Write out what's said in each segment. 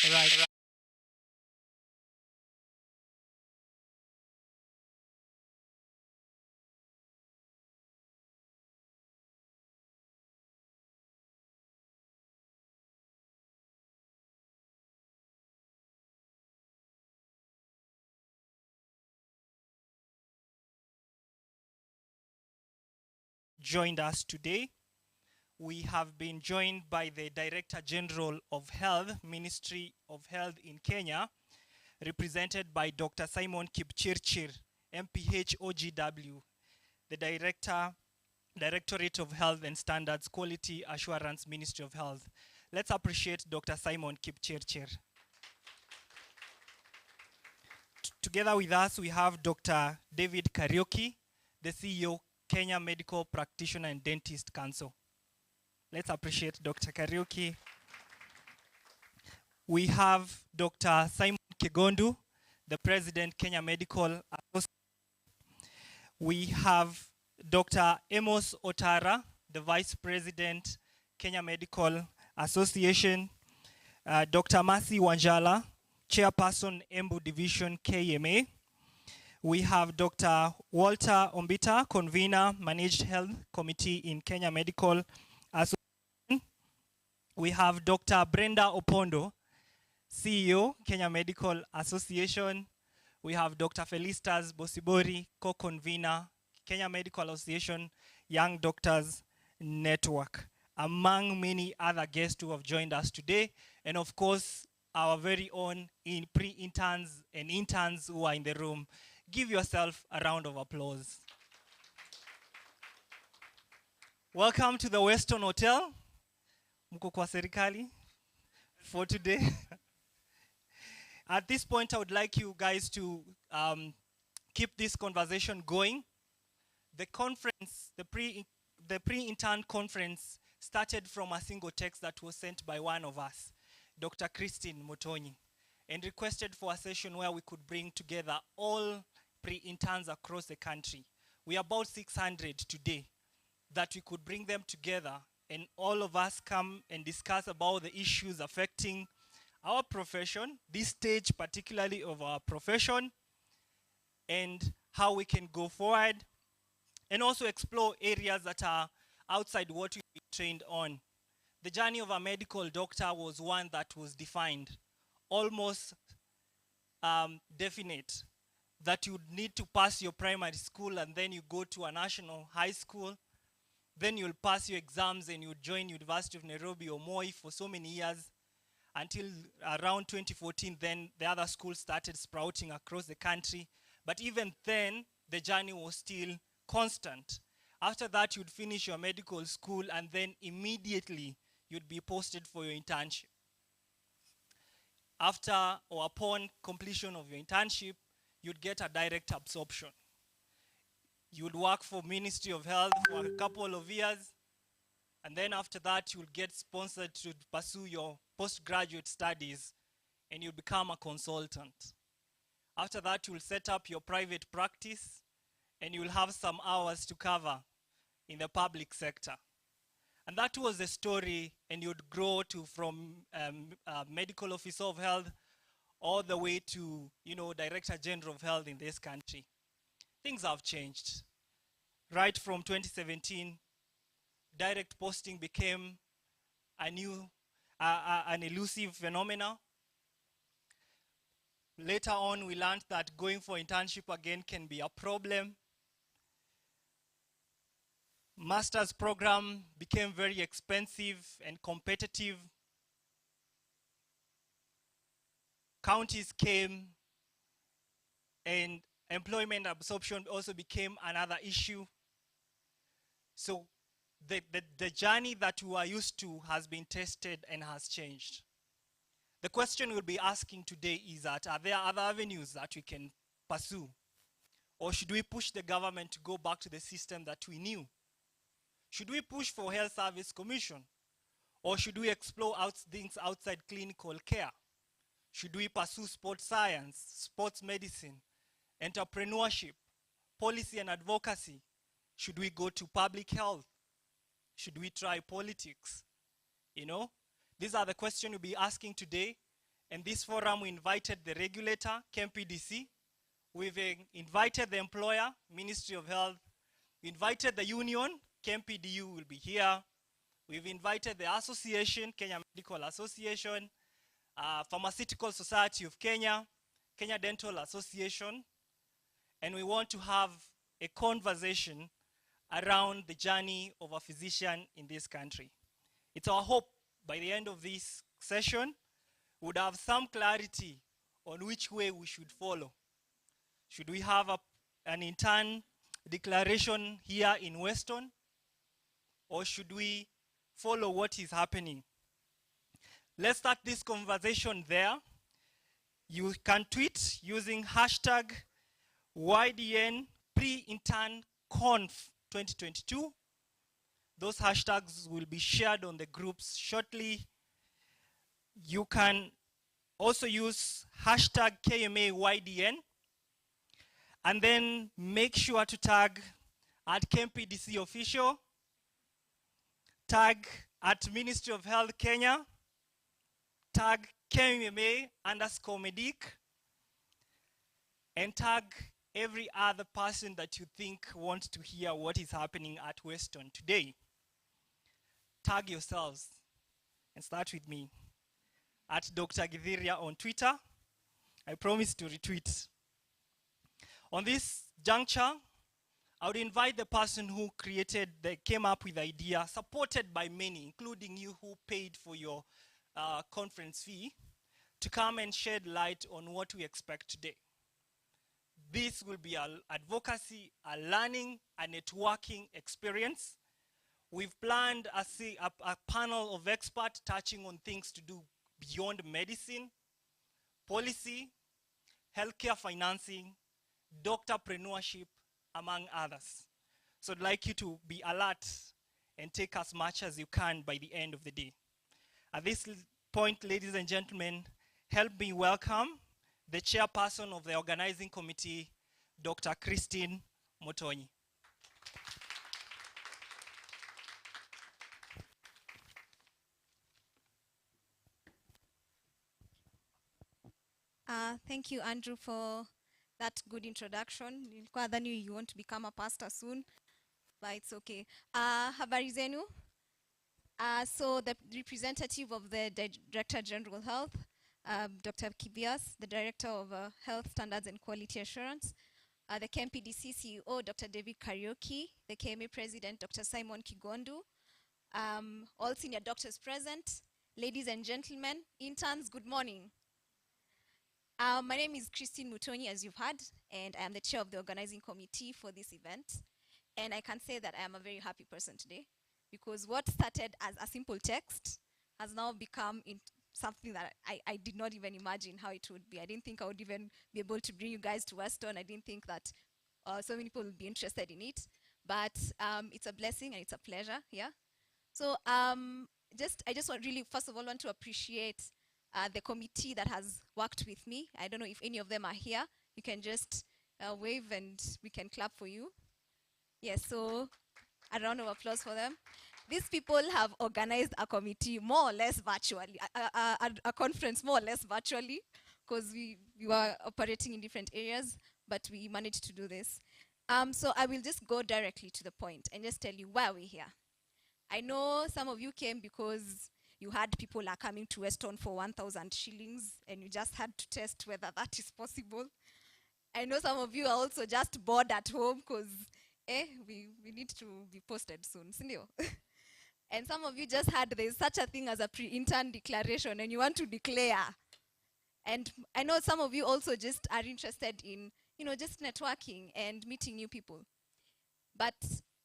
All right. Joined us today. We have been joined by the Director General of Health, Ministry of Health in Kenya, represented by Dr. Simon Kipchirchir, MPH OGW, the Directorate of Health and Standards Quality Assurance, Ministry of Health. Let's appreciate Dr. Simon Kipchirchir. Together with us, we have Dr. David Kariuki, the CEO, Kenya Medical Practitioner and Dentist Council. Let's appreciate Dr. Kariuki. We have Dr. Simon Kigondu, the President, Kenya Medical Association. We have Dr. Amos Otara, the Vice President, Kenya Medical Association. Dr. Masi Wanjala, Chairperson, Embu Division, KMA. We have Dr. Walter Ombita, Convener, Managed Health Committee in Kenya Medical Association. We have Dr. Brenda Opondo, CEO, Kenya Medical Association. We have Dr. Felicitas Bosibori, co-convener, Kenya Medical Association, Young Doctors Network, among many other guests who have joined us today. And of course, our very own pre-interns and interns who are in the room. Give yourself a round of applause. Welcome to the Weston Hotel, mko kwa serikali, for today. At this point, I would like you guys to keep this conversation going. The conference, the pre-intern conference started from a single text that was sent by one of us, Dr. Christine Motonyi, and requested for a session where we could bring together all pre-interns across the country. We are about 600 today, that we could bring them together and all of us come and discuss about the issues affecting our profession, this stage particularly of our profession, and how we can go forward, and also explore areas that are outside what we've been trained on. The journey of a medical doctor was one that was defined, almost definite, that you need to pass your primary school and then you go to a national high school, then you'll pass your exams and you join University of Nairobi or Moi for so many years, until around 2014, then the other schools started sprouting across the country. But even then, the journey was still constant. After that, you'd finish your medical school and then immediately you'd be posted for your internship. After or upon completion of your internship, you'd get a direct absorption. You'd work for Ministry of Health for a couple of years, and then after that, you'll get sponsored to pursue your postgraduate studies, and you'll become a consultant. After that, you'll set up your private practice, and you'll have some hours to cover in the public sector. And that was the story, and you'd grow to from medical officer of health all the way to, Director General of Health in this country. Things have changed. Right from 2017, direct posting became an elusive phenomenon. Later on, we learned that going for internship again can be a problem. Master's program became very expensive and competitive. Counties came, and employment absorption also became another issue. So the journey that we are used to has been tested and has changed. The question we'll be asking today is that, are there other avenues that we can pursue? Or should we push the government to go back to the system that we knew? Should we push for Health Service Commission? Or should we explore things outside clinical care? Should we pursue sports science, sports medicine, entrepreneurship, policy and advocacy? Should we go to public health? Should we try politics? These are the questions we'll be asking today, And this forum, we invited the regulator, KMPDC. We've invited the employer, Ministry of Health. We invited the union, KMPDU will be here. We've invited the association, Kenya Medical Association, Pharmaceutical Society of Kenya, Kenya Dental Association, and we want to have a conversation around the journey of a physician in this country. It's our hope by the end of this session, we would have some clarity on which way we should follow. Should we have an intern declaration here in Weston, or should we follow what is happening? Let's start this conversation there. You can tweet using hashtag YDN pre-intern conf 2022. Those hashtags will be shared on the groups shortly. You can also use hashtag KMAYDN, and then make sure to tag at KMPDC official, tag at Ministry of Health Kenya, tag KMA_medic, and tag every other person that you think wants to hear what is happening at Weston today. Tag yourselves and start with me at Dr. Githiria on Twitter. I promise to retweet. On this juncture, I would invite the person who came up with the idea, supported by many, including you who paid for your conference fee, to come and shed light on what we expect today. This will be an advocacy, a learning, a networking experience. We've planned a panel of experts touching on things to do beyond medicine, policy, healthcare financing, doctorpreneurship, among others. So I'd like you to be alert and take as much as you can by the end of the day. At this point, ladies and gentlemen, help me welcome the chairperson of the organizing committee, Dr. Christine Motonyi. Thank you, Andrew, for that good introduction. Nilikuwa dhani you want to become a pastor soon, but it's okay. Habari zenu. So the representative of the Director General of Health, Dr. Kibias, the Director of Health Standards and Quality Assurance, the KMPDC CEO, Dr. David Karaoke, the KMA President, Dr. Simon Kigondu, all senior doctors present, ladies and gentlemen, interns, good morning. My name is Christine Mutonyi, as you've heard, and I am the chair of the organizing committee for this event. And I can say that I am a very happy person today, because what started as a simple text has now become something that I did not even imagine how it would be. I didn't think I would even be able to bring you guys to Weston. I didn't think that so many people would be interested in it. But it's a blessing and it's a pleasure, yeah. So I just really, first of all, want to appreciate the committee that has worked with me. I don't know if any of them are here. You can just wave and we can clap for you. Yes, so a round of applause for them. These people have organized a committee more or less virtually, a conference more or less virtually, because we were operating in different areas, but we managed to do this. So I will just go directly to the point and just tell you why we're here. I know some of you came because you had people are coming to Weston for 1,000 shillings and you just had to test whether that is possible. I know some of you are also just bored at home because we need to be posted soon, sindio? And some of you just had, there's such a thing as a pre-intern declaration and you want to declare. And I know some of you also just are interested in, just networking and meeting new people. But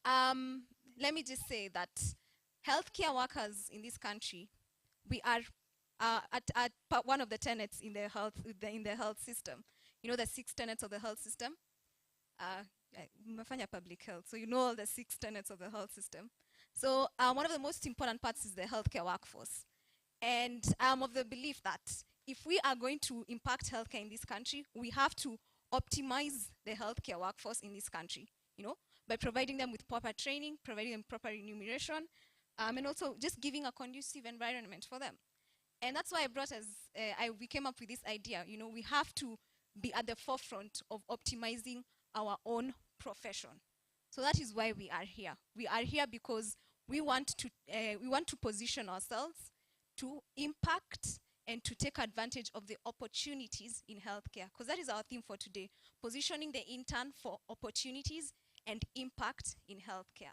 let me just say that healthcare workers in this country, we are at one of the tenets in the health system. You know the 6 tenets of the health system? Public health, so you know all the 6 tenets of the health system. So one of the most important parts is the healthcare workforce. And I'm of the belief that if we are going to impact healthcare in this country, we have to optimize the healthcare workforce in this country, by providing them with proper training, providing them proper remuneration, and also just giving a conducive environment for them. And that's why I brought we came up with this idea. You know, we have to be at the forefront of optimizing our own profession. So that is why we are here. We are here because we want to position ourselves to impact and to take advantage of the opportunities in healthcare. Because that is our theme for today, positioning the intern for opportunities and impact in healthcare.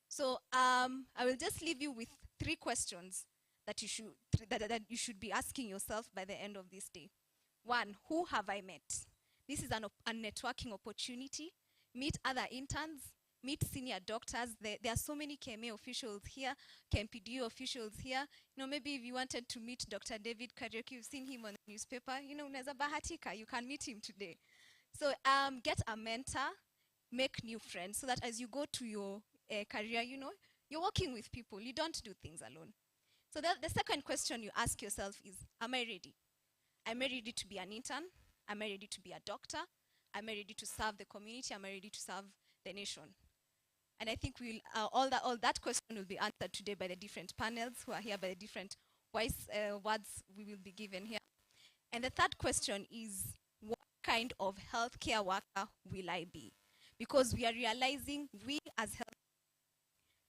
So I will just leave you with 3 questions that you should be asking yourself by the end of this day. 1, who have I met? This is a networking opportunity. Meet other interns, meet senior doctors. There are so many KMA officials here, KMPDU officials here. You know, maybe if you wanted to meet Dr. David Kariuki, you've seen him on the newspaper. You know, unaweza bahatika, you can meet him today. So get a mentor, make new friends, so that as you go to your career, you know, you're working with people. You don't do things alone. So the second question you ask yourself is, am I ready? Am I ready to be an intern? Am I ready to be a doctor? Am I ready to serve the community? Am I ready to serve the nation? And I think all that question will be answered today by the different panels who are here, by the different words we will be given here. And the third question is, what kind of healthcare worker will I be? Because we are realizing we as health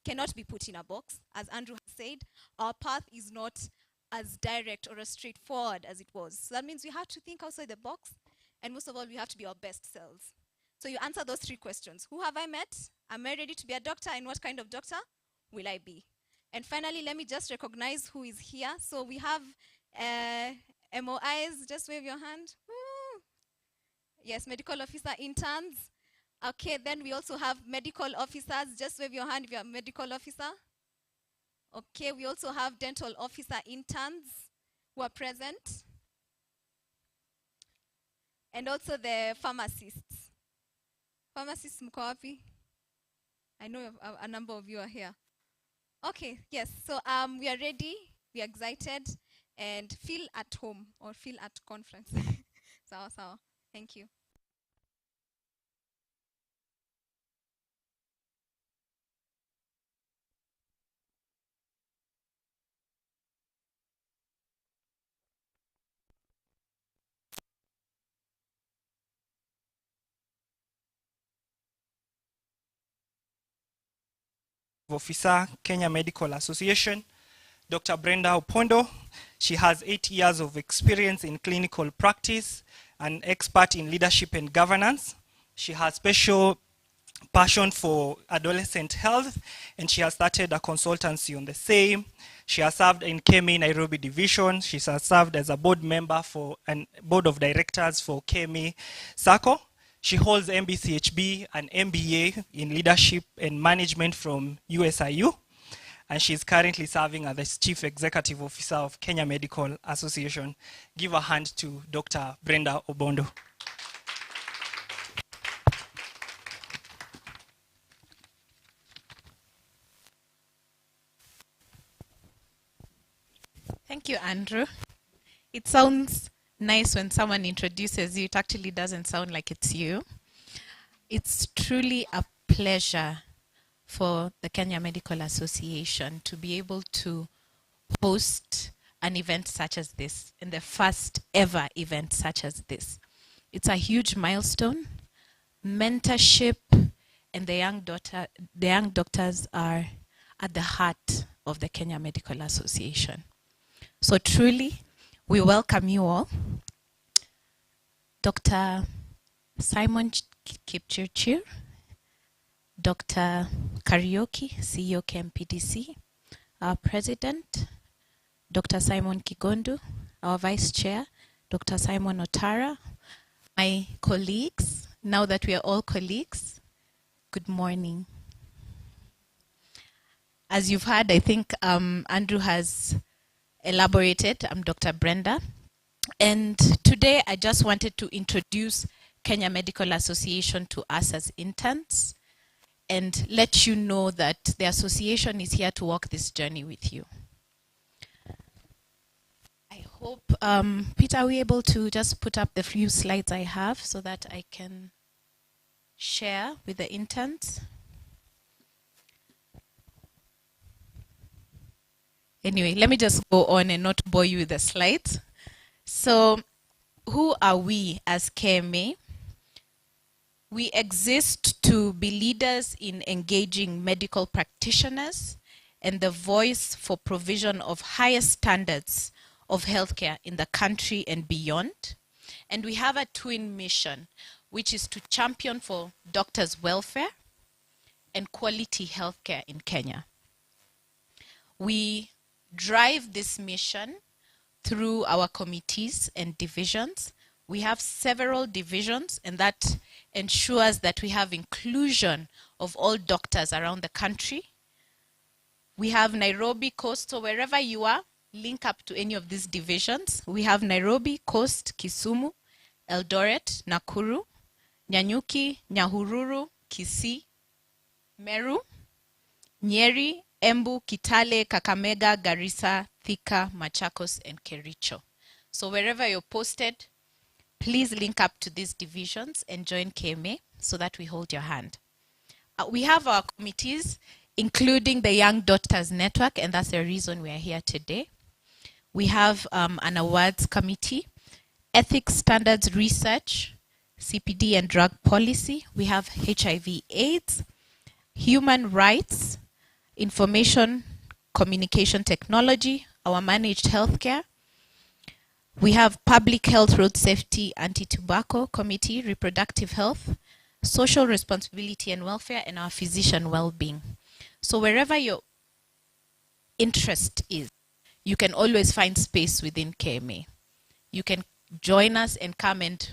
cannot be put in a box. As Andrew has said, our path is not as direct or as straightforward as it was. So that means we have to think outside the box, and most of all, we have to be our best selves. So you answer those 3 questions. Who have I met? Am I ready to be a doctor, and what kind of doctor will I be? And finally, let me just recognize who is here. So we have MOIs, just wave your hand. Woo. Yes, medical officer interns. Okay, then we also have medical officers. Just wave your hand if you're a medical officer. Okay, we also have dental officer interns who are present. And also the pharmacists. Pharmacists mko wapi? I know a number of you are here. Okay, yes, so we are ready, we are excited, and feel at home or feel at conference. Sawa sawa, thank you. Officer, Kenya Medical Association, Dr. Brenda Opondo. She has 8 years of experience in clinical practice, an expert in leadership and governance. She has special passion for adolescent health, and she has started a consultancy on the same. She has served in KME Nairobi Division. She has served as a board member for and board of directors for KME SACCO. She holds MBCHB and MBA in leadership and management from USIU. And she's currently serving as the Chief Executive Officer of Kenya Medical Association. Give a hand to Dr. Brenda Obondo. Thank you, Andrew. It sounds nice when someone introduces you. It actually doesn't sound like it's you. It's truly a pleasure for the Kenya Medical Association to be able to host an event such as this, and the first ever event such as this. It's a huge milestone. Mentorship and the young doctors are at the heart of the Kenya Medical Association. So truly, we welcome you all. Dr. Simon Kipchirchir, Dr. Kariuki, CEO KMPDC, our President, Dr. Simon Kigondu, our Vice Chair, Dr. Simon Otara, my colleagues, now that we are all colleagues, good morning. As you've heard, I think Andrew has elaborated. I'm Dr. Brenda. And today I just wanted to introduce Kenya Medical Association to us as interns and let you know that the association is here to walk this journey with you. I hope, Peter, are we able to just put up the few slides I have so that I can share with the interns? Anyway, let me just go on and not bore you with the slides. So, who are we as KMA? We exist to be leaders in engaging medical practitioners and the voice for provision of higher standards of healthcare in the country and beyond. And we have a twin mission, which is to champion for doctors' welfare and quality healthcare in Kenya. We drive this mission through our committees and divisions. We have several divisions, and that ensures that we have inclusion of all doctors around the country. We have Nairobi Coast, so wherever you are, link up to any of these divisions. We have Nairobi, Coast, Kisumu, Eldoret, Nakuru, Nyanyuki, Nyahururu, Kisii, Meru, Nyeri, Embu, Kitale, Kakamega, Garissa, Thika, Machakos, and Kericho. So wherever you're posted, please link up to these divisions and join KMA so that we hold your hand. We have our committees, including the Young Doctors Network, and that's the reason we are here today. We have an awards committee, ethics standards research, CPD and drug policy. We have HIV/AIDS, human rights, information communication technology, our managed healthcare. We have public health, road safety, anti-tobacco committee, reproductive health, social responsibility and welfare, and our physician well-being. So wherever your interest is, you can always find space within KMA. You can join us and come and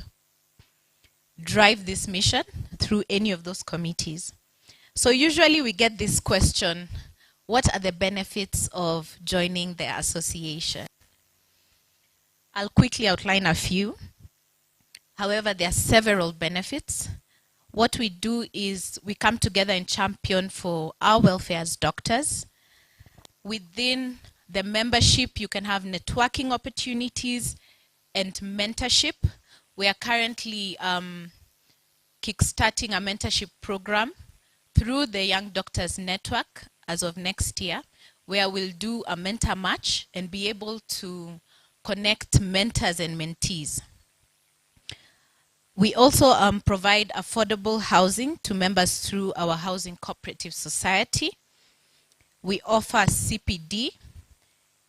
drive this mission through any of those committees. So usually we get this question, what are the benefits of joining the association? I'll quickly outline a few. However, there are several benefits. What we do is we come together and champion for our welfare as doctors. Within the membership, you can have networking opportunities and mentorship. We are currently kickstarting a mentorship program through the Young Doctors Network as of next year, where we'll do a mentor match and be able to connect mentors and mentees. We also provide affordable housing to members through our Housing Cooperative Society. We offer CPD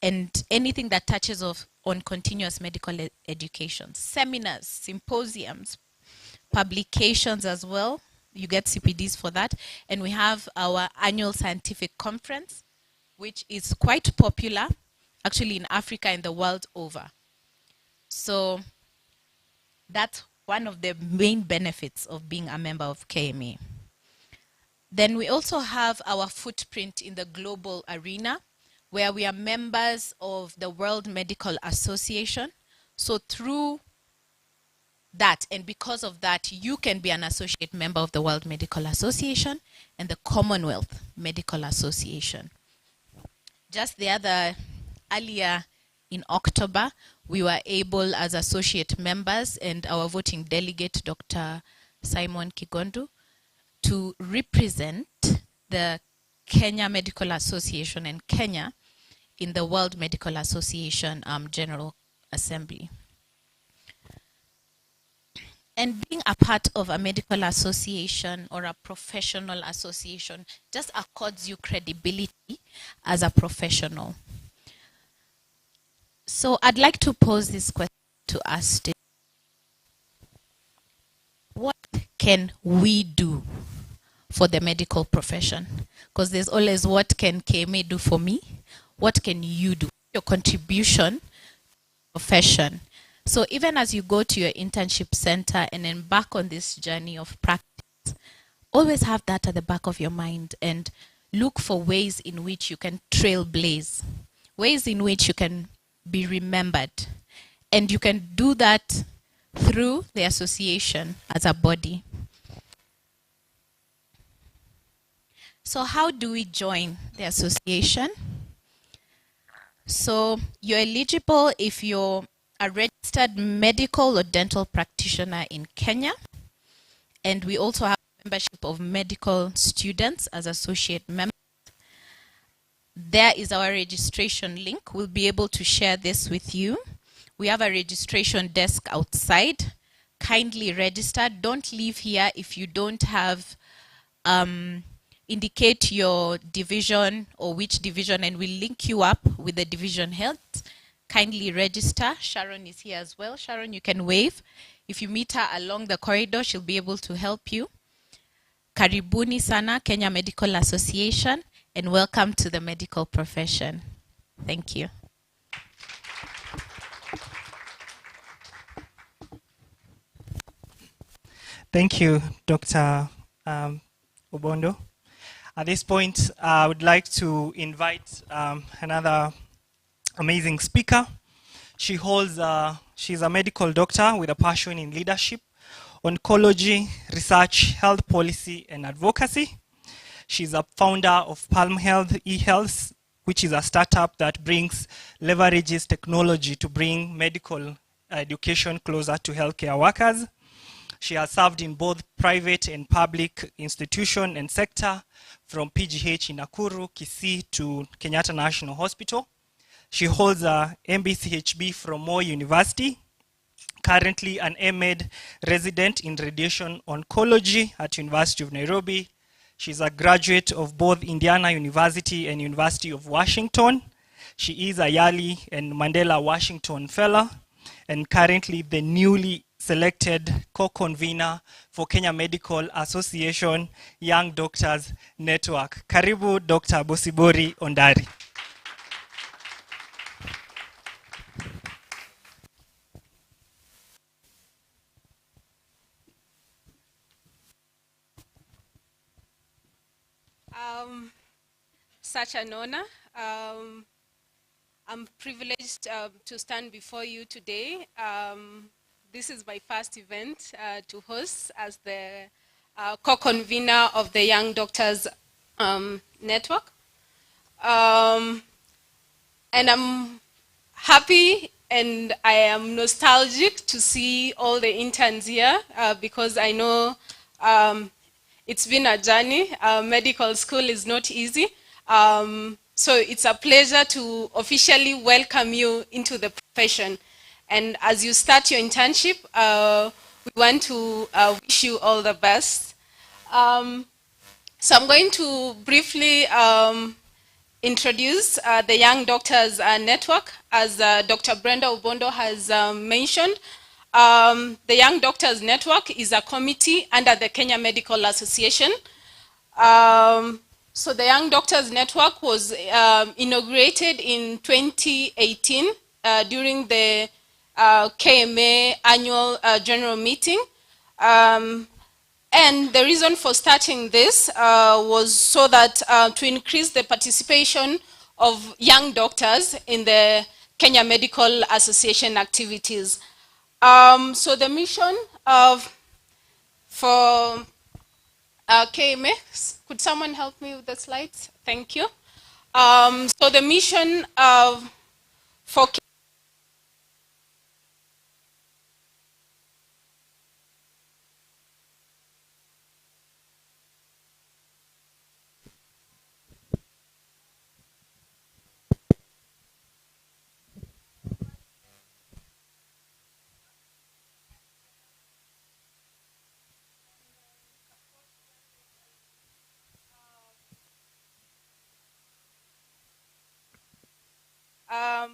and anything that touches on continuous medical education, seminars, symposiums, publications as well. You get CPDs for that. And we have our annual scientific conference, which is quite popular, actually in Africa and the world over. So that's one of the main benefits of being a member of KMA. Then we also have our footprint in the global arena, where we are members of the World Medical Association. So through that, and because of that, you can be an associate member of the World Medical Association and the Commonwealth Medical Association. Just earlier in October, we were able as associate members and our voting delegate, Dr. Simon Kigondu, to represent the Kenya Medical Association and Kenya in the World Medical Association General Assembly. And being a part of a medical association or a professional association just accords you credibility as a professional. So I'd like to pose this question to us today. What can we do for the medical profession? Because there's always, what can KMA do for me? What can you do? Your contribution to the profession. So even as you go to your internship center and embark on this journey of practice, always have that at the back of your mind and look for ways in which you can trailblaze, ways in which you can be remembered. And you can do that through the association as a body. So how do we join the association? So you're eligible if you're a registered medical or dental practitioner in Kenya. And we also have membership of medical students as associate members. There is our registration link. We'll be able to share this with you. We have a registration desk outside. Kindly register. Don't leave here if you don't have, indicate your division or which division, and we'll link you up with the division head. Kindly register. Sharon is here as well. Sharon, you can wave. If you meet her along the corridor, she'll be able to help you. Karibuni sana, Kenya Medical Association, and welcome to the medical profession. Thank you. Thank you, Dr. Obondo. At this point, I would like to invite another amazing speaker. She's a medical doctor with a passion in leadership, oncology, research, health policy, and advocacy. She's a founder of Palm Health eHealth, which is a startup that leverages technology to bring medical education closer to healthcare workers. She has served in both private and public institution and sector, from PGH in Nakuru, Kisii to Kenyatta National Hospital. She holds a MBCHB from Moi University, currently an MEd resident in radiation oncology at University of Nairobi. She's a graduate of both Indiana University and University of Washington. She is a Yali and Mandela Washington Fellow, and currently the newly selected co-convener for Kenya Medical Association Young Doctors Network. Karibu, Dr. Bosibori Ondari. Such an honor. I'm privileged to stand before you today. This is my first event to host as the co-convener of the Young Doctors Network. And I'm happy and I am nostalgic to see all the interns here because I know it's been a journey. Medical school is not easy. So it's a pleasure to officially welcome you into the profession. And as you start your internship, we want to wish you all the best. So I'm going to briefly introduce the Young Doctors Network. As Dr. Brenda Obondo has mentioned, the Young Doctors Network is a committee under the Kenya Medical Association. So the Young Doctors Network was inaugurated in 2018 during the KMA annual general meeting. And the reason for starting this was so that to increase the participation of young doctors in the Kenya Medical Association activities. So the mission for KMA, could someone help me with the slides? Thank you. So the mission for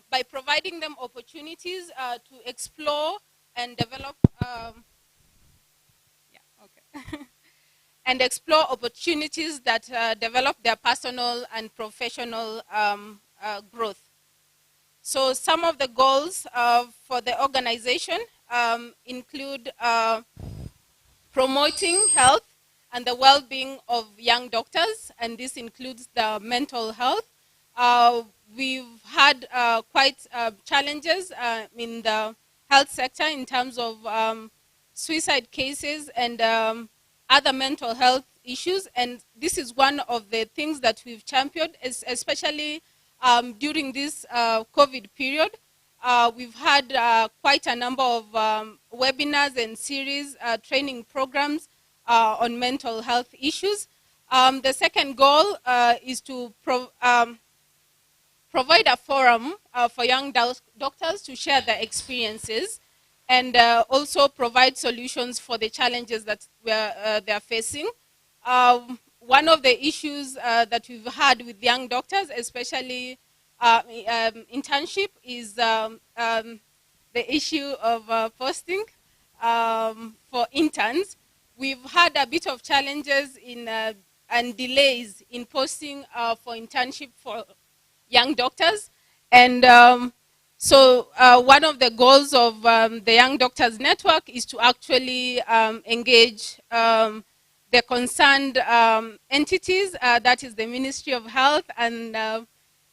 by providing them opportunities to explore and develop and explore opportunities that develop their personal and professional growth. So some of the goals for the organization include promoting health and the well-being of young doctors, and this includes the mental health. We've had quite challenges in the health sector in terms of suicide cases and other mental health issues, and this is one of the things that we've championed, especially during this COVID period. We've had quite a number of webinars and series, training programs on mental health issues. The second goal is to provide a forum for young doctors to share their experiences and also provide solutions for the challenges that they are facing. One of the issues that we've had with young doctors, especially internship, is the issue of posting for interns. We've had a bit of challenges and delays in posting for internship for young doctors. And so one of the goals of the Young Doctors Network is to actually engage the concerned entities, that is the Ministry of Health and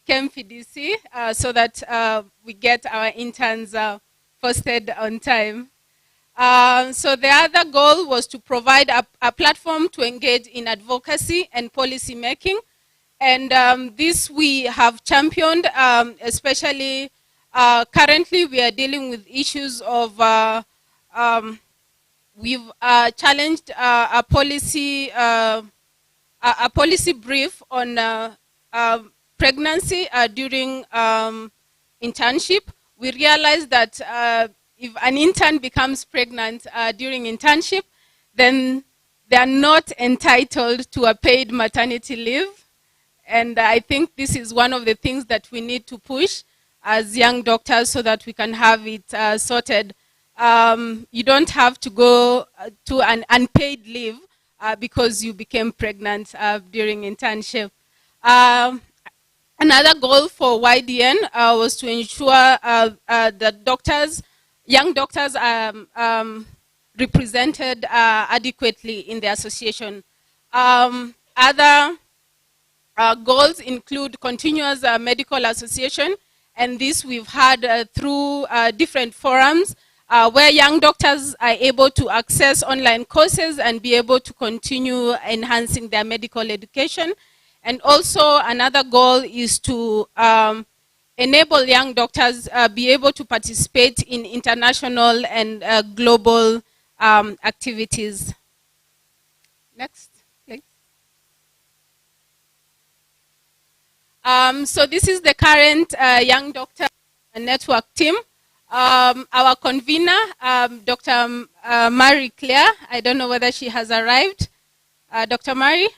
KMFDC, so that we get our interns posted on time. So the other goal was to provide a platform to engage in advocacy and policy making. And this we have championed, especially currently we are dealing with issues of, we've challenged a policy brief on pregnancy during internship. We realized that if an intern becomes pregnant during internship, then they are not entitled to a paid maternity leave. And I think this is one of the things that we need to push as young doctors so that we can have it sorted. You don't have to go to an unpaid leave because you became pregnant during internship. Another goal for YDN was to ensure that young doctors are represented adequately in the association. Other goals include continuous medical association, and this we've had through different forums where young doctors are able to access online courses and be able to continue enhancing their medical education. And also another goal is to enable young doctors be able to participate in international and global activities. Next, please. So this is the current Young Doctor Network team. Our convener, Dr. Marie Claire, I don't know whether she has arrived. Dr. Marie,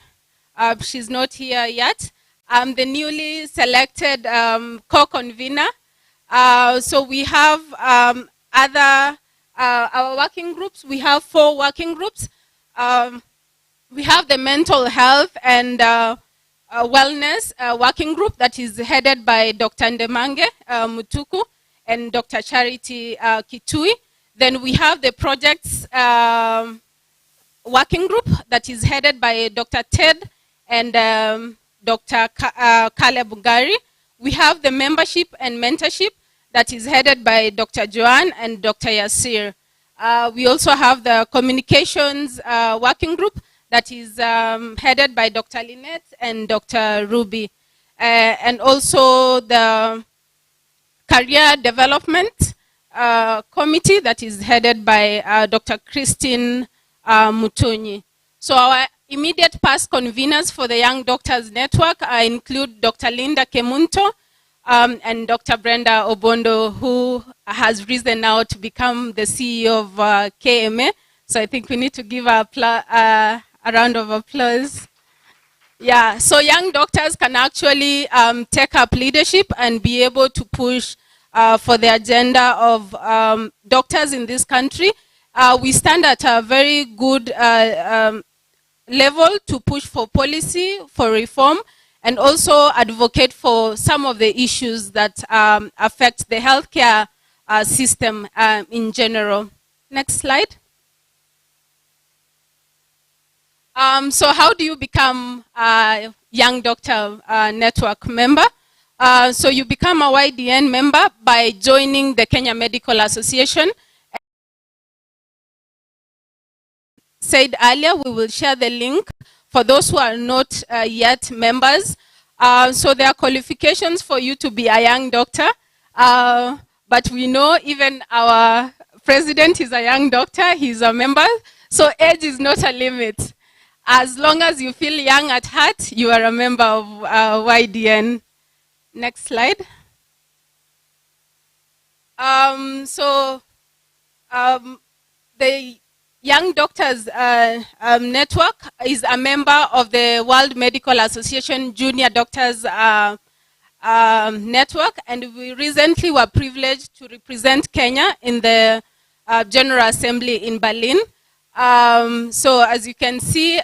she's not here yet. I'm the newly selected co-convener. So we have our working groups. We have 4 working groups. We have the mental health and wellness working group that is headed by Dr. Ndemange Mutuku and Dr. Charity Kitui. Then we have the projects working group that is headed by Dr. Ted and Dr. Caleb Ugari. We have the membership and mentorship that is headed by Dr. Joanne and Dr. Yasir. We also have the communications working group that is headed by Dr. Lynette and Dr. Ruby. And also the career development committee that is headed by Dr. Christine Mutonyi. So our immediate past conveners for the Young Doctors Network include Dr. Linda Kemunto and Dr. Brenda Obondo, who has risen now to become the CEO of KMA. So I think we need to give a round of applause. Yeah, so young doctors can actually take up leadership and be able to push for the agenda of doctors in this country. We stand at a very good level to push for policy, for reform, and also advocate for some of the issues that affect the healthcare system in general. Next slide. So how do you become a Young Doctor Network member? So you become a YDN member by joining the Kenya Medical Association. Said earlier, we will share the link for those who are not yet members. So there are qualifications for you to be a young doctor. But we know even our president is a young doctor, he's a member. So age is not a limit. As long as you feel young at heart, you are a member of YDN. Next slide. The Young Doctors Network is a member of the World Medical Association Junior Doctors Network, and we recently were privileged to represent Kenya in the General Assembly in Berlin. So as you can see,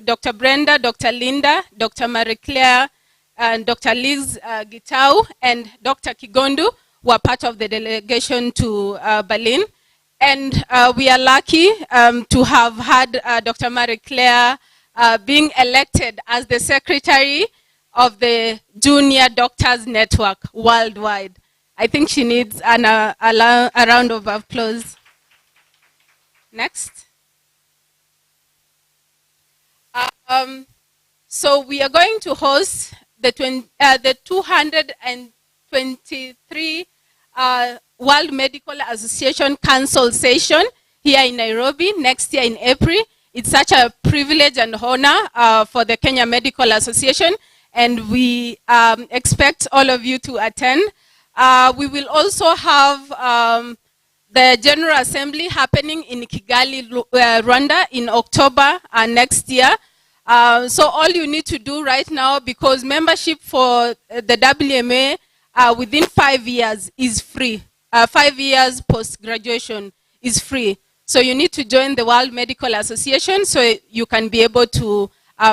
Dr. Brenda, Dr. Linda, Dr. Marie Claire, and Dr. Liz Gitau and Dr. Kigondu were part of the delegation to Berlin. And we are lucky to have had Dr. Marie Claire being elected as the secretary of the Junior Doctors Network worldwide. I think she needs a round of applause. Next. So we are going to host the 223 World Medical Association Council session here in Nairobi next year in April. It's such a privilege and honor for the Kenya Medical Association, and we expect all of you to attend. We will also have the General Assembly happening in Kigali, Rwanda in October next year. So all you need to do right now, because membership for the WMA within 5 years is free. 5 years post-graduation is free. So you need to join the World Medical Association so you can be able to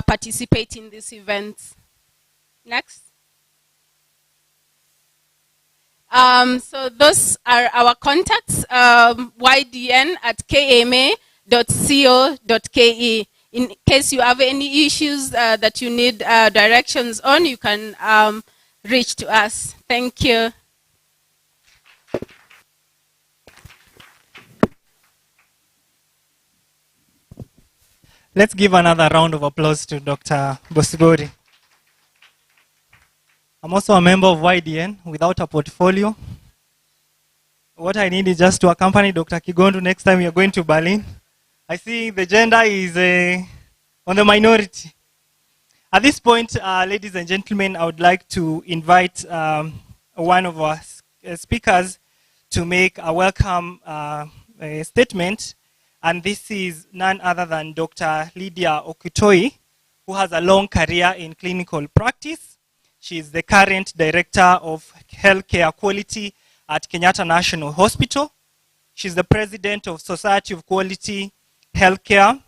participate in this event. Next. So those are our contacts, ydn@kma.co.ke. In case you have any issues that you need directions on, you can reach to us. Thank you. Let's give another round of applause to Dr. Bosibori. I'm also a member of YDN without a portfolio. What I need is just to accompany Dr. Kigondu next time you're going to Berlin. I see the gender is on the minority. At this point, ladies and gentlemen, I would like to invite one of our speakers to make a welcome statement. And this is none other than Dr. Lydia Okutoi, who has a long career in clinical practice. She is the current Director of Healthcare Quality at Kenyatta National Hospital. She's the President of Society of Quality Healthcare.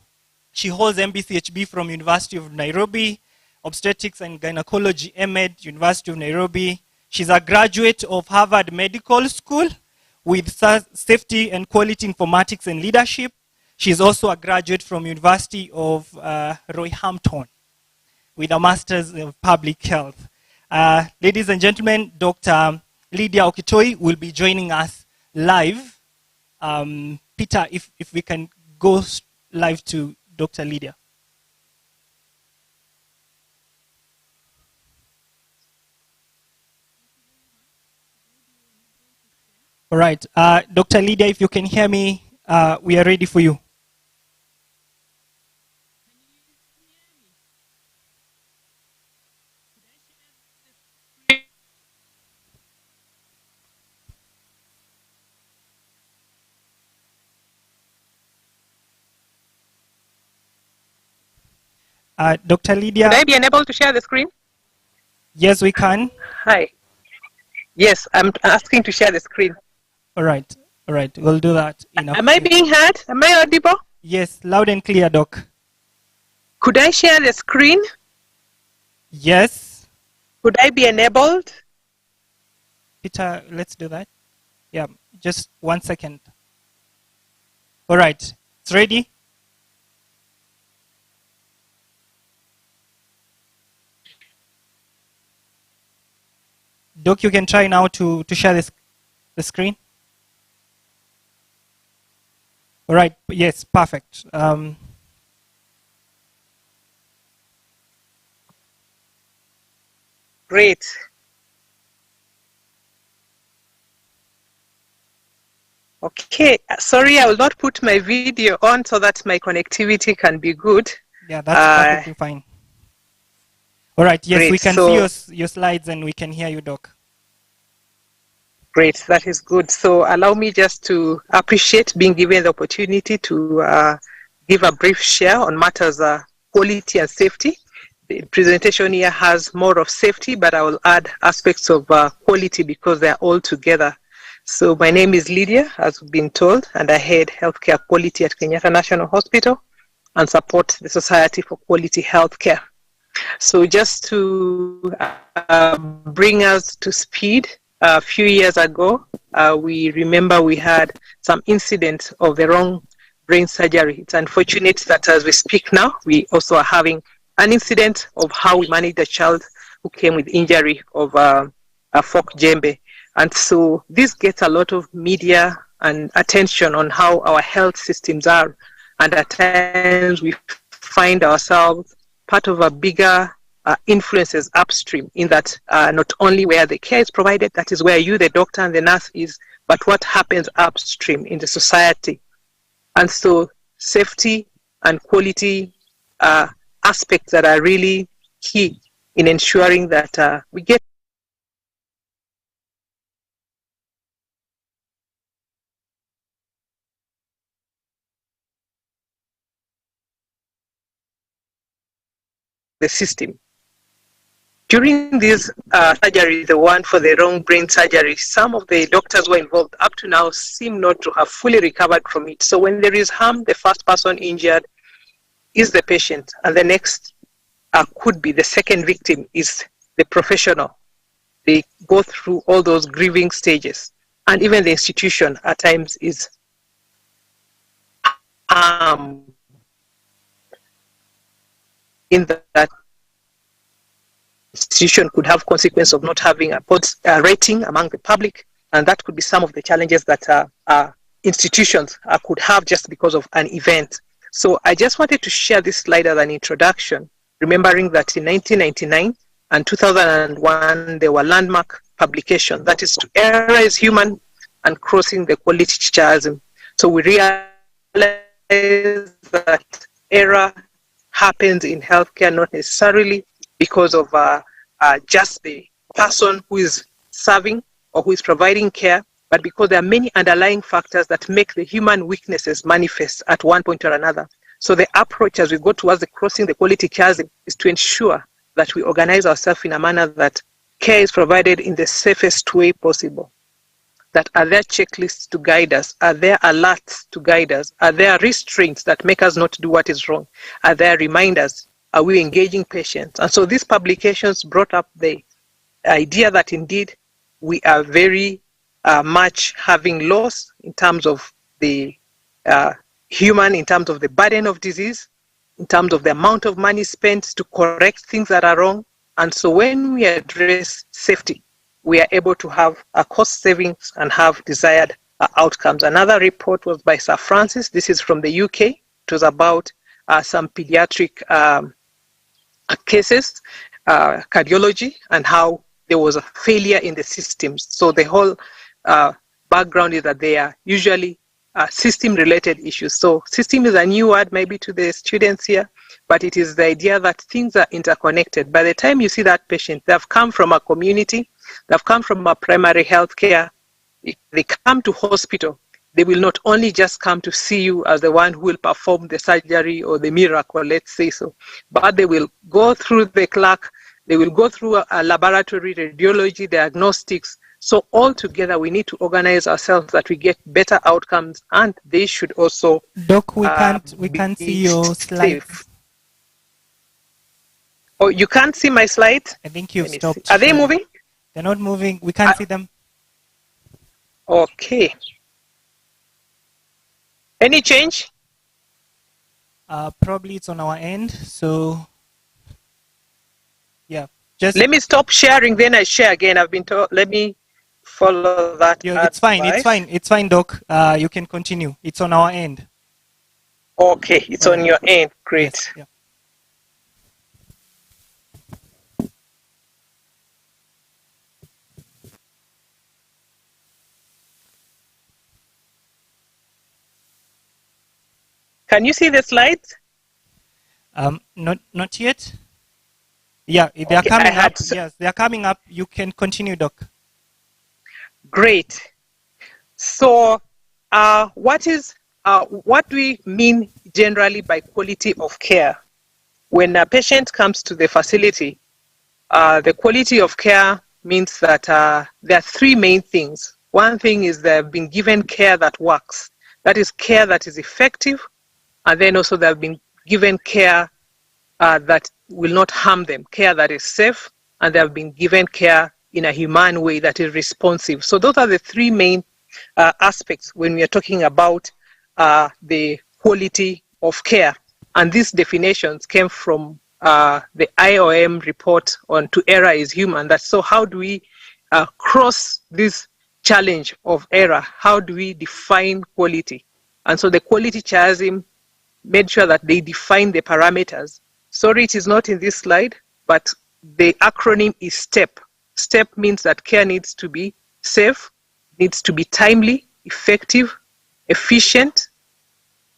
She holds MBCHB from University of Nairobi, Obstetrics and Gynecology, MED, University of Nairobi. She's a graduate of Harvard Medical School with Safety and Quality Informatics and Leadership. She's also a graduate from University of Roehampton with a Master's in Public Health. Ladies and gentlemen, Dr. Lydia Okutoi will be joining us live. Peter, if we can go live to Dr. Lydia. All right, Dr. Lydia, if you can hear me, we are ready for you. Dr. Lydia. Would I be enabled to share the screen? Yes, we can. Hi. Yes, I'm asking to share the screen. All right, we'll do that. Am I being heard? Am I audible? Yes, loud and clear, Doc. Could I share the screen? Yes. Could I be enabled? Peter, let's do that. Yeah, just 1 second. All right, it's ready. Doc, you can try now to share the screen. All right, yes, perfect. Great. Okay, sorry, I will not put my video on so that my connectivity can be good. Yeah, that's perfectly fine. All right. Yes, Great. we can So, see your slides and we can hear you, Doc. great. That is good. So allow me just to appreciate being given the opportunity to give a brief share on matters quality and safety. The presentation here has more of safety, but I will add aspects of quality because they are all together. So my name is Lydia, as we've been told, and I head healthcare quality at Kenyatta National Hospital and support the Society for Quality Healthcare. So just to bring us to speed, a few years ago, we remember we had some incident of the wrong brain surgery. It's unfortunate that as we speak now, we also are having an incident of how we managed a child who came with injury of a fork djembe. And so this gets a lot of media and attention on how our health systems are. And at times we find ourselves part of a bigger influences upstream in that not only where the care is provided, that is where you, the doctor and the nurse is, but what happens upstream in the society. And so safety and quality aspects that are really key in ensuring that we get the system. During this surgery, the one for the wrong brain surgery, some of the doctors who were involved up to now seem not to have fully recovered from it. So when there is harm, the first person injured is the patient, and the next could be the second victim is the professional. They go through all those grieving stages, and even the institution at times is in that institution could have consequence of not having a good rating among the public, and that could be some of the challenges that institutions could have just because of an event. So I just wanted to share this slide as an introduction, remembering that in 1999 and 2001 there were landmark publications, that is, to error is human and crossing the quality chasm. So we realize that error happens in healthcare not necessarily because of just the person who is serving or who is providing care, but because there are many underlying factors that make the human weaknesses manifest at one point or another. So the approach as we go towards the crossing the quality chasm is to ensure that we organize ourselves in a manner that care is provided in the safest way possible. That are there checklists to guide us? Are there alerts to guide us? Are there restraints that make us not do what is wrong? Are there reminders? Are we engaging patients? And so these publications brought up the idea that indeed we are very much having loss in terms of the human, in terms of the burden of disease, in terms of the amount of money spent to correct things that are wrong. And so when we address safety, we are able to have a cost savings and have desired outcomes. Another report was by Sir Francis. This is from the UK. It was about some pediatric cases, cardiology, and how there was a failure in the systems. So the whole background is that they are usually system-related issues. So system is a new word maybe to the students here, but it is the idea that things are interconnected. By the time you see that patient, they have come from a community, they have come from a primary health care, they come to hospital, they will not only just come to see you as the one who will perform the surgery or the miracle, let's say so, but they will go through the clerk, they will go through a laboratory, radiology, diagnostics. So all together, we need to organize ourselves that we get better outcomes, and they should also Doc, we can't see your slides. Oh, you can't see my slides? I think you've stopped. Are they moving? They're not moving. We can't see them. Okay. Any change? Probably it's on our end. So, yeah. Just let me stop sharing, then I share again. I've been told. Let me follow that. Yeah, it's fine. It's fine. It's fine, Doc. You can continue. It's on our end. Okay, it's on your end. Great. Yes, yeah. Can you see the slides? Not yet. Yeah, they are Okay, coming up. Yes, they are coming up. You can continue, Doc. Great. So, what do we mean generally by quality of care? When a patient comes to the facility, the quality of care means that there are three main things. One thing is they've been given care that works. That is care that is effective, and then also they've been given care that will not harm them, care that is safe, and they have been given care in a humane way that is responsive. So those are the three main aspects when we are talking about the quality of care. And these definitions came from the IOM report on To Err is Human. That's so how do we cross this challenge of error? How do we define quality? And so the quality chiasm made sure that they define the parameters. Sorry, it is not in this slide, but the acronym is STEP. STEP means that care needs to be safe, needs to be timely, effective, efficient.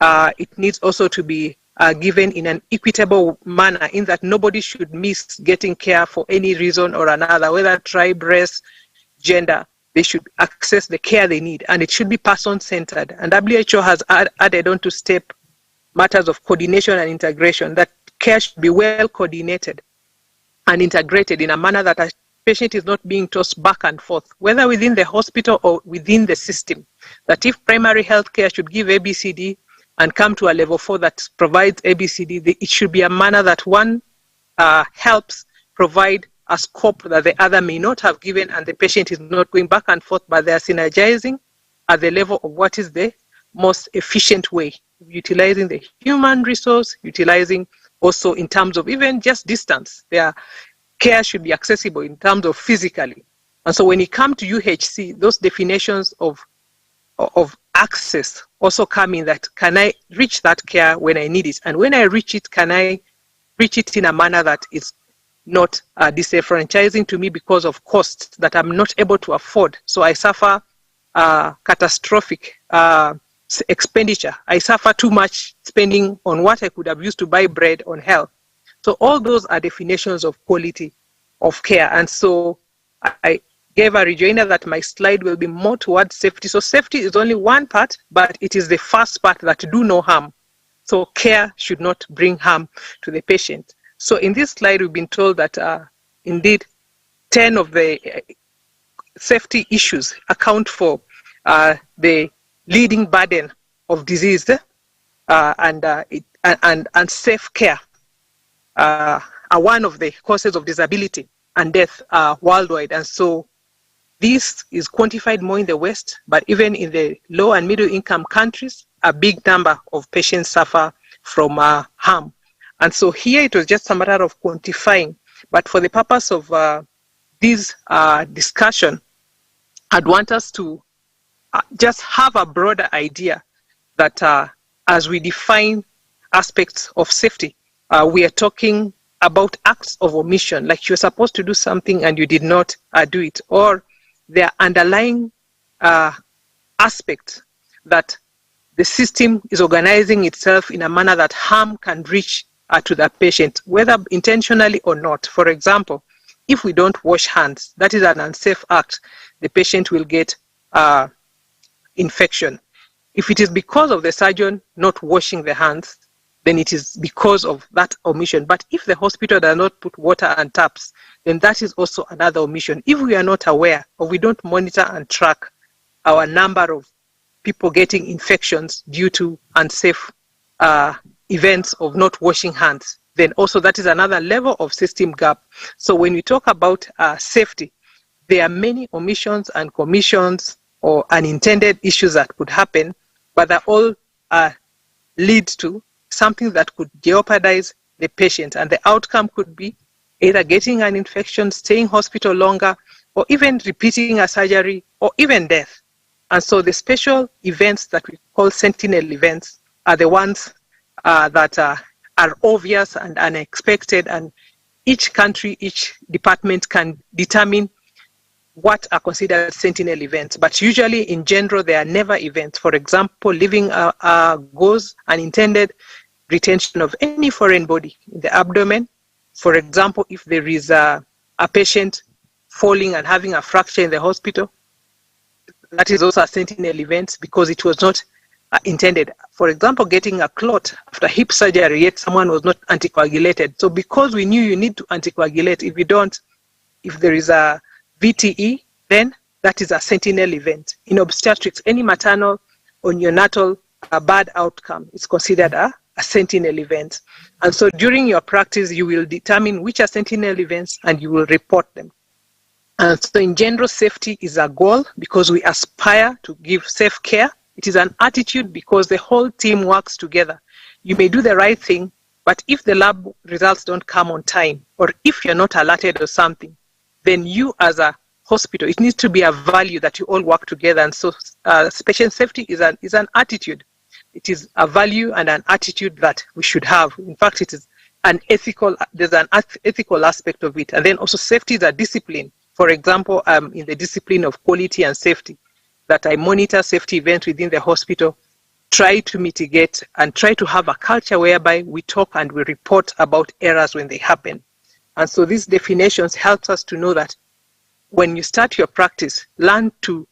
It needs also to be given in an equitable manner, in that nobody should miss getting care for any reason or another, whether tribe, race, gender. They should access the care they need, and it should be person-centered. And WHO has added on to STEP matters of coordination and integration, that care should be well coordinated and integrated in a manner that a patient is not being tossed back and forth, whether within the hospital or within the system. That if primary health care should give ABCD and come to a level 4 that provides ABCD, it should be a manner that one helps provide a scope that the other may not have given, and the patient is not going back and forth, but they are synergizing at the level of what is the most efficient way, utilizing the human resource, utilizing also in terms of even just distance. Their care should be accessible in terms of physically. And so when you come to UHC, those definitions of access also come in, that can I reach that care when I need it? And when I reach it, can I reach it in a manner that is not disenfranchising to me because of costs that I'm not able to afford? So I suffer catastrophic expenditure. I suffer too much spending on what I could have used to buy bread on health. So all those are definitions of quality of care. And so I gave a rejoinder that my slide will be more towards safety. So safety is only one part, but it is the first part that do no harm. So care should not bring harm to the patient. So in this slide, we've been told that indeed 10 of the safety issues account for the leading burden of disease and safe care are one of the causes of disability and death worldwide. And so this is quantified more in the West, but even in the low and middle income countries, a big number of patients suffer from harm. And so here it was just a matter of quantifying, but for the purpose of this discussion, I'd want us to just have a broader idea that as we define aspects of safety, we are talking about acts of omission, like you're supposed to do something and you did not do it, or there are underlying aspects that the system is organizing itself in a manner that harm can reach to the patient, whether intentionally or not. For example, if we don't wash hands, that is an unsafe act. The patient will get infection. If it is because of the surgeon not washing the hands, then it is because of that omission. But if the hospital does not put water and taps, then that is also another omission. If we are not aware, or we don't monitor and track our number of people getting infections due to unsafe events of not washing hands, then also that is another level of system gap. So when we talk about safety, there are many omissions and commissions or unintended issues that could happen, but they all lead to something that could jeopardize the patient. And the outcome could be either getting an infection, staying hospital longer, or even repeating a surgery, or even death. And so the special events that we call sentinel events are the ones that are obvious and unexpected, and each country, each department can determine what are considered sentinel events. But usually in general, they are never events. For example, leaving gauze, unintended retention of any foreign body in the abdomen, For example, if there is a patient falling and having a fracture in the hospital, that is also a sentinel event because it was not intended. For example, getting a clot after hip surgery, yet someone was not anticoagulated. So because we knew you need to anticoagulate, if you don't, if there is a VTE, then that is a sentinel event. In obstetrics, any maternal or neonatal bad outcome is considered a sentinel event. And so during your practice, you will determine which are sentinel events and you will report them. And so in general, safety is a goal because we aspire to give safe care. It is an attitude because the whole team works together. You may do the right thing, but if the lab results don't come on time, or if you're not alerted or something, then you as a hospital, it needs to be a value that you all work together. And so patient safety is an attitude. It is a value and an attitude that we should have. In fact, it is there's an ethical aspect of it. And then also safety is a discipline. For example, in the discipline of quality and safety, that I monitor safety events within the hospital, try to mitigate and try to have a culture whereby we talk and we report about errors when they happen. And so these definitions help us to know that when you start your practice, learn to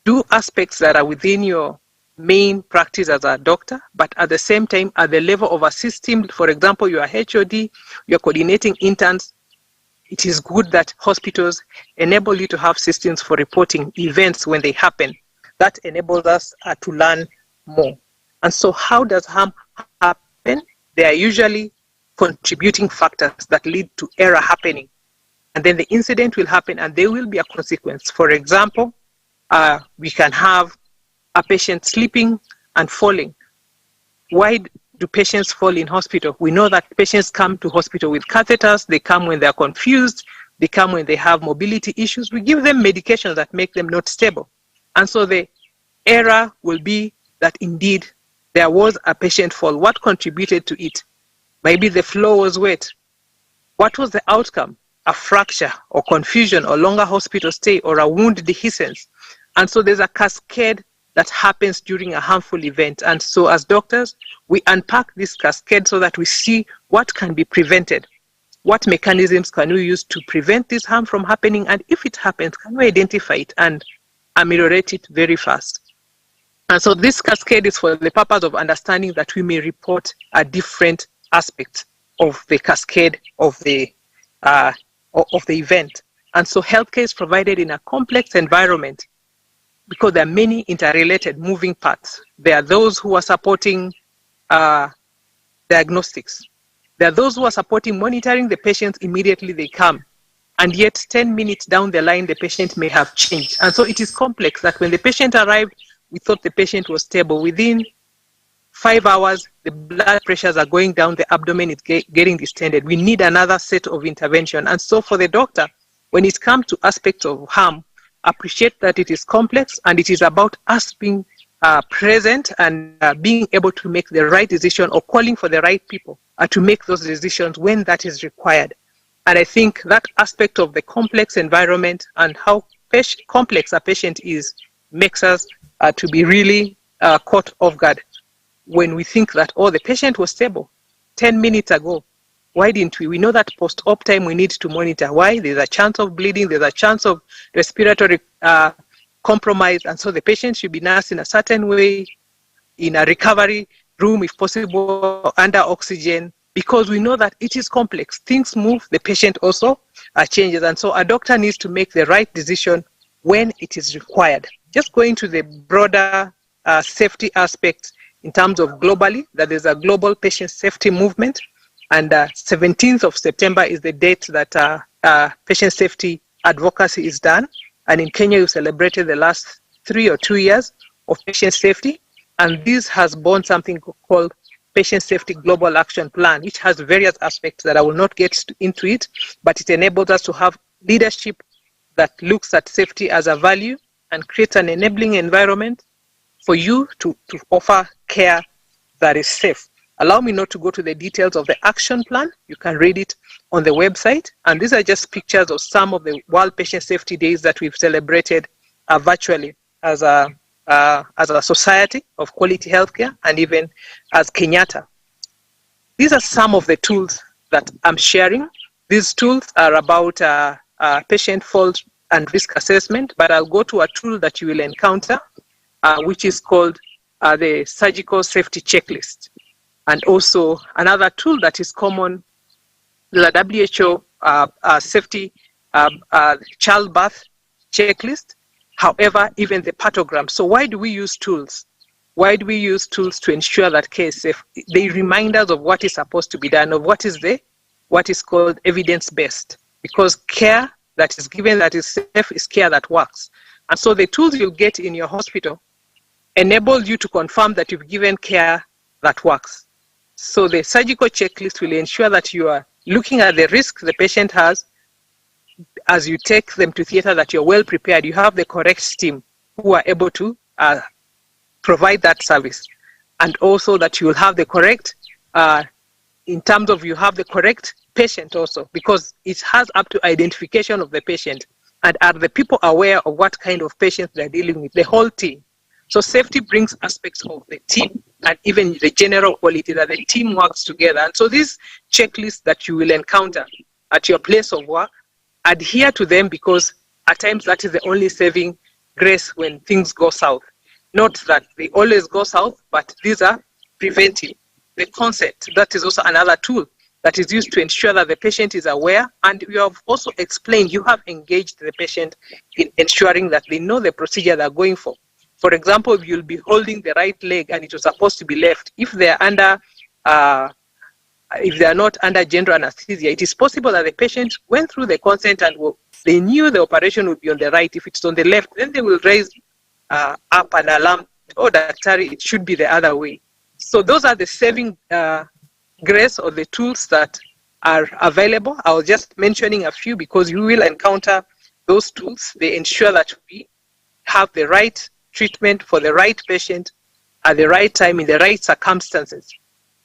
do aspects that are within your main practice as a doctor, but at the same time, at the level of a system, for example, you are HOD, you're coordinating interns, it is good that hospitals enable you to have systems for reporting events when they happen. That enables us to learn more. And so how does harm happen? There are usually contributing factors that lead to error happening. And then the incident will happen and there will be a consequence. For example, we can have a patient sleeping and falling. Why do patients fall in hospital? We know that patients come to hospital with catheters, they come when they're confused, they come when they have mobility issues. We give them medications that make them not stable. And so the error will be that indeed there was a patient fall. What contributed to it? Maybe the floor was wet. What was the outcome? A fracture or confusion or longer hospital stay or a wound dehiscence. And so there's a cascade that happens during a harmful event. And so as doctors, we unpack this cascade so that we see what can be prevented. What mechanisms can we use to prevent this harm from happening? And if it happens, can we identify it and ameliorate it very fast? And so this cascade is for the purpose of understanding that we may report a different aspects of the cascade of the event. And so healthcare is provided in a complex environment because there are many interrelated moving parts. There are those who are supporting diagnostics. There are those who are supporting monitoring the patients immediately they come. And yet 10 minutes down the line, the patient may have changed. And so it is complex that when the patient arrived, we thought the patient was stable. Within 5 hours, the blood pressures are going down, the abdomen is getting distended. We need another set of intervention. And so for the doctor, when it comes to aspects of harm, appreciate that it is complex and it is about us being present and being able to make the right decision or calling for the right people to make those decisions when that is required. And I think that aspect of the complex environment and how complex a patient is makes us to be really caught off guard when we think that, oh, the patient was stable 10 minutes ago. Why didn't we? We know that post-op time we need to monitor. Why? There's a chance of bleeding, there's a chance of respiratory compromise, and so the patient should be nursed in a certain way, in a recovery room if possible, under oxygen, because we know that it is complex. Things move, the patient also changes, and so a doctor needs to make the right decision when it is required. Just going to the broader safety aspects in terms of globally, that there's a global patient safety movement, and 17th of September is the date that patient safety advocacy is done. And in Kenya, we celebrated the last 3 or 2 years of patient safety. And this has born something called Patient Safety Global Action Plan, which has various aspects that I will not get into it, but it enables us to have leadership that looks at safety as a value and creates an enabling environment for you to offer care that is safe. Allow me not to go to the details of the action plan. You can read it on the website. And these are just pictures of some of the World Patient Safety Days that we've celebrated virtually as a society of quality healthcare and even as Kenyatta. These are some of the tools that I'm sharing. These tools are about patient fault and risk assessment, but I'll go to a tool that you will encounter, which is called the surgical safety checklist. And also another tool that is common, the WHO safety childbirth checklist. However, even the pathogram. So why do we use tools? Why do we use tools to ensure that care is safe? They remind us of what is supposed to be done, of what is called evidence-based. Because care that is given that is safe is care that works. And so the tools you'll get in your hospital enable you to confirm that you've given care that works. So the surgical checklist will ensure that you are looking at the risk the patient has as you take them to theater, that you're well prepared, you have the correct team who are able to provide that service. And also that you will have the correct, in terms of you have the correct patient also, because it has up to identification of the patient. And are the people aware of what kind of patients they're dealing with, the whole team. So safety brings aspects of the team and even the general quality that the team works together. And so these checklists that you will encounter at your place of work, adhere to them, because at times that is the only saving grace when things go south. Not that they always go south, but these are preventive. The consent, that is also another tool that is used to ensure that the patient is aware, and you have also explained, you have engaged the patient in ensuring that they know the procedure they're going for. For example, if you'll be holding the right leg and it was supposed to be left, if they're not under general anesthesia, it is possible that the patient went through the consent and they knew the operation would be on the right. If it's on the left, then they will raise up an alarm, oh, daktari, it should be the other way. So those are the saving grace or the tools that are available. I was just mentioning a few because you will encounter those tools. They ensure that we have the right treatment for the right patient at the right time in the right circumstances,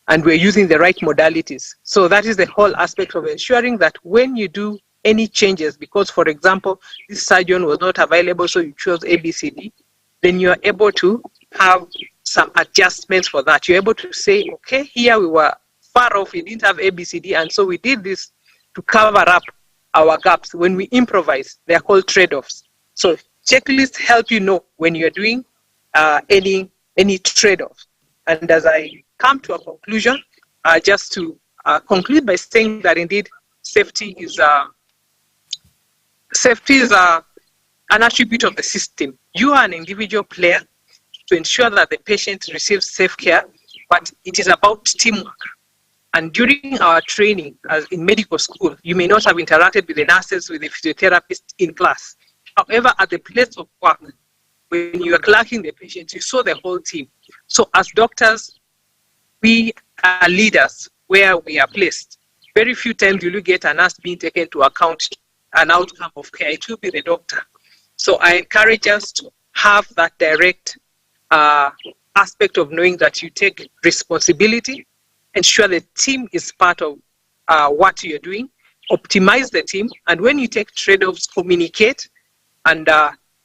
and we're using the right modalities. So that is the whole aspect of ensuring that when you do any changes, because for example, this surgeon was not available, so you chose ABCD, then you're able to have some adjustments for that. You're able to say, okay, here we were far off, we didn't have ABCD, and so we did this to cover up our gaps. When we improvise, they're called trade-offs. So checklists help you know when you're doing any trade-offs. And as I come to a conclusion, just to conclude by saying that indeed safety is an attribute of the system. You are an individual player to ensure that the patient receives safe care, but it is about teamwork. And during our training as in medical school, you may not have interacted with the nurses, with the physiotherapist in class. However, at the place of work, when you are clerking the patient, you saw the whole team. So as doctors, we are leaders where we are placed. Very few times will you get a nurse being taken to account an outcome of care. It will be the doctor. So I encourage us to have that direct aspect of knowing that you take responsibility, ensure the team is part of what you're doing, optimize the team, and when you take trade-offs, communicate, and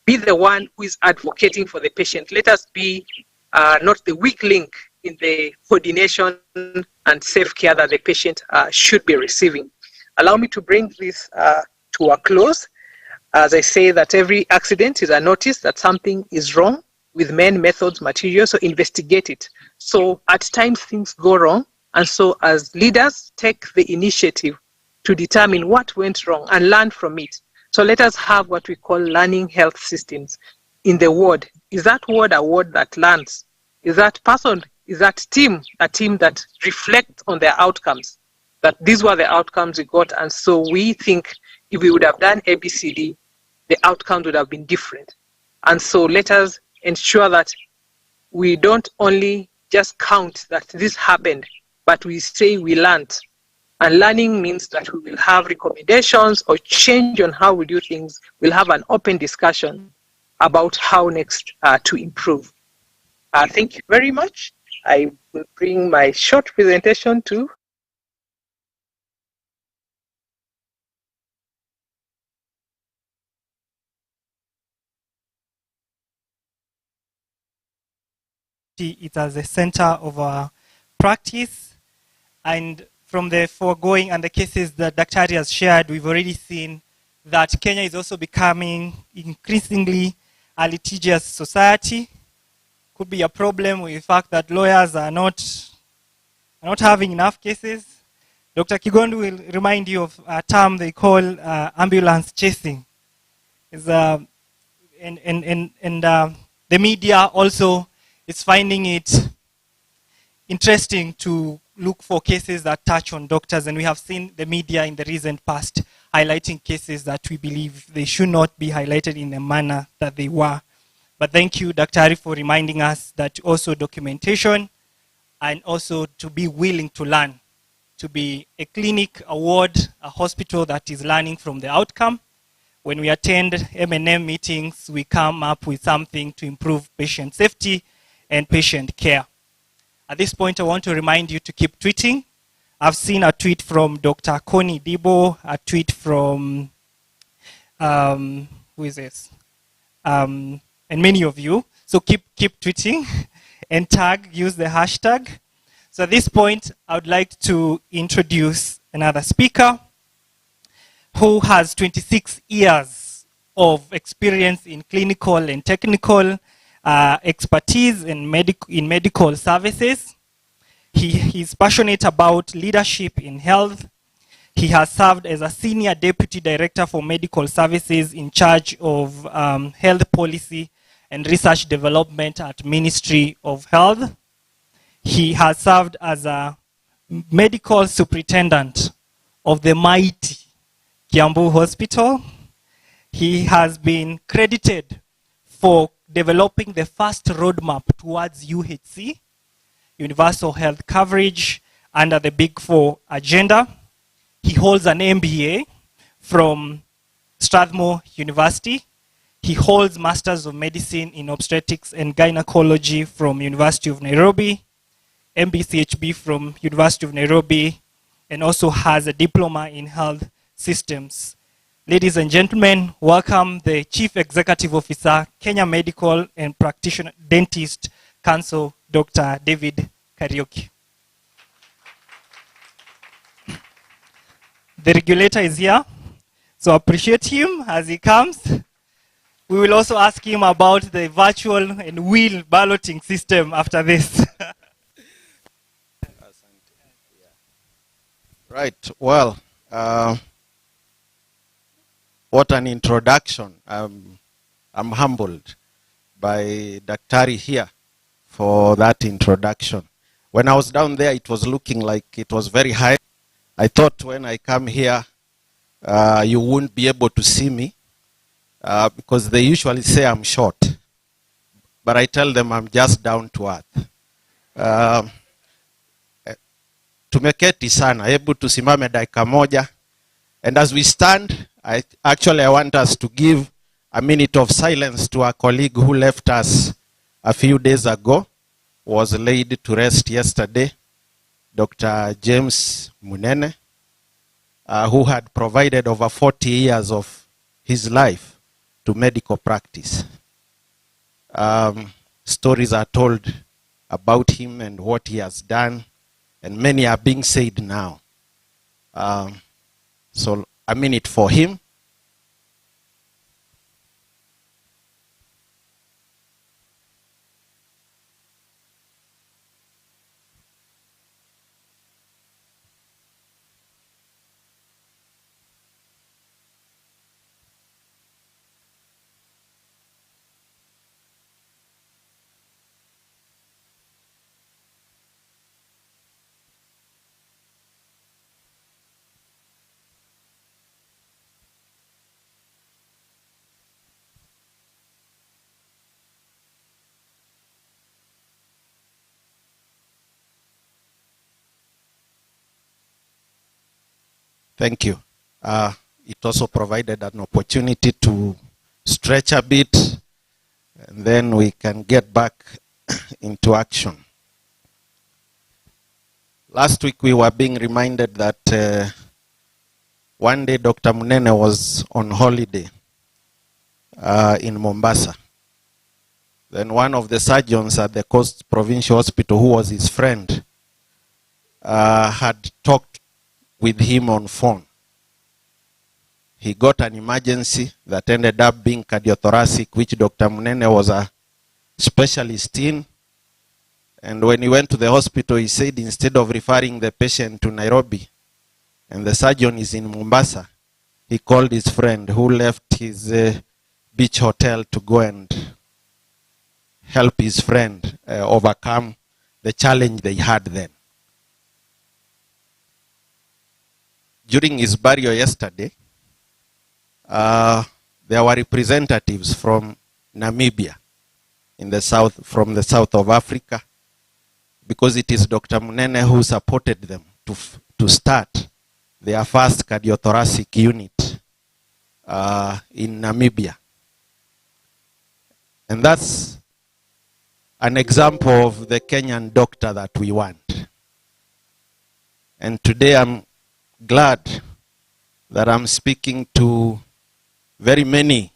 be the one who is advocating for the patient. Let us be not the weak link in the coordination and safe care that the patient should be receiving. Allow me to bring this to a close. As I say that every accident is a notice that something is wrong with men, methods, materials, so investigate it. So at times things go wrong, and so as leaders, take the initiative to determine what went wrong and learn from it. So let us have what we call learning health systems in the ward. Is that ward a ward that learns? Is that person, is that team a team that reflects on their outcomes? That these were the outcomes we got, and so we think if we would have done ABCD, the outcomes would have been different. And so let us ensure that we don't only just count that this happened, but we say we learned. And learning means that we will have recommendations or change on how we do things. We'll have an open discussion about how next to improve. Thank you very much. I will bring my short presentation to it as a center of our practice. And from the foregoing and the cases that Daktari has shared, we've already seen that Kenya is also becoming increasingly a litigious society. Could be a problem with the fact that lawyers are not having enough cases. Dr. Kigondu will remind you of a term they call ambulance chasing. The media also is finding it interesting to look for cases that touch on doctors, and we have seen the media in the recent past highlighting cases that we believe they should not be highlighted in the manner that they were. But thank you, Dr. Ari, for reminding us that also documentation and also to be willing to learn, to be a clinic, a ward, a hospital that is learning from the outcome. When we attend M&M meetings, we come up with something to improve patient safety and patient care. At this point, I want to remind you to keep tweeting. I've seen a tweet from Dr. Connie Debo, a tweet from, who is this? And many of you. So keep tweeting and use the hashtag. So at this point, I would like to introduce another speaker who has 26 years of experience in clinical and technical expertise in medical services. He's passionate about leadership in health. He has served as a senior deputy director for medical services in charge of health policy and research development at Ministry of Health. He has served as a medical superintendent of the mighty Kiambu Hospital. He has been credited for developing the first roadmap towards UHC, universal health coverage, under the Big Four agenda. He holds an MBA from Strathmore University. He holds Masters of Medicine in Obstetrics and Gynecology from University of Nairobi, MBCHB from University of Nairobi, and also has a diploma in health systems. Ladies and gentlemen, welcome the Chief Executive Officer, Kenya Medical and Practitioner Dentist Council, Dr. David Kariuki. The regulator is here, so appreciate him as he comes. We will also ask him about the virtual and wheel balloting system after this. Right, well, what an introduction. I'm humbled by Daktari here for that introduction. When I was down there, it was looking like it was very high. I thought when I come here, you wouldn't be able to see me because they usually say I'm short. But I tell them I'm just down to earth. Tumeketi sana, hebu tusimame dakika moja. And as we stand, I want us to give a minute of silence to our colleague who left us a few days ago, was laid to rest yesterday, Dr. James Munene, who had provided over 40 years of his life to medical practice. Stories are told about him and what he has done, and many are being said now. So a minute for him. Thank you. It also provided an opportunity to stretch a bit, and then we can get back into action. Last week we were being reminded that one day Dr. Munene was on holiday in Mombasa. Then one of the surgeons at the Coast Provincial Hospital, who was his friend, had talked with him on phone. He got an emergency that ended up being cardiothoracic, which Dr. Munene was a specialist in. And when he went to the hospital, he said instead of referring the patient to Nairobi, and the surgeon is in Mombasa, he called his friend who left his beach hotel to go and help his friend overcome the challenge they had then. During his burial yesterday, there were representatives from Namibia in the south, from the south of Africa, because it is Dr. Munene who supported them to start their first cardiothoracic unit in Namibia. And that's an example of the Kenyan doctor that we want. And today I'm glad that I'm speaking to very many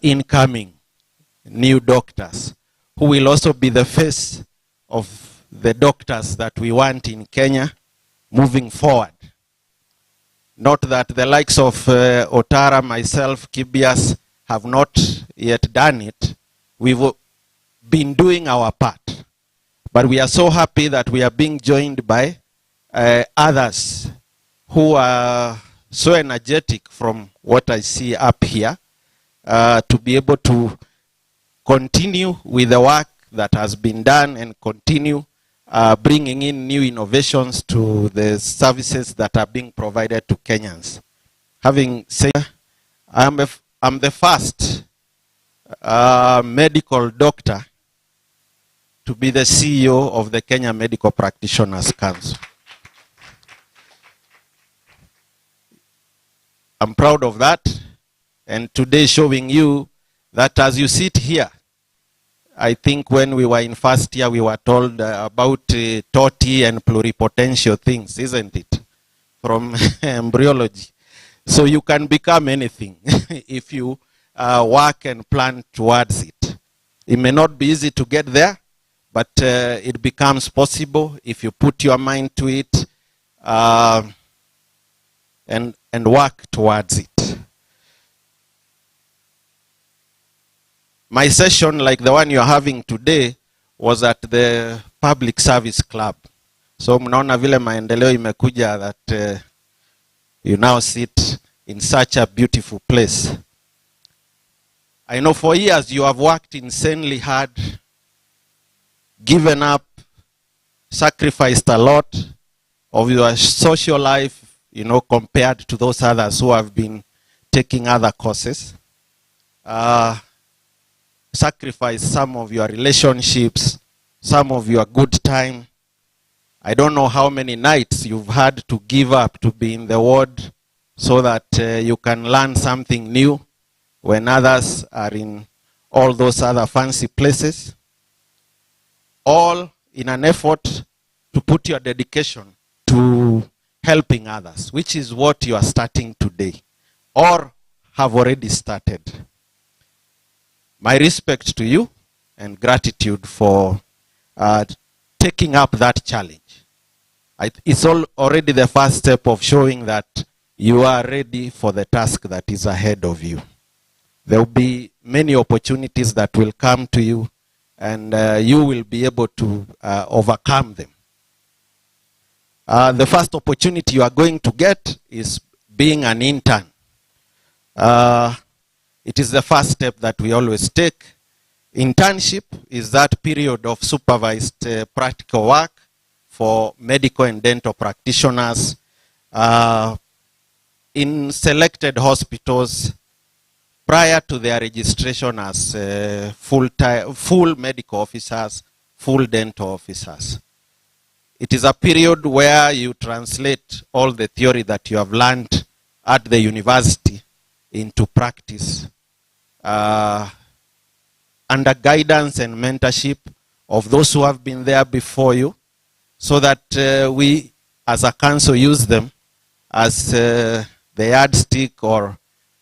incoming new doctors who will also be the face of the doctors that we want in Kenya moving forward. Not that the likes of Otara, myself, Kibias have not yet done it. We've been doing our part. But we are so happy that we are being joined by others who are so energetic from what I see up here to be able to continue with the work that has been done and continue bringing in new innovations to the services that are being provided to Kenyans. Having said, I'm the first medical doctor to be the CEO of the Kenya Medical Practitioners Council. I'm proud of that, and today showing you that as you sit here, I think when we were in first year, we were told about TOTI and pluripotential things, isn't it? From embryology. So you can become anything if you work and plan towards it. It may not be easy to get there, but it becomes possible if you put your mind to it and work towards it. My session, like the one you're having today, was at the Public Service Club. So mnaona vile maendeleo imekuja that you now sit in such a beautiful place. I know for years you have worked insanely hard, given up, sacrificed a lot of your social life, you know, compared to those others who have been taking other courses. Sacrifice some of your relationships, some of your good time. I don't know how many nights you've had to give up to be in the ward so that you can learn something new when others are in all those other fancy places. All in an effort to put your dedication to helping others, which is what you are starting today or have already started. My respect to you and gratitude for taking up that challenge. It's already the first step of showing that you are ready for the task that is ahead of you. There will be many opportunities that will come to you, and you will be able to overcome them. The first opportunity you are going to get is being an intern. It is the first step that we always take. Internship is that period of supervised practical work for medical and dental practitioners in selected hospitals prior to their registration as full medical officers, full dental officers. It is a period where you translate all the theory that you have learned at the university into practice under guidance and mentorship of those who have been there before you, so that we as a council use them as the yardstick, or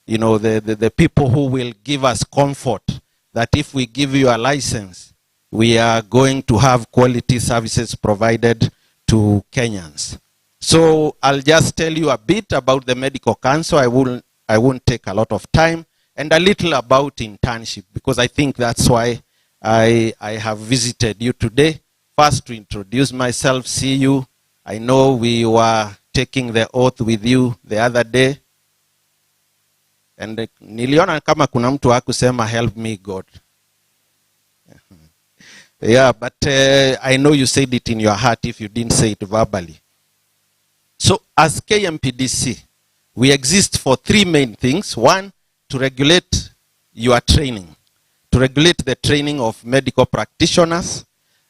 you know, the people who will give us comfort that if we give you a license, we are going to have quality services provided to Kenyans. So I'll just tell you a bit about the medical council. I won't take a lot of time, and a little about internship, because I think that's why I have visited you today. First, to introduce myself, see you. I know we were taking the oath with you the other day. And niliona kama kuna mtu hakusema help me God. Yeah, but I know you said it in your heart if you didn't say it verbally. So as KMPDC, we exist for three main things. One, to regulate your training, to regulate the training of medical practitioners.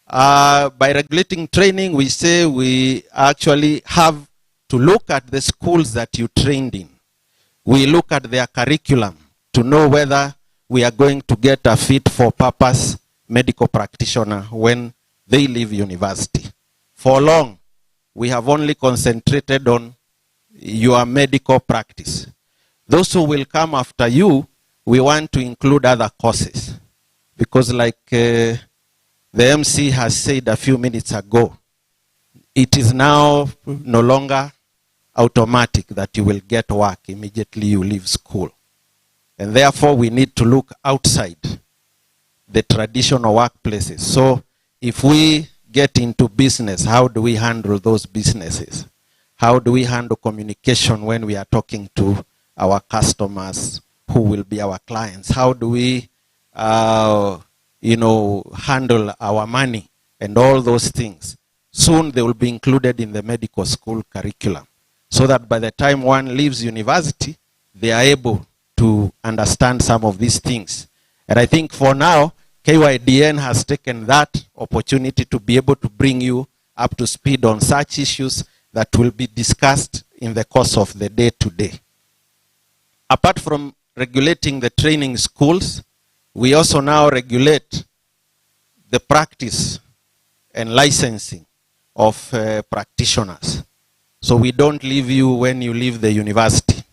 By regulating training, we say we actually have to look at the schools that you trained in. We look at their curriculum to know whether we are going to get a fit for purpose medical practitioner when they leave university. For long, we have only concentrated on your medical practice. Those who will come after you, we want to include other courses. Because like the MC has said a few minutes ago, it is now no longer automatic that you will get work immediately you leave school. And therefore, we need to look outside the traditional workplaces. So if we get into business, how do we handle those businesses? How do we handle communication when we are talking to our customers who will be our clients? How do we handle our money and all those things? Soon they will be included in the medical school curriculum, so that by the time one leaves university, they are able to understand some of these things. And I think for now, KYDN has taken that opportunity to be able to bring you up to speed on such issues that will be discussed in the course of the day today. Apart from regulating the training schools, we also now regulate the practice and licensing of practitioners. So we don't leave you when you leave the university.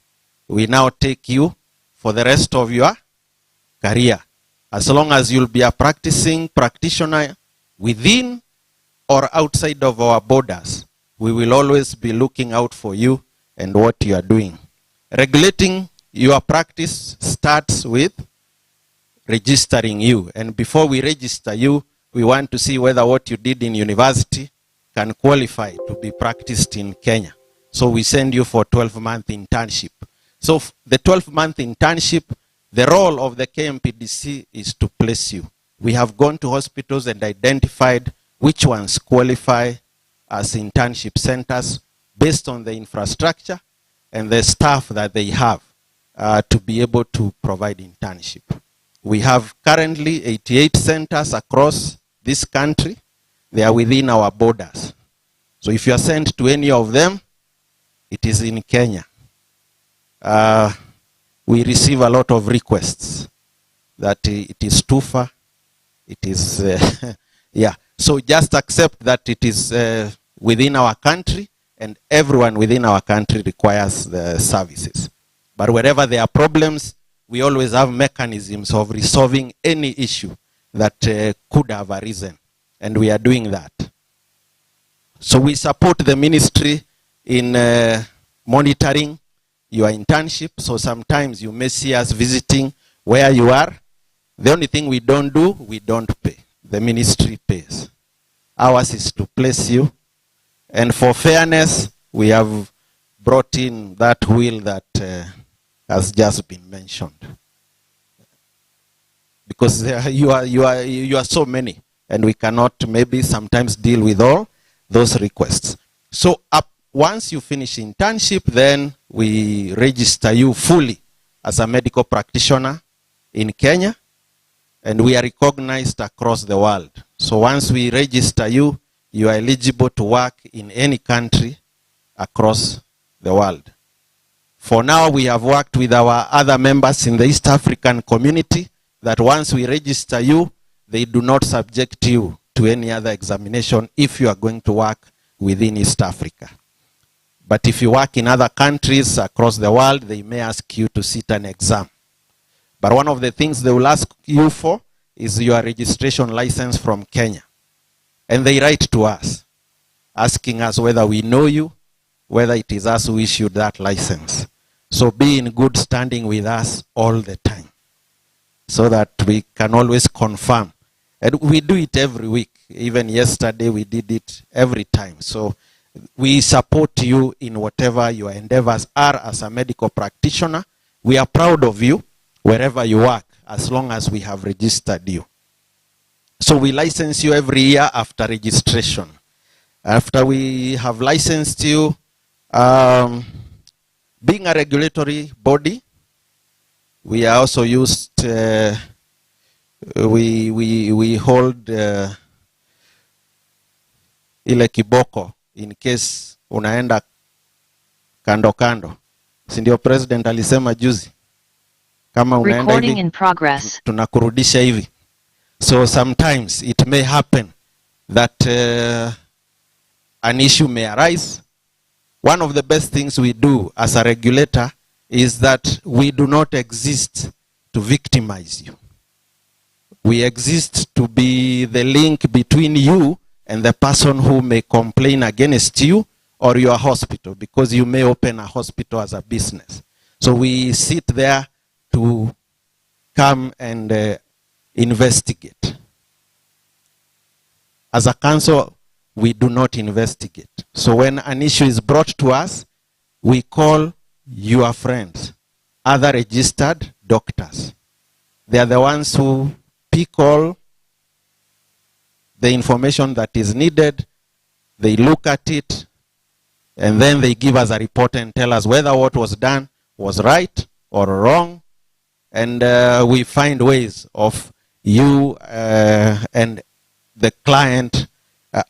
We now take you for the rest of your career. As long as you'll be a practicing practitioner within or outside of our borders, we will always be looking out for you and what you are doing. Regulating your practice starts with registering you. And before we register you, we want to see whether what you did in university can qualify to be practiced in Kenya. So we send you for 12-month internship. So the 12-month internship, the role of the KMPDC is to place you. We have gone to hospitals and identified which ones qualify as internship centers based on the infrastructure and the staff that they have to be able to provide internship. We have currently 88 centers across this country. They are within our borders. So if you are sent to any of them, it is in Kenya. We receive a lot of requests that it is too far. It is, yeah. So just accept that it is within our country, and everyone within our country requires the services. But wherever there are problems, we always have mechanisms of resolving any issue that could have arisen. And we are doing that. So we support the ministry in monitoring your internship. So sometimes you may see us visiting where you are. The only thing we don't do, we don't pay. The ministry pays. Ours is to place you. And for fairness, we have brought in that will that has just been mentioned. Because you are so many. And we cannot maybe sometimes deal with all those requests. So once you finish internship, then we register you fully as a medical practitioner in Kenya, and we are recognized across the world. So once we register you, you are eligible to work in any country across the world. For now, we have worked with our other members in the East African community that once we register you, they do not subject you to any other examination if you are going to work within East Africa. But if you work in other countries across the world, they may ask you to sit an exam. But one of the things they will ask you for is your registration license from Kenya. And they write to us, asking us whether we know you whether it is us who issued that license. So be in good standing with us all the time, so that we can always confirm. And we do it every week. Even yesterday we did it every time. So we support you in whatever your endeavors are as a medical practitioner. We are proud of you wherever you work, as long as we have registered you. So we license you every year after registration. After we have licensed you, being a regulatory body, we are also used, we hold ile kiboko in case unaenda kando kando. Si ndio president alisema juzi, kama unaenda hivi tunakurudisha hivi. So sometimes it may happen that an issue may arise. One of the best things we do as a regulator is that we do not exist to victimize you. We exist to be the link between you and the person who may complain against you or your hospital, because you may open a hospital as a business. So we sit there to come and investigate. As a council, we do not investigate. So when an issue is brought to us, we call your friends, other registered doctors. They are the ones who pick all the information that is needed, they look at it, and then they give us a report and tell us whether what was done was right or wrong. And we find ways of you and the client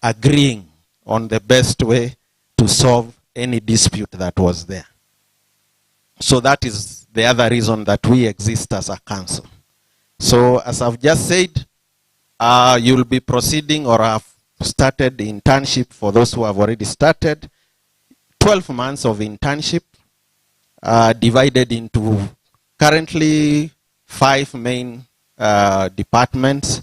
agreeing on the best way to solve any dispute that was there. So that is the other reason that we exist as a council. So as I've just said, you'll be proceeding or have started the internship for those who have already started. 12 months of internship divided into currently 5 main departments.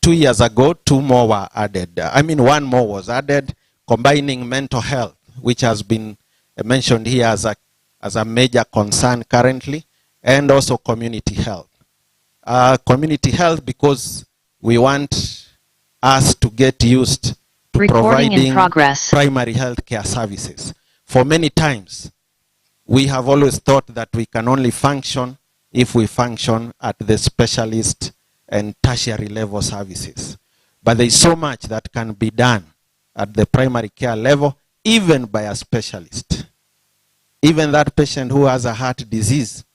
2 years ago, 2 more were added. I mean, 1 more was added, combining mental health, which has been mentioned here as a major concern currently, and also community health. Community health because we want us to get used to providing primary health care services. For many times, we have always thought that we can only function if we function at the specialist and tertiary level services. But there is so much that can be done at the primary care level, even by a specialist. Even that patient who has a heart disease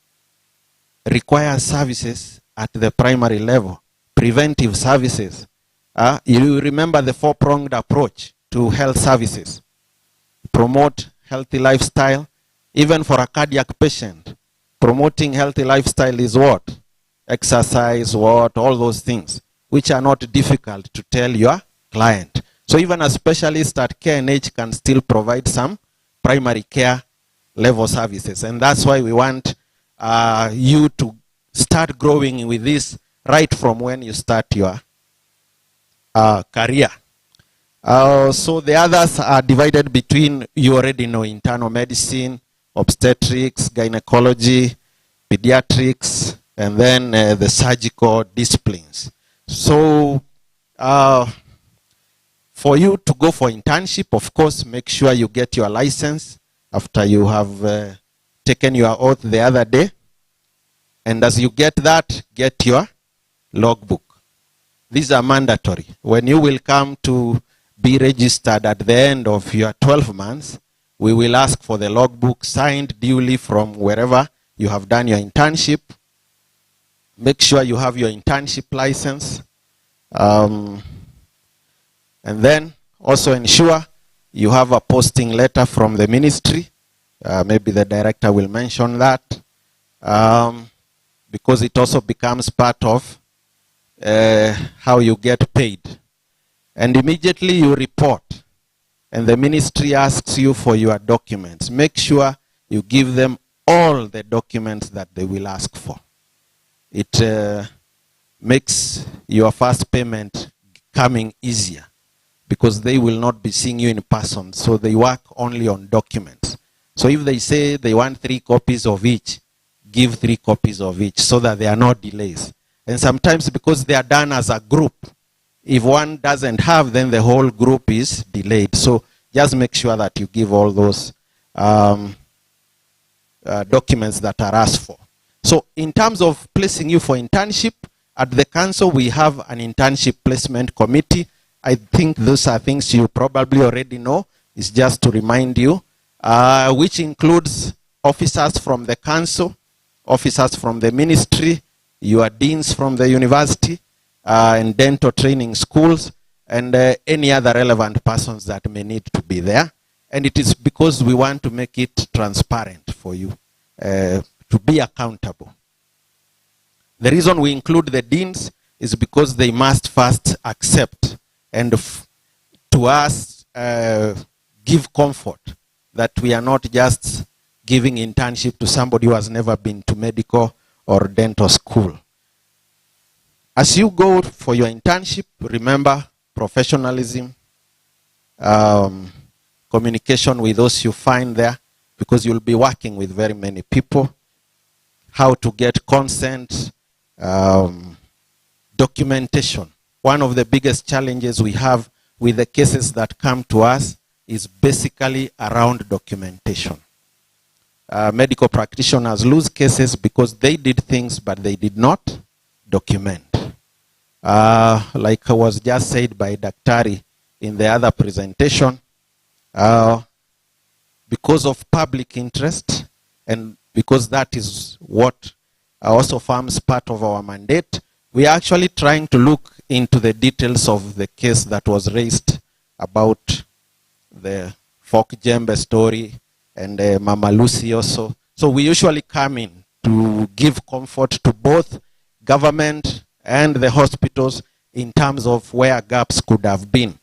requires services at the primary level, preventive services. You remember the 4-pronged approach to health services. Promote healthy lifestyle. Even for a cardiac patient, promoting healthy lifestyle is what? Exercise, what? All those things, which are not difficult to tell your client. So even a specialist at KNH can still provide some primary care level services. And that's why we want you to start growing with this right from when you start your career. So the others are divided between, you already know, internal medicine, obstetrics, gynecology, pediatrics, and then the surgical disciplines. So for you to go for internship, of course, make sure you get your license after you have taken your oath the other day. And as you get that, get your logbook. These are mandatory. When you will come to be registered at the end of your 12 months, we will ask for the logbook signed duly from wherever you have done your internship. Make sure you have your internship license. And then also ensure you have a posting letter from the ministry. Maybe the director will mention that. Because it also becomes part of how you get paid. And immediately you report, and the ministry asks you for your documents. Make sure you give them all the documents that they will ask for. It makes your first payment coming easier, because they will not be seeing you in person. So they work only on documents. So if they say they want 3 copies of each, give 3 copies of each so that there are no delays. And sometimes because they are done as a group, if one doesn't have, then the whole group is delayed. So just make sure that you give all those documents that are asked for. So in terms of placing you for internship, at the council we have an internship placement committee. I think those are things you probably already know. It's just to remind you, which includes officers from the council, officers from the ministry, your deans from the university, and dental training schools, and any other relevant persons that may need to be there. And it is because we want to make it transparent for you, to be accountable. The reason we include the deans is because they must first accept and to us give comfort that we are not just giving internship to somebody who has never been to medical or dental school. As you go for your internship, remember professionalism, communication with those you find there, because you'll be working with very many people, how to get consent, documentation. One of the biggest challenges we have with the cases that come to us is basically around documentation. Medical practitioners lose cases because they did things but they did not document. Like was just said by Daktari in the other presentation, because of public interest and because that is what also forms part of our mandate, we are actually trying to look into the details of the case that was raised about the folk Jembe story and Mama Lucy also. So we usually come in to give comfort to both government and the hospitals in terms of where gaps could have been.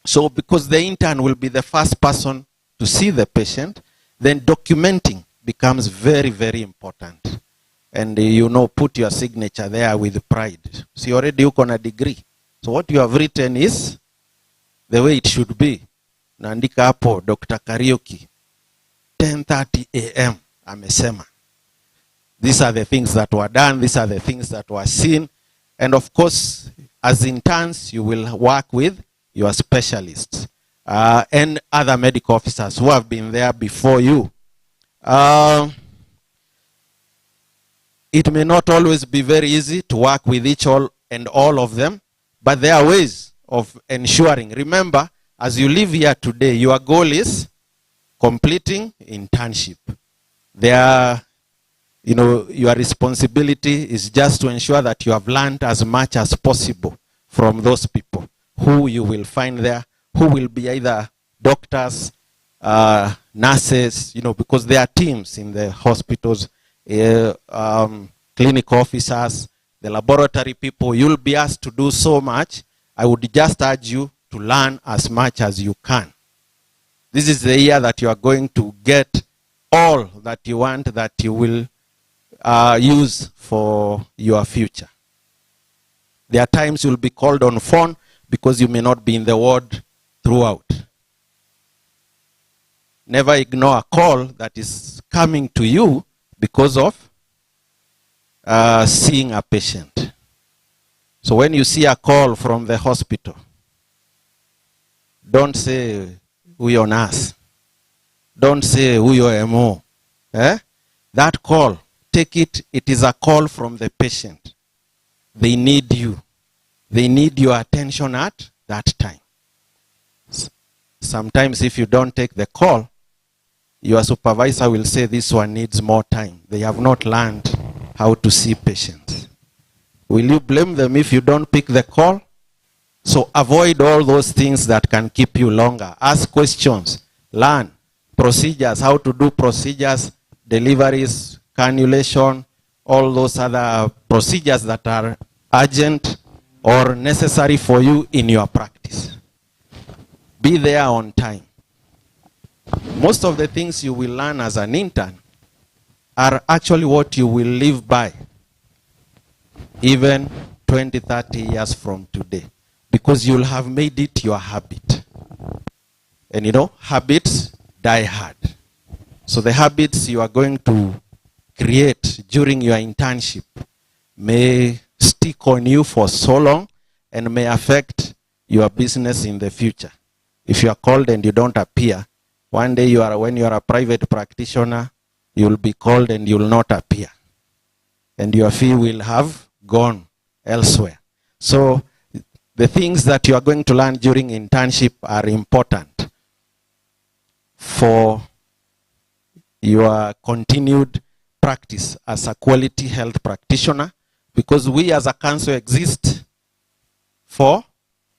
So because the intern will be the first person to see the patient, then documenting becomes very, very important. And you know, put your signature there with pride. See, already you got a degree. So what you have written is the way it should be. Naandika hapo Dr. Karaoke, 10:30 a.m. amesema. These are the things that were done. These are the things that were seen. And of course, as interns, you will work with your specialists and other medical officers who have been there before you. It may not always be very easy to work with each and all of them, but there are ways of ensuring. Remember, as you live here today, your goal is completing internship. Your responsibility is just to ensure that you have learned as much as possible from those people who you will find there, who will be either doctors, nurses, because there are teams in the hospitals, clinic officers, the laboratory people. You'll be asked to do so much. I would just urge you to learn as much as you can. This is the year that you are going to get all that you want, that you will use for your future. There are times you'll be called on phone because you may not be in the ward throughout. Never ignore a call that is coming to you because of seeing a patient. So when you see a call from the hospital, don't say, "Huyo nurse." Don't say, "Huyo MO." That call, take it, it is a call from the patient. They need you. They need your attention at that time. Sometimes if you don't take the call, your supervisor will say this one needs more time. They have not learned how to see patients. Will you blame them if you don't pick the call? So avoid all those things that can keep you longer. Ask questions. Learn procedures, how to do procedures, deliveries, cannulation, all those other procedures that are urgent or necessary for you in your practice. Be there on time. Most of the things you will learn as an intern are actually what you will live by even 20, 30 years from today. because you'll have made it your habit. And you know, habits die hard. So the habits you are going to create during your internship may stick on you for so long and may affect your business in the future. If you are called and you don't appear, one day when you are a private practitioner, you will be called and you will not appear. And your fee will have gone elsewhere. So the things that you are going to learn during internship are important for your continued practice as a quality health practitioner, because we as a council exist for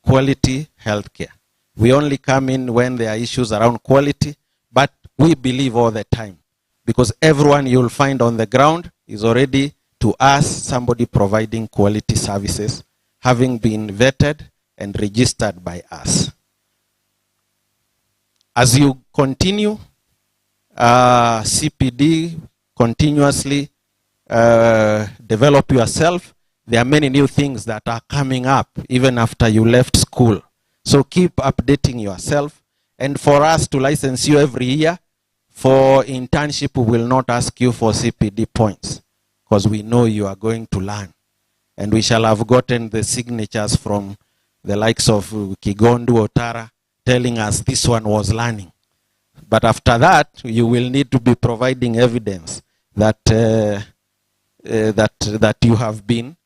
quality healthcare. We only come in when there are issues around quality, but we believe all the time, because everyone you'll find on the ground is already, to us, somebody providing quality services, having been vetted and registered by us. As you continue CPD, continuously develop yourself, there are many new things that are coming up even after you left school. So keep updating yourself. And for us to license you every year, for internship, we will not ask you for CPD points, because we know you are going to learn. And we shall have gotten the signatures from the likes of Kigondu, Otara, telling us this one was learning. But after that, you will need to be providing evidence that that you have been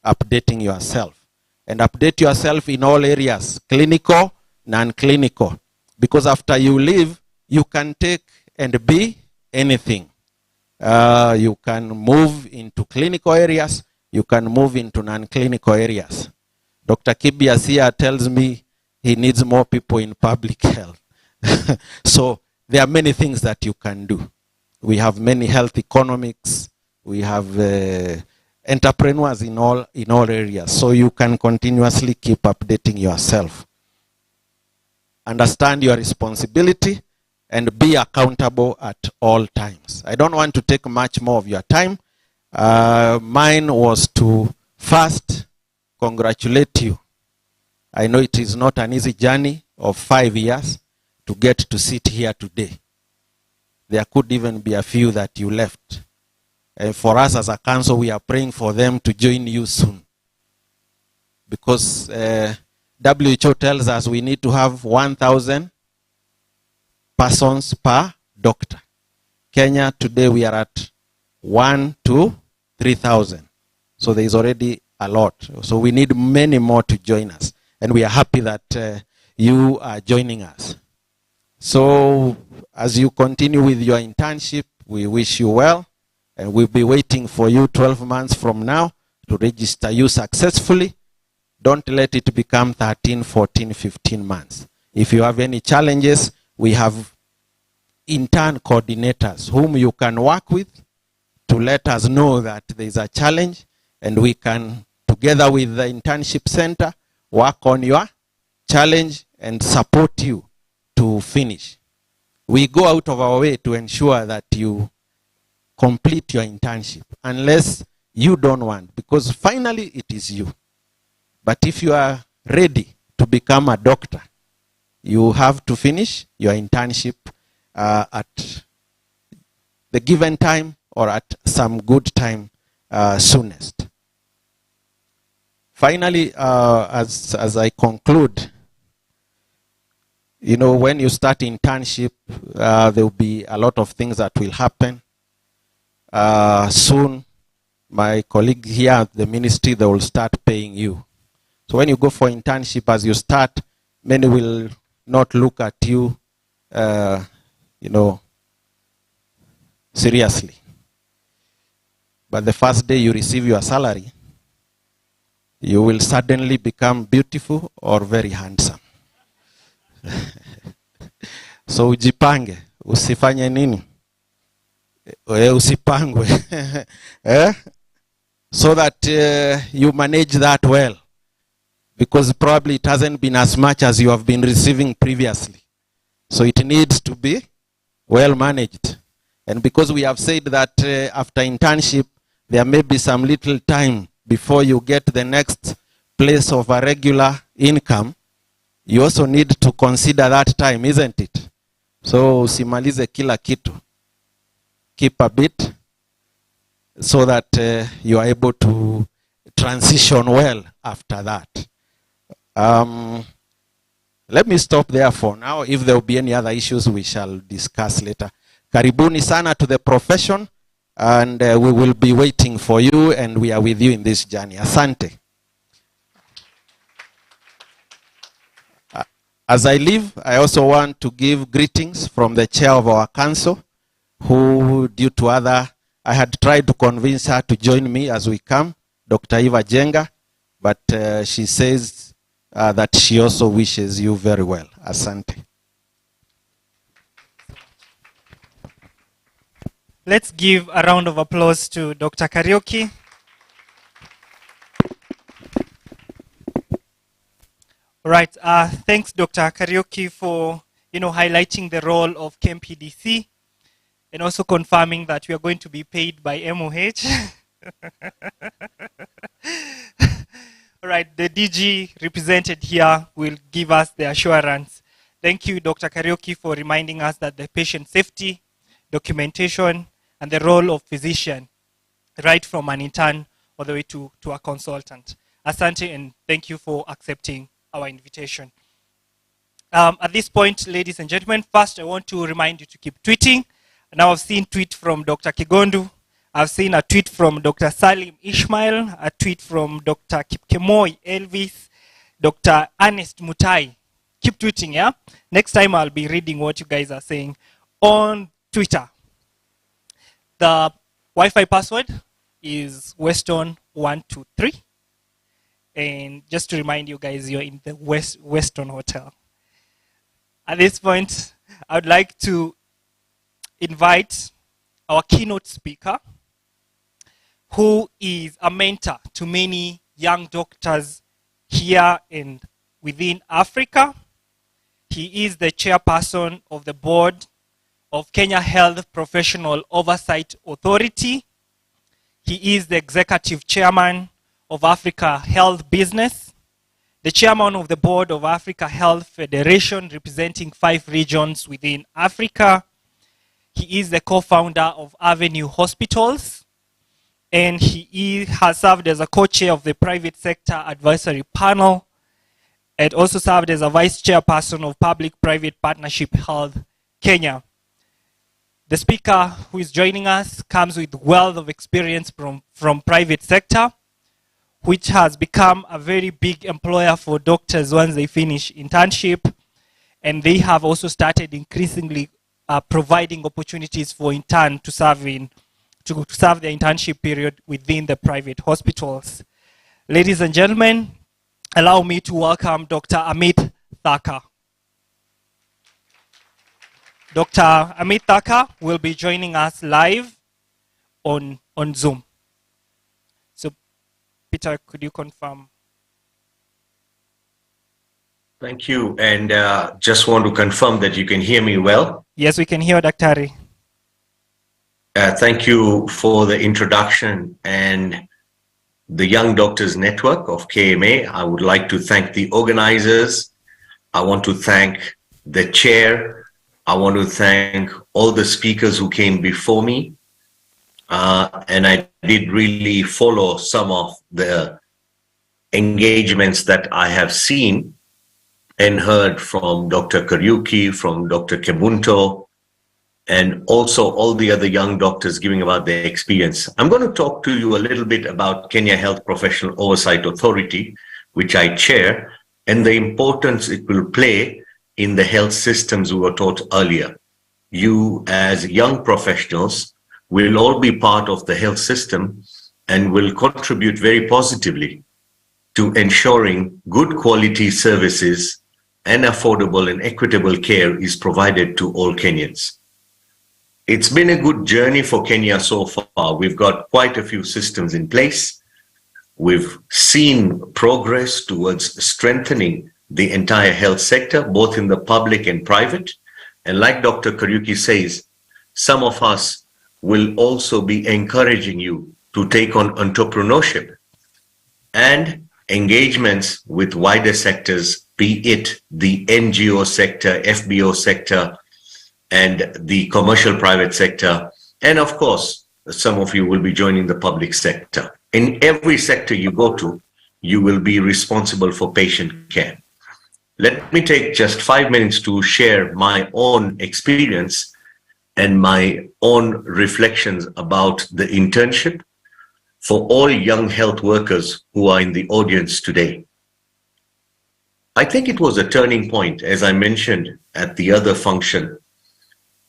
updating yourself. And update yourself in all areas, clinical, non-clinical. Because after you leave, you can take and be anything. You can move into clinical areas, you can move into non-clinical areas. Dr. Kibias here tells me he needs more people in public health. So there are many things that you can do. We have many health economics. We have entrepreneurs in all areas. So you can continuously keep updating yourself. Understand your responsibility and be accountable at all times. I don't want to take much more of your time. Mine was to first congratulate you. I know it is not an easy journey of 5 years to get to sit here today. There could even be a few that you left. For us as a council, we are praying for them to join you soon. Because WHO tells us we need to have 1,000 persons per doctor. Kenya, today we are at 1 to 3,000. So there is already a lot. So we need many more to join us. And we are happy that you are joining us. So as you continue with your internship, we wish you well. And we'll be waiting for you 12 months from now to register you successfully. Don't let it become 13, 14, 15 months. If you have any challenges, we have intern coordinators whom you can work with to let us know that there is a challenge, and we can, together with the internship center, work on your challenge and support you to finish. We go out of our way to ensure that you complete your internship, unless you don't want, because finally it is you. But if you are ready to become a doctor, you have to finish your internship at the given time or at some good time soonest. Finally, as I conclude, you know, when you start internship, there will be a lot of things that will happen. Soon, my colleague here at the ministry, they will start paying you. So when you go for internship, as you start, many will not look at you, you know, seriously. But the first day you receive your salary, you will suddenly become beautiful or very handsome. So ujipange, usifanye nini? Usipangwe. So that you manage that well. Because probably it hasn't been as much as you have been receiving previously. So it needs to be well managed. And because we have said that after internship, there may be some little time before you get the next place of a regular income, you also need to consider that time, isn't it? So usimalize kila kitu. Keep a bit so that you are able to transition well after that. Let me stop there for now. If there will be any other issues, we shall discuss later. Karibuni sana to the profession, and we will be waiting for you, and we are with you in this journey. Asante. As I leave, I also want to give greetings from the chair of our council, who, due to I had tried to convince her to join me as we come, Dr. Eva Jenga, but she says that she also wishes you very well. Asante. Let's give a round of applause to Dr. Kariuki. All right, thanks, Dr. Kariuki, for highlighting the role of KMPDC and also confirming that we are going to be paid by MOH. All right, the DG represented here will give us the assurance. Thank you, Dr. Kariuki, for reminding us that the patient safety, documentation, and the role of physician, right from an intern all the way to a consultant. Asante, and thank you for accepting our invitation. At this point, ladies and gentlemen, first I want to remind you to keep tweeting. Now I've seen tweet from Dr. Kigondu. I've seen a tweet from Dr. Salim Ishmael, a tweet from Dr. Kipkemoi Elvis, Dr. Ernest Mutai. Keep tweeting, yeah? Next time I'll be reading what you guys are saying on Twitter. The Wi-Fi password is Weston123. And just to remind you guys, you're in the Weston Hotel. At this point, I would like to invite our keynote speaker, who is a mentor to many young doctors here and within Africa. He is the chairperson of the board of Kenya Health Professional Oversight Authority. He is the executive chairman of Africa Health Business, the chairman of the board of Africa Health Federation, representing 5 regions within Africa. He is the co-founder of Avenue Hospitals, and he has served as a co-chair of the Private Sector Advisory Panel, and also served as a vice chairperson of Public-Private Partnership Health Kenya. The speaker who is joining us comes with wealth of experience from private sector, which has become a very big employer for doctors once they finish internship. And they have also started increasingly providing opportunities for intern to serve their internship period within the private hospitals. Ladies and gentlemen, allow me to welcome Dr. Amit Thakur. Dr. Amit Thakur will be joining us live on Zoom. Peter, could you confirm? Thank you. And just want to confirm that you can hear me well. Yes, we can hear Daktari. Thank you for the introduction and the Young Doctors Network of KMA. I would like to thank the organizers. I want to thank the chair. I want to thank all the speakers who came before me. And I did really follow some of the engagements that I have seen and heard from Dr. Kariuki, from Dr. Kebunto, and also all the other young doctors giving about their experience. I'm going to talk to you a little bit about Kenya Health Professional Oversight Authority, which I chair, and the importance it will play in the health systems we were taught earlier. You, as young professionals, will all be part of the health system and will contribute very positively to ensuring good quality services and affordable and equitable care is provided to all Kenyans. It's been a good journey for Kenya so far. We've got quite a few systems in place. We've seen progress towards strengthening the entire health sector, both in the public and private. And like Dr. Kariuki says, some of us will also be encouraging you to take on entrepreneurship and engagements with wider sectors, be it the NGO sector, FBO sector, and the commercial private sector. And of course, some of you will be joining the public sector. In every sector you go to, you will be responsible for patient care. Let me take just 5 minutes to share my own experience and my own reflections about the internship for all young health workers who are in the audience today. I think it was a turning point, as I mentioned at the other function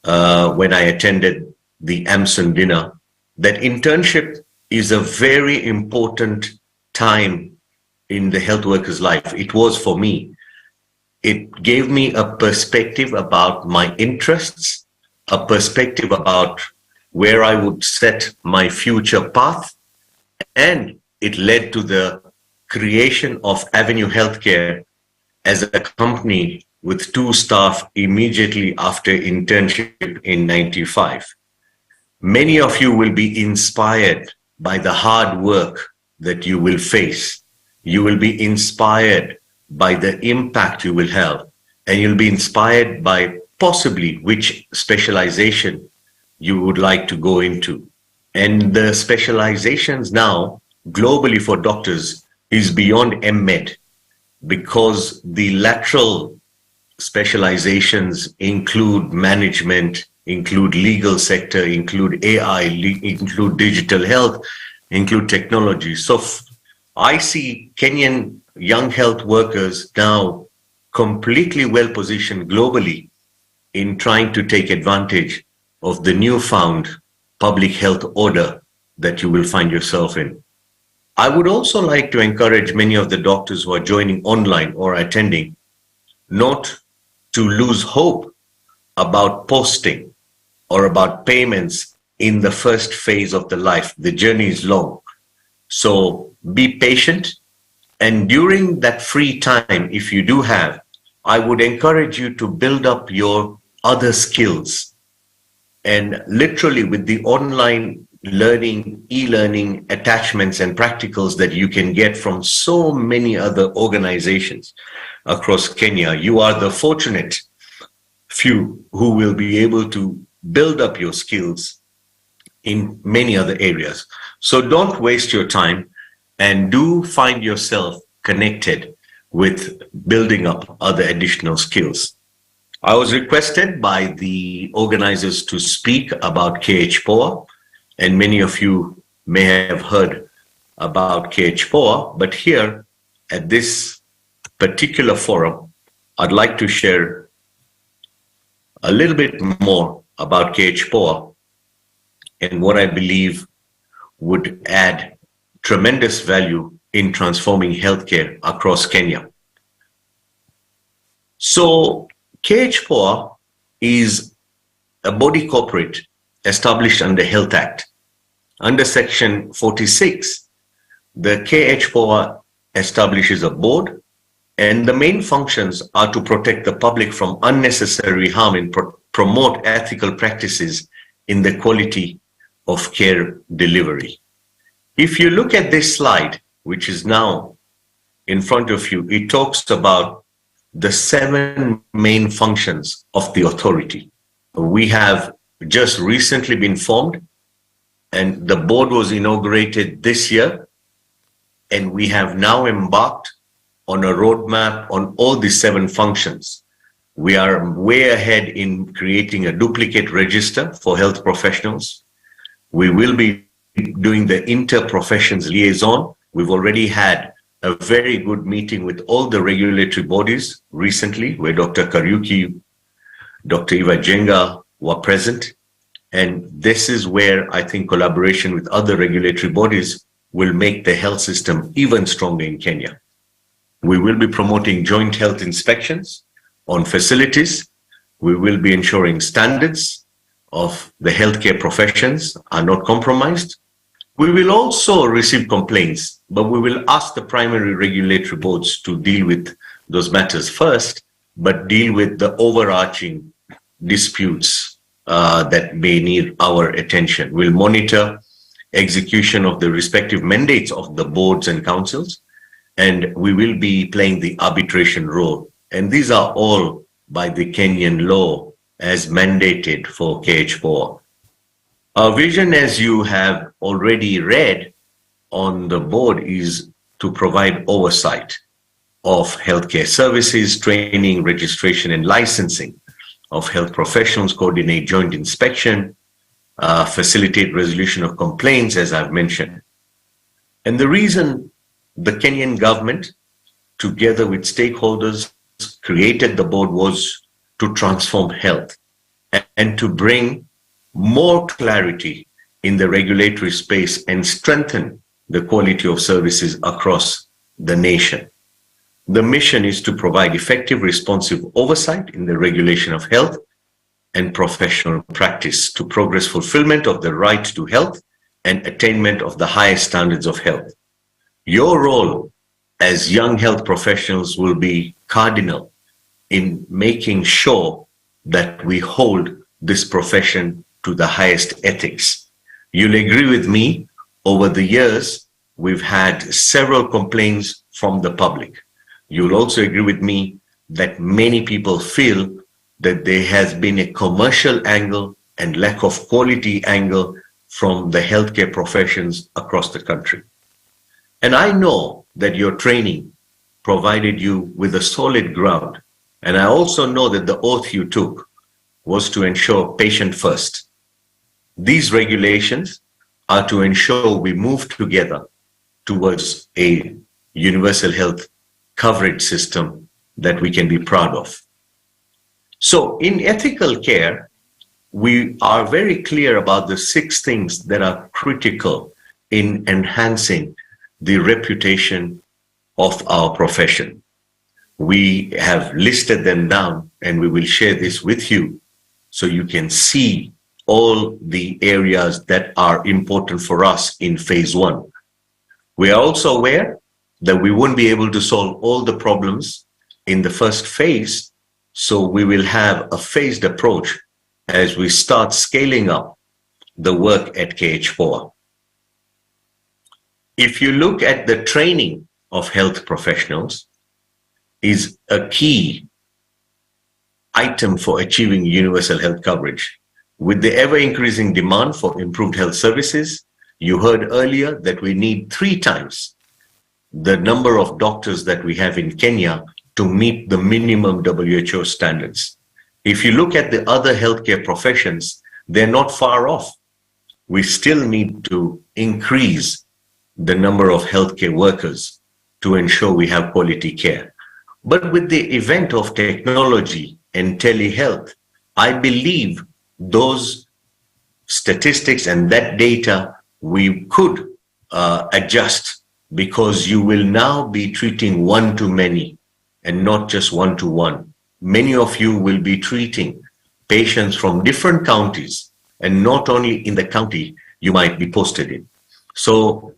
when I attended the AMSON dinner, that internship is a very important time in the health worker's life. It was for me. It gave me a perspective about my interests, a perspective about where I would set my future path, and it led to the creation of Avenue Healthcare as a company with 2 staff immediately after internship in '95. Many of you will be inspired by the hard work that you will face. You will be inspired by the impact you will have, and you'll be inspired by possibly which specialization you would like to go into. And the specializations now globally for doctors is beyond MMed, because the lateral specializations include management, include legal sector, include AI, include digital health, include technology. So I see Kenyan young health workers now completely well positioned globally in trying to take advantage of the newfound public health order that you will find yourself in. I would also like to encourage many of the doctors who are joining online or attending not to lose hope about posting or about payments in the first phase of the life. The journey is long. So be patient. And during that free time, if you do have, I would encourage you to build up your other skills. And literally with the online learning, e-learning attachments and practicals that you can get from so many other organizations across Kenya, you are the fortunate few who will be able to build up your skills in many other areas. So don't waste your time, and do find yourself connected with building up other additional skills. I was requested by the organizers to speak about KH-POA, and many of you may have heard about KH-POA, but here at this particular forum, I'd like to share a little bit more about KH-POA and what I believe would add tremendous value in transforming healthcare across Kenya. So KH-POA is a body corporate established under Health Act. Under Section 46, the KH-POA establishes a board, and the main functions are to protect the public from unnecessary harm and promote ethical practices in the quality of care delivery. If you look at this slide, which is now in front of you, it talks about the 7 main functions of the authority. We have just recently been formed, and the board was inaugurated this year, and we have now embarked on a roadmap on all the 7 functions. We are way ahead in creating a duplicate register for health professionals. We will be doing the inter-professions liaison. We've already had a very good meeting with all the regulatory bodies recently, where Dr. Kariuki, Dr. Eva Jenga were present. And this is where I think collaboration with other regulatory bodies will make the health system even stronger in Kenya. We will be promoting joint health inspections on facilities. We will be ensuring standards of the healthcare professions are not compromised. We will also receive complaints, but we will ask the primary regulatory boards to deal with those matters first, but deal with the overarching disputes that may need our attention. We'll monitor execution of the respective mandates of the boards and councils, and we will be playing the arbitration role. And these are all by the Kenyan law as mandated for KH4. Our vision, as you have already read on the board, is to provide oversight of healthcare services, training, registration, and licensing of health professionals, coordinate joint inspection, facilitate resolution of complaints, as I've mentioned. And the reason the Kenyan government, together with stakeholders, created the board was to transform health and to bring more clarity in the regulatory space and strengthen the quality of services across the nation. The mission is to provide effective, responsive oversight in the regulation of health and professional practice to progress fulfillment of the right to health and attainment of the highest standards of health. Your role as young health professionals will be cardinal in making sure that we hold this profession to the highest ethics. You'll agree with me, over the years, we've had several complaints from the public. You'll also agree with me that many people feel that there has been a commercial angle and lack of quality angle from the healthcare professions across the country. And I know that your training provided you with a solid ground. And I also know that the oath you took was to ensure patient first. These regulations are to ensure we move together towards a universal health coverage system that we can be proud of. So in ethical care, we are very clear about the 6 things that are critical in enhancing the reputation of our profession. We have listed them down, and we will share this with you so you can see all the areas that are important for us in phase 1. We are also aware that we won't be able to solve all the problems in the first phase, so we will have a phased approach as we start scaling up the work at KH4. If you look at the training of health professionals, is a key item for achieving universal health coverage. With the ever-increasing demand for improved health services, you heard earlier that we need 3 times the number of doctors that we have in Kenya to meet the minimum WHO standards. If you look at the other healthcare professions, they're not far off. We still need to increase the number of healthcare workers to ensure we have quality care. But with the event of technology and telehealth, I believe those statistics and that data we could adjust, because you will now be treating one-to-many and not just one-to-one. Many of you will be treating patients from different counties, and not only in the county you might be posted in. So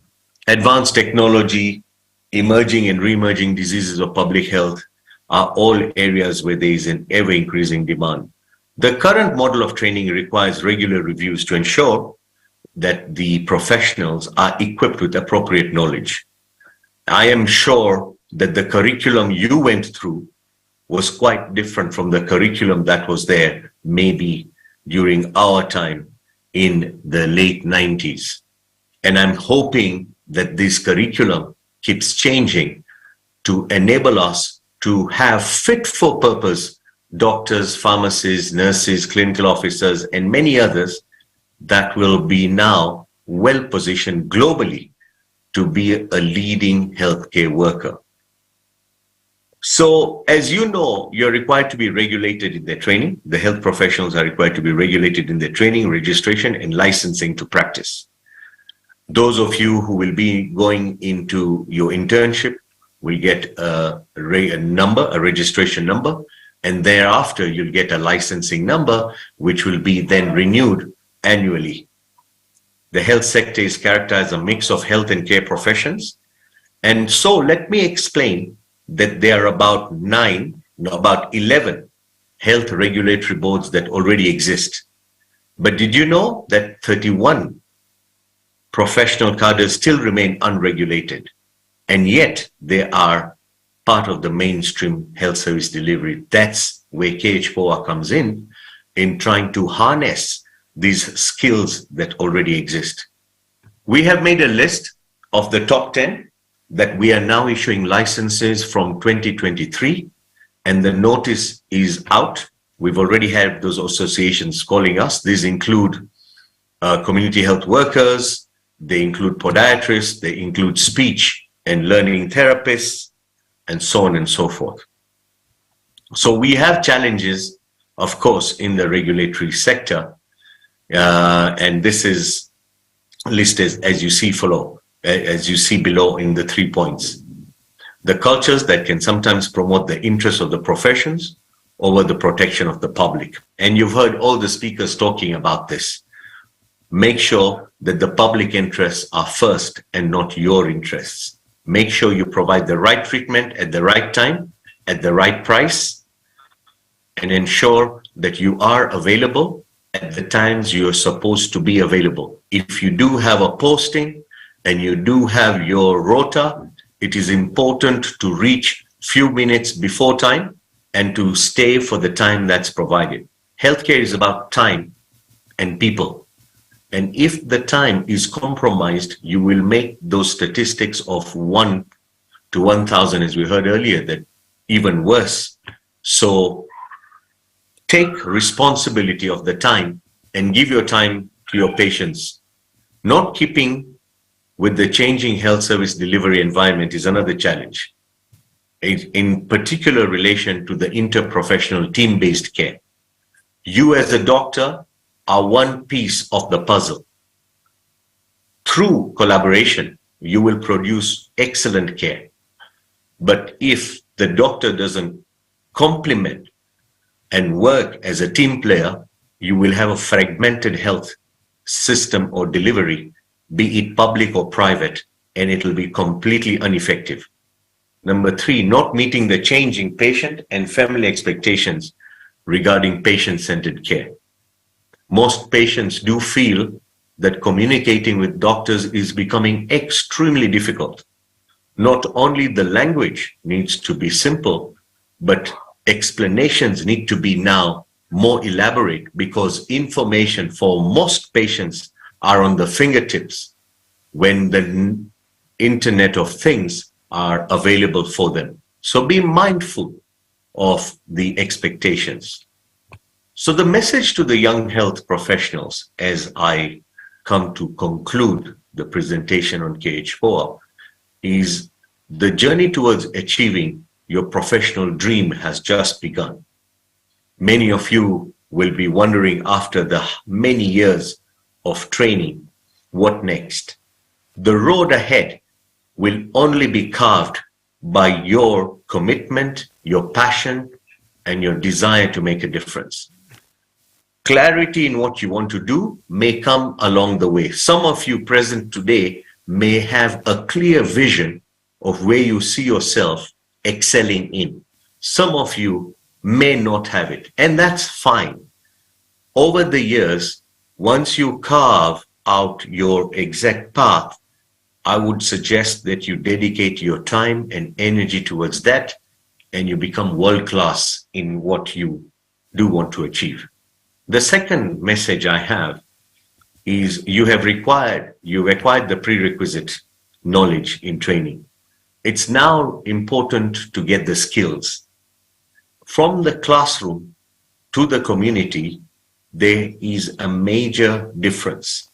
advanced technology, emerging and re-emerging diseases of public health are all areas where there is an ever-increasing demand. The current model of training requires regular reviews to ensure that the professionals are equipped with appropriate knowledge. I am sure that the curriculum you went through was quite different from the curriculum that was there maybe during our time in the late 90s. And I'm hoping that this curriculum keeps changing to enable us to have fit for purpose doctors, pharmacists, nurses, clinical officers, and many others that will be now well positioned globally to be a leading healthcare worker. So as you know, you're required to be regulated in their training. The health professionals are required to be regulated in their training, registration, and licensing to practice. Those of you who will be going into your internship will get a registration number, and thereafter you'll get a licensing number, which will be then renewed annually. The health sector is characterized as a mix of health and care professions. And so let me explain that there are about 11 health regulatory boards that already exist. But did you know that 31 professional cadres still remain unregulated? and yet they are part of the mainstream health service delivery. That's where KH4 comes in trying to harness these skills that already exist. We have made a list of the top 10 that we are now issuing licenses from 2023, and the notice is out. We've already had those associations calling us. These include community health workers, they include podiatrists, they include speech and learning therapists, and so on and so forth. So we have challenges, of course, in the regulatory sector, and this is listed as you see below in the 3 points. The cultures that can sometimes promote the interests of the professions over the protection of the public. And you've heard all the speakers talking about this. Make sure that the public interests are first and not your interests. Make sure you provide the right treatment at the right time, at the right price, and ensure that you are available at the times you're supposed to be available. If you do have a posting and you do have your rota, it is important to reach few minutes before time and to stay for the time that's provided. Healthcare is about time and people. And if the time is compromised, you will make those statistics of 1 to 1,000, as we heard earlier, that even worse. So take responsibility of the time and give your time to your patients. Not keeping with the changing health service delivery environment is another challenge, in particular relation to the interprofessional team-based care. You as a doctor are one piece of the puzzle. Through collaboration, you will produce excellent care. But if the doctor doesn't complement and work as a team player, you will have a fragmented health system or delivery, be it public or private, and it will be completely ineffective. Number 3, not meeting the changing patient and family expectations regarding patient-centered care. Most patients do feel that communicating with doctors is becoming extremely difficult. Not only the language needs to be simple, but explanations need to be now more elaborate, because information for most patients are on the fingertips when the Internet of Things are available for them. So be mindful of the expectations. So the message to the young health professionals, as I come to conclude the presentation on KH4, is the journey towards achieving your professional dream has just begun. Many of you will be wondering, after the many years of training, what next? The road ahead will only be carved by your commitment, your passion, and your desire to make a difference. Clarity in what you want to do may come along the way. Some of you present today may have a clear vision of where you see yourself excelling in. Some of you may not have it, and that's fine. Over the years, once you carve out your exact path, I would suggest that you dedicate your time and energy towards that, and you become world-class in what you do want to achieve. The second message I have is you acquired the prerequisite knowledge in training. It's now important to get the skills. From the classroom to the community, there is a major difference.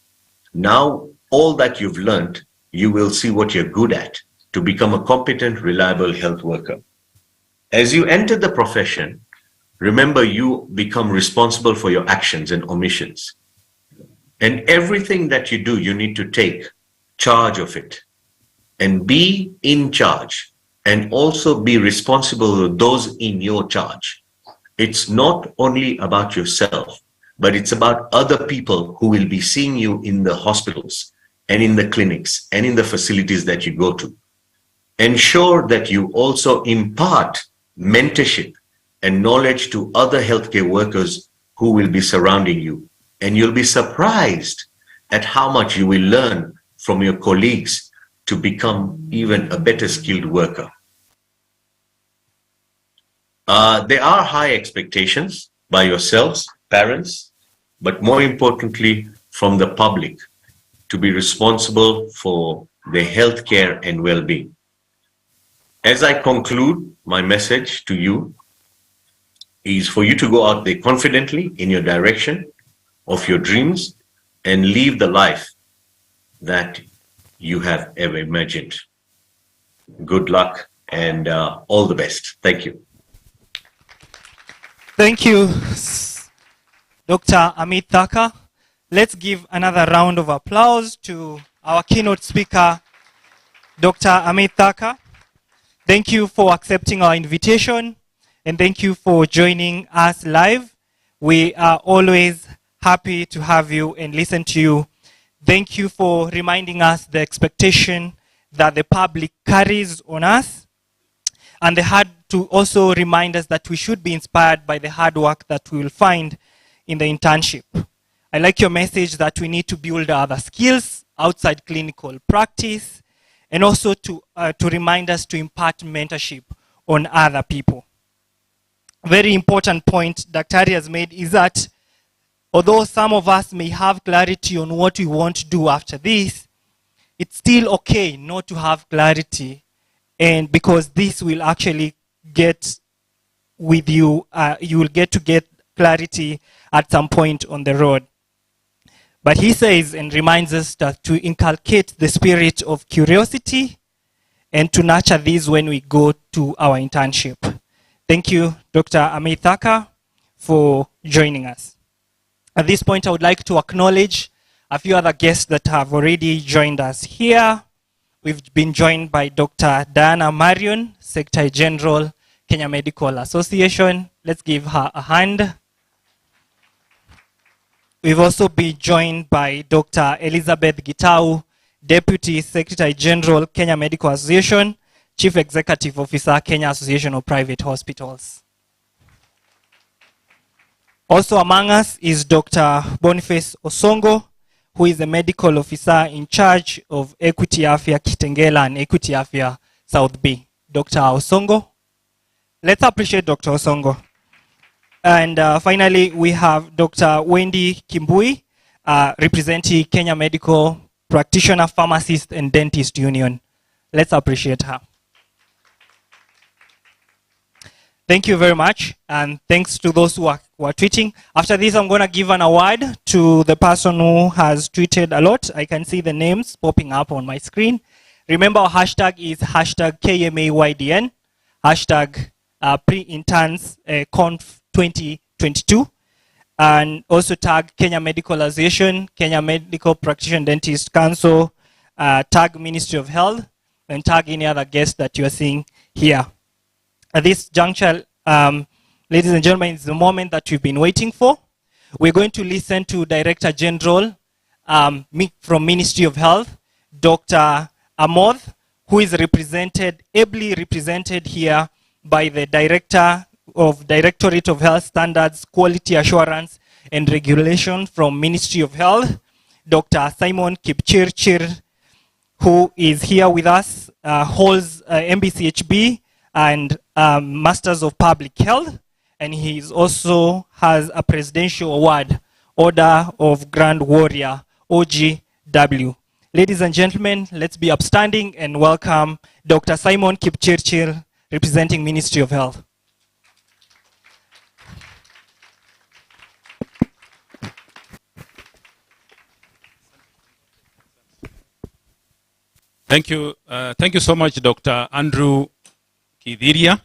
Now, all that you've learned, you will see what you're good at to become a competent, reliable health worker. As you enter the profession, remember you become responsible for your actions and omissions. And everything that you do, you need to take charge of it and be in charge, and also be responsible for those in your charge. It's not only about yourself, but it's about other people who will be seeing you in the hospitals and in the clinics and in the facilities that you go to. Ensure that you also impart mentorship and knowledge to other healthcare workers who will be surrounding you. And you'll be surprised at how much you will learn from your colleagues to become even a better skilled worker. There are high expectations by yourselves, parents, but more importantly, from the public to be responsible for their health care and well-being. As I conclude, my message to you is for you to go out there confidently in your direction of your dreams and live the life that you have ever imagined. Good luck and all the best. Thank you. Thank you, Dr. Amit Thacker. Let's give another round of applause to our keynote speaker, Dr. Amit Thacker. Thank you for accepting our invitation, and thank you for joining us live. We are always happy to have you and listen to you. Thank you for reminding us the expectation that the public carries on us, and they had to also remind us that we should be inspired by the hard work that we will find in the internship. I like your message that we need to build other skills outside clinical practice, and also to remind us to impart mentorship on other people. Very important point Daktari has made is that although some of us may have clarity on what we want to do after this, it's still okay not to have clarity, and because this will actually get with you, you will get clarity at some point on the road. But he says and reminds us that to inculcate the spirit of curiosity and to nurture this when we go to our internship. Thank you, Dr. Amit Thacker, for joining us. At this point, I would like to acknowledge a few other guests that have already joined us here. We've been joined by Dr. Diana Marion, Secretary General, Kenya Medical Association. Let's give her a hand. We've also been joined by Dr. Elizabeth Gitau, Deputy Secretary General, Kenya Medical Association, Chief Executive Officer, Kenya Association of Private Hospitals. Also among us is Dr. Boniface Osongo, who is the Medical Officer in charge of Equity Afya Kitengela and Equity Afya South B. Dr. Osongo. Let's appreciate Dr. Osongo. And finally, we have Dr. Wendy Kimbui, representing Kenya Medical Practitioner, Pharmacist, and Dentist Union. Let's appreciate her. Thank you very much, and thanks to those who are tweeting. After this, I'm going to give an award to the person who has tweeted a lot. I can see the names popping up on my screen. Remember, our hashtag is hashtag KMAYDN, hashtag pre-interns conf 2022, and also tag Kenya Medical Association, Kenya Medical Practitioner Dentist Council, tag Ministry of Health, and tag any other guest that you are seeing here. At this juncture, ladies and gentlemen, it's the moment that we've been waiting for. We're going to listen to Director General from Ministry of Health, Dr. Amoth, who is ably represented here by the Director of Directorate of Health Standards, Quality Assurance and Regulation from Ministry of Health, Dr. Simon Kipchirchir, who is here with us, holds MBCHB and Masters of Public Health, and he also has a Presidential Award, Order of Grand Warrior, OGW. Ladies and gentlemen, let's be upstanding and welcome Dr. Simon Kipchirchir, representing Ministry of Health. Thank you. Thank you so much, Dr. Andrew Kidhiria.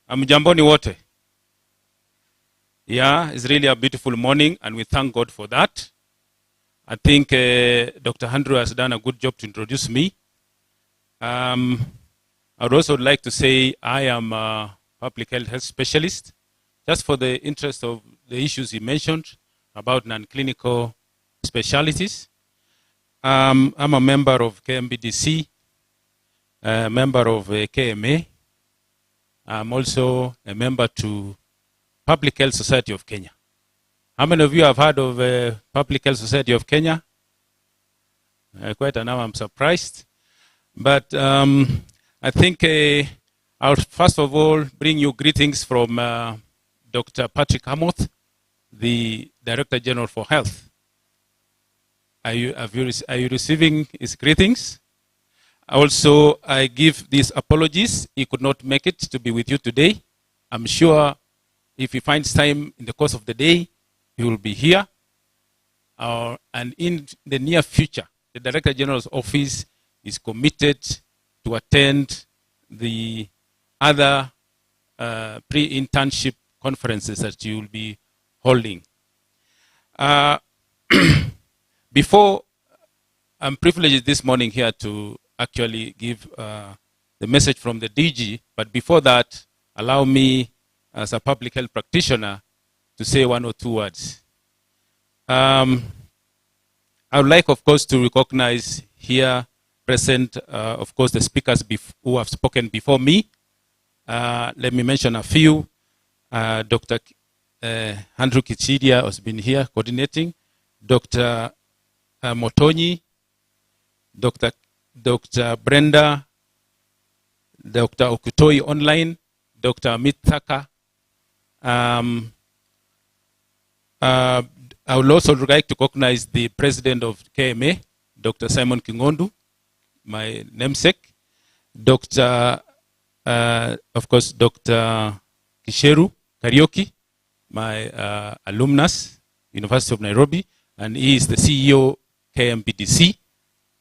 Amjamboni wote. Yeah, it's really a beautiful morning, and we thank God for that. I think Dr. Andrew has done a good job to introduce me. I would also like to say I am a public health specialist, just for the interest of the issues he mentioned about non-clinical specialties. I'm a member of KMBDC, a member of KMA. I'm also a member to Public Health Society of Kenya. How many of you have heard of Public Health Society of Kenya? Quite now I'm surprised. But I think I'll first of all bring you greetings from Dr. Patrick Hamoth, the Director General for Health. Are you receiving his greetings? Also, I give these apologies. He could not make it to be with you today. I'm sure if he finds time in the course of the day, he will be here. And in the near future, the Director General's office is committed to attend the other pre-internship conferences that you will be holding. Before, I'm privileged this morning here to actually give the message from the DG, but before that, allow me as a public health practitioner to say one or two words. I would like, of course, to recognize here present, of course, the speakers who have spoken before me. Let me mention a few. Dr. Andrew Kichidia has been here coordinating. Dr. Motonyi, Dr. Brenda, Dr. Okutoi online, Dr. Amit Thaka. I would also like to recognize the president of KMA, Dr. Simon Kingondu, my namesake, Dr. Of course, Dr. Kisheru Karioki, my alumnus, University of Nairobi, and he is the CEO KMPDC.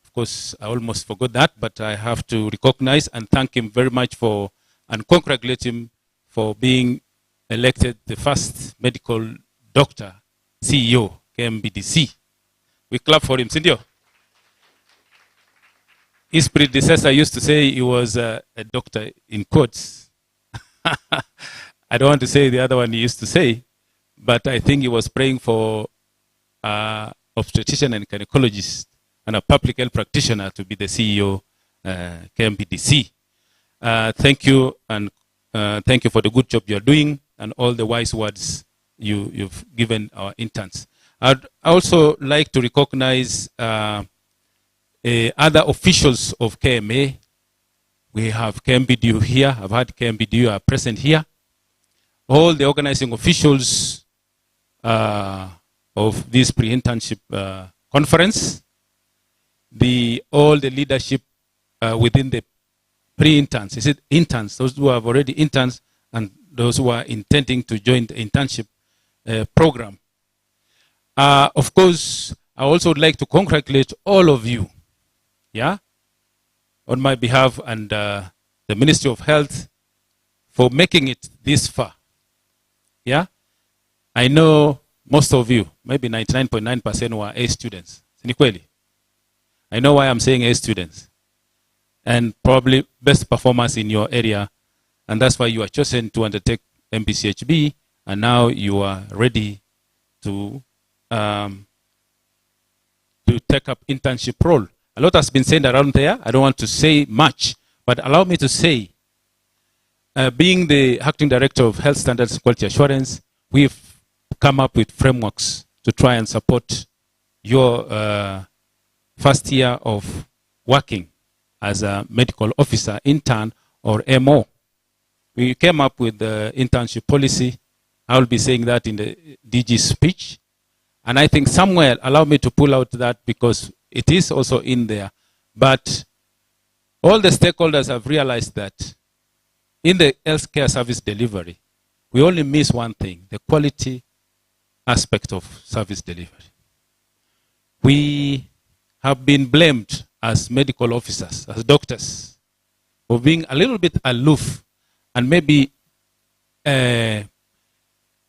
Of course, I almost forgot that, but I have to recognize and thank him very much for, and congratulate him for being elected the first medical doctor CEO, KMBDC. We clap for him, Cindy. His predecessor used to say he was a doctor in quotes. I don't want to say the other one he used to say, but I think he was praying for obstetrician and gynecologist and a public health practitioner to be the CEO, KMBDC. Thank you, and thank you for the good job you're doing and all the wise words you've given our interns. I'd also like to recognize other officials of KMA. We have KMBDU here. I've had KMBDU are present here. All the organizing officials of this pre-internship conference, all the leadership within the pre-interns. Is it interns? Those who have already interns and those who are intending to join the internship program. Of course, I also would like to congratulate all of you, yeah, on my behalf and the Ministry of Health for making it this far, yeah. I know most of you, maybe 99.9% were A students. I know why I'm saying A students. And probably best performance in your area, and that's why you are chosen to undertake MBCHB, and now you are ready to take up internship role. A lot has been said around there. I don't want to say much, but allow me to say, being the acting director of Health Standards and Quality Assurance, we've come up with frameworks to try and support your first year of working as a medical officer, intern, or MO. We came up with the internship policy. I will be saying that in the DG speech. And I think somewhere, allow me to pull out that because it is also in there. But all the stakeholders have realized that in the healthcare service delivery, we only miss one thing, the quality aspect of service delivery. We have been blamed as medical officers, as doctors, for being a little bit aloof and maybe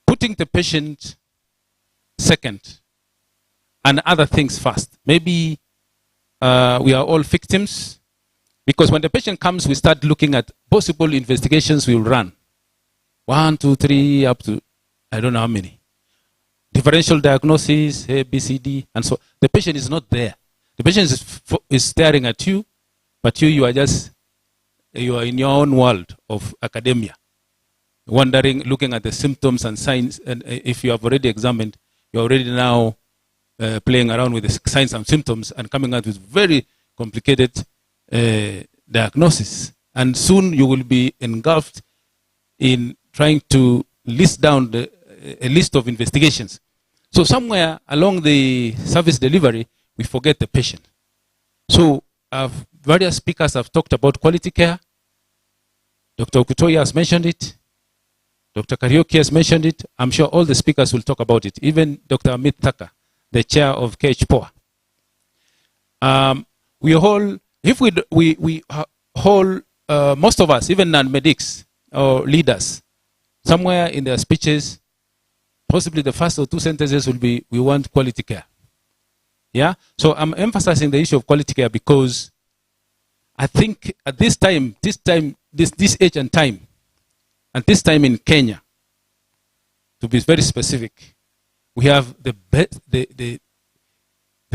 putting the patient second and other things first. Maybe we are all victims because when the patient comes, we start looking at possible investigations we will run. 1, 2, 3, up to I don't know how many. Differential diagnosis, A, B, C, D, and so the patient is not there. The patient is staring at you, but you are in your own world of academia, wondering, looking at the symptoms and signs, and if you have already examined, you're already now playing around with the signs and symptoms and coming out with very complicated diagnosis. And soon you will be engulfed in trying to list down a list of investigations. So somewhere along the service delivery, we forget the patient. So various speakers have talked about quality care. Dr. Okutoya has mentioned it. Dr. Karaoke has mentioned it. I'm sure all the speakers will talk about it. Even Dr. Amit Thacker, the chair of KHPOA. We all, if we hold, most of us, even non-medics or leaders, somewhere in their speeches, possibly the first or two sentences will be, we want quality care. Yeah? So I'm emphasizing the issue of quality care because I think at this time, this age and time, and this time in Kenya, to be very specific, we have the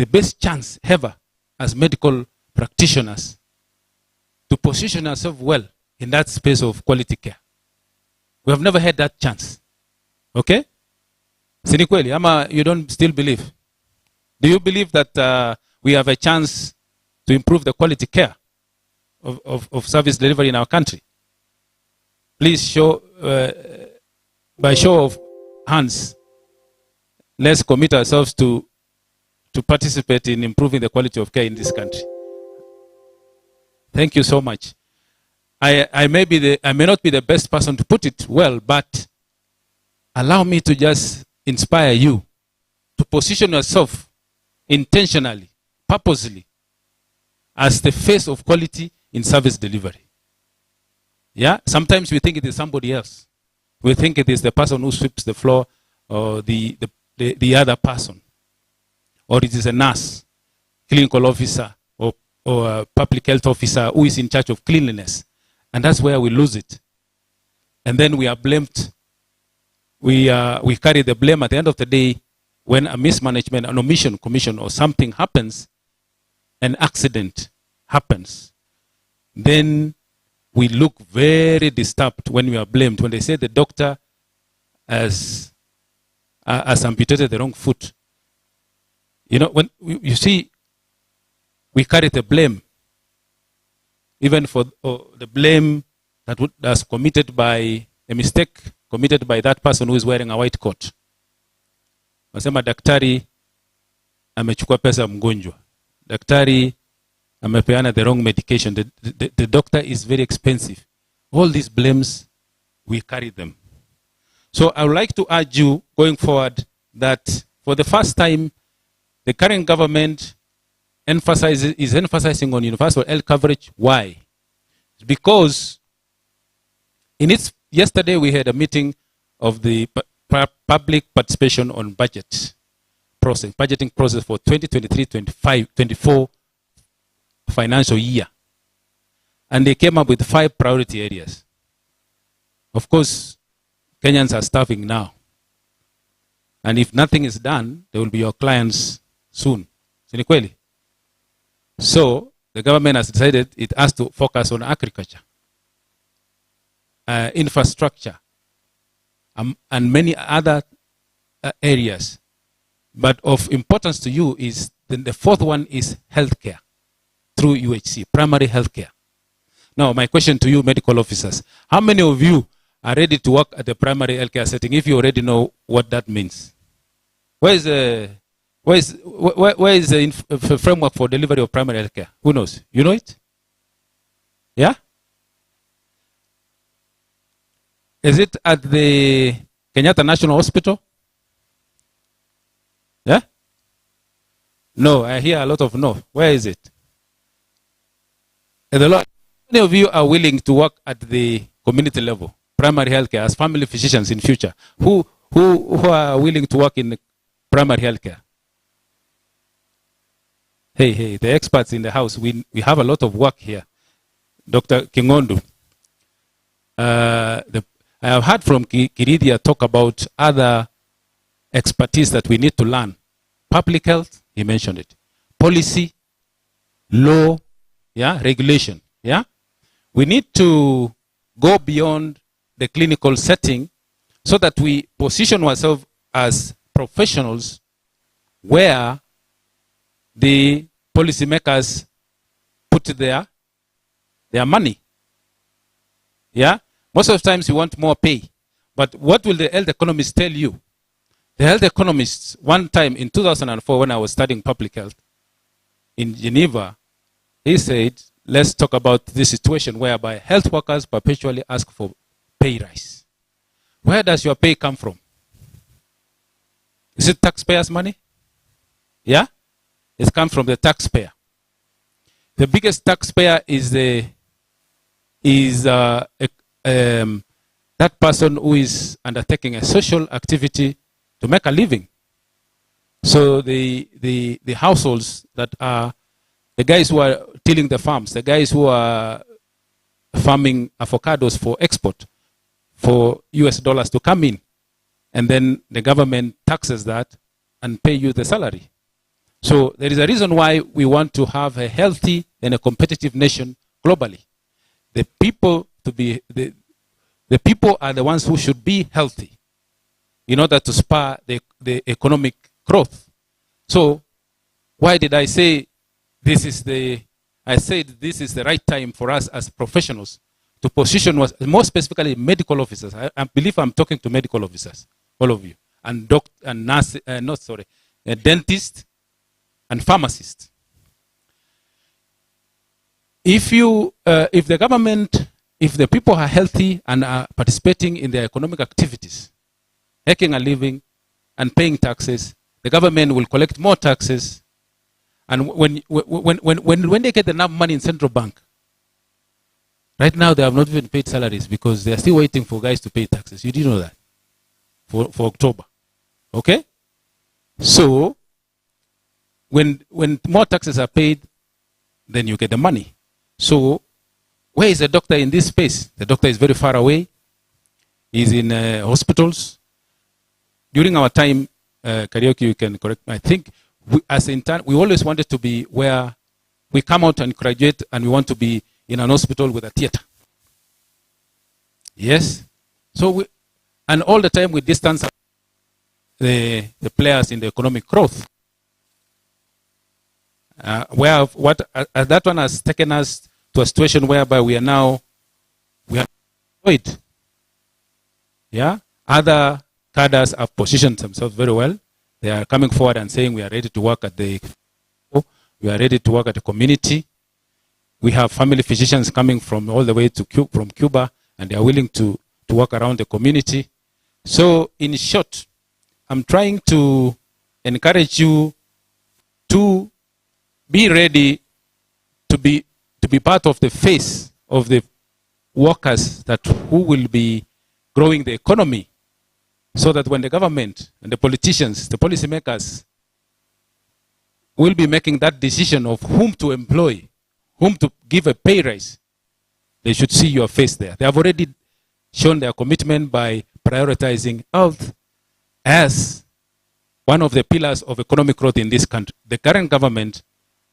best chance ever as medical practitioners to position ourselves well in that space of quality care. We have never had that chance. Okay? Sini kweli, ama you don't still believe? Do you believe that we have a chance to improve the quality care of service delivery in our country? Please show, by show of hands, let's commit ourselves to participate in improving the quality of care in this country. Thank you so much. I may not be the best person to put it well, but allow me to just inspire you to position yourself intentionally, purposely, as the face of quality in service delivery. Yeah? Sometimes we think it is somebody else. We think it is the person who sweeps the floor or the other person. Or it is a nurse, clinical officer, or a public health officer who is in charge of cleanliness. And that's where we lose it. And then we are blamed. We carry the blame at the end of the day when a mismanagement, an omission, commission, or something happens, an accident happens. Then we look very disturbed when we are blamed. When they say the doctor has amputated the wrong foot. You know, when you see, we carry the blame, even for the blame that's committed by a mistake committed by that person who is wearing a white coat. Nasema daktari amechukua pesa mgonjwa. Daktari amepeana the wrong medication. The doctor is very expensive. All these blames, we carry them. So I would like to urge you going forward that for the first time, the current government is emphasizing on universal health coverage. Why? Because yesterday we had a meeting of the public participation on budgeting process for 2023-24 financial year. And they came up with 5 priority areas. Of course, Kenyans are starving now. And if nothing is done, they will be your clients soon. Sini kweli? So, the government has decided it has to focus on agriculture, infrastructure, and many other areas. But of importance to you is, then the 4th one is healthcare through UHC, primary healthcare. Now, my question to you, medical officers, how many of you are ready to work at the primary healthcare setting if you already know what that means? Where is the framework for delivery of primary healthcare? Who knows? You know it? Yeah? Is it at the Kenyatta National Hospital? Yeah? No, I hear a lot of no. Where is it? How many of you are willing to work at the community level, primary healthcare, as family physicians in future? Who are willing to work in primary healthcare? Hey, the experts in the house, we have a lot of work here. Dr. Kingondu, I have heard from Kiridia talk about other expertise that we need to learn. Public health, he mentioned it. Policy, law, yeah, regulation, yeah. We need to go beyond the clinical setting so that we position ourselves as professionals where the policymakers put their money. Yeah? Most of the times you want more pay. But what will the health economists tell you? The health economists, one time in 2004 when I was studying public health in Geneva, he said, let's talk about this situation whereby health workers perpetually ask for pay rise. Where does your pay come from? Is it taxpayers' money? Yeah? It comes from the taxpayer. The biggest taxpayer is that person who is undertaking a social activity to make a living. So the households that are the guys who are tilling the farms, the guys who are farming avocados for export, for US dollars to come in, and then the government taxes that and pay you the salary. So there is a reason why we want to have a healthy and a competitive nation globally. The people are the ones who should be healthy in order to spur the economic growth. So why did I say this is the right time for us as professionals to position us, more specifically medical officers. I believe I'm talking to medical officers, all of you, and dentists and pharmacists. If the government, if the people are healthy and are participating in their economic activities, making a living and paying taxes, the government will collect more taxes. And when they get enough money in central bank, right now they have not even paid salaries because they are still waiting for guys to pay taxes. You didn't know that for October, okay? So when more taxes are paid, then you get the money. So where is the doctor in this space? The doctor is very far away. He's in hospitals. During our time, Karaoke, you can correct me, I think as intern, we always wanted to be where we come out and graduate and we want to be in an hospital with a theater. Yes? So and all the time we distance the players in the economic growth. That one has taken us to a situation whereby we are employed. Yeah? Other cadres have positioned themselves very well. They are coming forward and saying we are ready to work at we are ready to work at the community. We have family physicians coming from all the way from Cuba, and they are willing to work around the community. So in short, I'm trying to encourage you to be ready to be part of the face of the workers who will be growing the economy, so that when the government and the politicians, the policymakers, will be making that decision of whom to employ, whom to give a pay raise, they should see your face there. They have already shown their commitment by prioritizing health as one of the pillars of economic growth in this country. The current government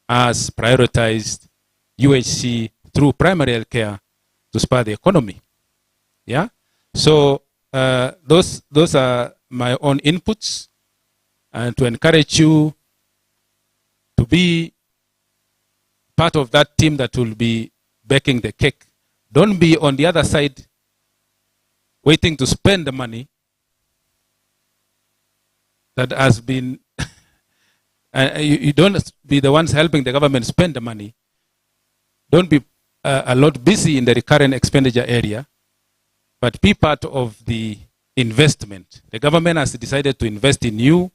has prioritized UHC through primary health care to spur the economy. Yeah? So those are my own inputs, and to encourage you to be part of that team that will be baking the cake. Don't be on the other side waiting to spend the money that has been you don't be the ones helping the government spend the money. Don't be a lot busy in the recurrent expenditure area, but be part of the investment. The government has decided to invest in you,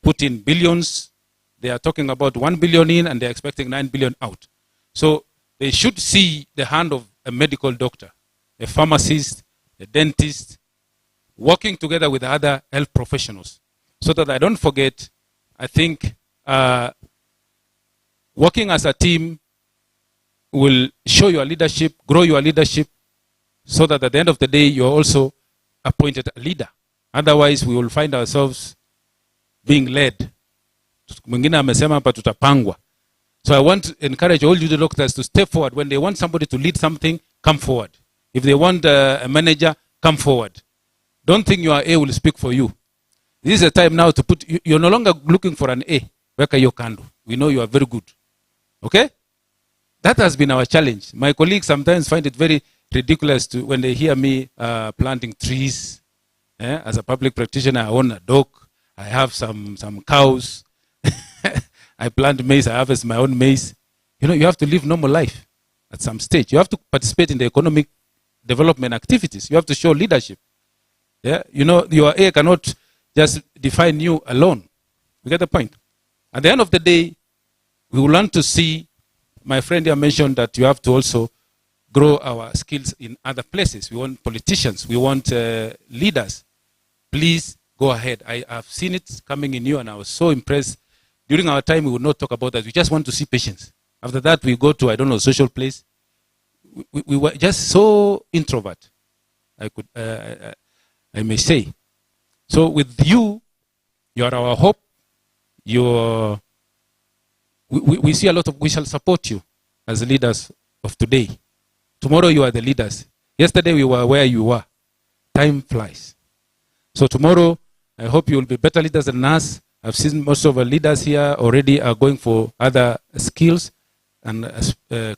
put in billions. They are talking about 1 billion in and they're expecting 9 billion out. So they should see the hand of a medical doctor, a pharmacist, a dentist, working together with other health professionals. So that I don't forget, I think working as a team will show your leadership, grow your leadership, so that at the end of the day, you're also appointed a leader. Otherwise, we will find ourselves being led. So I want to encourage all you doctors to step forward. When they want somebody to lead something, come forward. If they want a manager, come forward. Don't think your A will speak for you. This is a time now to put, you're no longer looking for an A. Weka hiyo kando. We know you are very good. Okay? That has been our challenge. My colleagues sometimes find it very ridiculous when they hear me planting trees. As a public practitioner, I own a dog. I have some cows. I plant maize. I harvest my own maize. You know, you have to live normal life at some stage. You have to participate in the economic development activities. You have to show leadership. Yeah, you know, your A cannot just define you alone. You get the point? At the end of the day, we will learn to see. My friend here mentioned that you have to also grow our skills in other places. We want politicians. We want leaders. Please go ahead. I have seen it coming in you, and I was so impressed. During our time, we would not talk about that. We just want to see patients. After that, we go to, I don't know, social place. We were just so introvert, I may say. So with you, you are our hope. We see a lot of, we shall support you as leaders of today. Tomorrow you are the leaders. Yesterday we were where you were. Time flies. So tomorrow, I hope you will be better leaders than us. I've seen most of our leaders here already are going for other skills and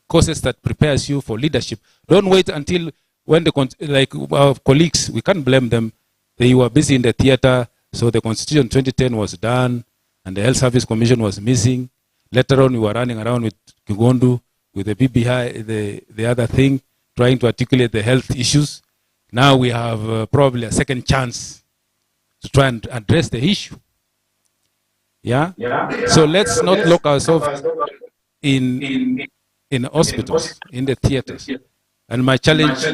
courses that prepares you for leadership. Don't wait until when like our colleagues, we can't blame them. They were busy in the theater, so the Constitution 2010 was done, and the Health Service Commission was missing. Later on, we were running around with Kigondu, with the BBI, the other thing, trying to articulate the health issues. Now we have probably a second chance to try and address the issue. Yeah? So let's not lock ourselves in hospitals, in the theaters. And my challenge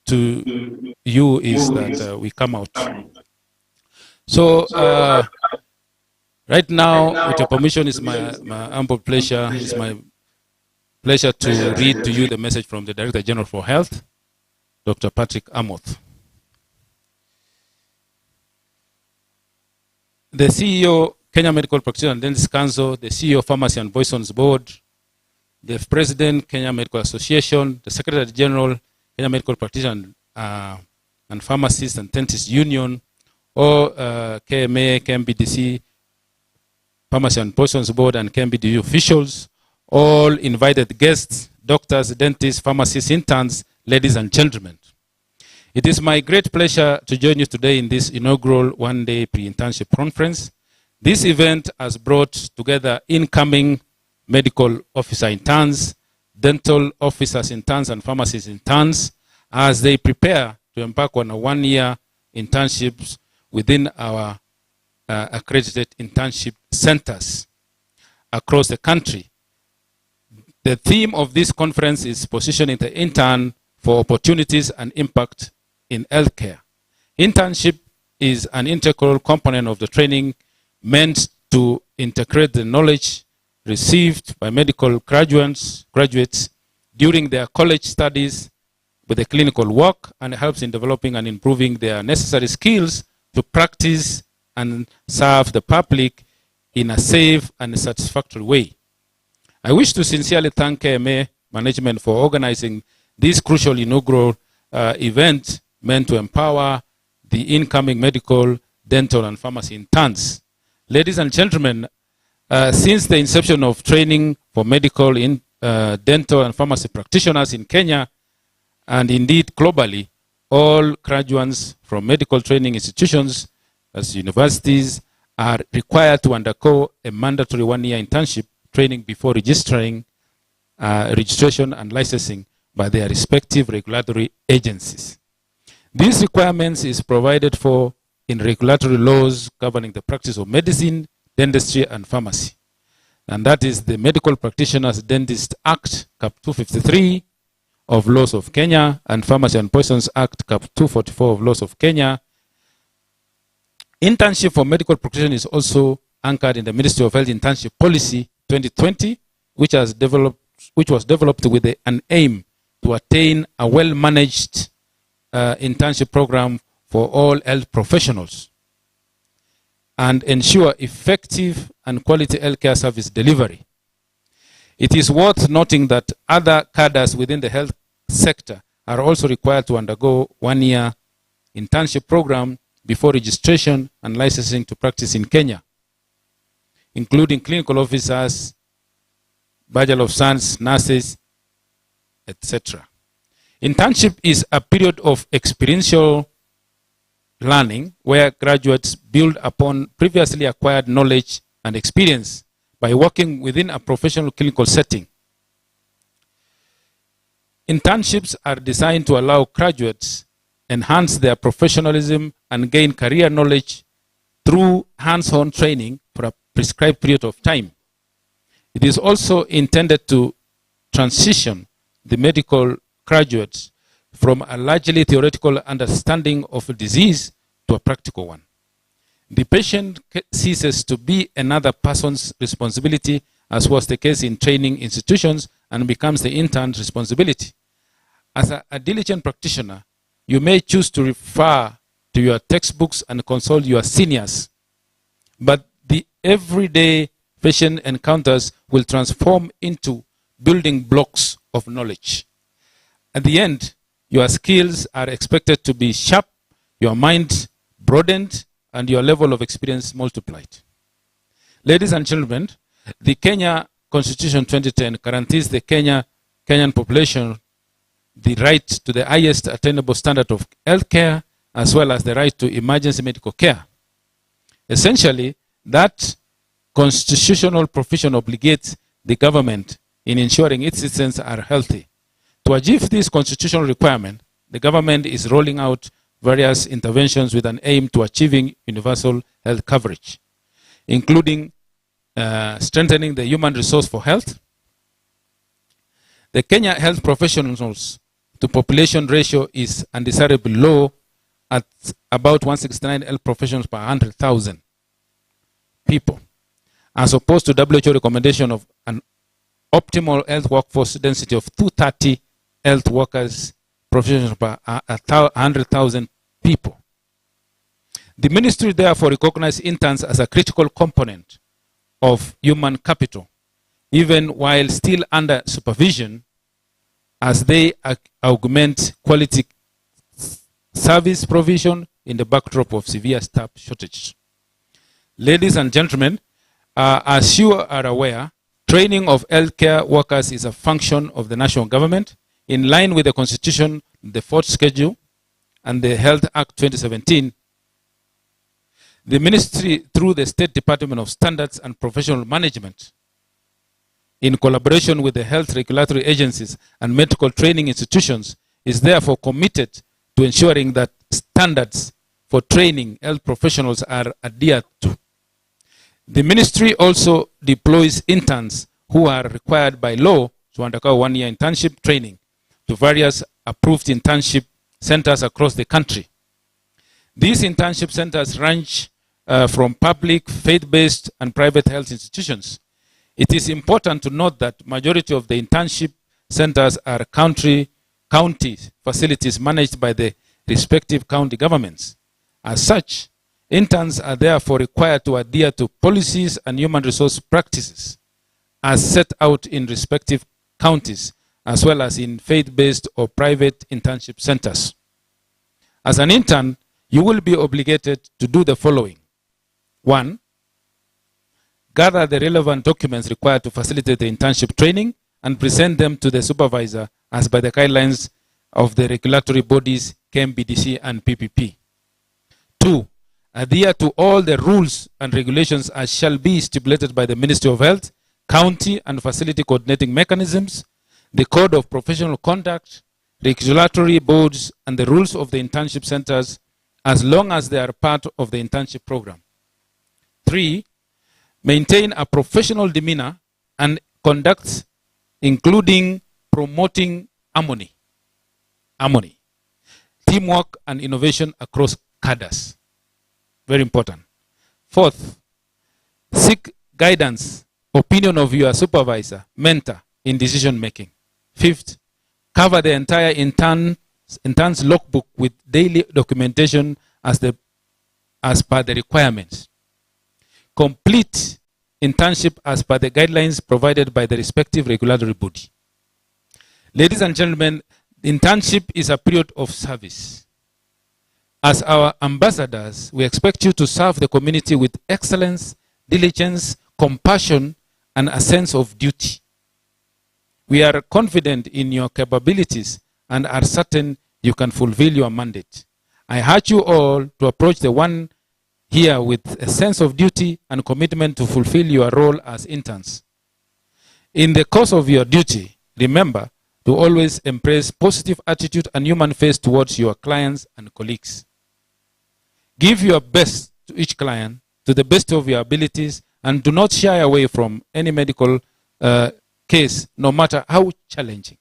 to you is that we come out. So right now, with your permission, it's my humble pleasure. It's my pleasure to read to you the message from the Director General for Health, Dr. Patrick Amoth. The CEO, Kenya Medical Practitioner and Dentist Council, the CEO, Pharmacy and Poisons Board, the President, Kenya Medical Association, the Secretary General, Kenya Medical Practitioner and Pharmacists and Dentists Union, or KMA, KMBDC, Pharmacy and Poisons Board, and KMBDU officials, all invited guests, doctors, dentists, pharmacists, interns, ladies and gentlemen. It is my great pleasure to join you today in this inaugural one-day pre-internship conference. This event has brought together incoming medical officer interns, dental officers interns, and pharmacist interns as they prepare to embark on a one-year internships within our accredited internship centers across the country. The theme of this conference is positioning the intern for opportunities and impact in healthcare. Internship is an integral component of the training meant to integrate the knowledge received by medical graduates during their college studies with the clinical work, and helps in developing and improving their necessary skills to practice and serve the public in a safe and satisfactory way. I wish to sincerely thank KMA management for organizing this crucial inaugural event meant to empower the incoming medical, dental, and pharmacy interns. Ladies and gentlemen, since the inception of training for medical, dental, and pharmacy practitioners in Kenya, and indeed globally, all graduates from medical training institutions, as universities, are required to undergo a mandatory one-year internship training before registration and licensing by their respective regulatory agencies. These requirements is provided for in regulatory laws governing the practice of medicine, dentistry, and pharmacy. And that is the Medical Practitioners Dentist Act, Cap 253 of Laws of Kenya, and Pharmacy and Poisons Act, Cap 244 of Laws of Kenya. Internship for medical practitioners is also anchored in the Ministry of Health Internship Policy 2020, which was developed with an aim to attain a well-managed internship program for all health professionals and ensure effective and quality healthcare service delivery. It is worth noting that other cadres within the health sector are also required to undergo one-year internship program before registration and licensing to practice in Kenya, including clinical officers, Bachelor of Science, nurses, etc. Internship is a period of experiential learning where graduates build upon previously acquired knowledge and experience by working within a professional clinical setting. Internships are designed to allow graduates enhance their professionalism and gain career knowledge through hands-on training for a prescribed period of time. It is also intended to transition the medical graduates from a largely theoretical understanding of a disease to a practical one. The patient ceases to be another person's responsibility, as was the case in training institutions, and becomes the intern's responsibility. As a diligent practitioner, you may choose to refer to your textbooks and consult your seniors, but the everyday patient encounters will transform into building blocks of knowledge. At the end, your skills are expected to be sharp, your mind broadened, and your level of experience multiplied. Ladies and gentlemen, the Kenya Constitution 2010 guarantees the Kenyan population the right to the highest attainable standard of health care, as well as the right to emergency medical care. Essentially, that constitutional provision obligates the government in ensuring its citizens are healthy. To achieve this constitutional requirement, the government is rolling out various interventions with an aim to achieving universal health coverage, including strengthening the human resource for health. The Kenya health professionals to population ratio is undesirably low at about 169 health professionals per 100,000 people, as opposed to WHO recommendation of an optimal health workforce density of 230 health workers professionals per 100,000 people. The ministry therefore recognizes interns as a critical component of human capital, even while still under supervision, as they augment quality service provision in the backdrop of severe staff shortage. Ladies and gentlemen, as you are aware, training of healthcare workers is a function of the national government in line with the Constitution, the Fourth Schedule, and the Health Act 2017. The ministry, through the State Department of Standards and Professional Management, in collaboration with the health regulatory agencies and medical training institutions, is therefore committed to ensuring that standards for training health professionals are adhered to. The ministry also deploys interns who are required by law to undergo one-year internship training to various approved internship centers across the country. These internship centers range from public, faith-based, and private health institutions. It is important to note that majority of the internship centers are county facilities managed by the respective county governments. As such, interns are therefore required to adhere to policies and human resource practices as set out in respective counties, as well as in faith-based or private internship centers. As an intern, you will be obligated to do the following. 1. Gather the relevant documents required to facilitate the internship training and present them to the supervisor as by the guidelines of the regulatory bodies KMBDC and PPP. 2. Adhere to all the rules and regulations as shall be stipulated by the Ministry of Health, county and facility coordinating mechanisms, the Code of Professional Conduct, regulatory boards, and the rules of the internship centers, as long as they are part of the internship program. 3. Maintain a professional demeanor and conduct, including promoting harmony, teamwork, and innovation across cadres. Very important. 4th, seek guidance, opinion of your supervisor, mentor in decision making. 5th, cover the entire intern's logbook with daily documentation as per the requirements. Complete internship as per the guidelines provided by the respective regulatory body. Ladies and gentlemen, internship is a period of service. As our ambassadors, we expect you to serve the community with excellence, diligence, compassion, and a sense of duty. We are confident in your capabilities and are certain you can fulfill your mandate. I urge you all to approach the one here with a sense of duty and commitment to fulfill your role as interns. In the course of your duty, remember to always embrace positive attitude and human face towards your clients and colleagues. Give your best to each client to the best of your abilities and do not shy away from any medical case, no matter how challenging.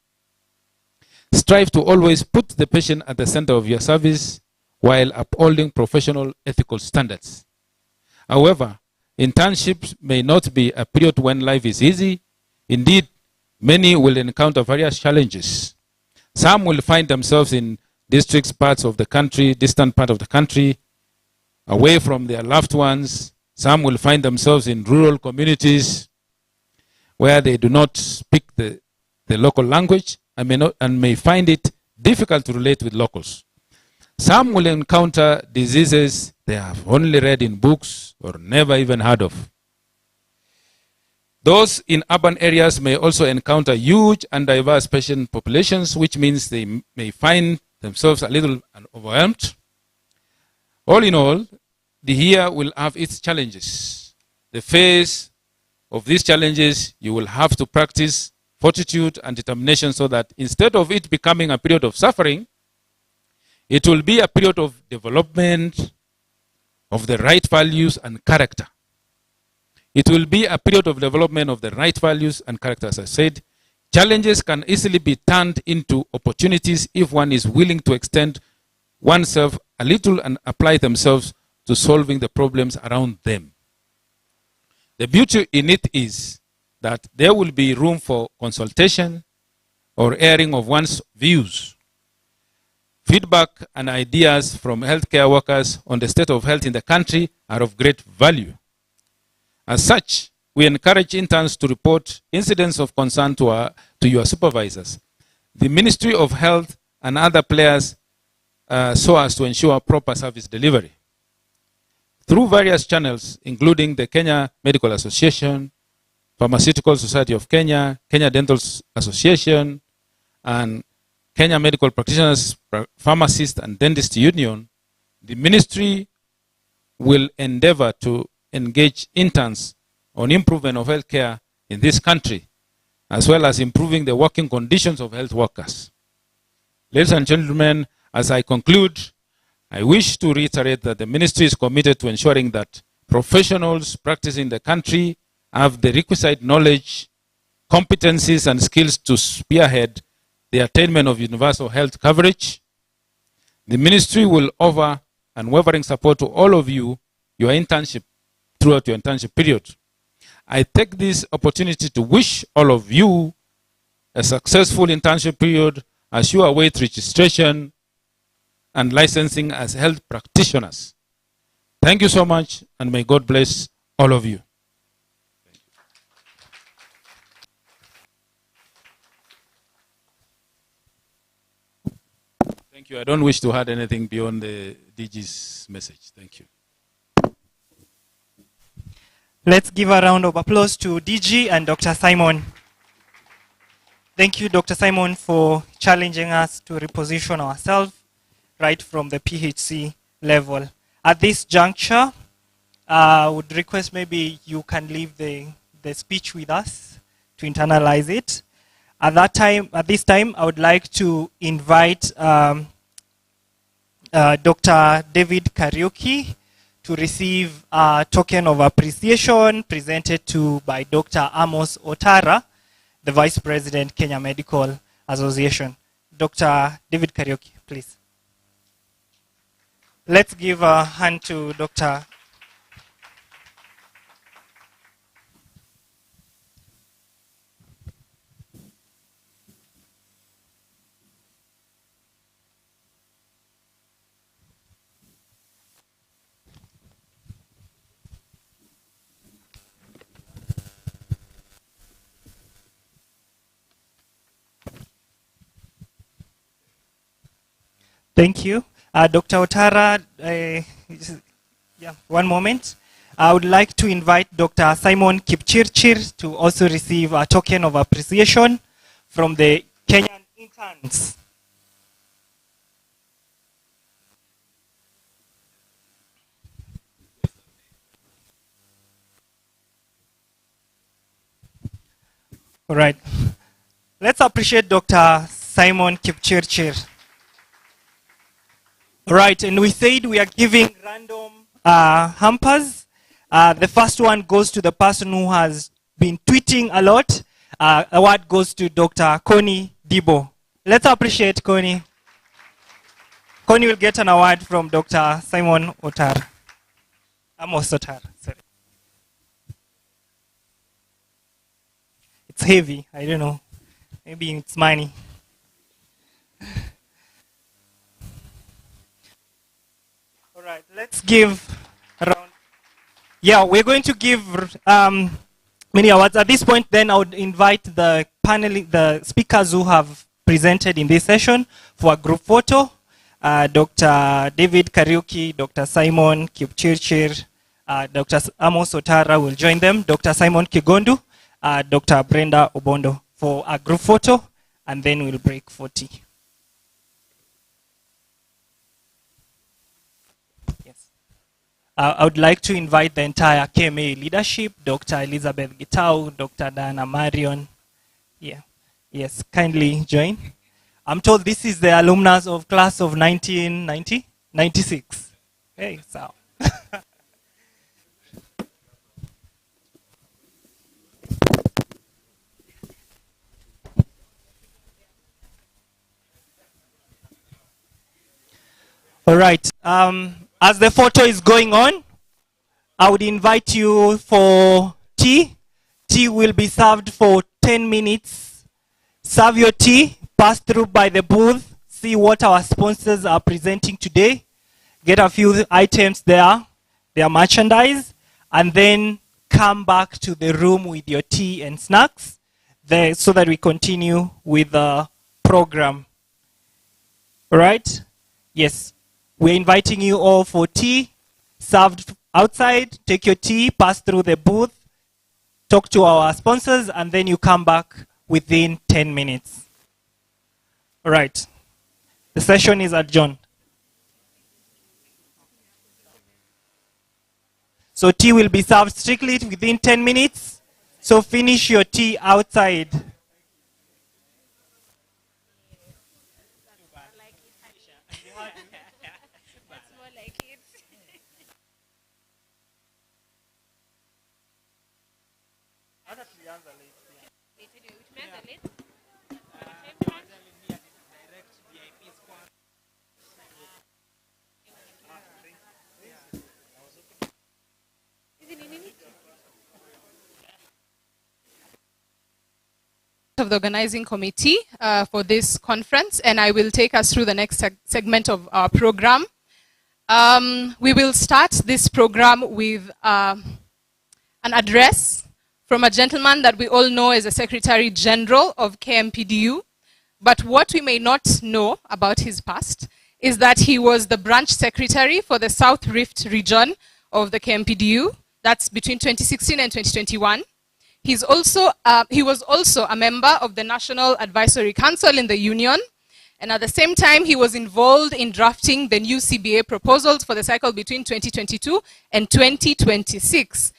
Strive to always put the patient at the center of your service while upholding professional ethical standards. However, internships may not be a period when life is easy. Indeed, many will encounter various challenges. Some will find themselves in distant parts of the country, away from their loved ones. Some will find themselves in rural communities where they do not speak the local language and may find it difficult to relate with locals. Some will encounter diseases they have only read in books or never even heard of. Those in urban areas may also encounter huge and diverse patient populations, which means they may find themselves a little overwhelmed. All in all, the year will have its challenges. The face of these challenges, you will have to practice fortitude and determination so that instead of it becoming a period of suffering, it will be a period of development of the right values and character. It will be a period of development of the right values and character. As I said, challenges can easily be turned into opportunities if one is willing to extend oneself a little and apply themselves to solving the problems around them. The beauty in it is that there will be room for consultation or airing of one's views. Feedback and ideas from healthcare workers on the state of health in the country are of great value. As such, we encourage interns to report incidents of concern to your supervisors, the Ministry of Health, and other players so as to ensure proper service delivery. Through various channels, including the Kenya Medical Association, Pharmaceutical Society of Kenya, Kenya Dental Association, and Kenya Medical Practitioners, Pharmacists and Dentist Union, the ministry will endeavor to engage interns on improvement of healthcare in this country, as well as improving the working conditions of health workers. Ladies and gentlemen, as I conclude, I wish to reiterate that the ministry is committed to ensuring that professionals practicing in the country have the requisite knowledge, competencies, and skills to spearhead the attainment of universal health coverage. The ministry will offer unwavering support to all of you, your internship, throughout your internship period. I take this opportunity to wish all of you a successful internship period as you await registration and licensing as health practitioners. Thank you so much, and may God bless all of you. Thank you. I don't wish to add anything beyond the DG's message. Thank you. Let's give a round of applause to DG and Dr. Simon. Thank you, Dr. Simon, for challenging us to reposition ourselves right from the PHC level. At this juncture, I would request maybe you can leave the speech with us to internalize it. At this time, I would like to invite Dr. David Kariuki to receive a token of appreciation presented by Dr. Amos Otara, the Vice President, Kenya Medical Association. Dr. David Kariuki, please. Let's give a hand to Dr. Thank you. Dr. Otara, yeah, one moment. I would like to invite Dr. Simon Kipchirchir to also receive a token of appreciation from the Kenyan interns. All right. Let's appreciate Dr. Simon Kipchirchir. All right, and we said we are giving random hampers. The first one goes to the person who has been tweeting a lot. Award goes to Dr. Connie Dibo. Let's appreciate Connie. Connie will get an award from Dr. Simon Otar. Amos Otar, sorry. It's heavy, I don't know. Maybe it's money. All right, let's give around. Yeah, we're going to give many awards. At this point, then I would invite the the speakers who have presented in this session for a group photo. Dr. David Kariuki, Dr. Simon Kipchirchir, Dr. Amos Otara will join them, Dr. Simon Kigondu, Dr. Brenda Obondo for a group photo, and then we'll break 40. Yes. I would like to invite the entire KMA leadership, Dr. Elizabeth Gitau, Dr. Diana Marion. Yeah. Yes, kindly join. I'm told this is the alumnus of class of 1990, 96. Hey, so. All right. As the photo is going on, I would invite you for tea. Tea will be served for 10 minutes. Serve your tea, pass through by the booth, see what our sponsors are presenting today, get a few items there, their merchandise, and then come back to the room with your tea and snacks there so that we continue with the program. All right? Yes. We're inviting you all for tea, served outside. Take your tea, pass through the booth, talk to our sponsors, and then you come back within 10 minutes. All right. The session is adjourned. So tea will be served strictly within 10 minutes. So finish your tea outside. Of the organizing committee for this conference, and I will take us through the next segment of our program. We will start this program with an address from a gentleman that we all know as the Secretary General of KMPDU. But what we may not know about his past is that he was the branch secretary for the South Rift region of the KMPDU. That's between 2016 and 2021. He was also a member of the National Advisory Council in the Union. And at the same time, he was involved in drafting the new CBA proposals for the cycle between 2022 and 2026.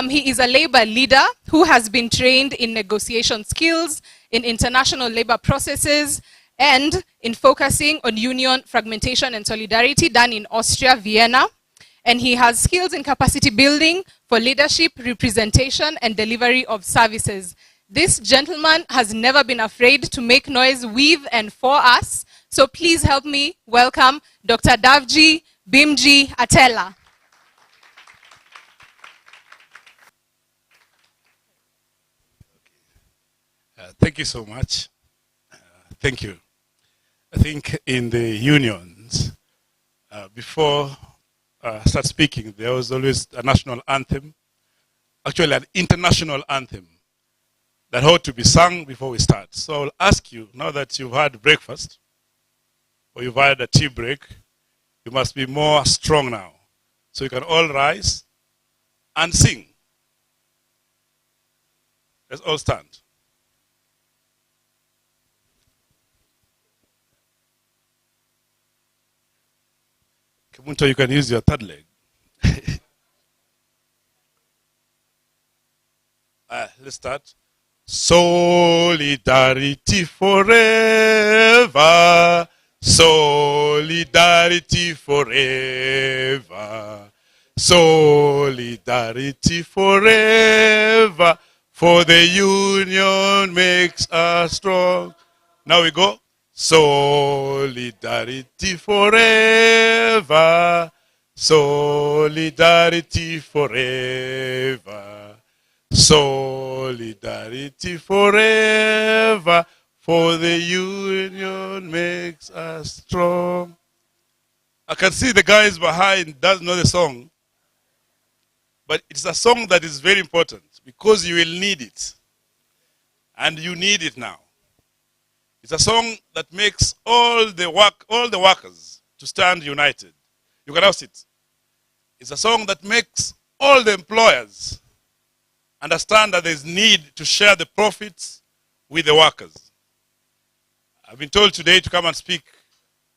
He is a labor leader who has been trained in negotiation skills, in international labor processes, and in focusing on union fragmentation and solidarity done in Austria, Vienna. And he has skills in capacity building for leadership, representation, and delivery of services. This gentleman has never been afraid to make noise with and for us. So please help me welcome Dr. Davji Bimji Atela. Thank you so much. Thank you. I think in the unions, before I start speaking, there was always a national anthem, actually an international anthem that ought to be sung before we start. So I'll ask you, now that you've had breakfast, or you've had a tea break, You must be more strong now. So you can all rise and sing. Let's all stand. Kemunto, you can use your third leg. Let's start. Solidarity forever. Solidarity forever. Solidarity forever. For the union makes us strong. Now we go. Solidarity forever. Solidarity forever. Solidarity forever. For the union makes us strong. I can see the guys behind doesn't know the song. But it's a song that is very important because you will need it. And you need it now. It's a song that makes all the workers to stand united. You can house it. It's a song that makes all the employers understand that there's need to share the profits with the workers. I've been told today to come and speak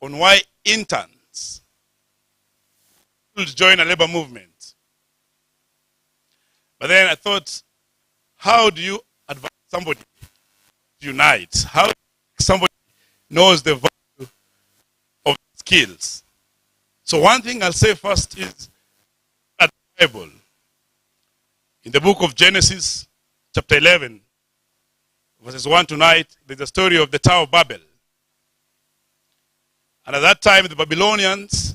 on why interns should join a labor movement. But then I thought, how do you advise somebody to unite? How somebody knows the value of skills? So one thing I'll say first is at the Bible. In the book of Genesis, chapter 11, verses 1 to 9, there's a story of the Tower of Babel. And at that time, the Babylonians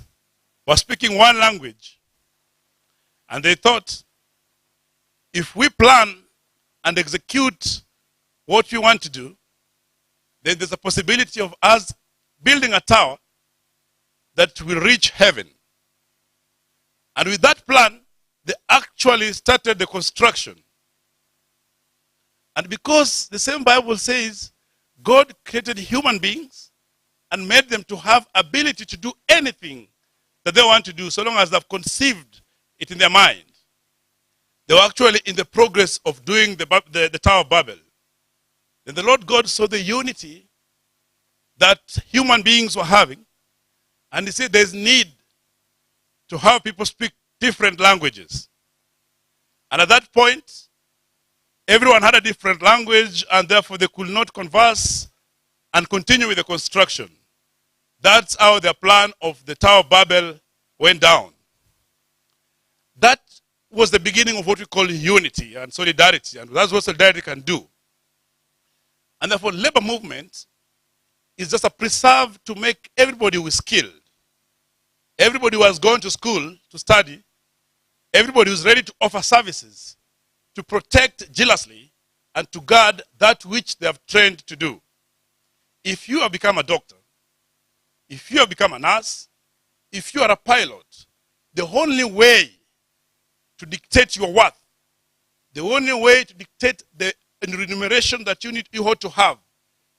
were speaking one language. And they thought, if we plan and execute what we want to do, then there's a possibility of us building a tower that will reach heaven. And with that plan, they actually started the construction. And because the same Bible says God created human beings and made them to have ability to do anything that they want to do, so long as they've conceived it in their mind. They were actually in the progress of doing the Tower of Babel. Then the Lord God saw the unity that human beings were having, and he said there's need to have people speak different languages. And at that point, everyone had a different language, and therefore they could not converse and continue with the construction. That's how the plan of the Tower of Babel went down. That was the beginning of what we call unity and solidarity, and that's what solidarity can do. And therefore, labor movement is just a preserve to make everybody who is skilled, everybody who has gone to school to study, everybody who is ready to offer services, to protect jealously and to guard that which they have trained to do. If you have become a doctor, if you have become a nurse, if you are a pilot, the only way to dictate your worth, the only way to dictate the remuneration that you ought to have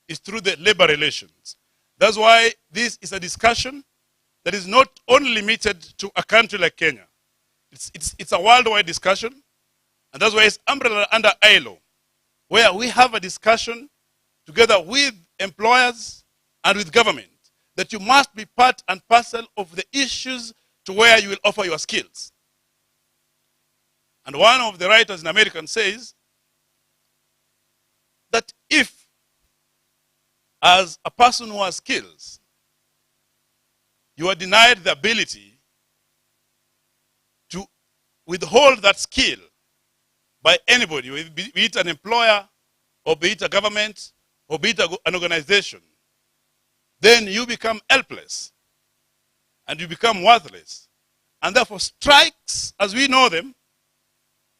is through the labor relations. That's why this is a discussion that is not only limited to a country like Kenya. It's a worldwide discussion, and that's why it's umbrella under ILO, where we have a discussion together with employers and with government that you must be part and parcel of the issues to where you will offer your skills. And one of the writers in America says that if, as a person who has skills, you are denied the ability to withhold that skill by anybody, be it an employer, or be it a government, or be it an organization, then you become helpless and you become worthless. And therefore, strikes, as we know them,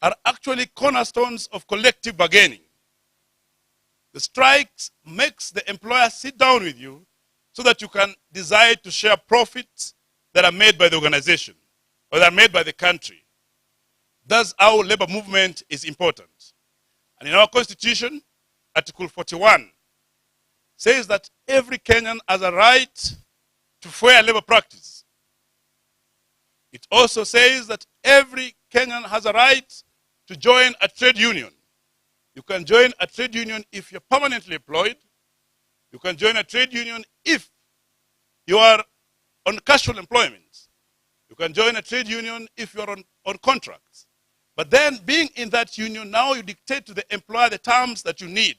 are actually cornerstones of collective bargaining. The strikes makes the employer sit down with you so that you can decide to share profits that are made by the organization or that are made by the country. That's how labor movement is important. And in our constitution, Article 41 says that every Kenyan has a right to fair labor practice. It also says that every Kenyan has a right to join a trade union. You can join a trade union if you're permanently employed. You can join a trade union if you are on casual employment. You can join a trade union if you're on contracts. But then being in that union, now you dictate to the employer the terms that you need,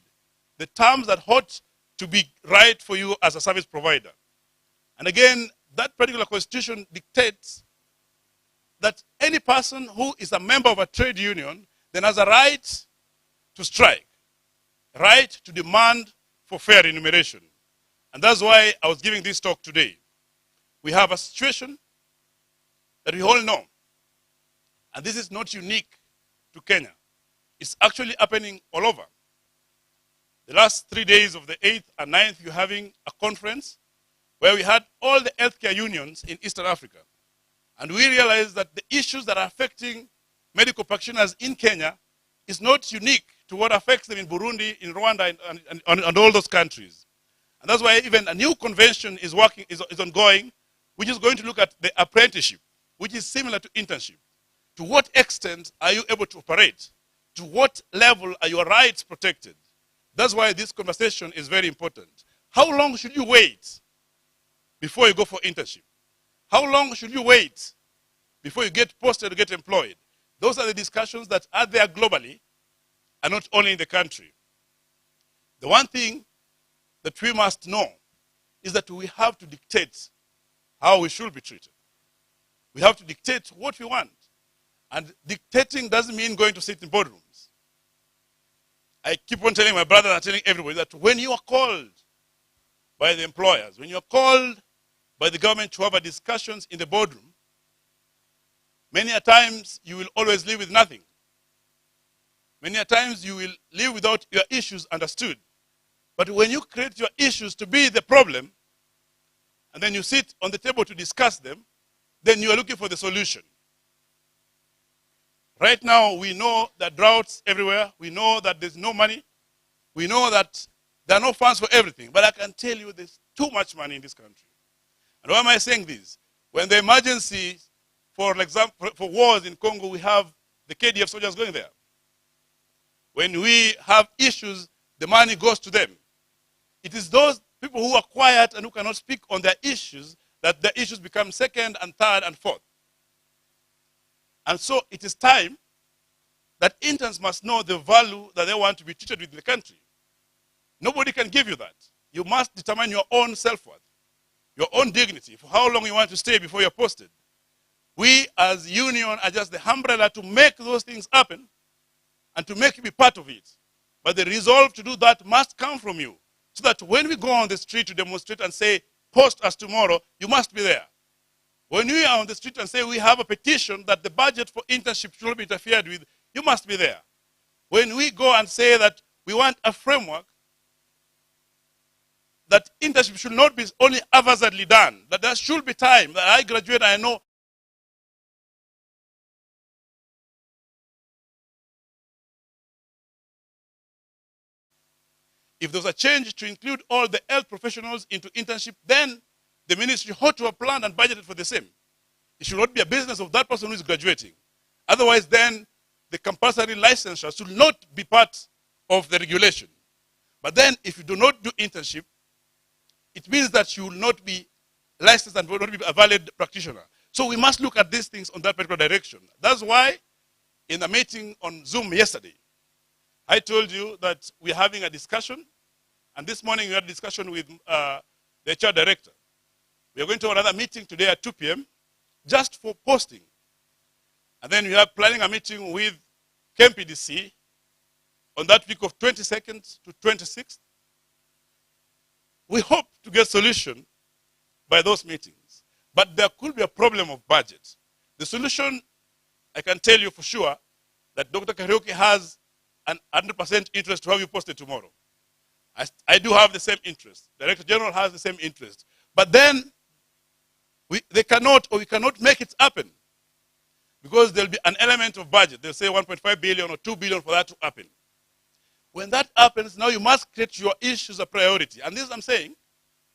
the terms that ought to be right for you as a service provider. And again, that particular constitution dictates that any person who is a member of a trade union then has a right to strike, right to demand for fair remuneration. And that's why I was giving this talk today. We have a situation that we all know. And this is not unique to Kenya. It's actually happening all over. The last 3 days of the 8th and 9th, you're having a conference where we had all the healthcare unions in Eastern Africa. And we realized that the issues that are affecting medical practitioners in Kenya is not unique to what affects them in Burundi, in Rwanda, and all those countries. And that's why even a new convention is ongoing, which is going to look at the apprenticeship, which is similar to internship. To what extent are you able to operate? To what level are your rights protected? That's why this conversation is very important. How long should you wait before you go for internship? How long should you wait before you get posted or get employed? Those are the discussions that are there globally and not only in the country. The one thing that we must know is that we have to dictate how we should be treated. We have to dictate what we want. And dictating doesn't mean going to sit in boardrooms. I keep on telling my brother and telling everybody that when you are called by the employers, when you are called by the government to have a discussions in the boardroom, many a times you will always live with nothing. Many a times you will live without your issues understood. But when you create your issues to be the problem, and then you sit on the table to discuss them, then you are looking for the solution. Right now, we know that droughts everywhere. We know that there's no money. We know that there are no funds for everything. But I can tell you there's too much money in this country. And why am I saying this? When the emergency, for example, for wars in Congo, we have the KDF soldiers going there. When we have issues, the money goes to them. It is those people who are quiet and who cannot speak on their issues that the issues become second and third and fourth. And so it is time that interns must know the value that they want to be treated with in the country. Nobody can give you that. You must determine your own self-worth, your own dignity, for how long you want to stay before you're posted. We as union are just the umbrella to make those things happen and to make you be part of it. But the resolve to do that must come from you, so that when we go on the street to demonstrate and say, post us tomorrow, you must be there. When we are on the street and say we have a petition that the budget for internship should be interfered with, you must be there. When we go and say that we want a framework that internship should not be only haphazardly done, that there should be time, that I graduate, I know if there's a change to include all the health professionals into internship, then the ministry ought to have planned and budgeted for the same. It should not be a business of that person who is graduating. Otherwise, then the compulsory licensure should not be part of the regulation. But then if you do not do internship, it means that you will not be licensed and will not be a valid practitioner. So we must look at these things on that particular direction. That's why in a meeting on Zoom yesterday, I told you that we're having a discussion, and this morning we had a discussion with the HR director. We are going to have another meeting today at 2 p.m. just for posting. And then we are planning a meeting with KMPDC on that week of 22nd to 26th. We hope to get solution by those meetings. But there could be a problem of budget. The solution, I can tell you for sure, that Dr. Karaoke has an 100% interest to have you posted tomorrow. I do have the same interest. Director General has the same interest. But then, we cannot make it happen. Because there'll be an element of budget. They'll say 1.5 billion or 2 billion for that to happen. When that happens, now you must create your issues a priority. And this I'm saying,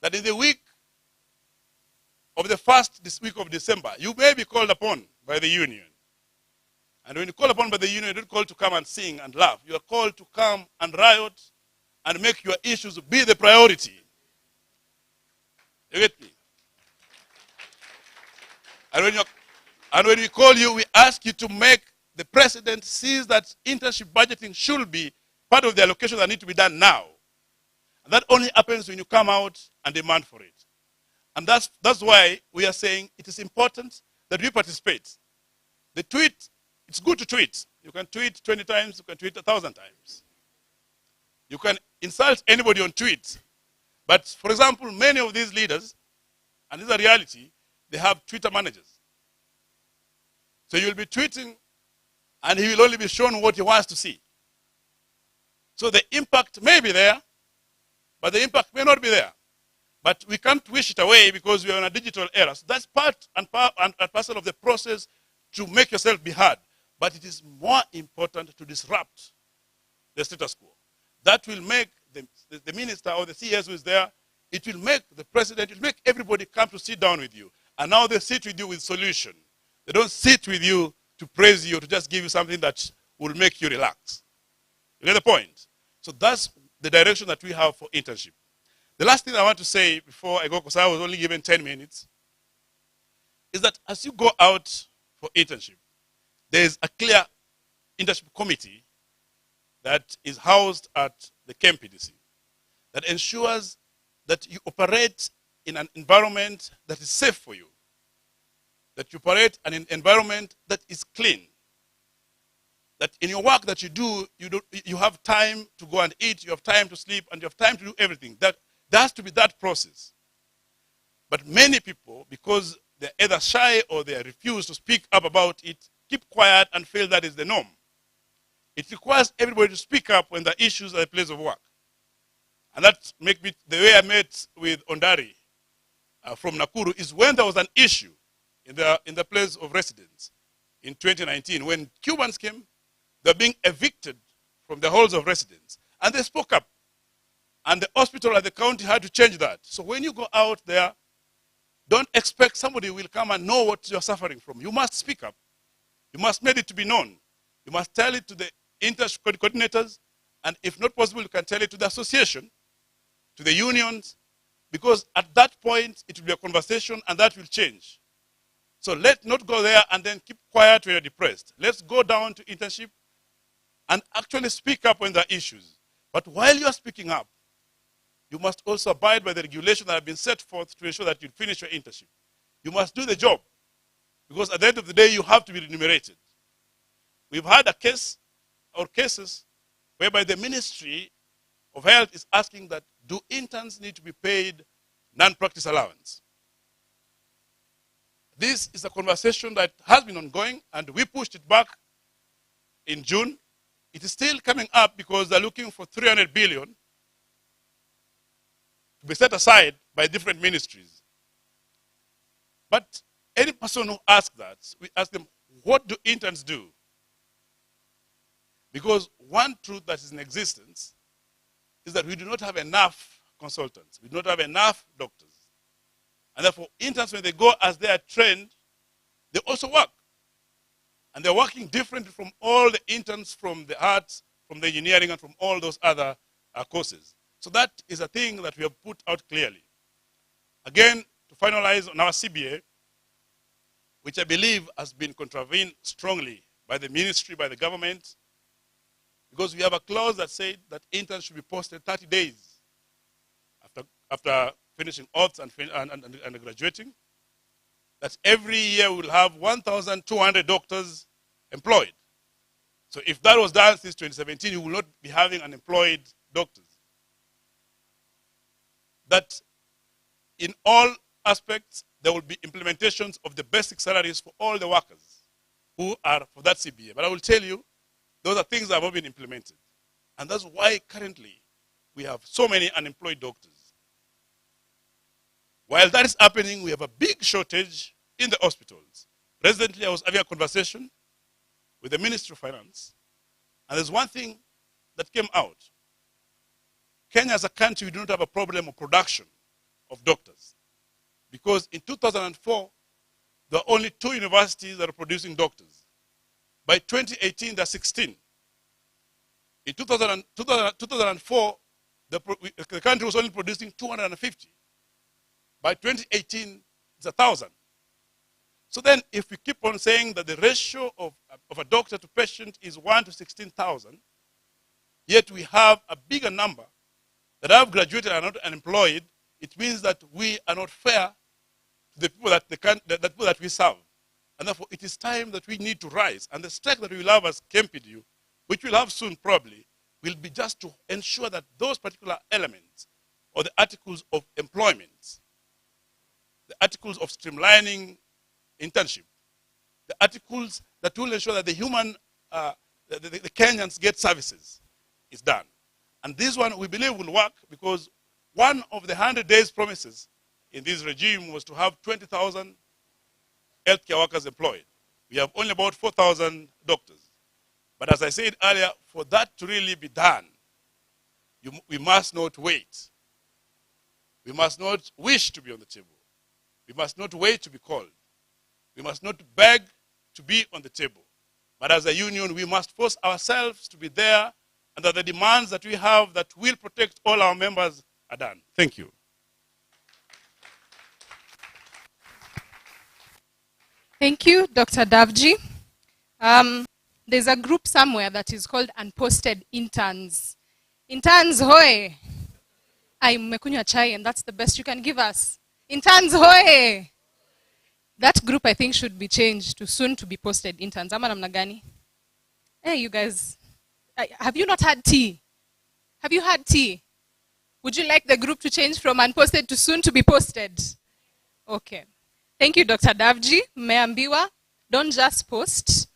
that in the week of the first this week of December, you may be called upon by the union. And when you call upon by the union, you don't call to come and sing and laugh. You are called to come and riot and make your issues be the priority. You get me? And when we call you, we ask you to make the president sees that internship budgeting should be part of the allocation that need to be done now. And that only happens when you come out and demand for it. And that's why we are saying it is important that we participate. The tweet, it's good to tweet. You can tweet 20 times, you can tweet 1,000 times. You can insult anybody on tweet. But for example, many of these leaders, and this is a reality, they have Twitter managers. So you'll be tweeting and he will only be shown what he wants to see. So the impact may be there, but the impact may not be there. But we can't wish it away because we are in a digital era. So that's part and parcel of the process to make yourself be heard. But it is more important to disrupt the status quo. That will make the minister or the CS who is there, it will make the president, it will make everybody come to sit down with you. And now they sit with you with solution. They don't sit with you to praise you, to just give you something that will make you relax. You get the point? So that's the direction that we have for internship. The last thing I want to say before I go, because I was only given 10 minutes, is that as you go out for internship, there is a clear internship committee that is housed at the KMPDC that ensures that you operate in an environment that is safe for you, that you operate in an environment that is clean, that in your work that you do, you have time to go and eat, you have time to sleep, and you have time to do everything. That there has to be that process. But many people, because they're either shy or they refuse to speak up about it, keep quiet and feel that is the norm. It requires everybody to speak up when the issues are the place of work. And that makes me, the way I met with Ondari from Nakuru is when there was an issue in the place of residence in 2019. When Cubans came, they were being evicted from the halls of residence. And they spoke up. And the hospital and the county had to change that. So when you go out there, don't expect somebody will come and know what you're suffering from. You must speak up. You must make it to be known. You must tell it to the internship coordinators. And if not possible, you can tell it to the association, to the unions, because at that point, it will be a conversation and that will change. So let's not go there and then keep quiet when you're depressed. Let's go down to internship and actually speak up when there are issues. But while you're speaking up, you must also abide by the regulations that have been set forth to ensure that you finish your internship. You must do the job, because at the end of the day, you have to be remunerated. We've had a case or cases whereby the Ministry of Health is asking that, do interns need to be paid non-practice allowance? This is a conversation that has been ongoing, and we pushed it back in June. It is still coming up because they're looking for 300 billion to be set aside by different ministries. But any person who asks that, we ask them, what do interns do? Because one truth that is in existence is that we do not have enough consultants. We do not have enough doctors. And therefore, interns, when they go as they are trained, they also work. And they're working differently from all the interns from the arts, from the engineering, and from all those other courses. So that is a thing that we have put out clearly. Again, to finalize on our CBA, which I believe has been contravened strongly by the ministry, by the government, because we have a clause that said that interns should be posted 30 days after finishing oaths and graduating. That every year we'll have 1,200 doctors employed. So if that was done since 2017, you will not be having unemployed doctors. That in all aspects, there will be implementations of the basic salaries for all the workers who are for that CBA. But I will tell you, those are things that have not been implemented. And that's why currently we have so many unemployed doctors. While that is happening, we have a big shortage in the hospitals. Recently, I was having a conversation with the Ministry of Finance, and there's one thing that came out. Kenya as a country, we do not have a problem of production of doctors. Because in 2004, there are only 2 universities that are producing doctors. By 2018, there are 16. In 2004, the country was only producing 250. By 2018, it's 1,000. So then, if we keep on saying that the ratio of a doctor to patient is 1 to 16,000, yet we have a bigger number that have graduated and are not unemployed, it means that we are not fair to the people that we serve. And therefore, it is time that we need to rise. And the strike that we will have as KMPDU, which we'll have soon probably, will be just to ensure that those particular elements, or the articles of employment, the articles of streamlining internship, the articles that will ensure that the Kenyans get services is done. And this one we believe will work, because one of the 100 days promises in this regime was to have 20,000 healthcare workers employed. We have only about 4,000 doctors. But as I said earlier, for that to really be done, we must not wait. We must not wish to be on the table. We must not wait to be called. We must not beg to be on the table. But as a union, we must force ourselves to be there, and that the demands that we have that will protect all our members are done. Thank you. Thank you, Dr. Davji. There's a group somewhere that is called Unposted Interns. Interns, hoy! Ay, mmekunywa chai, and that's the best you can give us. Interns, hoy! That group, I think, should be changed to soon to be posted interns. Ama namna gani? Hey, you guys, have you not had tea? Have you had tea? Would you like the group to change from unposted to soon to be posted? Okay. Thank you, Dr. Davji. Meambiwa, don't just post,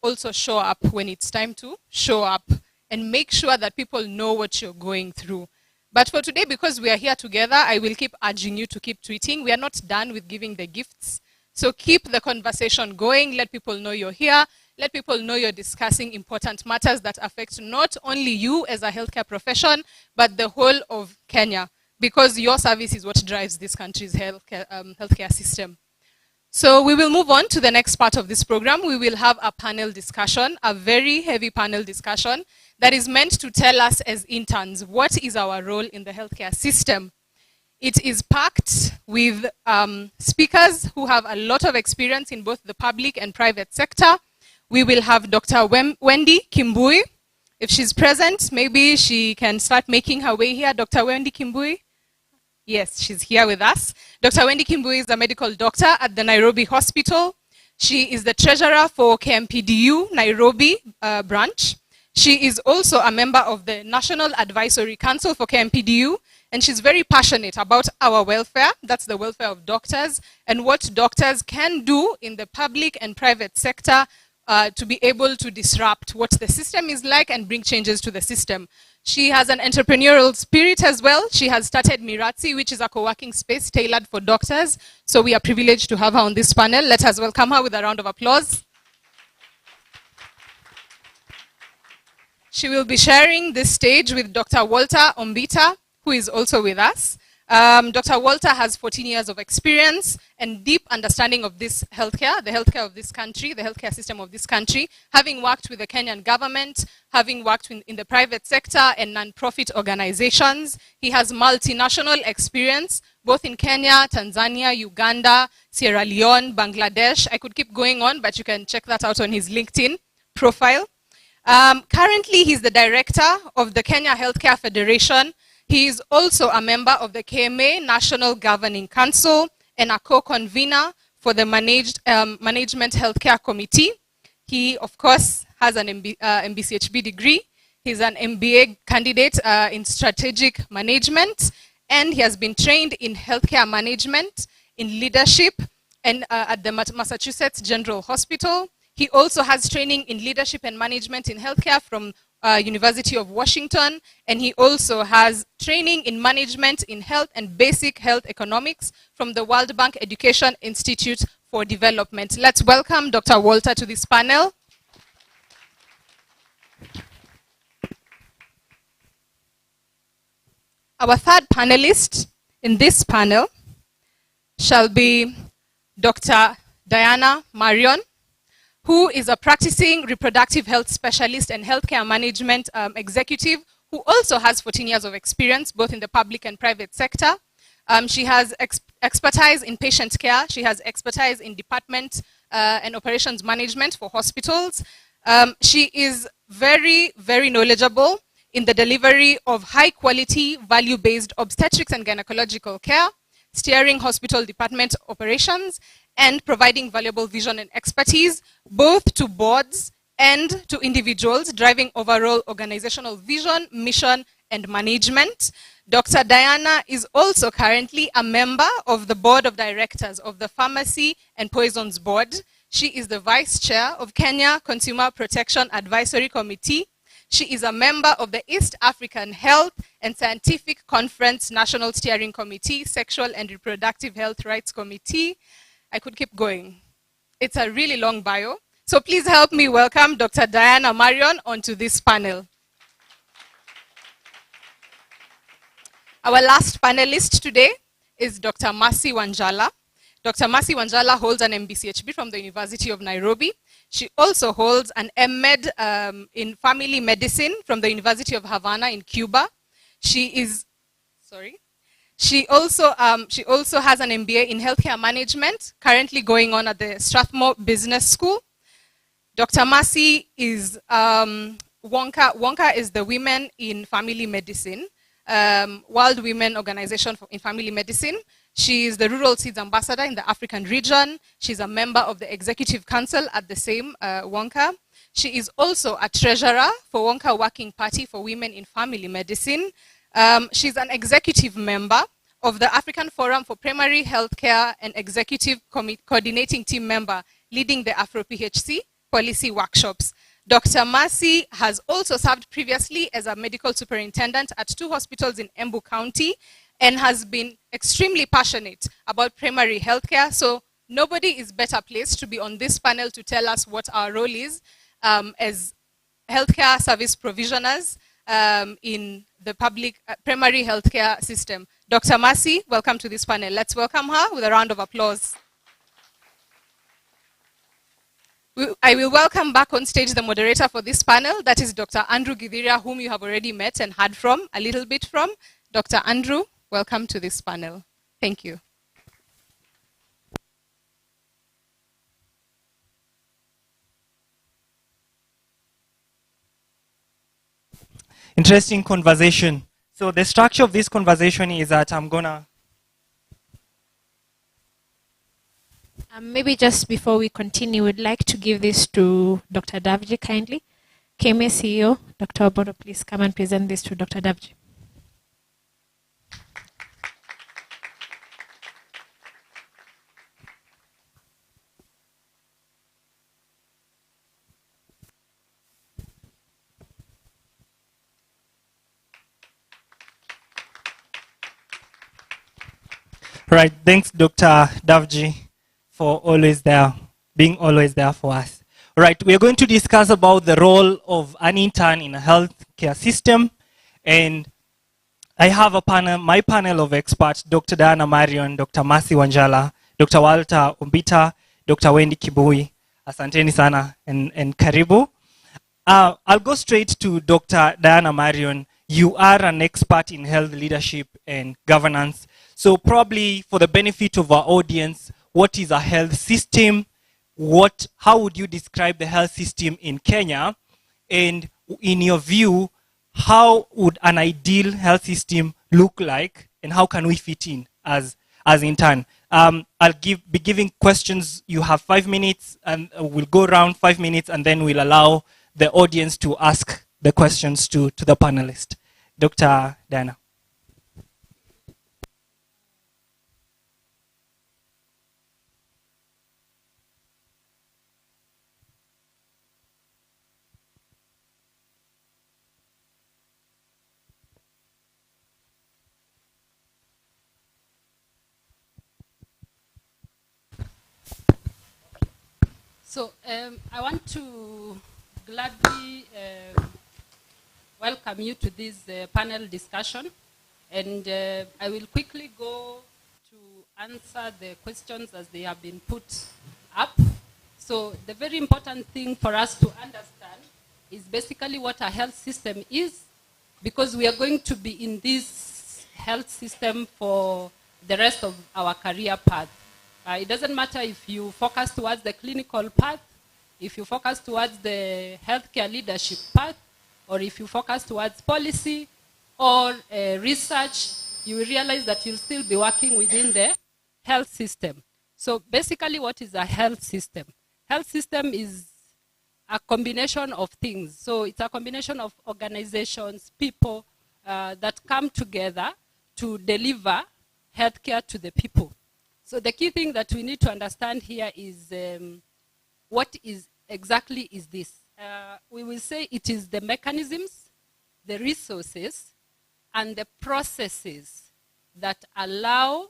also show up when it's time to show up, and make sure that people know what you're going through. But for today, because we are here together, I will keep urging you to keep tweeting. We are not done with giving the gifts. So keep the conversation going. Let people know you're here. Let people know you're discussing important matters that affect not only you as a healthcare profession, but the whole of Kenya, because your service is what drives this country's healthcare system. So we will move on to the next part of this program. We will have a panel discussion, a very heavy panel discussion that is meant to tell us as interns what is our role in the healthcare system. It is packed with speakers who have a lot of experience in both the public and private sector. We will have Dr. Wendy Kimbui. If she's present, maybe she can start making her way here. Dr. Wendy Kimbui? Yes, she's here with us. Dr. Wendy Kimbui is a medical doctor at the Nairobi Hospital. She is the treasurer for KMPDU Nairobi branch. She is also a member of the National Advisory Council for KMPDU, and she's very passionate about our welfare. That's the welfare of doctors, and what doctors can do in the public and private sector to be able to disrupt what the system is like and bring changes to the system. She has an entrepreneurial spirit as well. She has started Miratsi, which is a co-working space tailored for doctors. So we are privileged to have her on this panel. Let us welcome her with a round of applause. She will be sharing this stage with Dr. Walter Ombita, who is also with us. Dr. Walter has 14 years of experience and deep understanding of this healthcare, the healthcare of this country, the healthcare system of this country, having worked with the Kenyan government, having worked in the private sector and non-profit organizations. He has multinational experience, both in Kenya, Tanzania, Uganda, Sierra Leone, Bangladesh. I could keep going on, but you can check that out on his LinkedIn profile. Currently, he's the director of the Kenya Healthcare Federation. He is also a member of the KMA National Governing Council and a co-convener for the Management Healthcare Committee. He, of course, has an MBCHB degree. He's an MBA candidate in strategic management, and he has been trained in healthcare management, in leadership, and at the Massachusetts General Hospital. He also has training in leadership and management in healthcare from University of Washington, and he also has training in management in health and basic health economics from the World Bank Education Institute for Development. Let's welcome Dr. Walter to this panel. Our third panelist in this panel, shall be Dr. Diana Marion, who is a practicing reproductive health specialist and healthcare management executive, who also has 14 years of experience, both in the public and private sector. She has expertise in patient care. She has expertise in department and operations management for hospitals. She is very, very knowledgeable in the delivery of high quality, value-based obstetrics and gynecological care, steering hospital department operations, and providing valuable vision and expertise, both to boards and to individuals, driving overall organizational vision, mission, and management. Dr. Diana is also currently a member of the board of directors of the Pharmacy and Poisons Board. She is the vice chair of Kenya Consumer Protection Advisory Committee. She is a member of the East African Health and Scientific Conference National Steering Committee, Sexual and Reproductive Health Rights Committee. I could keep going. It's a really long bio. So please help me welcome Dr. Diana Marion onto this panel. Our last panelist today is Dr. Mercy Wanjala. Dr. Mercy Wanjala holds an MBCHB from the University of Nairobi. She also holds an MEd in family medicine from the University of Havana in Cuba. She also has an MBA in healthcare management, currently going on at the Strathmore Business School. Dr. Mercy is WONCA. WONCA is the Women in Family Medicine, World Women Organization in Family Medicine. She is the Rural Seeds Ambassador in the African region. She's a member of the Executive Council at the same WONCA. She is also a treasurer for WONCA Working Party for Women in Family Medicine. She's an executive member of the African Forum for Primary Healthcare and executive coordinating team member leading the Afro-PHC policy workshops. Dr. Mercy has also served previously as a medical superintendent at 2 hospitals in Embu County and has been extremely passionate about primary healthcare. So nobody is better placed to be on this panel to tell us what our role is as healthcare service provisioners in the public primary healthcare system. Dr. Mercy, welcome to this panel. Let's welcome her with a round of applause. I will welcome back on stage the moderator for this panel. That is Dr. Andrew Githiria, whom you have already met and heard from, a little bit from. Dr. Andrew, welcome to this panel. Thank you. Interesting conversation. So the structure of this conversation is that I'm gonna... Maybe just before we continue, we'd like to give this to Dr. Davji kindly. KMA CEO, Dr. Oboro, please come and present this to Dr. Davji. Right, thanks Dr. Davji for being always there for us. All right, we are going to discuss about the role of an intern in a healthcare system. And I have my panel of experts, Dr. Diana Marion, Dr. Mercy Wanjala, Dr. Walter Umbita, Dr. Wendy Kibui, asanteni sana, and karibu. I'll go straight to Dr. Diana Marion. You are an expert in health leadership and governance. So probably for the benefit of our audience, what is a health system? How would you describe the health system in Kenya? And in your view, how would an ideal health system look like? And how can we fit in as intern? I'll be giving questions. You have 5 minutes, and we'll go around 5 minutes, and then we'll allow the audience to ask the questions to the panelist. Dr. Diana. So I want to gladly welcome you to this panel discussion. And I will quickly go to answer the questions as they have been put up. So the very important thing for us to understand is basically what a health system is, because we are going to be in this health system for the rest of our career path. It doesn't matter if you focus towards the clinical path, if you focus towards the healthcare leadership path, or if you focus towards policy or research, you will realize that you'll still be working within the health system. So basically, what is a health system? Health system is a combination of things. So it's a combination of organizations, people that come together to deliver healthcare to the people. So the key thing that we need to understand here is what is exactly is this. We will say it is the mechanisms, the resources, and the processes that allow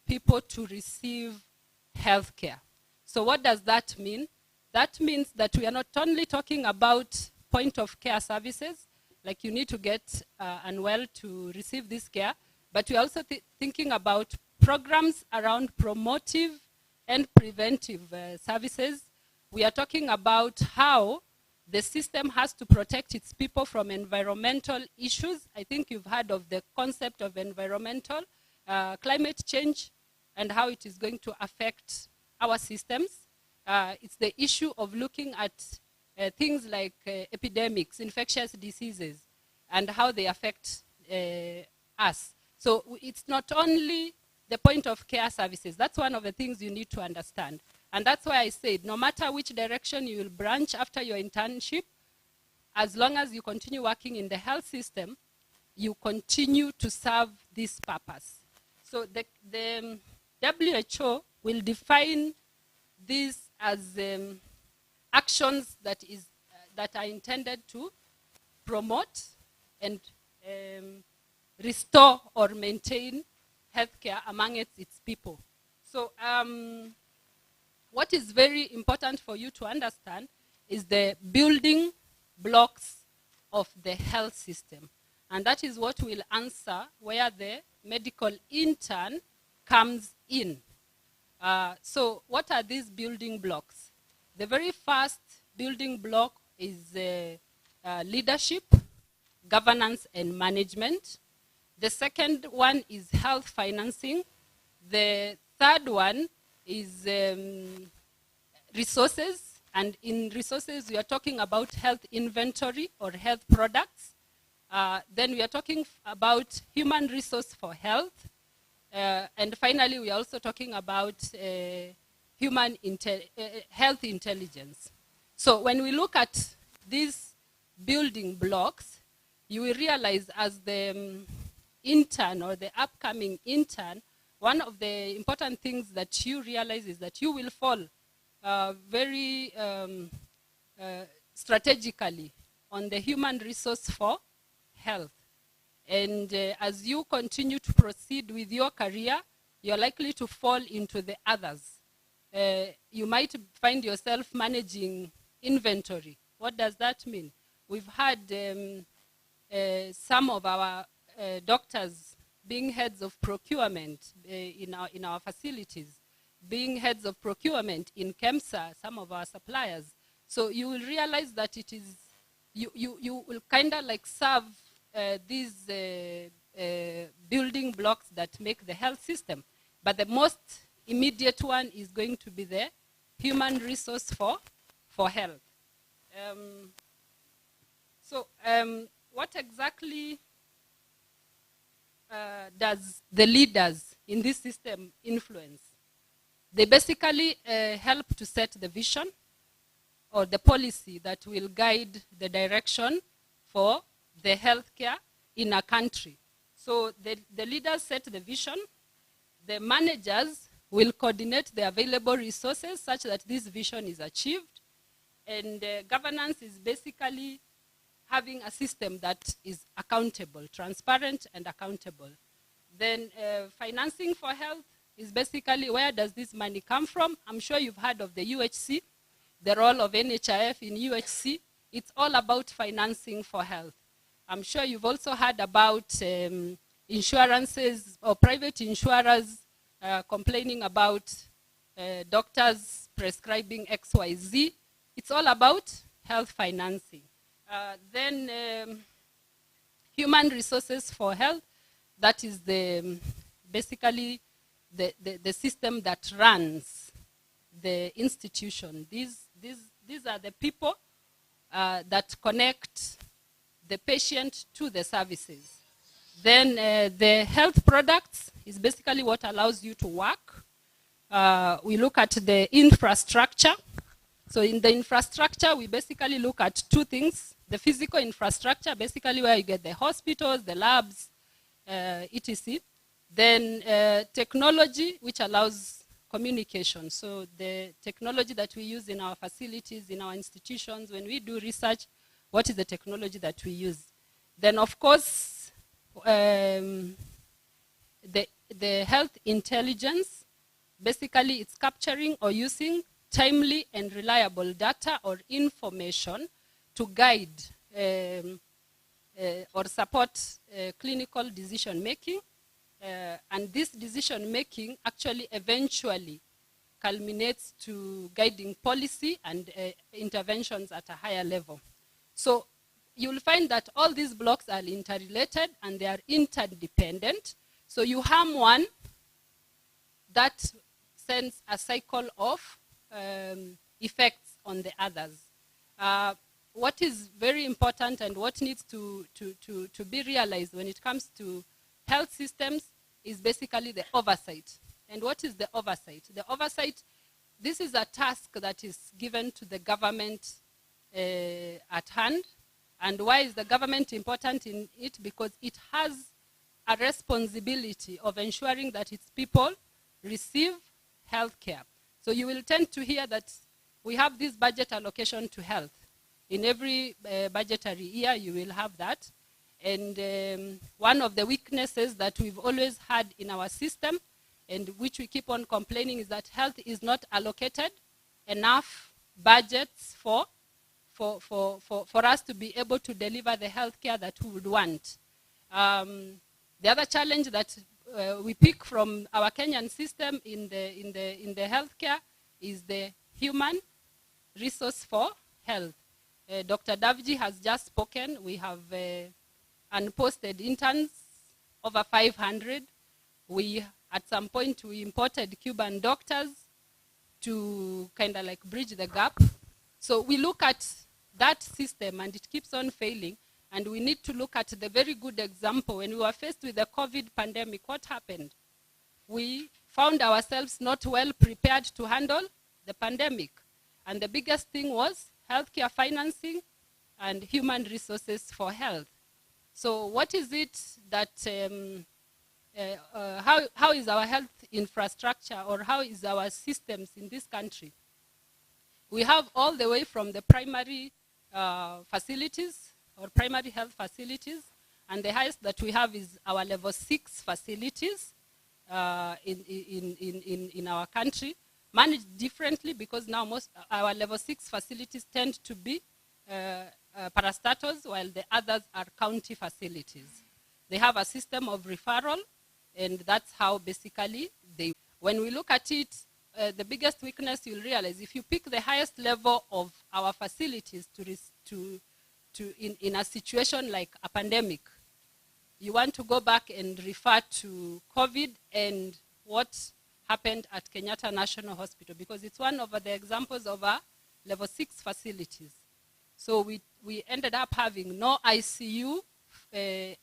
people to receive healthcare. So what does that mean? That means that we are not only talking about point of care services, like you need to get unwell to receive this care, but we're also thinking about programs around promotive and preventive services. We are talking about how the system has to protect its people from environmental issues. I think you've heard of the concept of environmental climate change and how it is going to affect our systems. It's the issue of looking at things like epidemics, infectious diseases, and how they affect us. So it's not only the point of care services. That's one of the things you need to understand. And that's why I said, no matter which direction you will branch after your internship, as long as you continue working in the health system, you continue to serve this purpose. So the WHO will define this as actions that are intended to promote and restore or maintain healthcare among its people. So what is very important for you to understand is the building blocks of the health system. And that is what will answer where the medical intern comes in. So what are these building blocks? The very first building block is leadership, governance, and management. The second one is health financing. The third one is resources. And in resources, we are talking about health inventory or health products. Then we are talking about human resource for health. And finally, we are also talking about health intelligence. So when we look at these building blocks, you will realize as the intern or the upcoming intern, one of the important things that you realize is that you will fall very strategically on the human resource for health. And as you continue to proceed with your career, you're likely to fall into the others. You might find yourself managing inventory. What does that mean? We've had some of our doctors being heads of procurement in our facilities, being heads of procurement in KEMSA, some of our suppliers. So you will realize that it is, you will kind of like serve these building blocks that make the health system. But the most immediate one is going to be the human resource for health. What exactly does the leaders in this system influence? They basically help to set the vision or the policy that will guide the direction for the healthcare in a country. So the leaders set the vision. The managers will coordinate the available resources such that this vision is achieved. And governance is basically having a system that is accountable, transparent and accountable. Then financing for health is basically where does this money come from? I'm sure you've heard of the UHC, the role of NHIF in UHC. It's all about financing for health. I'm sure you've also heard about insurances or private insurers complaining about doctors prescribing XYZ. It's all about health financing. Then human resources for health, that is basically the system that runs the institution. These are the people that connect the patient to the services. Then the health products is basically what allows you to work. We look at the infrastructure. So in the infrastructure, we basically look at two things. The physical infrastructure, basically where you get the hospitals, the labs, etc. Then technology, which allows communication. So the technology that we use in our facilities, in our institutions, when we do research, what is the technology that we use? Then, of course, the health intelligence, basically it's capturing or using timely and reliable data or information to guide or support clinical decision making. And this decision making actually eventually culminates to guiding policy and interventions at a higher level. So you'll find that all these blocks are interrelated and they are interdependent. So you harm one, that sends a cycle of effects on the others. What is very important and what needs to be realized when it comes to health systems is basically the oversight. And what is the oversight? The oversight, this is a task that is given to the government at hand. And why is the government important in it? Because it has a responsibility of ensuring that its people receive health care. So you will tend to hear that we have this budget allocation to health. In every budgetary year, you will have that. And one of the weaknesses that we've always had in our system, and which we keep on complaining, is that health is not allocated enough budgets for us to be able to deliver the health care that we would want. The other challenge that we pick from our Kenyan system in the healthcare is the human resource for health. Dr. Davji has just spoken. We have unposted interns, over 500. At some point, we imported Cuban doctors to kind of like bridge the gap. So we look at that system and it keeps on failing. And we need to look at the very good example. When we were faced with the COVID pandemic, what happened? We found ourselves not well prepared to handle the pandemic. And the biggest thing was healthcare financing and human resources for health. So what is it that, how is our health infrastructure, or how is our systems in this country? We have all the way from the primary facilities, or primary health facilities, and the highest that we have is our level 6 facilities in our country, managed differently because now most our level 6 facilities tend to be parastatals, while the others are county facilities. They have a system of referral, and that's how basically when we look at it, the biggest weakness you'll realize, if you pick the highest level of our facilities in a situation like a pandemic, you want to go back and refer to COVID and what happened at Kenyatta National Hospital, because it's one of the examples of our level 6 facilities. So we ended up having no ICU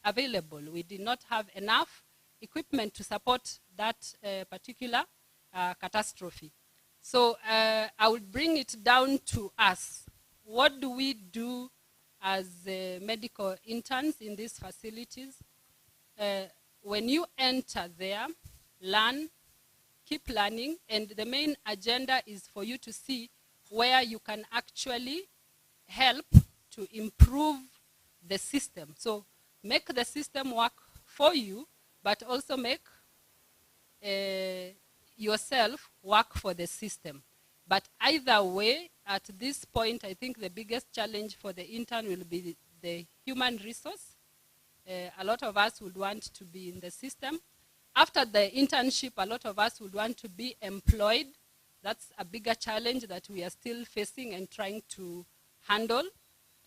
available. We did not have enough equipment to support that particular catastrophe. So I would bring it down to us. What do we do as medical interns in these facilities? When you enter there, learn, keep learning, and the main agenda is for you to see where you can actually help to improve the system. So make the system work for you, but also make yourself work for the system. But either way, at this point, I think the biggest challenge for the intern will be the human resource. A lot of us would want to be in the system, after the internship, a lot of us would want to be employed. That's a bigger challenge that we are still facing and trying to handle.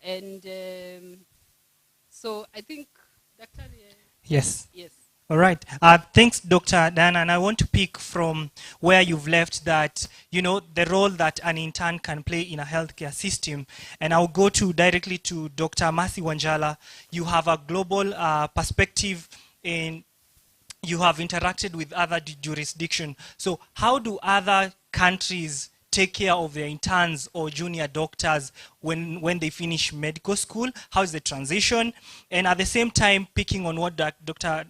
And so I think, Dr. Yes. Yes. All right. Thanks, Dr. Diana. And I want to pick from where you've left that, the role that an intern can play in a healthcare system. And I'll go directly to Dr. Mercy Wanjala. You have a global perspective and you have interacted with other jurisdictions. So how do other countries take care of their interns or junior doctors when they finish medical school? How is the transition? And at the same time, picking on what Dr.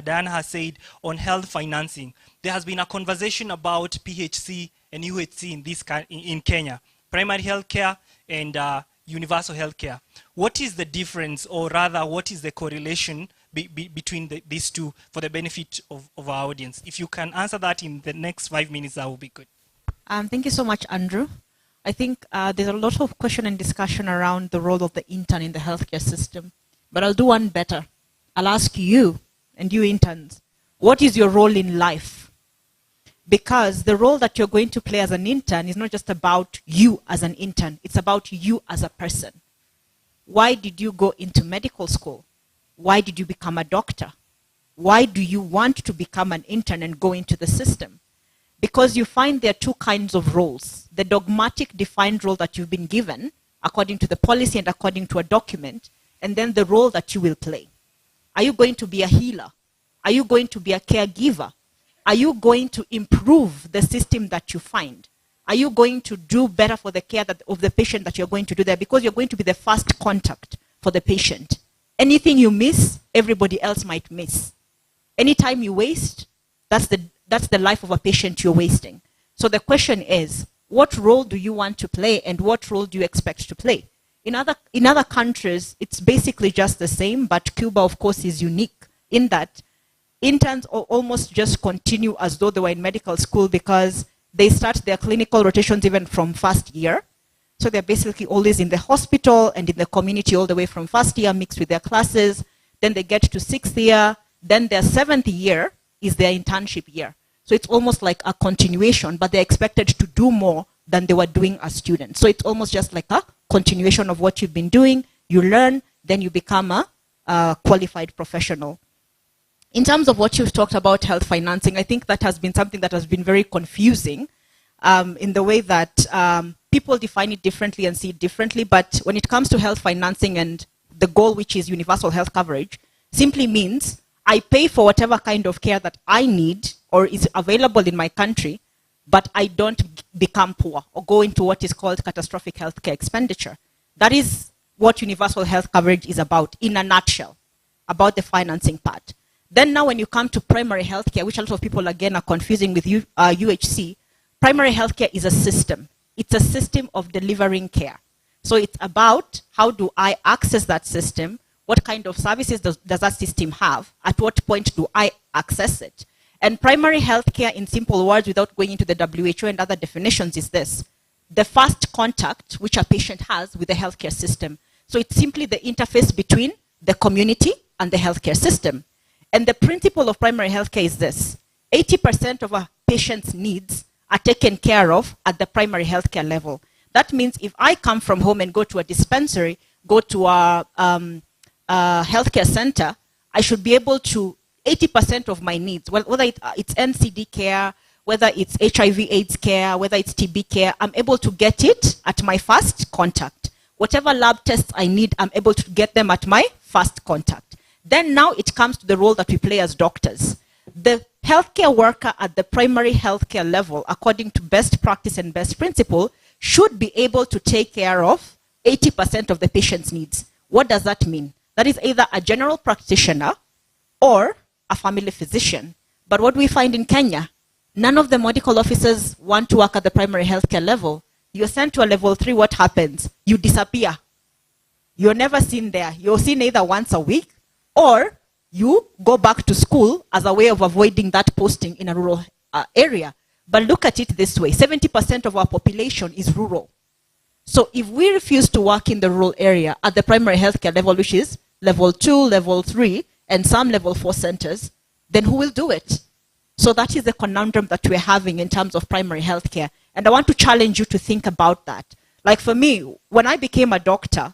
Diana has said on health financing, there has been a conversation about PHC and UHC in Kenya, primary healthcare and universal healthcare. What is the difference, or rather, what is the correlation between these two for the benefit of our audience? If you can answer that in the next 5 minutes, that would be good. Thank you so much, Andrew. I think there's a lot of question and discussion around the role of the intern in the healthcare system. But I'll do one better. I'll ask you, and you interns, what is your role in life? Because the role that you're going to play as an intern is not just about you as an intern. It's about you as a person. Why did you go into medical school? Why did you become a doctor? Why do you want to become an intern and go into the system? Because you find there are two kinds of roles. The dogmatic defined role that you've been given according to the policy and according to a document, and then the role that you will play. Are you going to be a healer? Are you going to be a caregiver? Are you going to improve the system that you find? Are you going to do better for the care of the patient that you're going to do there? Because you're going to be the first contact for the patient. Anything you miss, everybody else might miss. Anytime you waste, that's the life of a patient you're wasting. So the question is, what role do you want to play and what role do you expect to play? In other countries, it's basically just the same, but Cuba, of course, is unique in that interns almost just continue as though they were in medical school because they start their clinical rotations even from first year. So they're basically always in the hospital and in the community all the way from first year mixed with their classes. Then they get to 6th year. Then their 7th year is their internship year. So it's almost like a continuation, but they're expected to do more than they were doing as students. So it's almost just like a continuation of what you've been doing. You learn, then you become a qualified professional. In terms of what you've talked about health financing, I think that has been something that has been very confusing in the way that people define it differently and see it differently. But when it comes to health financing and the goal, which is universal health coverage, simply means I pay for whatever kind of care that I need or is available in my country, but I don't become poor or go into what is called catastrophic healthcare expenditure. That is what universal health coverage is about in a nutshell, about the financing part. Then now when you come to primary healthcare, which a lot of people again are confusing with UHC, primary healthcare is a system. It's a system of delivering care. So it's about how do I access that system, what kind of services does that system have, at what point do I access it. And primary healthcare, in simple words, without going into the WHO and other definitions, is this: the first contact which a patient has with the healthcare system. So it's simply the interface between the community and the healthcare system. And the principle of primary healthcare is this: 80% of a patient's needs are taken care of at the primary healthcare level. That means if I come from home and go to a dispensary, go to a healthcare center, I should be able to 80% of my needs, well, whether it's NCD care, whether it's HIV/AIDS care, whether it's TB care, I'm able to get it at my first contact. Whatever lab tests I need, I'm able to get them at my first contact. Then now it comes to the role that we play as doctors. The healthcare worker at the primary healthcare level, according to best practice and best principle, should be able to take care of 80% of the patient's needs. What does that mean? That is either a general practitioner or a family physician. But what we find in Kenya, none of the medical officers want to work at the primary healthcare level. You're sent to a level 3, what happens? You disappear. You're never seen there. You're seen either once a week or you go back to school as a way of avoiding that posting in a rural area. But look at it this way: 70% of our population is rural. So if we refuse to work in the rural area at the primary healthcare level, which is level 2, level 3, and some level 4 centers, then who will do it? So that is the conundrum that we're having in terms of primary health care. And I want to challenge you to think about that. Like for me, when I became a doctor,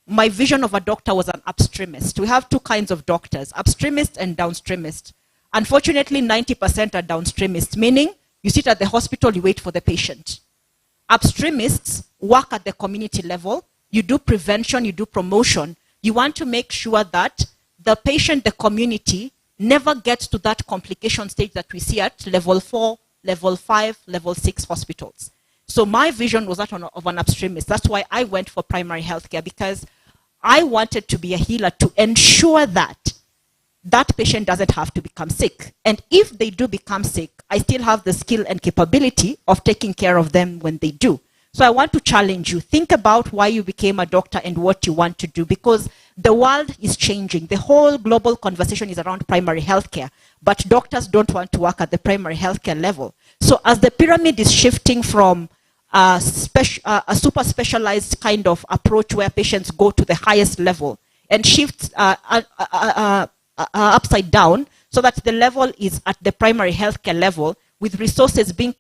my vision of a doctor was an upstreamist. We have two kinds of doctors, upstreamist and downstreamist. Unfortunately, 90% are downstreamists, meaning you sit at the hospital, you wait for the patient. Upstreamists work at the community level. You do prevention, you do promotion. You want to make sure that the patient, the community, never gets to that complication stage that we see at level 4, level 5, level 6 hospitals. So my vision was that of an upstreamist. That's why I went for primary health care, because I wanted to be a healer to ensure that that patient doesn't have to become sick. And if they do become sick, I still have the skill and capability of taking care of them when they do. So I want to challenge you. Think about why you became a doctor and what you want to do, because the world is changing. The whole global conversation is around primary healthcare, but doctors don't want to work at the primary healthcare level. So as the pyramid is shifting from a super specialized kind of approach where patients go to the highest level and shifts upside down, so that the level is at the primary healthcare level, with resources being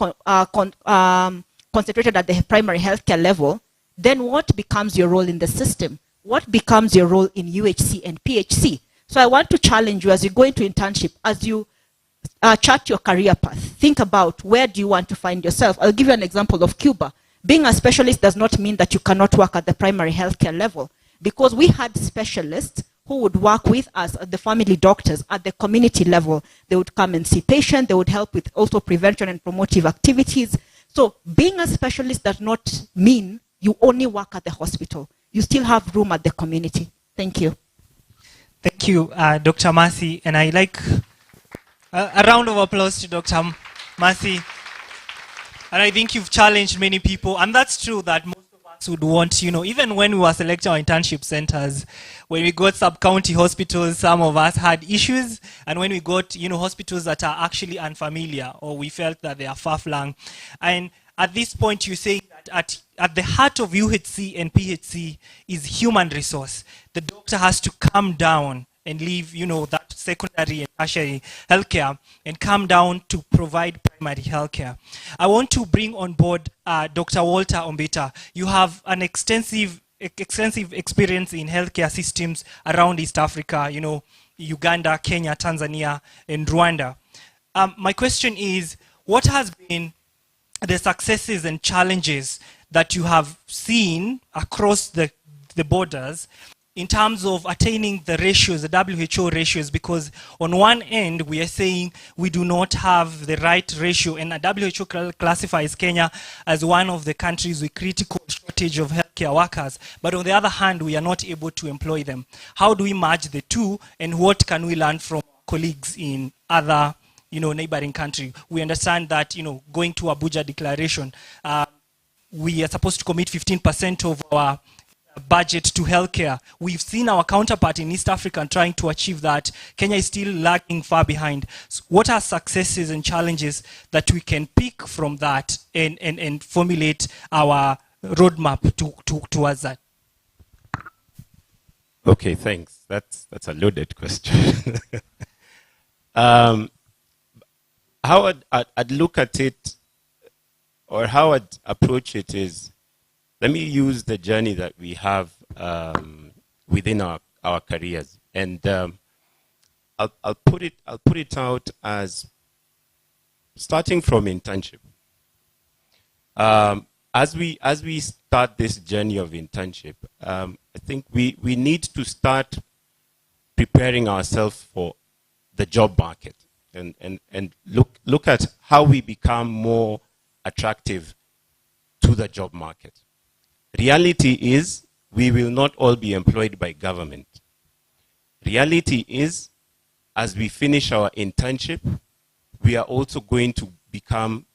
concentrated at the primary healthcare level, then what becomes your role in the system? What becomes your role in UHC and PHC? So I want to challenge you as you go into internship, as you chart your career path, think about where do you want to find yourself. I'll give you an example of Cuba. Being a specialist does not mean that you cannot work at the primary healthcare level, because we had specialists who would work with us at the family doctors at the community level. They would come and see patients. They would help with also prevention and promotive activities. So being a specialist does not mean you only work at the hospital. You still have room at the community. Thank you. Thank you, Dr. Mercy. And I like a round of applause to Dr. Mercy. And I think you've challenged many people. And that's true that most of us would want, even when we were selecting our internship centers, when we got sub-county hospitals, some of us had issues. And when we got, hospitals that are actually unfamiliar, or we felt that they are far-flung. And at this point, you say that at the heart of UHC and PHC is human resource. The doctor has to come down and leave, that secondary and tertiary healthcare and come down to provide primary healthcare. I want to bring on board Dr. Walter Ombita. You have an extensive experience in healthcare systems around East Africa, Uganda, Kenya, Tanzania, and Rwanda. My question is, what has been the successes and challenges that you have seen across the borders in terms of attaining the ratios, the WHO ratios? Because on one end, we are saying we do not have the right ratio, and WHO classifies Kenya as one of the countries with critical shortage of healthcare workers. But on the other hand, we are not able to employ them. How do we merge the two, and what can we learn from colleagues in other neighboring country? We understand that, going to Abuja Declaration, we are supposed to commit 15% of our budget to healthcare. We've seen our counterpart in East Africa trying to achieve that. Kenya is still lagging far behind. So what are successes and challenges that we can pick from that and formulate our roadmap towards that? Okay, thanks. That's a loaded question. How I'd look at it, or how I'd approach it is, let me use the journey that we have within our careers, and I'll put it out as starting from internship. As we start this journey of internship, I think we need to start preparing ourselves for the job market, and look at how we become more attractive to the job market. Reality is, we will not all be employed by government. Reality is, as we finish our internship, we are also going to become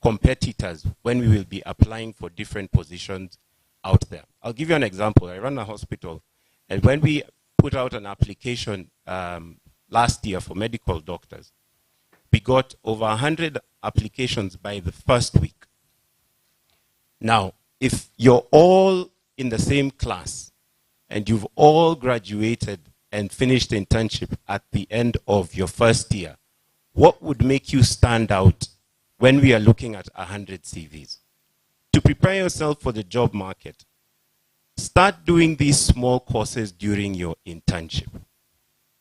competitors when we will be applying for different positions out there. I'll give you an example. I run a hospital, and when we put out an application last year for medical doctors, we got over 100 applications by the first week. Now, if you're all in the same class and you've all graduated and finished the internship at the end of your first year, what would make you stand out when we are looking at 100 CVs? To prepare yourself for the job market, start doing these small courses during your internship.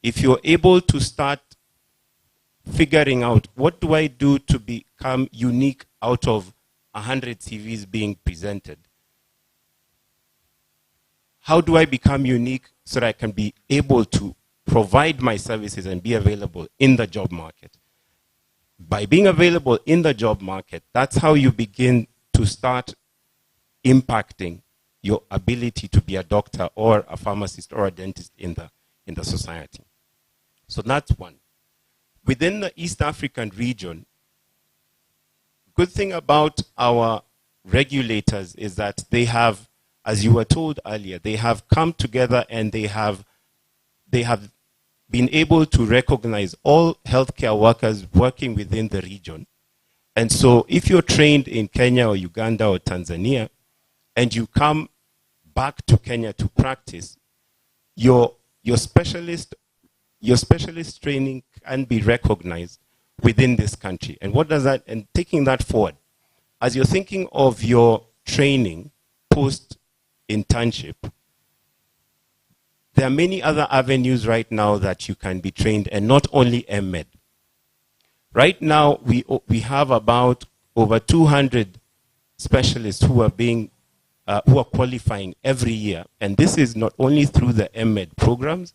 If you're able to start figuring out, what do I do to become unique out of 100 CVs being presented? How do I become unique so that I can be able to provide my services and be available in the job market? By being available in the job market, that's how you begin to start impacting your ability to be a doctor or a pharmacist or a dentist in the society. So that's one. Within the East African region, good thing about our regulators is that they have, as you were told earlier, they have come together and they have been able to recognize all healthcare workers working within the region. And so if you're trained in Kenya or Uganda or Tanzania, and you come back to Kenya to practice, your specialist training can be recognized within this country. And what does that, and taking that forward, as you're thinking of your training post-internship, there are many other avenues right now that you can be trained, and not only MED. Right now, we have about over 200 specialists who are qualifying every year. And this is not only through the MED programs,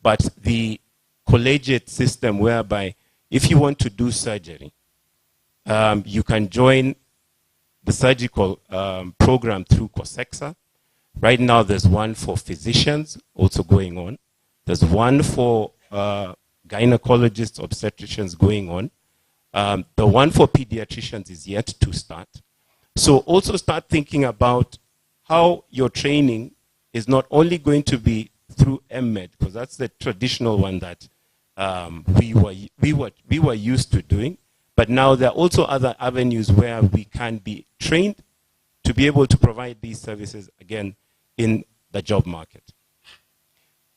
but the collegiate system whereby if you want to do surgery, you can join the surgical program through COSEXA. Right now, there's one for physicians also going on. There's one for gynecologists, obstetricians going on. The one for pediatricians is yet to start. So also start thinking about how your training is not only going to be through MED, because that's the traditional one that we were used to doing, but now there are also other avenues where we can be trained to be able to provide these services again in the job market.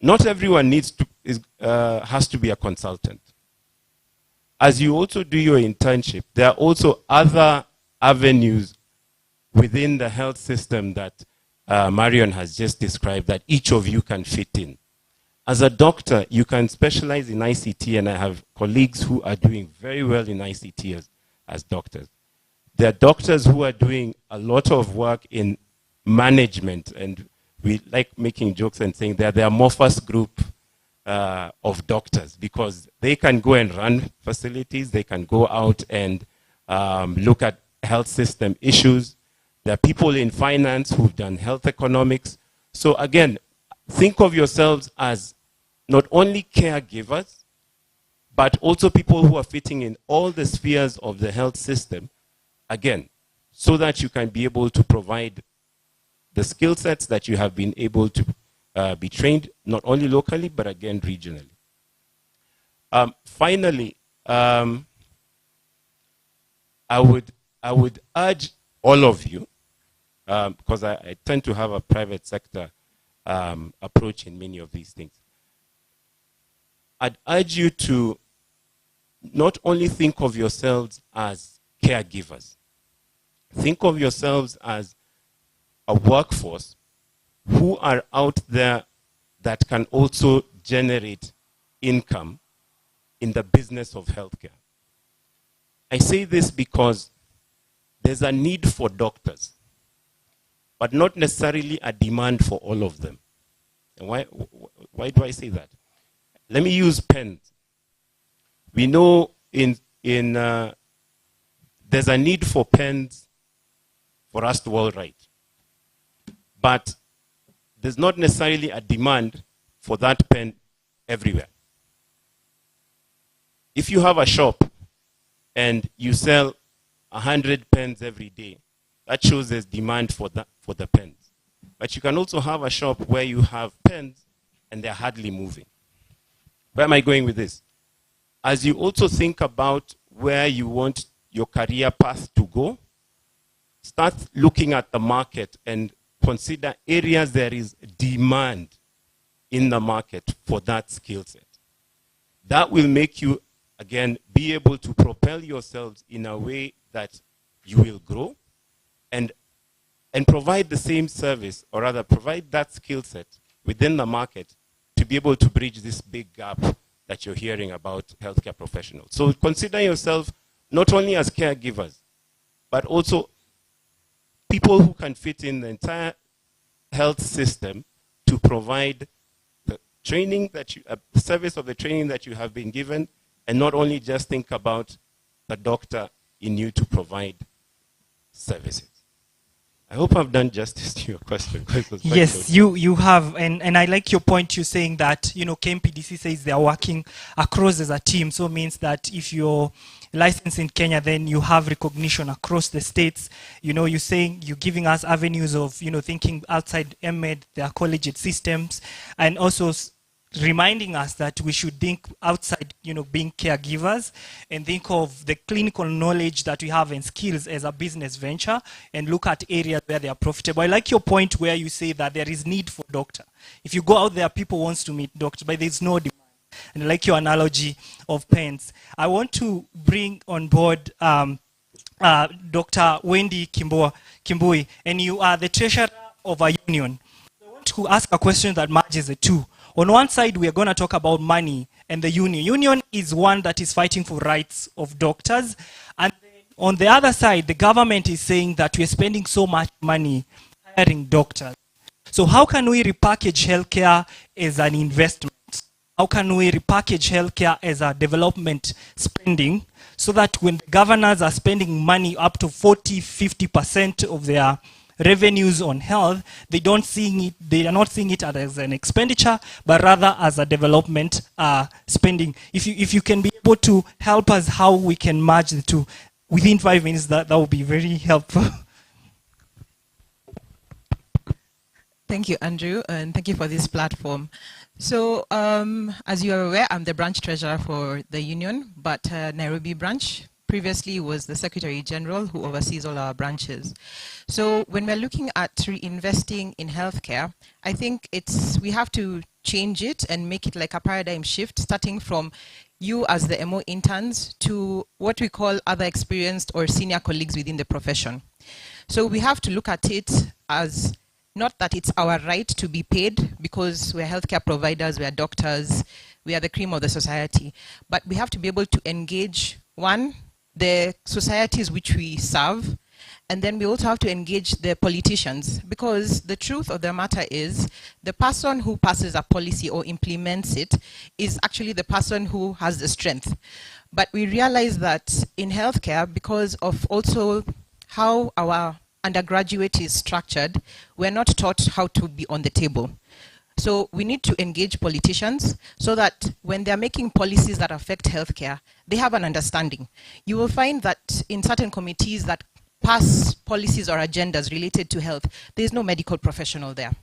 Not everyone has to be a consultant. As you also do your internship, there are also other avenues within the health system that Marion has just described that each of you can fit in. As a doctor, you can specialize in ICT, and I have colleagues who are doing very well in ICT as doctors. There are doctors who are doing a lot of work in management, and we like making jokes and saying they're the amorphous group of doctors, because they can go and run facilities, they can go out and look at health system issues. There are people in finance who've done health economics. So again, think of yourselves as not only caregivers, but also people who are fitting in all the spheres of the health system, again, so that you can be able to provide the skill sets that you have been able to be trained, not only locally, but again, regionally. Finally, I would urge all of you, because I tend to have a private sector approach in many of these things. I'd urge you to not only think of yourselves as caregivers, think of yourselves as a workforce who are out there that can also generate income in the business of healthcare. I say this because there's a need for doctors, but not necessarily a demand for all of them. And why do I say that? Let me use pens. We know there's a need for pens for us to all write. But there's not necessarily a demand for that pen everywhere. If you have a shop and you sell 100 pens every day, that shows there's demand for the pens. But you can also have a shop where you have pens and they're hardly moving. Where am I going with this? As you also think about where you want your career path to go, start looking at the market and consider areas there is demand in the market for that skill set. That will make you, again, be able to propel yourselves in a way that you will grow and provide the same service, or rather provide that skill set within the market to be able to bridge this big gap that you're hearing about healthcare professionals. So consider yourself not only as caregivers, but also people who can fit in the entire health system to provide the training that you, the service of the training that you have been given, and not only just think about the doctor in you to provide services. I hope I've done justice to your question. Yes, you have, and I like your point. You're saying that, you know, KMPDC says they are working across as a team, so it means that if you're licensed in Kenya, then you have recognition across the states. You know, you're saying you're giving us avenues of, you know, thinking outside MED, their collegiate systems, and also reminding us that we should think outside, you know, being caregivers, and think of the clinical knowledge that we have and skills as a business venture, and look at areas where they are profitable. I like your point where you say that there is need for doctor. If you go out there, people wants to meet doctor, but there's no demand. And I like your analogy of pens. I want to bring on board Dr. Wendy Kimbui, and you are the treasurer of a union. I want to ask a question that merges the two. On one side, we are going to talk about money and the union. Union is one that is fighting for rights of doctors. And then on the other side, the government is saying that we are spending so much money hiring doctors. So how can we repackage healthcare as an investment? How can we repackage healthcare as a development spending, so that when the governors are spending money up to 40–50% of their revenues on health, they are not seeing it as an expenditure, but rather as a development spending. If you can be able to help us how we can merge the two within 5 minutes, that would be very helpful. Thank you, Andrew, and thank you for this platform. So, as you are aware, I'm the branch treasurer for the union, but Nairobi branch. Previously was the Secretary General who oversees all our branches. So when we're looking at reinvesting in healthcare, I think we have to change it and make it like a paradigm shift, starting from you as the MO interns to what we call other experienced or senior colleagues within the profession. So we have to look at it as not that it's our right to be paid because we're healthcare providers, we're doctors, we are the cream of the society, but we have to be able to engage, one, the societies which we serve, and then we also have to engage the politicians, because the truth of the matter is the person who passes a policy or implements it is actually the person who has the strength. But we realize that in healthcare, because of also how our undergraduate is structured, we're not taught how to be on the table. So we need to engage politicians so that when they're making policies that affect healthcare, they have an understanding. You will find that in certain committees that pass policies or agendas related to health, there's no medical professional there.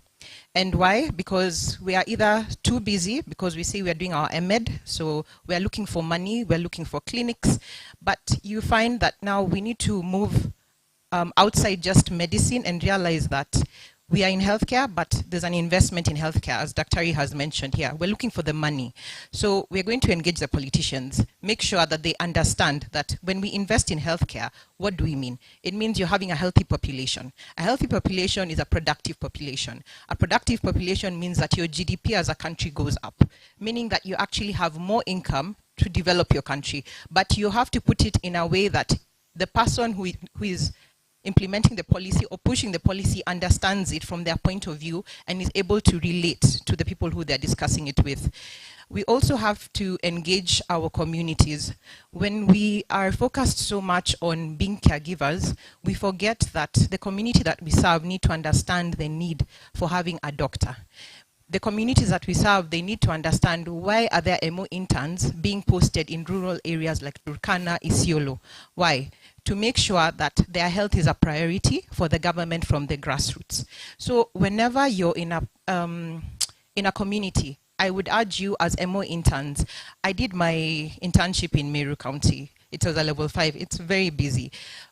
And why? Because we are either too busy, because we say we are doing our MED, so we are looking for money, we're looking for clinics, but you find that now we need to move outside just medicine and realize that we are in healthcare, but there's an investment in healthcare, as Dr. has mentioned here. We're looking for the money. So we're going to engage the politicians, make sure that they understand that when we invest in healthcare, what do we mean? It means you're having a healthy population. A healthy population is a productive population. A productive population means that your GDP as a country goes up, meaning that you actually have more income to develop your country. But you have to put it in a way that the person who is implementing the policy or pushing the policy understands it from their point of view and is able to relate to the people who they're discussing it with. We also have to engage our communities. When we are focused so much on being caregivers, we forget that the community that we serve need to understand the need for having a doctor. The communities that we serve, they need to understand why are there MO interns being posted in rural areas like Turkana, Isiolo. Why? To make sure that their health is a priority for the government from the grassroots. So whenever you're in a community, I would urge you as MO interns. I did my internship in Meru County. It was a level 5. It's very busy.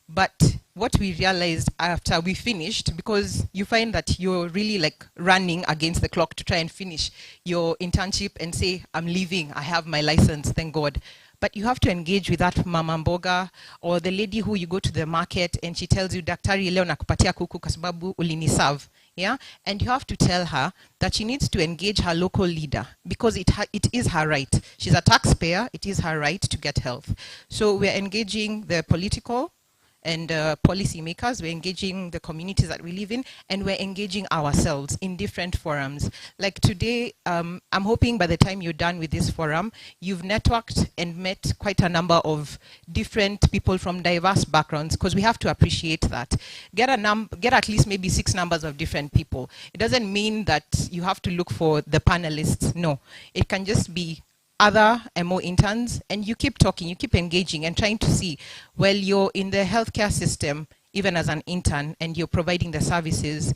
But what we realized after we finished, because you find that you're really like running against the clock to try and finish your internship and say, I'm leaving, I have my license, thank God. But you have to engage with that mama mboga or the lady who you go to the market and she tells you, daktari leo nakupatia kuku kwa sababu uliniserve. Yeah? And you have to tell her that she needs to engage her local leader because it is her right. She's a taxpayer, it is her right to get health. So we're engaging the political and policy makers, we're engaging the communities that we live in, and we're engaging ourselves in different forums. Like today, I'm hoping by the time you're done with this forum, you've networked and met quite a number of different people from diverse backgrounds, because we have to appreciate that. Get at least maybe 6 numbers of different people. It doesn't mean that you have to look for the panelists, no. It can just be other MO interns, and you keep talking, you keep engaging and trying to see, well, you're in the healthcare system, even as an intern, and you're providing the services,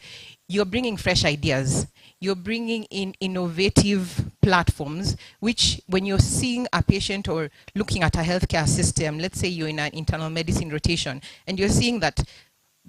you're bringing fresh ideas, you're bringing in innovative platforms, which when you're seeing a patient or looking at a healthcare system, let's say you're in an internal medicine rotation, and you're seeing that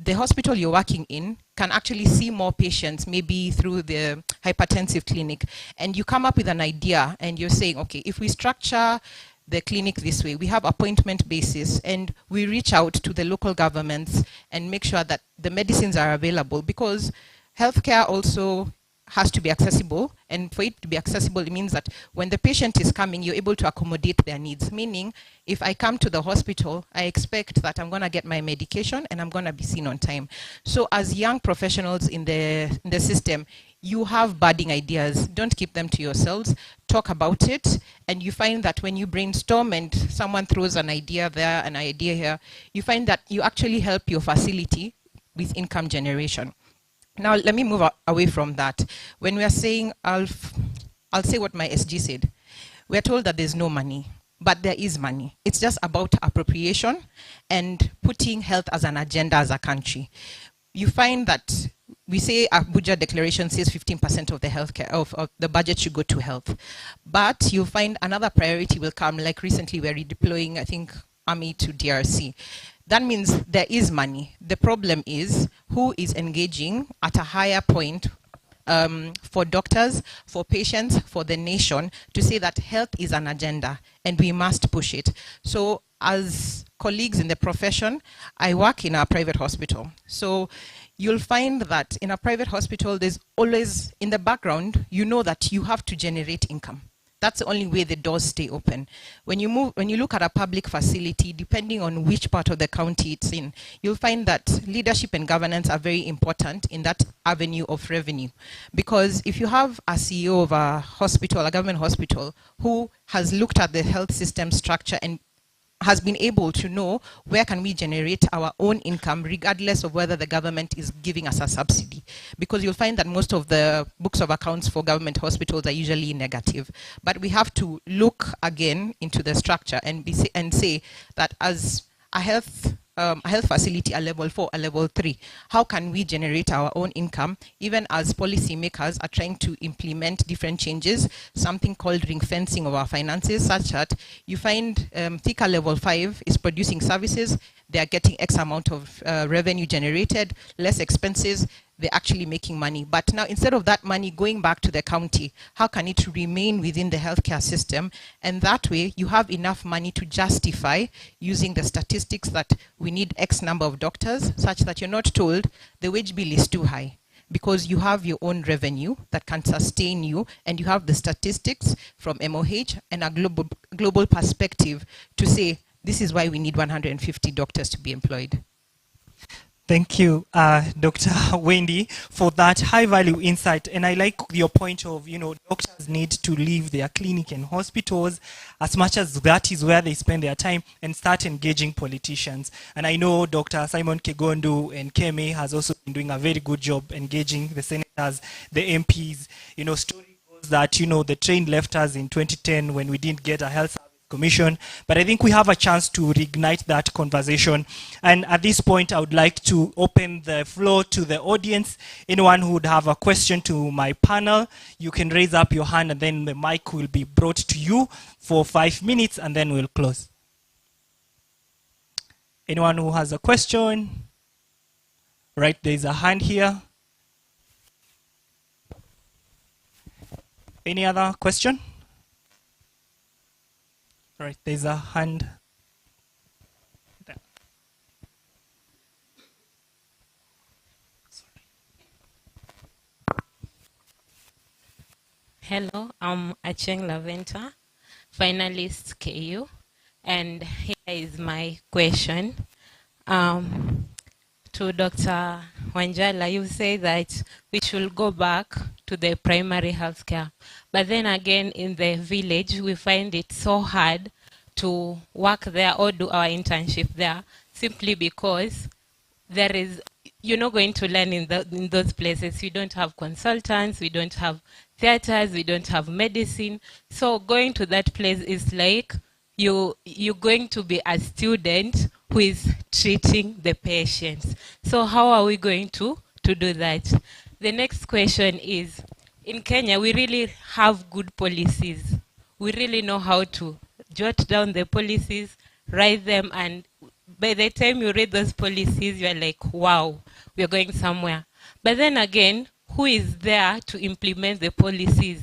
the hospital you're working in can actually see more patients, maybe through the hypertensive clinic, and you come up with an idea and you're saying, okay, if we structure the clinic this way, we have appointment basis, and we reach out to the local governments and make sure that the medicines are available, because healthcare also has to be accessible, and for it to be accessible, it means that when the patient is coming, you're able to accommodate their needs. Meaning, if I come to the hospital, I expect that I'm going to get my medication and I'm going to be seen on time. So as young professionals in the system, you have budding ideas. Don't keep them to yourselves. Talk about it, and you find that when you brainstorm and someone throws an idea there, an idea here, you find that you actually help your facility with income generation. Now, let me move away from that. When we are saying, I'll say what my SG said. We are told that there's no money, but there is money. It's just about appropriation and putting health as an agenda as a country. You find that we say Abuja Declaration says 15% of the healthcare of the budget should go to health, but you find another priority will come. Like recently, we're redeploying, I think, army to DRC. That means there is money. The problem is who is engaging at a higher point for doctors, for patients, for the nation, to say that health is an agenda and we must push it. So as colleagues in the profession, I work in a private hospital. So you'll find that in a private hospital, there's always, in the background, you know that you have to generate income. That's the only way the doors stay open. When you look at a public facility, depending on which part of the county it's in, you'll find that leadership and governance are very important in that avenue of revenue. Because if you have a CEO of a hospital, a government hospital, who has looked at the health system structure and has been able to know where can we generate our own income regardless of whether the government is giving us a subsidy. Because you'll find that most of the books of accounts for government hospitals are usually negative. But we have to look again into the structure and say that as a health facility, a level 4, a level 3, how can we generate our own income, even as policymakers are trying to implement different changes, something called ring fencing of our finances, such that you find Thika level 5 is producing services, they are getting X amount of revenue generated, less expenses, they're actually making money. But now instead of that money going back to the county, how can it remain within the healthcare system? And that way you have enough money to justify using the statistics that we need X number of doctors, such that you're not told the wage bill is too high, because you have your own revenue that can sustain you, and you have the statistics from MOH and a global perspective to say, this is why we need 150 doctors to be employed. Thank you, Dr. Wendy, for that high-value insight. And I like your point of, doctors need to leave their clinic and hospitals as much as that is where they spend their time, and start engaging politicians. And I know Dr. Simon Kegondu and KMA has also been doing a very good job engaging the senators, the MPs. Story goes that, the train left us in 2010 when we didn't get a health commission, but I think we have a chance to reignite that conversation. And at this point, I would like to open the floor to the audience. Anyone who would have a question to my panel, you can raise up your hand and then the mic will be brought to you for 5 minutes and then we'll close. Anyone who has a question? Right, there's a hand here. Any other question? Right, there's a hand there. Hello, I'm Acheng Laventa, finalist KU, and here is my question. To Dr. Wanjala, you say that we should go back to the primary health care. But then again, in the village, we find it so hard to work there or do our internship there, simply because there is, you're not going to learn in those places. We don't have consultants, we don't have theaters, we don't have medicine. So going to that place is like you're going to be a student who is treating the patients. So how are we going to do that? The next question is, in Kenya, we really have good policies. We really know how to jot down the policies, write them, and by the time you read those policies, you're like, wow, we're going somewhere. But then again, who is there to implement the policies?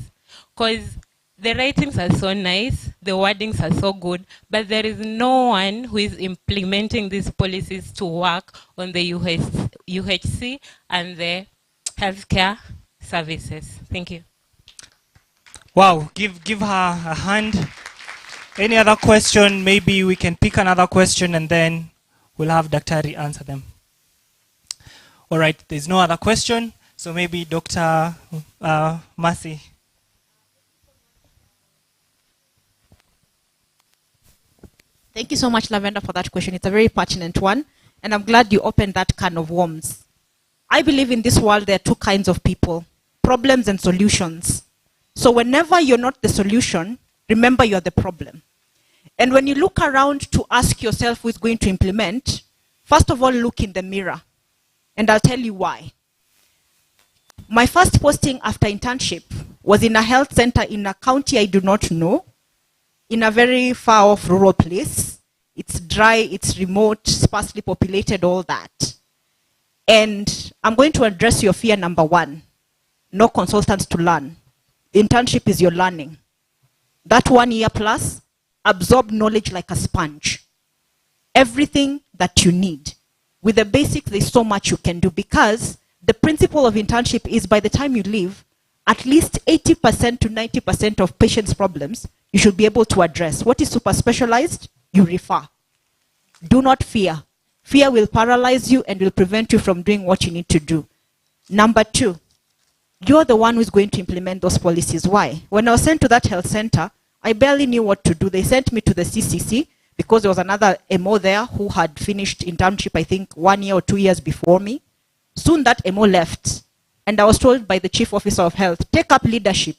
Because the writings are so nice, the wordings are so good, but there is no one who is implementing these policies to work on the UHC and the healthcare services. Thank you. Wow, give her a hand. Any other question? Maybe we can pick another question and then we'll have Daktari answer them. All right, there's no other question. So maybe Dr. Mercy. Thank you so much, Lavender, for that question. It's a very pertinent one, and I'm glad you opened that can of worms. I believe in this world there are two kinds of people, problems and solutions. So whenever you're not the solution, remember you're the problem. And when you look around to ask yourself who is going to implement, first of all, look in the mirror. And I'll tell you why. My first posting after internship was in a health center in a county I do not know, in a very far off rural place. It's dry, it's remote, sparsely populated, all that. And I'm going to address your fear number one. No consultants to learn. Internship is your learning. That 1 year plus, absorb knowledge like a sponge. Everything that you need. With the basics, there's so much you can do, because the principle of internship is by the time you leave, at least 80% to 90% of patients' problems you should be able to address. What is super specialized? You refer. Do not fear. Fear will paralyze you and will prevent you from doing what you need to do. Number two, you're the one who's going to implement those policies. Why? When I was sent to that health center, I barely knew what to do. They sent me to the CCC because there was another MO there who had finished internship, I think, 1 year or 2 years before me. Soon that MO left, and I was told by the chief officer of health, take up leadership.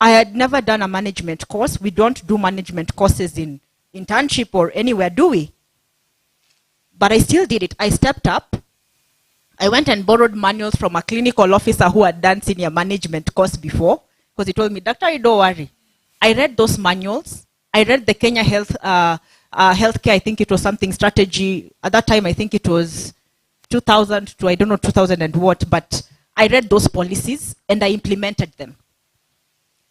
I had never done a management course. We don't do management courses in internship or anywhere, do we? But I still did it. I stepped up. I went and borrowed manuals from a clinical officer who had done senior management course before, because he told me, Doctor, don't worry. I read those manuals. I read the Kenya healthcare, I think it was something strategy. At that time, I think it was 2000 to, I don't know, 2000 and what, but I read those policies and I implemented them.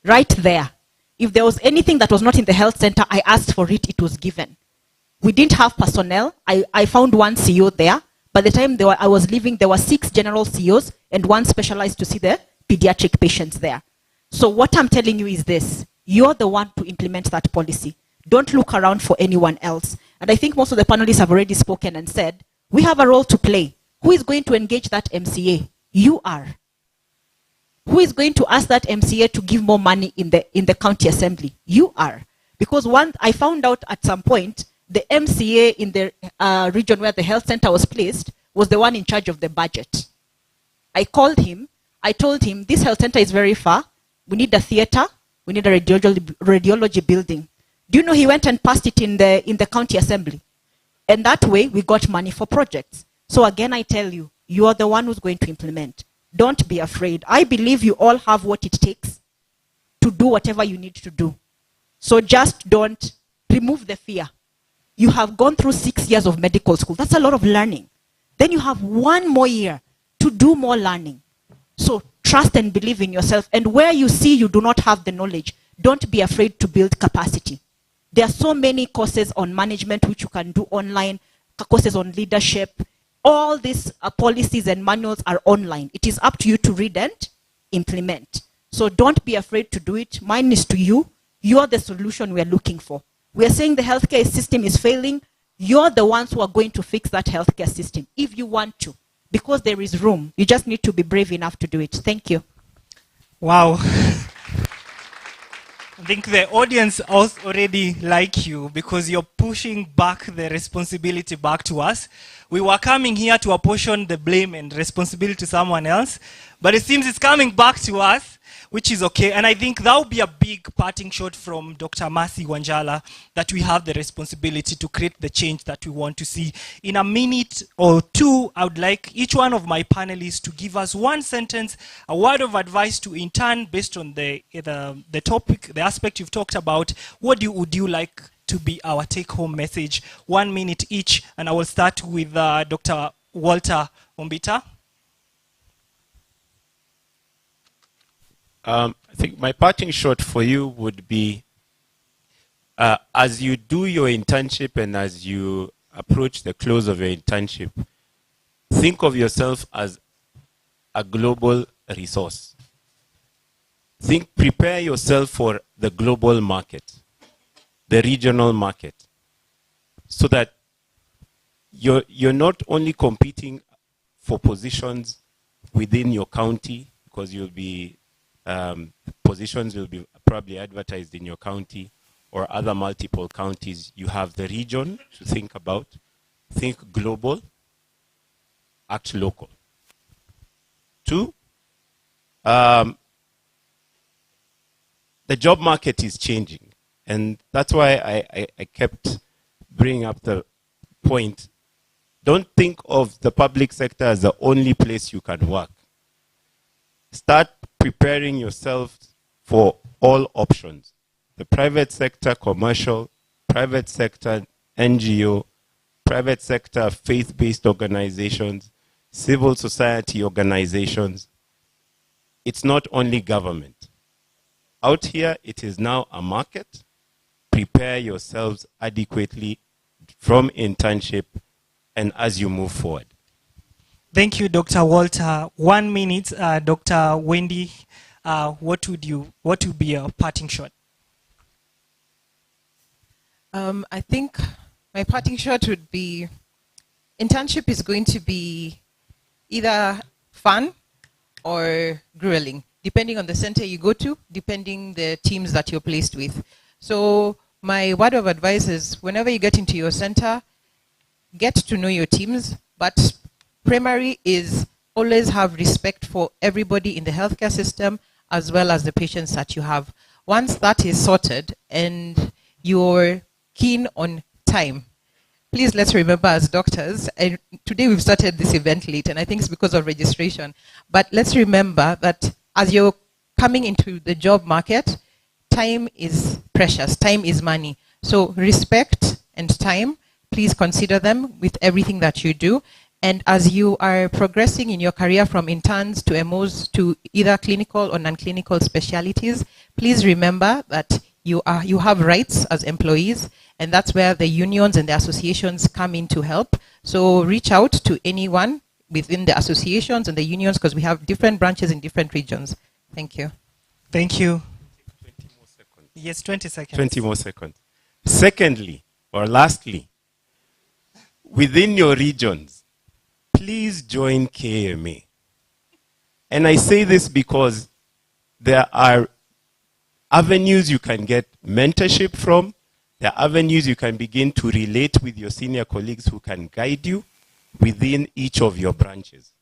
Right there. If there was anything that was not in the health center, I asked for it, it was given. We didn't have personnel. I found one CEO there. By the time I was leaving, there were 6 general CEOs and 1 specialized to see the pediatric patients there. So what I'm telling you is this. You're the one to implement that policy. Don't look around for anyone else. And I think most of the panelists have already spoken and said, we have a role to play. Who is going to engage that MCA? You are. Who is going to ask that MCA to give more money in the county assembly? You are. Because I found out at some point, the MCA in the region where the health center was placed was the one in charge of the budget. I called him. I told him, this health center is very far. We need a theater. We need a radiology building. Do you know he went and passed it in the county assembly? And that way, we got money for projects. So again, I tell you, you are the one who's going to implement. Don't be afraid. I believe you all have what it takes to do whatever you need to do. So just don't remove the fear. You have gone through 6 years of medical school. That's a lot of learning. then you have 1 more year to do more learning. So trust and believe in yourself. And where you see you do not have the knowledge, don't be afraid to build capacity. There are so many courses on management which you can do online, courses on leadership. All these policies and manuals are online. It is up to you to read and implement. So don't be afraid to do it. Mine is to you. You're the solution we're looking for. We're saying the healthcare system is failing. You're the ones who are going to fix that healthcare system if you want to, because there is room. You just need to be brave enough to do it. Thank you. Wow. I think the audience already like you because you're pushing back the responsibility back to us. We were coming here to apportion the blame and responsibility to someone else, but it seems it's coming back to us, which is okay. And I think that would be a big parting shot from Dr. Mercy Wanjala, that we have the responsibility to create the change that we want to see. In a minute or two, I would like each one of my panelists to give us 1 sentence, a word of advice to intern based on the topic, the aspect you've talked about. What would you like to be our take-home message? 1 minute each, and I will start with Dr. Walter Ombita. I think my parting shot for you would be, as you do your internship and as you approach the close of your internship, think of yourself as a global resource. Prepare yourself for the global market, the regional market, so that you're not only competing for positions within your county, because you'll be positions will be probably advertised in your county or other multiple counties. You have the region to think about. Think global, act local. 2, the job market is changing. And that's why I kept bringing up the point. Don't think of the public sector as the only place you can work. Start preparing yourself for all options. The private sector, commercial, private sector, NGO, private sector, faith-based organizations, civil society organizations. It's not only government. Out here, it is now a market. Prepare yourselves adequately from internship and as you move forward. Thank you, Dr. Walter. 1 minute, Dr. Wendy. What would be a parting shot? I think my parting shot would be, internship is going to be either fun or grueling, depending on the center you go to, depending the teams that you're placed with. So my word of advice is, whenever you get into your center, get to know your teams, but primary is always have respect for everybody in the healthcare system as well as the patients that you have. Once that is sorted and you're keen on time, please let's remember as doctors, and today we've started this event late and I think it's because of registration, but let's remember that as you're coming into the job market, time is precious, time is money. So respect and time, please consider them with everything that you do. And as you are progressing in your career from interns to MOs to either clinical or non-clinical specialties, please remember that you have rights as employees, and that's where the unions and the associations come in to help. So reach out to anyone within the associations and the unions, because we have different branches in different regions. Thank you. Thank you. 20 more seconds. Yes, 20 seconds. 20 more seconds. Secondly, or lastly, within your regions, please join KMA. And I say this because there are avenues you can get mentorship from. There are avenues you can begin to relate with your senior colleagues who can guide you within each of your branches.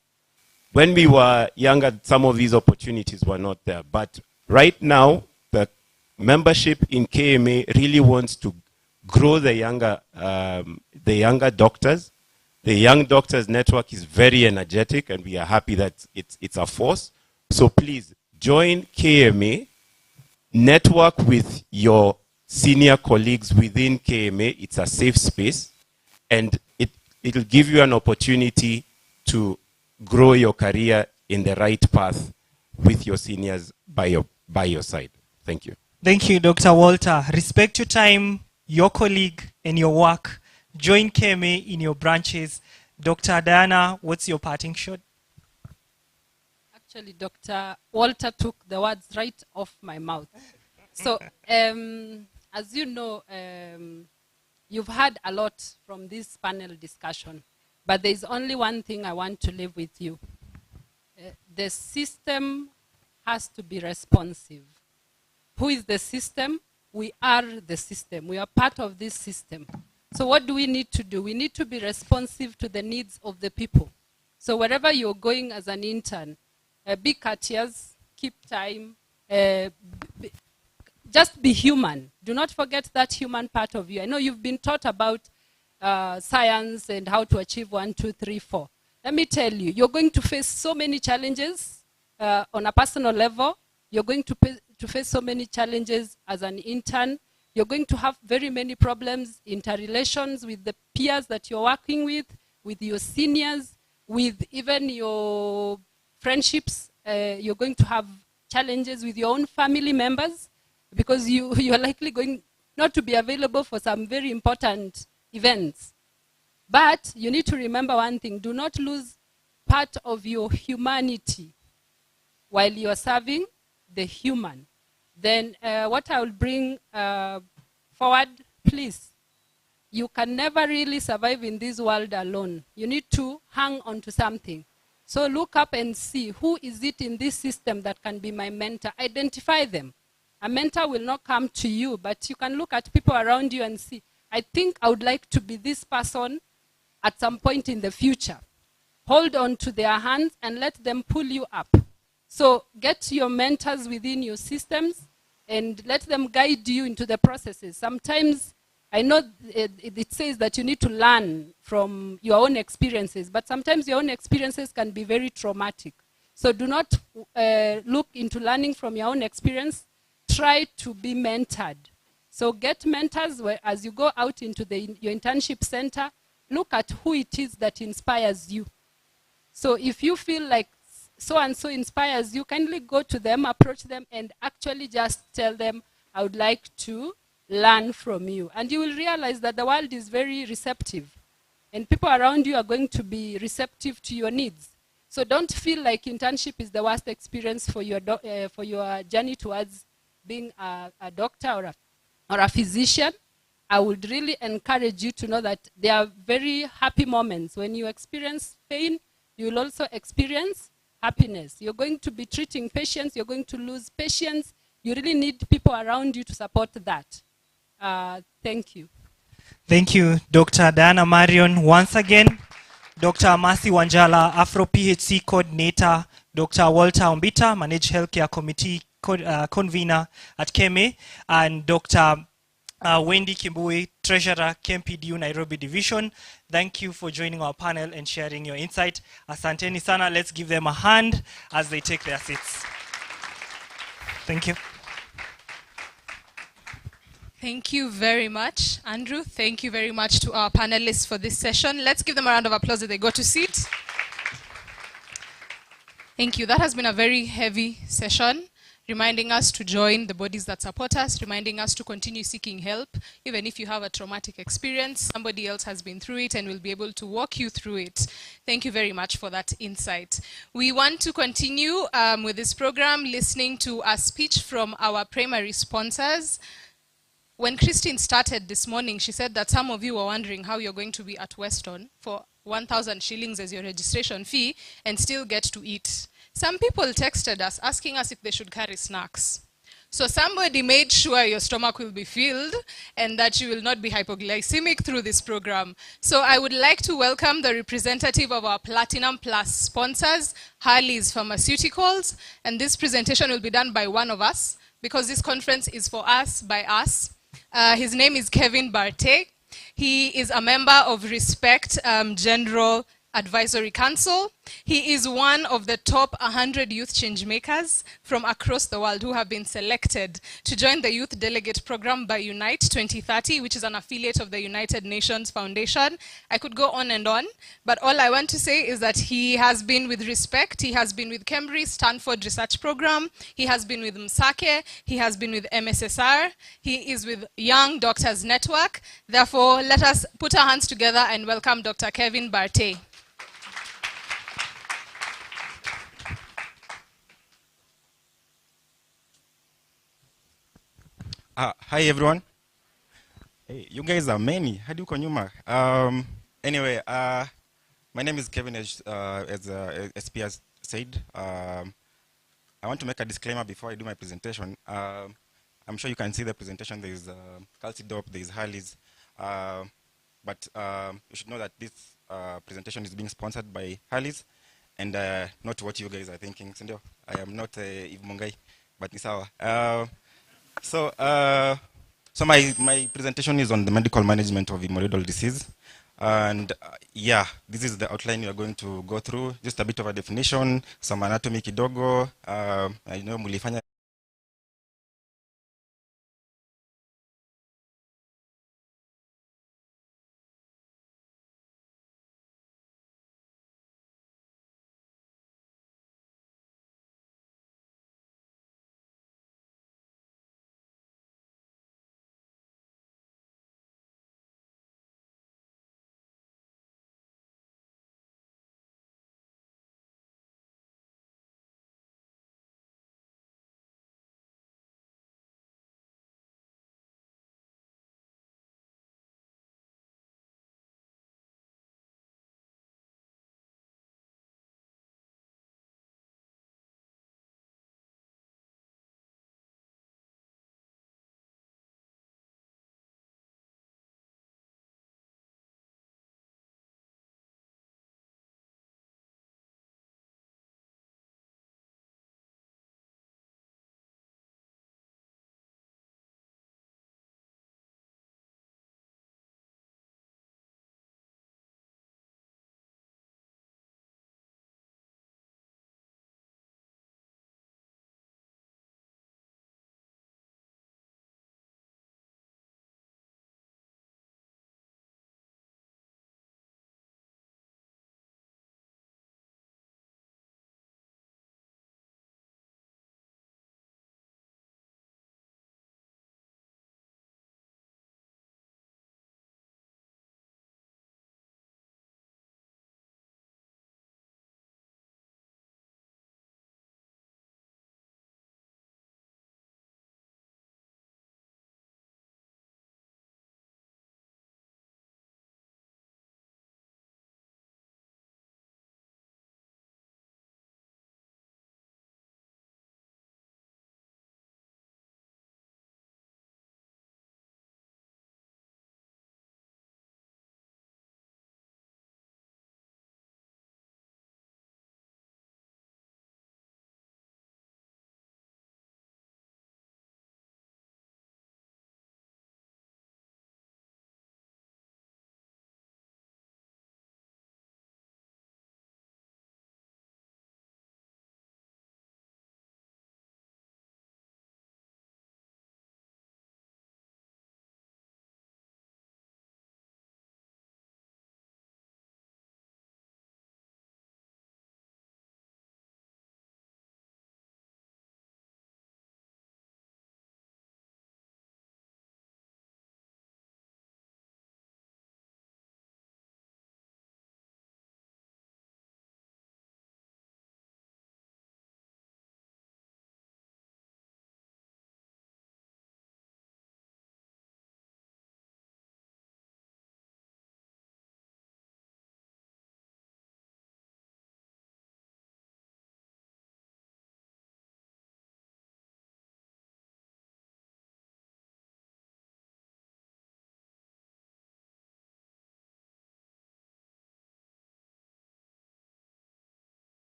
When we were younger, some of these opportunities were not there. But right now, the membership in KMA really wants to grow the younger doctors. The Young Doctors Network is very energetic, and we are happy that it's a force. So please join KMA, network with your senior colleagues within KMA. It's a safe space, and it'll give you an opportunity to grow your career in the right path with your seniors by your side. Thank you. Thank you, Dr. Walter. Respect your time, your colleague, and your work. Join KMA in your branches. Dr. Diana, what's your parting shot? Actually, Dr. Walter took the words right off my mouth. So, as you know, you've heard a lot from this panel discussion, but there's only one thing I want to leave with you. The system has to be responsive. Who is the system? We are the system. We are part of this system. So what do we need to do? We need to be responsive to the needs of the people. So wherever you're going as an intern, be courteous, keep time, just be human. Do not forget that human part of you. I know you've been taught about science and how to achieve 1, 2, 3, 4. Let me tell you, you're going to face so many challenges on a personal level. You're going to face so many challenges as an intern. You're going to have very many problems, interrelations with the peers that you're working with your seniors, with even your friendships. You're going to have challenges with your own family members because you're likely going not to be available for some very important events. But you need to remember one thing. Do not lose part of your humanity while you're serving the human. Then what I will bring forward, please, you can never really survive in this world alone. You need to hang on to something. So look up and see who is it in this system that can be my mentor. Identify them. A mentor will not come to you, but you can look at people around you and see, I think I would like to be this person at some point in the future. Hold on to their hands and let them pull you up. So get your mentors within your systems and let them guide you into the processes. Sometimes, I know it says that you need to learn from your own experiences, but sometimes your own experiences can be very traumatic. So do not look into learning from your own experience. Try to be mentored. So get mentors as you go out into your internship center. Look at who it is that inspires you. So if you feel like so-and-so inspires you, kindly go to them, approach them, and actually just tell them, I would like to learn from you. And you will realize that the world is very receptive. And people around you are going to be receptive to your needs. So don't feel like internship is the worst experience for your journey towards being a doctor or a physician. I would really encourage you to know that there are very happy moments. When you experience pain, you will also experience happiness. You're going to be treating patients. You're going to lose patients. You really need people around you to support that. Thank you. Thank you, Dr. Diana Marion. Once again, Dr. Mercy Wanjala, Afro PHC Coordinator, Dr. Walter Ombita, Managed Healthcare Committee Convener at KMA, and Dr. Wendy Kimbui, Treasurer, KMPDU Nairobi Division. Thank you for joining our panel and sharing your insight. Asanteni sana. Let's give them a hand as they take their seats. Thank you. Thank you very much, Andrew. Thank you very much to our panelists for this session. Let's give them a round of applause as they go to seat. Thank you. That has been a very heavy session, reminding us to join the bodies that support us, reminding us to continue seeking help. Even if you have a traumatic experience, somebody else has been through it and will be able to walk you through it. Thank you very much for that insight. We want to continue with this program, listening to a speech from our primary sponsors. When Christine started this morning, she said that some of you were wondering how you're going to be at Weston for 1,000 shillings as your registration fee and still get to eat. Some people texted us asking us if they should carry snacks. So somebody made sure your stomach will be filled and that you will not be hypoglycemic through this program. So I would like to welcome the representative of our Platinum Plus sponsors, Harley's Pharmaceuticals. And this presentation will be done by one of us because this conference is for us, by us. His name is Kevin Barte. He is a member of Respect General Advisory Council. He is one of the top 100 youth change makers from across the world who have been selected to join the Youth Delegate Program by Unite 2030, which is an affiliate of the United Nations Foundation. I could go on and on, but all I want to say is that he has been with Respect, he has been with Cambridge Stanford Research Program, he has been with Msake, he has been with MSSR, he is with Young Doctors Network. Therefore, let us put our hands together and welcome Dr. Kevin Barté. Hi everyone. Hey, you guys are many. Hadi uko nyuma. Anyway, my name is Kevin, as SP has said. I want to make a disclaimer before I do my presentation. I'm sure you can see the presentation. There is Calcidop, there is Harley's. But you should know that this presentation is being sponsored by Harley's and not what you guys are thinking. I am not Yves Mungai, but ni sawa. So my presentation is on the medical management of hemorrhoidal disease. And yeah, this is the outline we are going to go through. Just a bit of a definition, some anatomy kidogo. I know mulifanya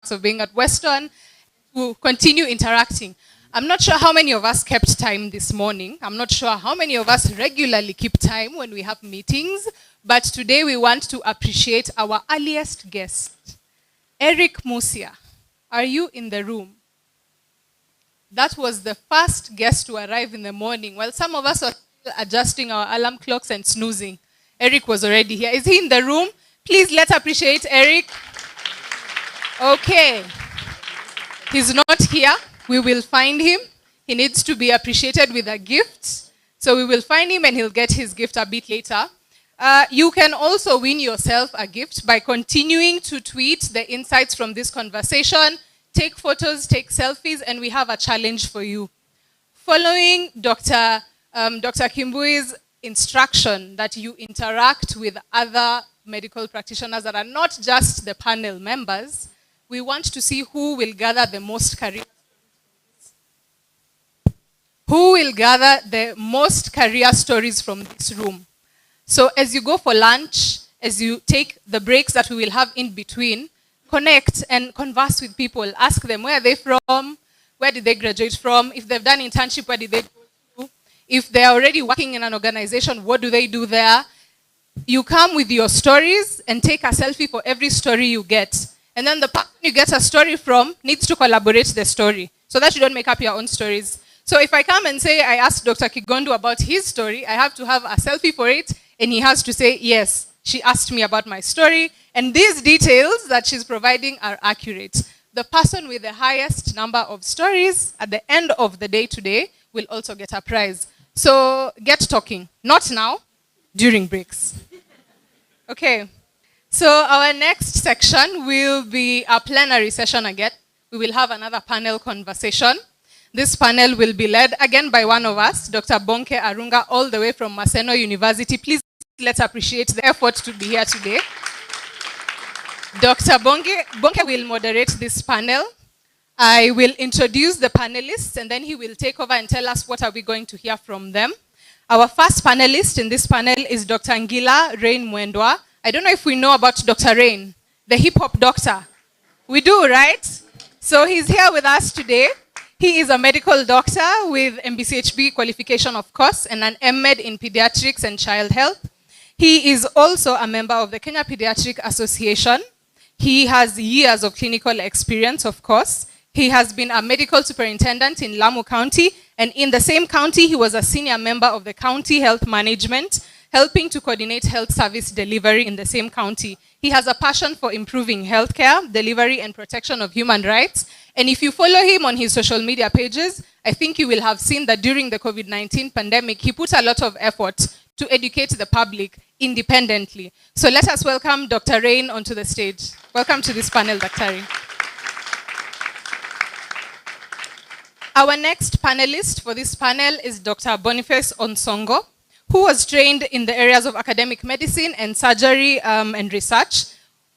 of being at Weston, to continue interacting. I'm not sure how many of us kept time this morning. I'm not sure how many of us regularly keep time when we have meetings, but today we want to appreciate our earliest guest, Eric Musia. Are you in the room? That was the first guest to arrive in the morning. While some of us were still adjusting our alarm clocks and snoozing, Eric was already here. Is he in the room? Please, let's appreciate Eric. Okay. He's not here. We will find him. He needs to be appreciated with a gift. So we will find him and he'll get his gift a bit later. You can also win yourself a gift by continuing to tweet the insights from this conversation, take photos, take selfies, and we have a challenge for you. Following Dr. Kimbui's instruction that you interact with other medical practitioners that are not just the panel members, we want to see who will gather the most career stories from this room. So as you go for lunch, as you take the breaks that we will have in between, connect and converse with people. Ask them where are they from, where did they graduate from, if they've done internship, where did they go to, if they're already working in an organization, what do they do there. You come with your stories and take a selfie for every story you get. And then the person you get a story from needs to collaborate the story so that you don't make up your own stories. So if I come and say I asked Dr. Kigondu about his story, I have to have a selfie for it, and he has to say, yes, she asked me about my story, and these details that she's providing are accurate. The person with the highest number of stories at the end of the day today will also get a prize. So get talking. Not now, during breaks. Okay. So our next section will be a plenary session again. We will have another panel conversation. This panel will be led again by one of us, Dr. Bonke Arunga, all the way from Maseno University. Please let's appreciate the effort to be here today. Dr. Bonke will moderate this panel. I will introduce the panelists and then he will take over and tell us what are we going to hear from them. Our first panelist in this panel is Dr. Ngila Rain Mwendwa. I don't know if we know about Dr. Rain, the hip-hop doctor. We do, right? So he's here with us today. He is a medical doctor with MBCHB qualification, of course, and an M.Med in pediatrics and child health. He is also a member of the Kenya Pediatric Association. He has years of clinical experience, of course. He has been a medical superintendent in Lamu County, and in the same county, he was a senior member of the county health management, helping to coordinate health service delivery in the same county. He has a passion for improving healthcare, delivery, and protection of human rights. And if you follow him on his social media pages, I think you will have seen that during the COVID-19 pandemic, he put a lot of effort to educate the public independently. So let us welcome Dr. Rain onto the stage. Welcome to this panel, Dr. Rain. Our next panelist for this panel is Dr. Boniface Onsongo, who was trained in the areas of academic medicine and surgery and research.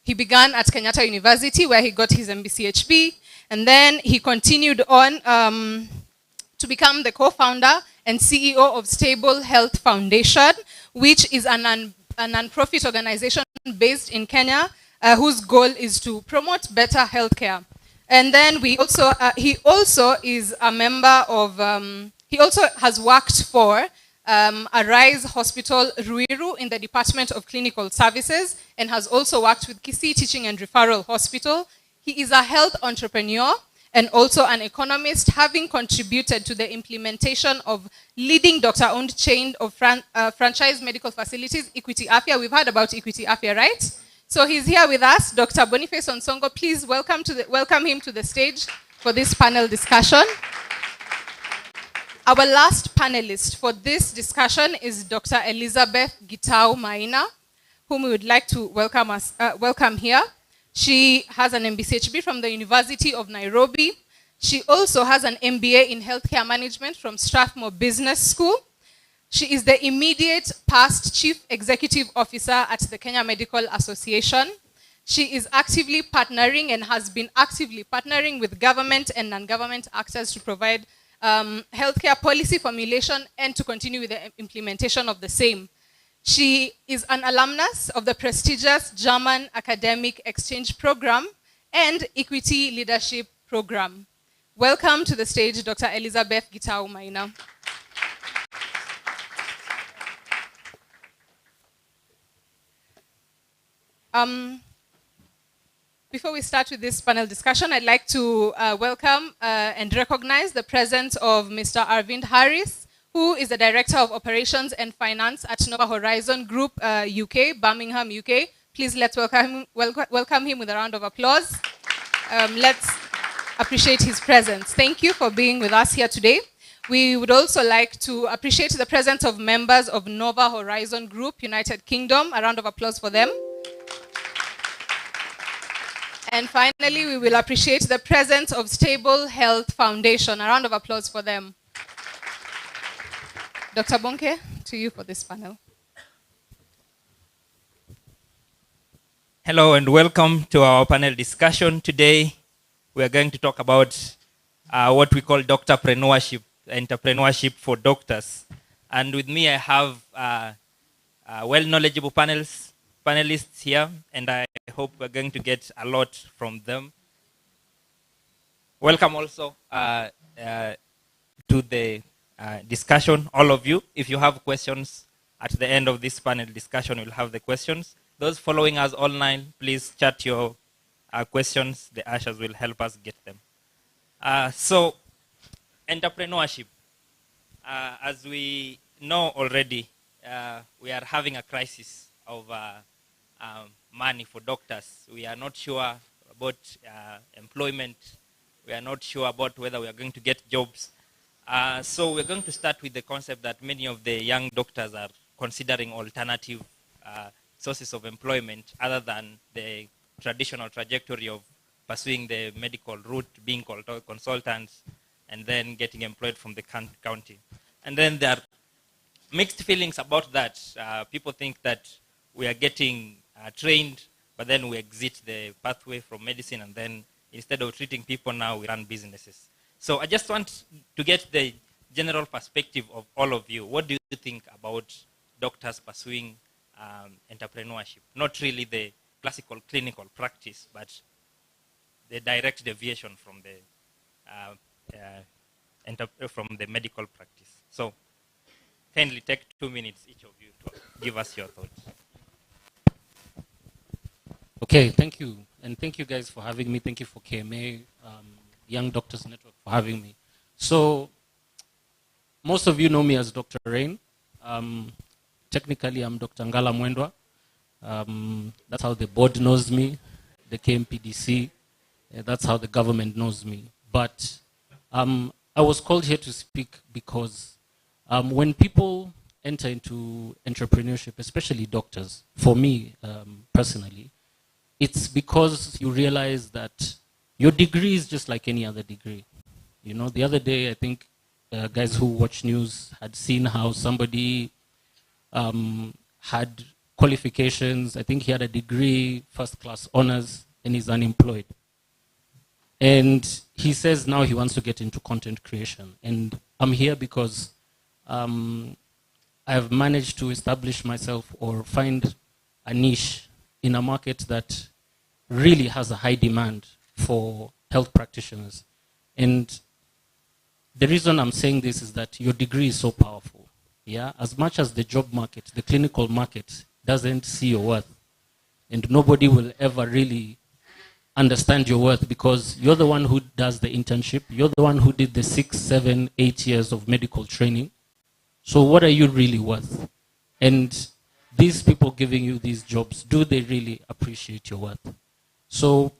He began at Kenyatta University, where he got his MBCHB, and then he continued on to become the co-founder and CEO of Stable Health Foundation, which is a non-profit organization based in Kenya, whose goal is to promote better healthcare. And then he also is a member of, he also has worked for Arise Hospital Ruiru in the Department of Clinical Services and has also worked with Kisii Teaching and Referral Hospital. He is a health entrepreneur and also an economist, having contributed to the implementation of leading doctor-owned chain of franchise medical facilities, Equity Afya. We've heard about Equity Afya, right? So he's here with us, Dr. Boniface Onsongo. Please welcome him to the stage for this panel discussion. Our last panelist for this discussion is Dr. Elizabeth Gitau Maina, whom we would like to welcome here. She has an MBCHB from the University of Nairobi. She also has an MBA in healthcare management from Strathmore Business School. She is the immediate past Chief Executive Officer at the Kenya Medical Association. She is actively partnering and has been actively partnering with government and non-government actors to provide healthcare policy formulation and to continue with the implementation of the same. She is an alumnus of the prestigious German Academic Exchange Program and Equity Leadership Program. Welcome to the stage, Dr. Elizabeth Gitau Maina. Before we start with this panel discussion, I'd like to welcome and recognize the presence of Mr. Arvind Harris, who is the Director of Operations and Finance at Nova Horizon Group UK, Birmingham, UK. Please let's welcome him with a round of applause. Let's appreciate his presence. Thank you for being with us here today. We would also like to appreciate the presence of members of Nova Horizon Group, United Kingdom. A round of applause for them. And finally, we will appreciate the presence of Stable Health Foundation. A round of applause for them. Dr. Bonke, to you for this panel. Hello and welcome to our panel discussion. Today, we are going to talk about what we call doctorpreneurship, entrepreneurship for doctors. And with me, I have well-knowledgeable panelists here, and I hope we're going to get a lot from them. Welcome also to the discussion, all of you. If you have questions at the end of this panel discussion, we'll have the questions. Those following us online, please chat your questions. The ushers will help us get them. So, entrepreneurship. As we know already, we are having a crisis of money for doctors. We are not sure about employment. We are not sure about whether we are going to get jobs. So we're going to start with the concept that many of the young doctors are considering alternative sources of employment other than the traditional trajectory of pursuing the medical route, being consultants, and then getting employed from the county. And then there are mixed feelings about that. People think that we are getting trained, but then we exit the pathway from medicine, and then instead of treating people now, we run businesses. So I just want to get the general perspective of all of you. What do you think about doctors pursuing entrepreneurship? Not really the classical clinical practice, but the direct deviation from the medical practice. So kindly take 2 minutes, each of you, to give us your thoughts. Okay, thank you. And thank you guys for having me. Thank you for KMA, Young Doctors Network, for having me. So, most of you know me as Dr. Rain. Technically, I'm Dr. Ngala Mwendwa. That's how the board knows me, the KMPDC. That's how the government knows me. But I was called here to speak because when people enter into entrepreneurship, especially doctors, for me personally, it's because you realize that your degree is just like any other degree. You know, the other day, I think guys who watch news had seen how somebody had qualifications. I think he had a degree, first-class honors, and he's unemployed. And he says now he wants to get into content creation. And I'm here because I've managed to establish myself or find a niche in a market that really has a high demand for health practitioners. And the reason I'm saying this is that your degree is so powerful. Yeah, as much as the job market, the clinical market doesn't see your worth, and nobody will ever really understand your worth because you're the one who does the internship, you're the one who did the 6, 7, 8 years of medical training. So what are you really worth? And these people giving you these jobs, do they really appreciate your worth? So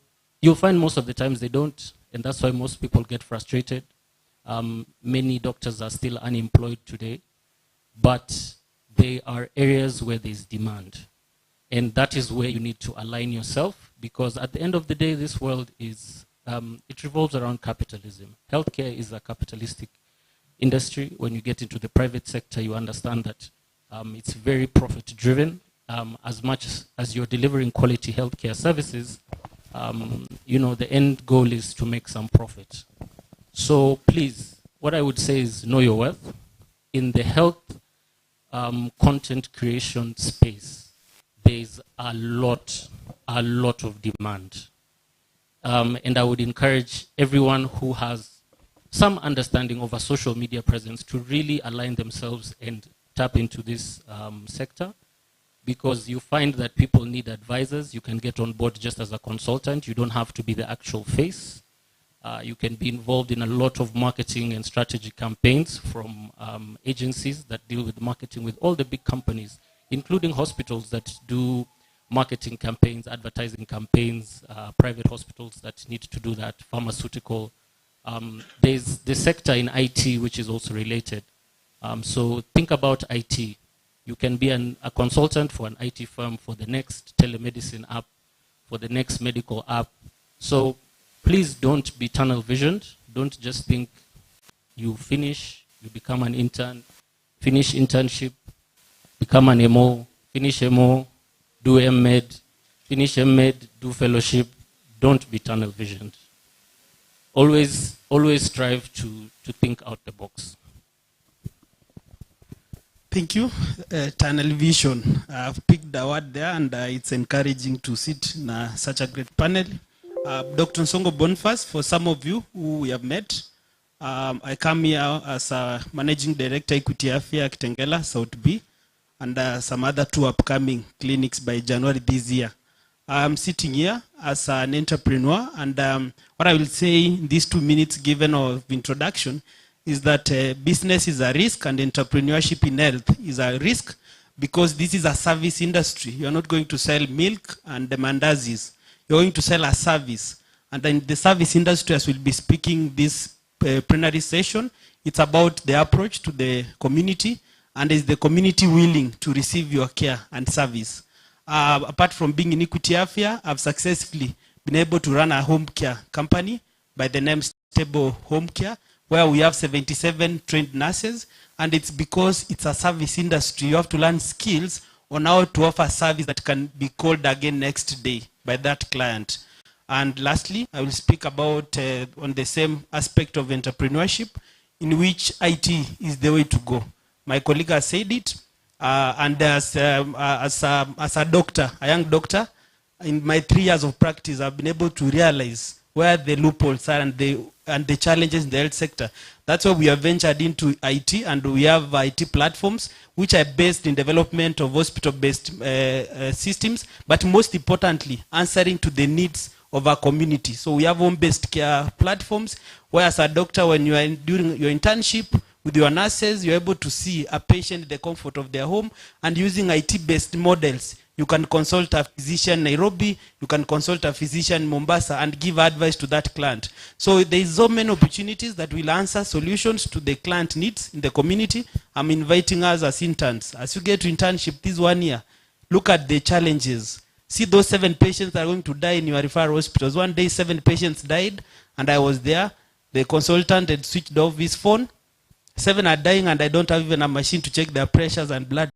you'll find most of the times they don't, and that's why most people get frustrated. Many doctors are still unemployed today, but there are areas where there's demand. And that is where you need to align yourself, because at the end of the day, this world is, it revolves around capitalism. Healthcare is a capitalistic industry. When you get into the private sector, you understand that it's very profit-driven. As much as you're delivering quality healthcare services, you know, the end goal is to make some profit. So please, what I would say is know your worth. In the health content creation space, there's a lot of demand. And I would encourage everyone who has some understanding of a social media presence to really align themselves and tap into this sector, because you find that people need advisors. You can get on board just as a consultant. You don't have to be the actual face. You can be involved in a lot of marketing and strategy campaigns from agencies that deal with marketing with all the big companies, including hospitals that do marketing campaigns, advertising campaigns, private hospitals that need to do that, pharmaceutical. There's the sector in IT, which is also related. So think about IT. You can be a consultant for an IT firm for the next telemedicine app, for the next medical app. So please don't be tunnel visioned. Don't just think you finish, you become an intern, finish internship, become an MO, finish MO, do MEd, finish MEd, do fellowship. Don't be tunnel visioned. Always strive to think out the box. Thank you. Tunnel vision. I've picked the word there, and it's encouraging to sit in such a great panel. Dr. Nsongo Boniface, for some of you who we have met, I come here as a Managing Director, Equity Afia, Kitengela, South B, and some other 2 upcoming clinics by January this year. I'm sitting here as an entrepreneur, and what I will say in these 2 minutes given of introduction is that business is a risk and entrepreneurship in health is a risk, because this is a service industry. You're not going to sell milk and the mandazis. You're going to sell a service. And then the service industry, as we'll be speaking this plenary session, it's about the approach to the community, and is the community willing to receive your care and service. Apart from being in Equity Afia, I've successfully been able to run a home care company by the name Stable Home Care, where we have 77 trained nurses, and it's because it's a service industry. You have to learn skills on how to offer service that can be called again next day by that client. And lastly, I will speak about on the same aspect of entrepreneurship, in which IT is the way to go. My colleague has said it, and as a doctor, a young doctor, in my 3 years of practice, I've been able to realize where the loopholes are and the challenges in the health sector. That's why we have ventured into IT, and we have IT platforms which are based in development of hospital-based systems, but most importantly, answering to the needs of our community. So we have home-based care platforms, where as a doctor, when you are during your internship with your nurses, you're able to see a patient in the comfort of their home, and using IT-based models, you can consult a physician in Nairobi, you can consult a physician in Mombasa, and give advice to that client. So there is so many opportunities that will answer solutions to the client needs in the community. I'm inviting us as interns. As you get to internship this 1 year, look at the challenges. See those 7 patients that are going to die in your referral hospitals. One day, 7 patients died, and I was there. The consultant had switched off his phone. 7 are dying, and I don't have even a machine to check their pressures and blood.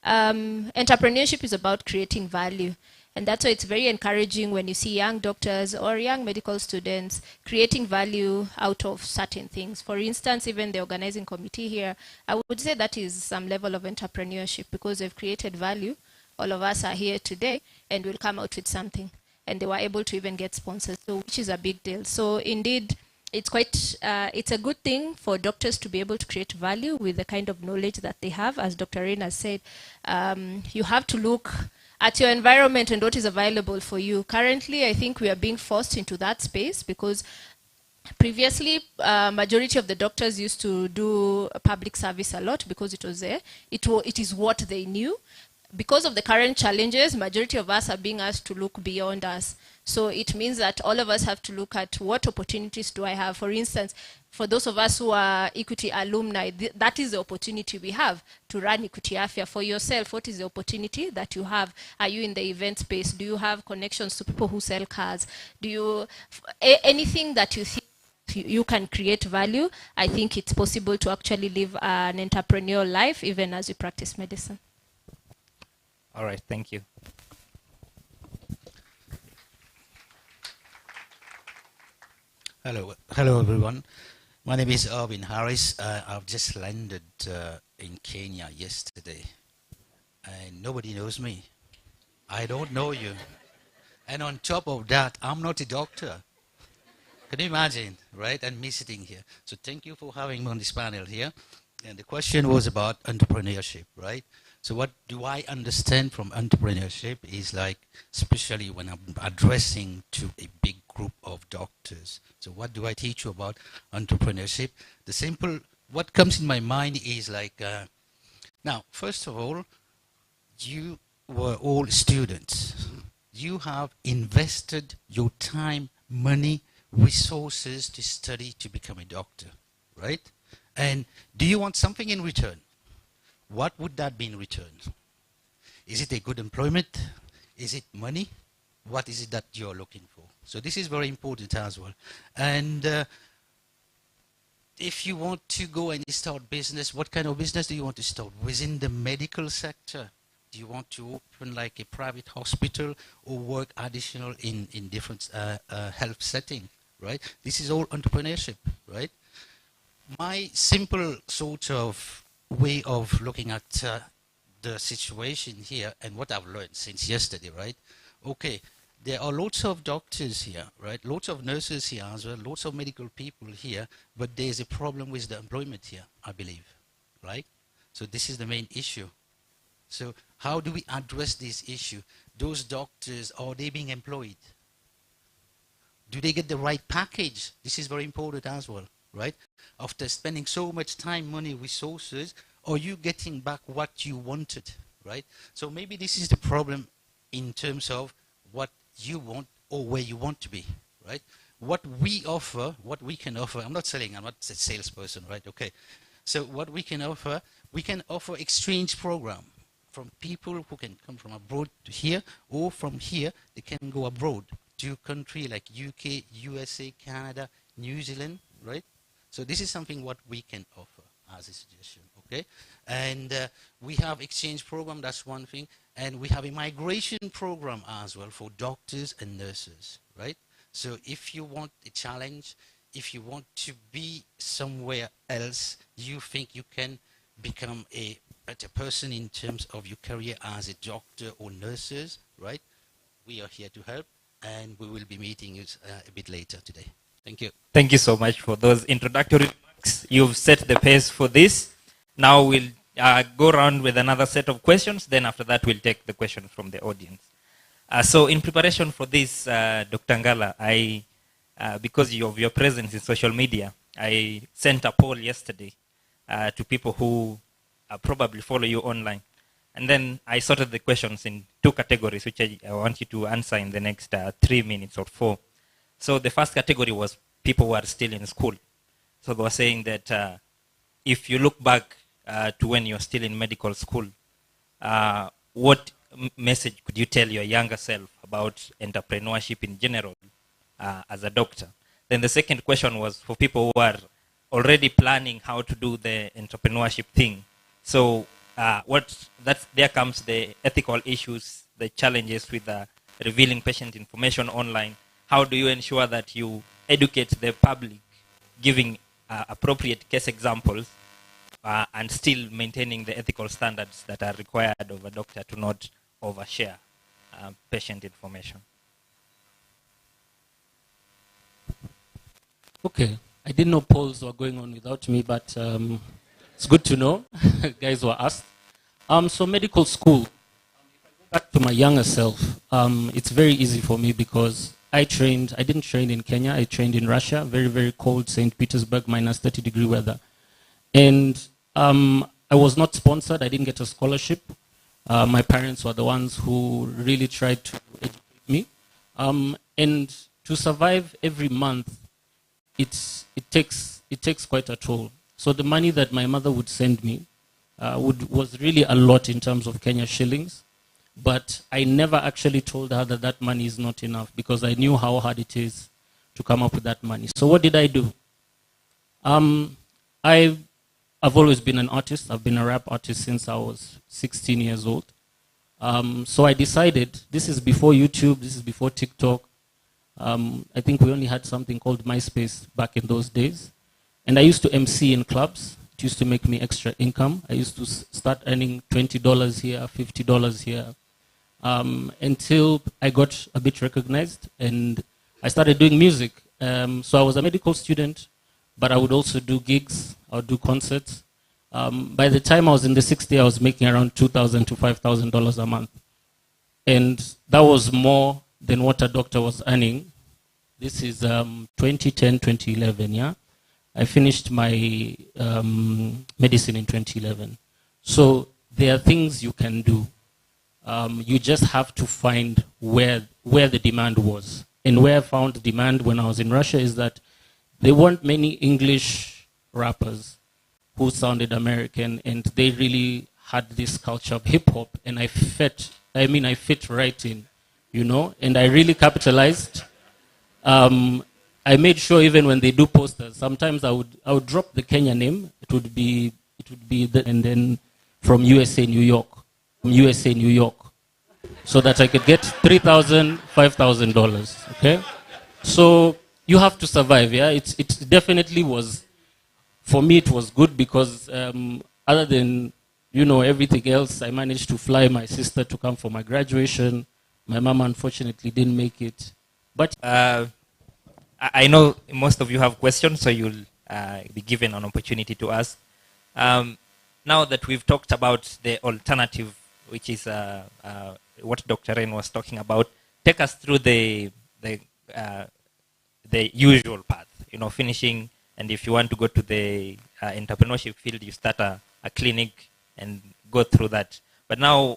Entrepreneurship is about creating value. And that's why it's very encouraging when you see young doctors or young medical students creating value out of certain things. For instance, even the organizing committee here, I would say that is some level of entrepreneurship, because they've created value. All of us are here today and will come out with something. And they were able to even get sponsors, so which is a big deal. So indeed, it's quite, it's a good thing for doctors to be able to create value with the kind of knowledge that they have. As Dr. Reina said, you have to look at your environment and what is available for you. Currently, I think we are being forced into that space, because previously, majority of the doctors used to do public service a lot because it was there. It is what they knew. Because of the current challenges, majority of us are being asked to look beyond us. So it means that all of us have to look at what opportunities do I have. For instance, for those of us who are Equity alumni, that is the opportunity we have to run Equity Afia. For yourself, what is the opportunity that you have? Are you in the event space? Do you have connections to people who sell cars? Do you, anything that you think you can create value? I think it's possible to actually live an entrepreneurial life even as you practice medicine. All right, thank you. Hello everyone. My name is Irvin Harris. I've just landed in Kenya yesterday, and nobody knows me. I don't know you. And on top of that, I'm not a doctor. Can you imagine, right? And me sitting here. So thank you for having me on this panel here. And the question was about entrepreneurship, right? So what do I understand from entrepreneurship is like, especially when I'm addressing to a big group of doctors. So what do I teach you about entrepreneurship? The simple, what comes in my mind is like, now, first of all, you were all students. You have invested your time, money, resources to study to become a doctor, right? And do you want something in return? What would that be in return? Is it a good employment? Is it money? What is it that you're looking for? So this is very important as well. And if you want to go and start business, what kind of business do you want to start? Within the medical sector? Do you want to open like a private hospital or work additional in different health setting, right? This is all entrepreneurship, right? My simple sort of way of looking at the situation here and what I've learned since yesterday, right? Okay, there are lots of doctors here, right? Lots of nurses here as well, lots of medical people here, but there's a problem with the employment here, I believe, right? So this is the main issue. So how do we address this issue? Those doctors, are they being employed? Do they get the right package? This is very important as well, right? After spending so much time, money, resources, are you getting back what you wanted, right? So maybe this is the problem in terms of what you want or where you want to be, right? What we offer, what we can offer, I'm not selling, I'm not a salesperson, right? Okay. So what we can offer exchange program from people who can come from abroad to here, or from here, they can go abroad to country like UK, USA, Canada, New Zealand, right? So this is something what we can offer as a suggestion, okay? And we have exchange program, that's one thing. And we have a migration program as well for doctors and nurses, right? So if you want a challenge, if you want to be somewhere else, you think you can become a better person in terms of your career as a doctor or nurses, right? We are here to help, and we will be meeting you a bit later today. Thank you. Thank you so much for those introductory remarks. You've set the pace for this. Now we'll go around with another set of questions. Then after that, we'll take the questions from the audience. So in preparation for this, Dr. Ngala, because of your presence in social media, I sent a poll yesterday to people who probably follow you online. And then I sorted the questions in two categories, which I want you to answer in the next 3 minutes or 4. So the first category was people who are still in school. So they were saying that if you look back to when you're still in medical school, what message could you tell your younger self about entrepreneurship in general as a doctor? Then the second question was for people who are already planning how to do the entrepreneurship thing. So there comes the ethical issues, the challenges with revealing patient information online. How do you ensure that you educate the public, giving appropriate case examples, and still maintaining the ethical standards that are required of a doctor to not overshare patient information? Okay, I didn't know polls were going on without me, but it's good to know. Guys were asked. So medical school, back to my younger self, it's very easy for me because I didn't train in Kenya, I trained in Russia, very, very cold, St. Petersburg, minus 30-degree weather. And I was not sponsored, I didn't get a scholarship. My parents were the ones who really tried to educate me. And to survive every month, it takes quite a toll. So the money that my mother would send me was really a lot in terms of Kenya shillings. But I never actually told her that that money is not enough because I knew how hard it is to come up with that money. So what did I do? I've always been an artist. I've been a rap artist since I was 16 years old. So I decided, this is before YouTube, this is before TikTok. I think we only had something called MySpace back in those days. And I used to MC in clubs. It used to make me extra income. I used to start earning $20 here, $50 here. until I got a bit recognized and I started doing music. So I was a medical student, but I would also do gigs, I would do concerts. By the time I was in the 60s, I was making around $2,000 to $5,000 a month. And that was more than what a doctor was earning. This is 2010, 2011, yeah? I finished my medicine in 2011. So there are things you can do. You just have to find where the demand was. And where I found demand when I was in Russia is that there weren't many English rappers who sounded American, and they really had this culture of hip hop, and I fit right in, you know, and I really capitalized. I made sure even when they do posters, sometimes I would drop the Kenya name. It would be and then from USA New York, so that I could get $3,000, $5,000. Okay, so you have to survive. Yeah, it definitely was. For me, it was good because other than everything else, I managed to fly my sister to come for my graduation. My mom unfortunately didn't make it, but I know most of you have questions, so you'll be given an opportunity to ask. Now that we've talked about the alternative, which is what Dr. Ren was talking about, take us through the usual path, finishing, and if you want to go to the entrepreneurship field, you start a clinic and go through that. But now,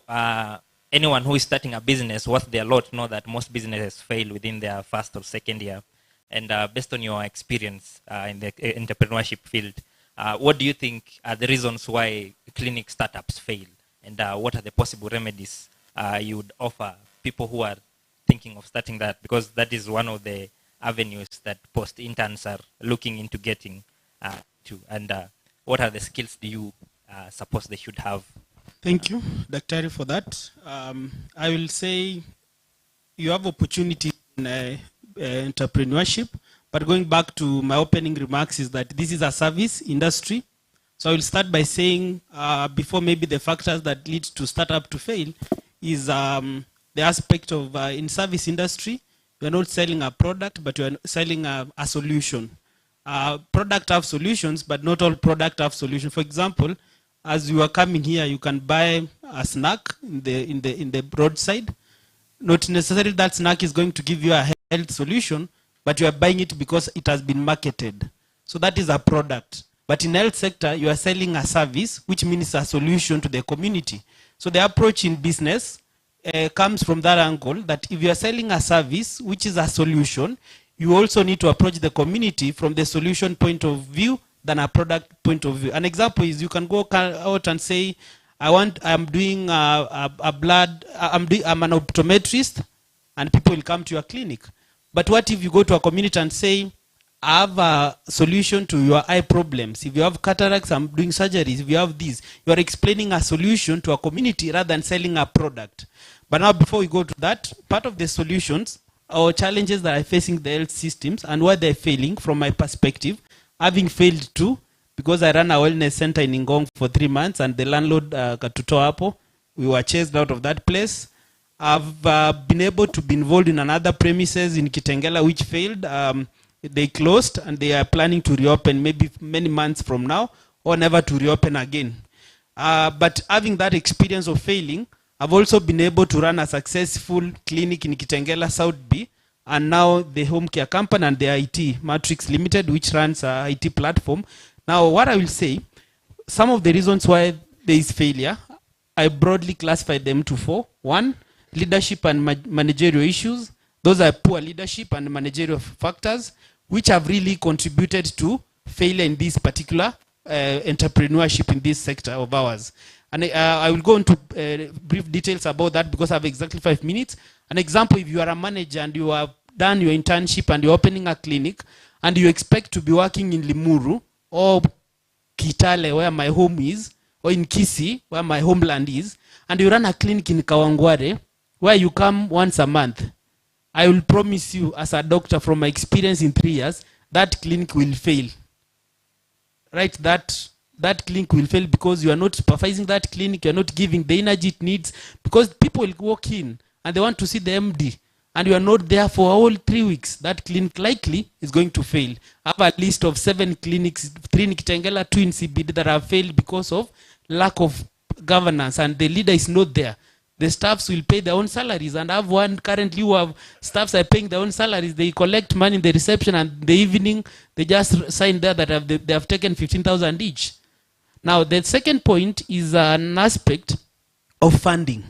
anyone who is starting a business worth their lot know that most businesses fail within their first or second year. And based on your experience in the entrepreneurship field, what do you think are the reasons why clinic startups fail? And what are the possible remedies you would offer people who are thinking of starting that? Because that is one of the avenues that post-interns are looking into getting to. And what are the skills do you suppose they should have? Thank you, Dr. for that. I will say you have opportunity in entrepreneurship, but going back to my opening remarks is that this is a service industry. So I will start by saying before maybe the factors that lead to startup to fail is the aspect of in service industry, you're not selling a product, but you're selling a solution. Product have solutions, but not all product have solutions. For example, as you are coming here, you can buy a snack in the roadside. Not necessarily that snack is going to give you a health solution, but you are buying it because it has been marketed. So that is a product. But in health sector, you are selling a service, which means a solution to the community. So the approach in business comes from that angle, that if you are selling a service, which is a solution, you also need to approach the community from the solution point of view than a product point of view. An example is you can go out and say, I'm doing I'm an optometrist, and people will come to your clinic. But what if you go to a community and say, I have a solution to your eye problems. If you have cataracts, I'm doing surgeries. If you have these, you are explaining a solution to a community rather than selling a product. But now, before we go to that, part of the solutions or challenges that are facing the health systems and why they're failing, from my perspective, having failed too, because I ran a wellness center in Ngong for 3 months, and the landlord Katuto Apo, we were chased out of that place. I've been able to be involved in another premises in Kitengela which failed. They closed, and they are planning to reopen maybe many months from now, or never to reopen again. But having that experience of failing, I've also been able to run a successful clinic in Kitengela South B, and now the home care company and the IT, Matrix Limited, which runs a IT platform. Now, what I will say, some of the reasons why there is failure, I broadly classify them to 4. 1, leadership and managerial issues. Those are poor leadership and managerial factors which have really contributed to failure in this particular entrepreneurship in this sector of ours. And I will go into brief details about that because I have exactly 5 minutes. An example, if you are a manager and you have done your internship and you're opening a clinic and you expect to be working in Limuru or Kitale, where my home is, or in Kisii, where my homeland is, and you run a clinic in Kawangware, where you come once a month, I will promise you, as a doctor, from my experience in 3 years, that clinic will fail. Write that that clinic will fail because you are not supervising that clinic, you are not giving the energy it needs, because people will walk in and they want to see the MD, and you are not there for all 3 weeks, that clinic likely is going to fail. I have a list of 7 clinics, 3 in Kitengela, 2 in CBD, that have failed because of lack of governance, and the leader is not there. The staffs will pay their own salaries, and I have one currently who have staffs are paying their own salaries. They collect money in the reception, and the evening they just sign there that they have taken 15,000 each. Now the second point is an aspect of funding,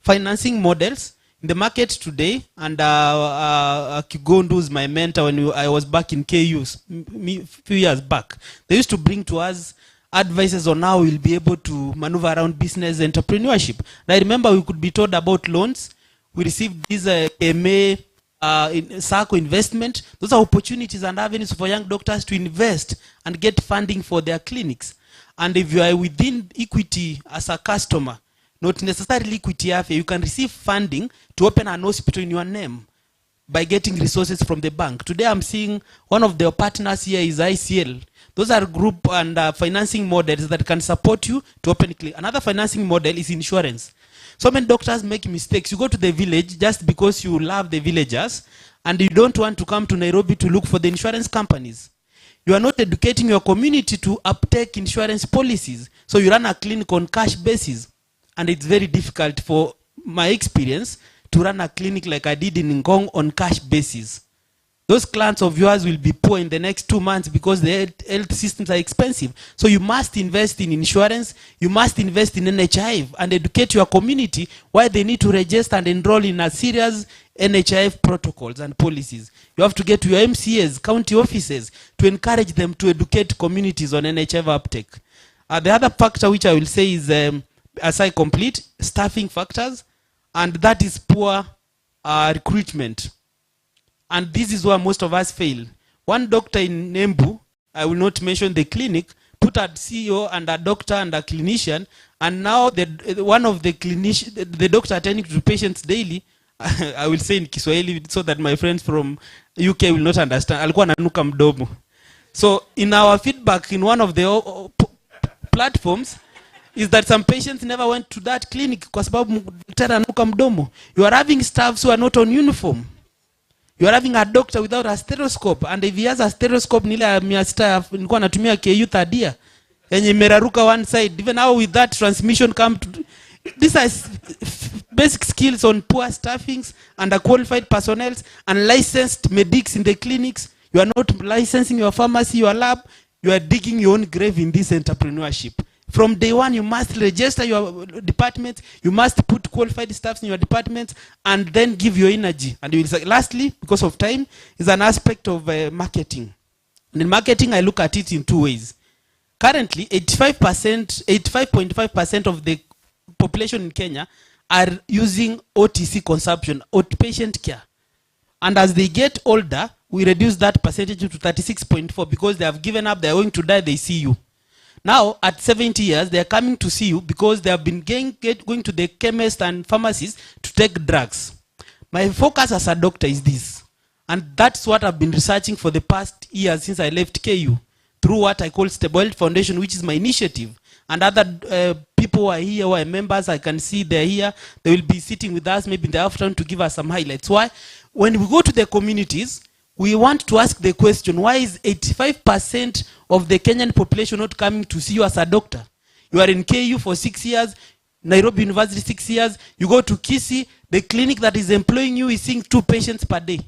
financing models in the market today. And Kigondu is my mentor when I was back in KU a few years back. They used to bring to us advices on how we'll be able to maneuver around business entrepreneurship. And I remember we could be told about loans. We received this MA SACCO investment. Those are opportunities and avenues for young doctors to invest and get funding for their clinics. And if you are within Equity as a customer, not necessarily Equity Afya, you can receive funding to open an hospital in your name by getting resources from the bank. Today I'm seeing one of their partners here is ICL. Those are group and financing models that can support you to open a clinic. Another financing model is insurance. So many doctors make mistakes. You go to the village just because you love the villagers and you don't want to come to Nairobi to look for the insurance companies. You are not educating your community to uptake insurance policies. So you run a clinic on cash basis. And it's very difficult, for my experience, to run a clinic like I did in Ngong on cash basis. Those clients of yours will be poor in the next 2 months because the health systems are expensive. So you must invest in insurance, you must invest in NHIF and educate your community why they need to register and enroll in a serious NHIF protocols and policies. You have to get to your MCAs, county offices, to encourage them to educate communities on NHIF uptake. The other factor which I will say is, as I complete, staffing factors, and that is poor recruitment. And this is where most of us fail. One doctor in Nembu, I will not mention the clinic, put a CEO and a doctor and a clinician, and now one of the clinician, the doctor attending to patients daily, I will say in Kiswahili so that my friends from UK will not understand. Alikuwa ananuka mdomo. So in our feedback in one of the platforms is that some patients never went to that clinic kwa sababu daktari ananuka mdomo. You are having staffs who are not on uniform. You are having a doctor without a stethoscope, and if he has a stethoscope nile miasta nilikuwa natumia KU third year yenye imeraruka one side. Even now with that transmission come to, these are basic skills on poor staffings, underqualified personnel, and licensed medics in the clinics. You are not licensing your pharmacy, your lab. You are digging your own grave in this entrepreneurship. From day one, you must register your department. You must put qualified staffs in your department and then give your energy. And you will say, lastly, because of time, is an aspect of marketing. And in marketing, I look at it in 2 ways. Currently, 85.5% of the population in Kenya are using OTC consumption, outpatient care. And as they get older, we reduce that percentage to 36.4 because they have given up, they are going to die, they see you. Now, at 70 years, they are coming to see you because they have been going to the chemist and pharmacies to take drugs. My focus as a doctor is this. And that's what I've been researching for the past years since I left KU, through what I call Stable Health Foundation, which is my initiative. And other people who are here, who are members, I can see they're here. They will be sitting with us maybe in the afternoon to give us some highlights. Why? When we go to the communities, we want to ask the question, why is 85% of the Kenyan population not coming to see you as a doctor? You are in KU for 6 years, Nairobi University 6 years, you go to Kisii, the clinic that is employing you is seeing 2 patients per day.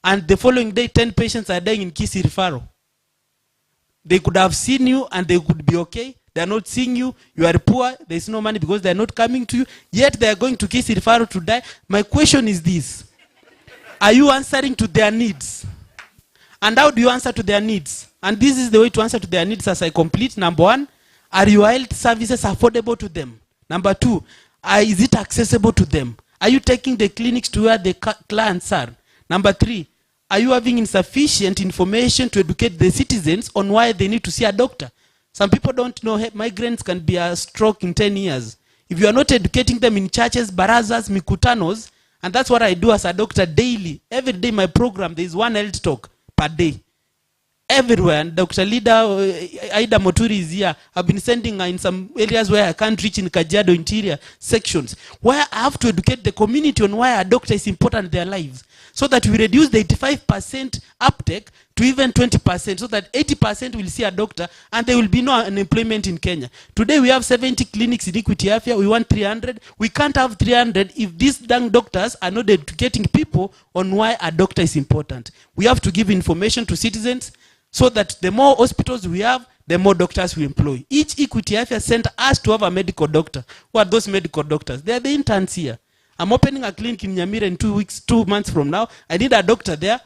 And the following day, 10 patients are dying in Kisii referral. They could have seen you and they could be okay. They are not seeing you, you are poor, there is no money because they are not coming to you, yet they are going to Kisii referral to die. My question is this. Are you answering to their needs? And how do you answer to their needs? And this is the way to answer to their needs as I complete. Number 1, are your health services affordable to them? Number 2, is it accessible to them? Are you taking the clinics to where the clients are? Number 3, are you having insufficient information to educate the citizens on why they need to see a doctor? Some people don't know migraines can be a stroke in 10 years. If you are not educating them in churches, barazas, mikutanos, and that's what I do as a doctor daily. Every day my program, there is 1 health talk per day. everywhere. And Dr. Lida, Aida Moturi is here. I've been sending her in some areas where I can't reach in Kajiado interior sections, where I have to educate the community on why a doctor is important in their lives, so that we reduce the 85% uptake to even 20%, so that 80% will see a doctor and there will be no unemployment in Kenya. Today we have 70 clinics in Equity Afya. We want 300. We can't have 300 if these young doctors are not educating people on why a doctor is important. We have to give information to citizens so that the more hospitals we have, the more doctors we employ. Each Equity Afya center has to have a medical doctor. Who are those medical doctors? They are the interns here. I'm opening a clinic in Nyamira in 2 months from now. I need a doctor there.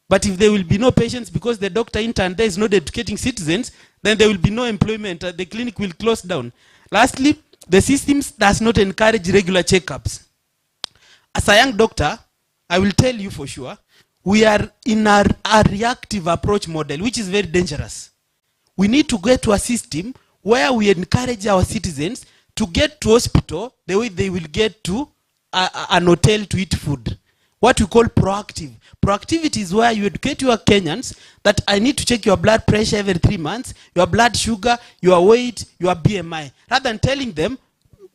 But if there will be no patients because the doctor intern there is not educating citizens, then there will be no employment. The clinic will close down. Lastly, the system does not encourage regular checkups. As a young doctor, I will tell you for sure, we are in a reactive approach model, which is very dangerous. We need to get to a system where we encourage our citizens to get to hospital the way they will get to an hotel to eat food. What we call proactive. Proactivity is where you educate your Kenyans that I need to check your blood pressure every 3 months, your blood sugar, your weight, your BMI. Rather than telling them,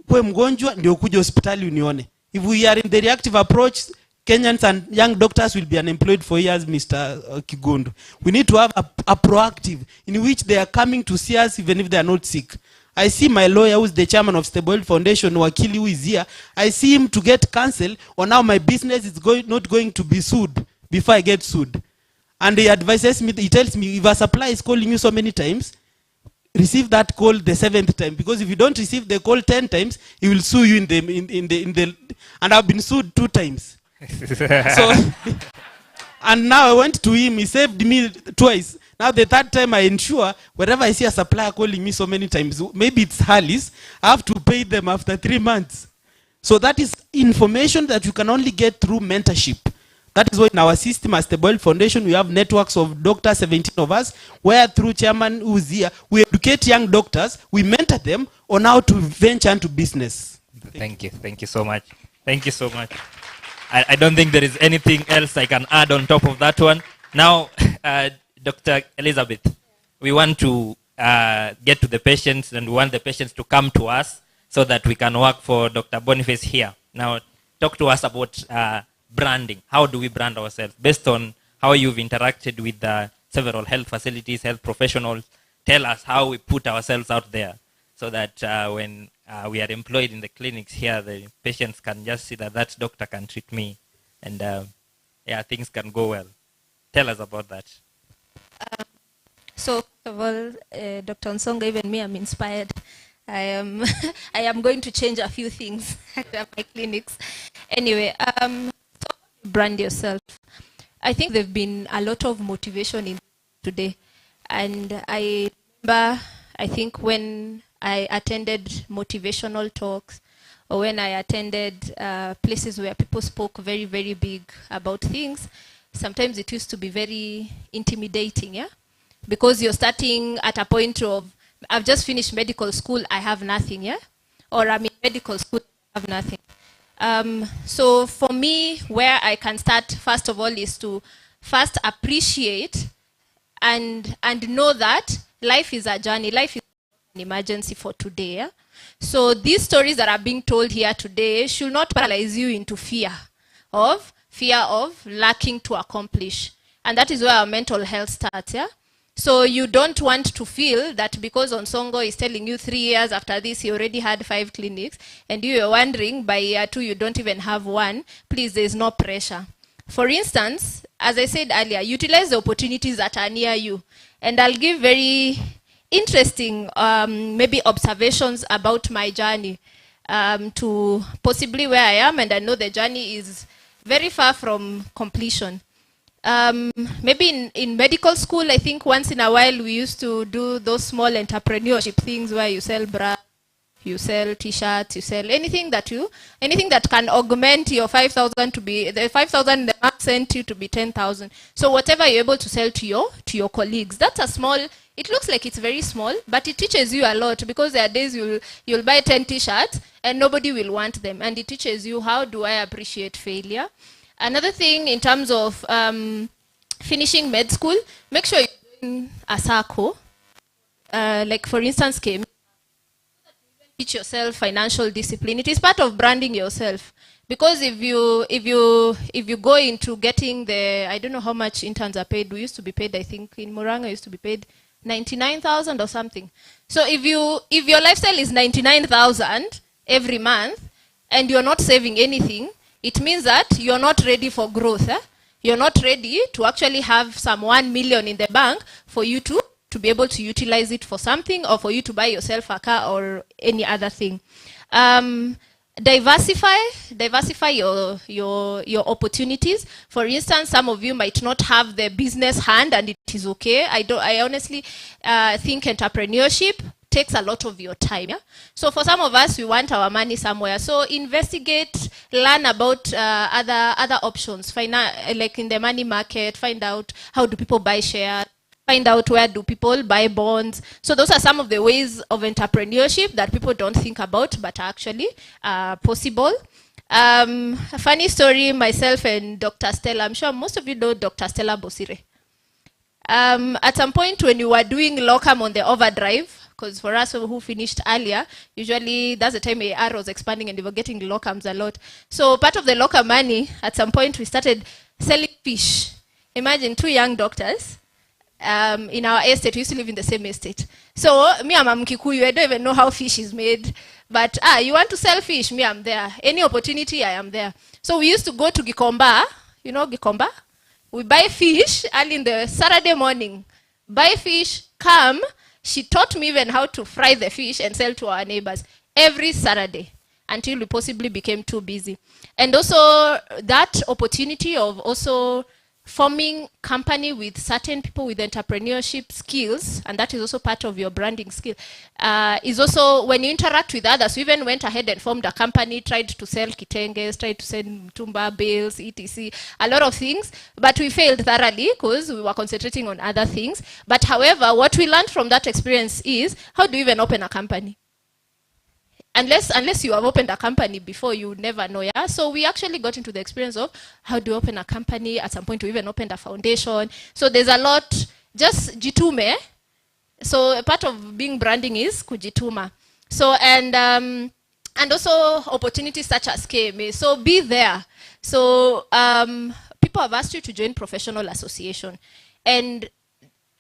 kwe mgonjwa ndio kuja hospitali unione. If we are in the reactive approach, Kenyans and young doctors will be unemployed for years, Mr. Kigundu. We need to have a proactive in which they are coming to see us even if they are not sick. I see my lawyer, who is the chairman of Stable Foundation, Wakili, who is here. I see him to get counsel on how my business is not going to be sued before I get sued. And he advises me, he tells me, if a supplier is calling you so many times, receive that call the 7th time. Because if you don't receive the call 10 times, he will sue you in the and I've been sued 2 times. So, and now I went to him, he saved me twice. Now the 3rd time I ensure, wherever I see a supplier calling me so many times, maybe it's Harley's, I have to pay them after 3 months. So that is information that you can only get through mentorship. That is why in our system as the Boyle Foundation, we have networks of doctors, 17 of us, where through Chairman who's here, we educate young doctors, we mentor them on how to venture into business. Thank you so much. Thank you so much. I don't think there is anything else I can add on top of that one. Now, Dr. Elizabeth, we want to get to the patients, and we want the patients to come to us so that we can work for Dr. Boniface here. Now, talk to us about branding. How do we brand ourselves? Based on how you've interacted with several health facilities, health professionals, tell us how we put ourselves out there so that when we are employed in the clinics here, the patients can just see that that doctor can treat me, and yeah, things can go well. Tell us about that. So, first of all, Dr. Nsongo, even me, I'm inspired. I am going to change a few things at my clinics. Anyway, so brand yourself. I think there've been a lot of motivation in today. And I remember, I think when I attended motivational talks, or when I attended places where people spoke very, very big about things, sometimes it used to be very intimidating, yeah? Because you're starting at a point of, I've just finished medical school, I have nothing, yeah? Or I'm in medical school, I have nothing. So for me, where I can start, first of all, is to first appreciate and know that life is a journey. Life is an emergency for today, yeah? So these stories that are being told here today should not paralyze you into fear of lacking to accomplish. And that is where our mental health starts, yeah? So you don't want to feel that because Onsongo is telling you 3 years after this, he already had 5 clinics, and you are wondering by year 2 you don't even have 1. Please, there is no pressure. For instance, as I said earlier, utilize the opportunities that are near you. And I'll give very interesting maybe observations about my journey to possibly where I am, and I know the journey is very far from completion. Maybe in medical school, I think once in a while we used to do those small entrepreneurship things where you sell bra, you sell t-shirts, you sell anything that can augment your 5,000 to be, the 5,000 the mark sent you to be 10,000. So whatever you're able to sell to your colleagues, that's a small, it looks like it's very small, but it teaches you a lot, because there are days you'll buy 10 t-shirts and nobody will want them. And it teaches you, how do I appreciate failure? Another thing in terms of finishing med school, make sure you're doing join a circle, like for instance, came teach yourself financial discipline. It is part of branding yourself. Because if you go into getting the, I don't know how much interns are paid. We used to be paid, I think in Muranga used to be paid 99,000 or something. So if your lifestyle is 99,000 every month and you're not saving anything, it means that you're not ready for growth. You're not ready to actually have some 1 million in the bank for you to be able to utilize it for something, or for you to buy yourself a car or any other thing. Diversify your opportunities. For instance, some of you might not have the business hand, and it is okay. I honestly think entrepreneurship takes a lot of your time. Yeah? So for some of us, we want our money somewhere. So investigate, learn about other options. Like in the money market, find out how do people buy shares. Find out where do people buy bonds. So those are some of the ways of entrepreneurship that people don't think about, but are actually possible. A funny story, myself and Dr. Stella, I'm sure most of you know Dr. Stella Bosire. At some point when you were doing locum on the overdrive, because for us who finished earlier, usually that's the time AR was expanding and they were getting locums a lot. So part of the locum money, at some point we started selling fish. Imagine 2 young doctors. In our estate, we used to live in the same estate. So, me, I'm Mkikuyu, I don't even know how fish is made. But, you want to sell fish? Me, I'm there. Any opportunity, I am there. So, we used to go to Gikomba. You know Gikomba? We buy fish early in the Saturday morning. Buy fish, come. She taught me even how to fry the fish and sell to our neighbors every Saturday until we possibly became too busy. And also, that opportunity of also forming company with certain people with entrepreneurship skills, and that is also part of your branding skill, is also when you interact with others. We even went ahead and formed a company, tried to sell kitenges, tried to sell tumba bales, etc. A lot of things, but we failed thoroughly because we were concentrating on other things. But however, what we learned from that experience is, how do you even open a company? Unless you have opened a company before, you would never know. Yeah. So we actually got into the experience of how do you open a company. At some point, we even opened a foundation. So there's a lot. Just jitume. So a part of being branding is kujituma. So and also opportunities such as KMA. So be there. So people have asked you to join professional association, and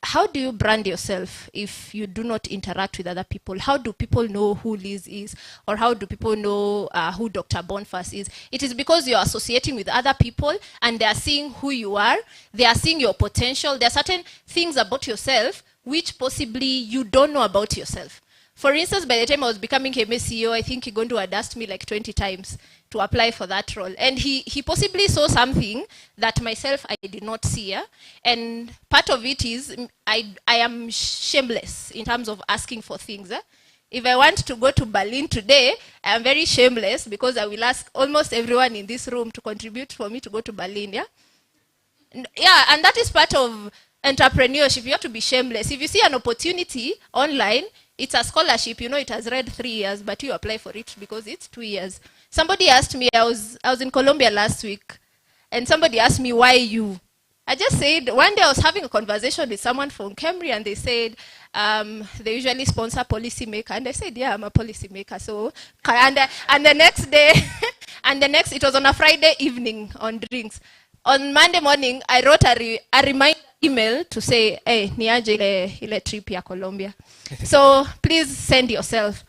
how do you brand yourself if you do not interact with other people? How do people know who Liz is? Or how do people know who Dr. Boniface is? It is because you're associating with other people and they are seeing who you are. They are seeing your potential. There are certain things about yourself which possibly you don't know about yourself. For instance, by the time I was becoming KMA CEO, I think Kigondo had asked me like 20 times to apply for that role. And he possibly saw something that myself I did not see. Yeah? And part of it is I am shameless in terms of asking for things. If I want to go to Berlin today, I am very shameless because I will ask almost everyone in this room to contribute for me to go to Berlin. Yeah, and that is part of entrepreneurship. You have to be shameless. If you see an opportunity online, it's a scholarship, you know, it has read 3 years, but you apply for it because it's 2 years. Somebody asked me, I was in Colombia last week, and somebody asked me, why you? I just said, one day I was having a conversation with someone from Cambridge, and they said, they usually sponsor policymaker, and I said, yeah, I'm a policymaker. So, and the next day, it was on a Friday evening on drinks. On Monday morning, I wrote a reminder email to say, hey, niaje ile trip ya Colombia. So please send yourself.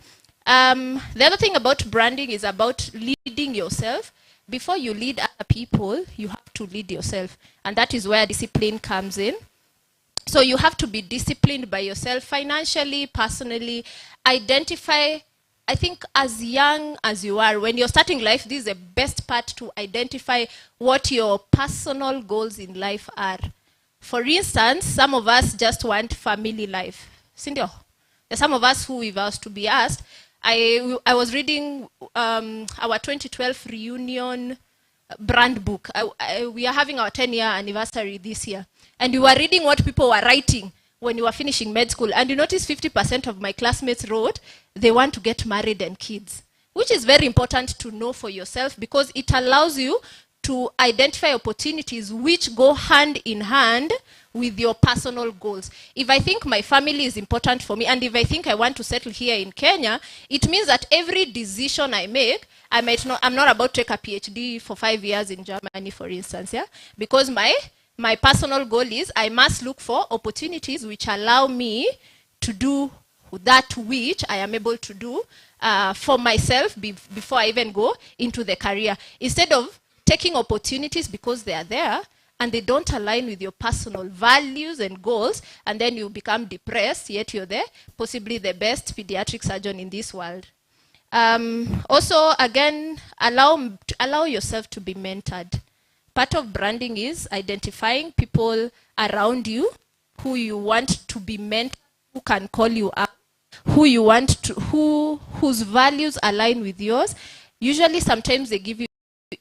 The other thing about branding is about leading yourself. Before you lead other people, you have to lead yourself. And that is where discipline comes in. So you have to be disciplined by yourself financially, personally. Identify, I think as young as you are, when you're starting life, this is the best part to identify what your personal goals in life are. For instance, some of us just want family life. Sindio? There's some of us who, if I was to be asked, I was reading our 2012 reunion brand book. We are having our 10-year anniversary this year. And we were reading what people were writing when you were finishing med school. And you notice 50% of my classmates wrote, they want to get married and kids. Which is very important to know for yourself because it allows you to identify opportunities which go hand in hand with your personal goals. If I think my family is important for me, and if I think I want to settle here in Kenya, it means that every decision I make, I'm not about to take a PhD for 5 years in Germany, for instance, yeah? Because my personal goal is I must look for opportunities which allow me to do that which I am able to do for myself before I even go into the career. Instead of taking opportunities because they are there and they don't align with your personal values and goals, and then you become depressed, yet you're possibly the best pediatric surgeon in this world. Also, again, allow yourself to be mentored. Part of branding is identifying people around you who you want to be mentored, who can call you up, whose values align with yours. Usually, sometimes they give you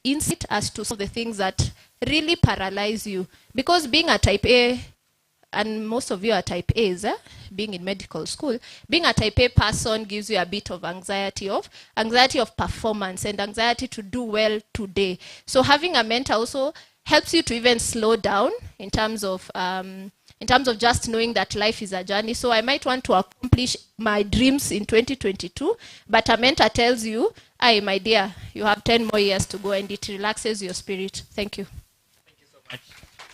insight as to some of the things that really paralyze you. Because being a type A, and most of you are type A's, being in medical school, being a type A person gives you a bit of anxiety of performance and anxiety to do well today. So having a mentor also helps you to even slow down in terms of just knowing that life is a journey. So I might want to accomplish my dreams in 2022, but a mentor tells you, "Hey, my dear, you have 10 more years to go," and it relaxes your spirit. Thank you.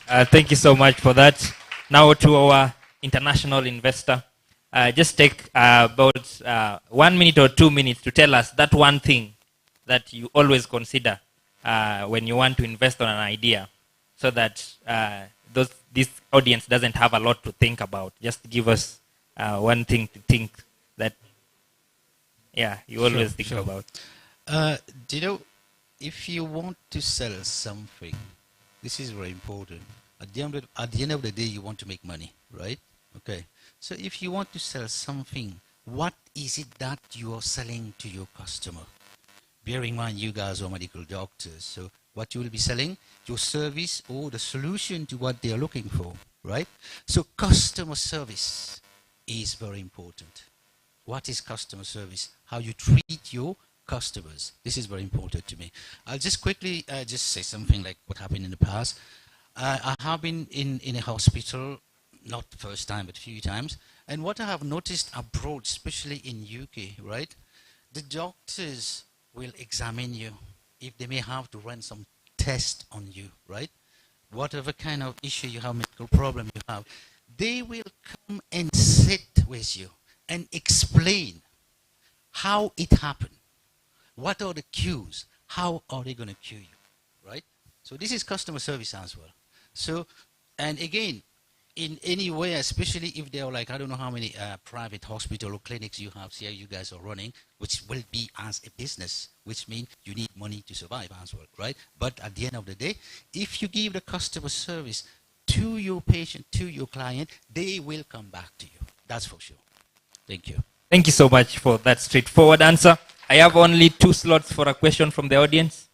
Thank you so much for that. Now to our international investor. Just take about 1 minute or 2 minutes to tell us that one thing that you always consider when you want to invest on an idea, so that this audience doesn't have a lot to think about. Just give us one thing to think that, you always think about. If you want to sell something, this is very important. At the end of the day, you want to make money, right? Okay. So if you want to sell something, what is it that you are selling to your customer? Bearing in mind, you guys are medical doctors, so what you will be selling, your service or the solution to what they are looking for, right? So customer service is very important. What is customer service? How you treat your customers. This is very important to me. I'll just quickly just say something like what happened in the past. I have been in a hospital, not the first time, but a few times. And what I have noticed abroad, especially in UK, right? The doctors will examine you if they may have to run some test on you, right? Whatever kind of issue you have, medical problem you have, they will come and sit with you and explain how it happened. What are the cues? How are they going to cue you, right? So this is customer service as well. So, and again, in any way, especially if there are like, I don't know how many private hospital or clinics you have here, you guys are running, which will be as a business, which means you need money to survive as well, right? But at the end of the day, if you give the customer service to your patient, to your client, they will come back to you. That's for sure. Thank you. Thank you so much for that straightforward answer. I have only 2 slots for a question from the audience.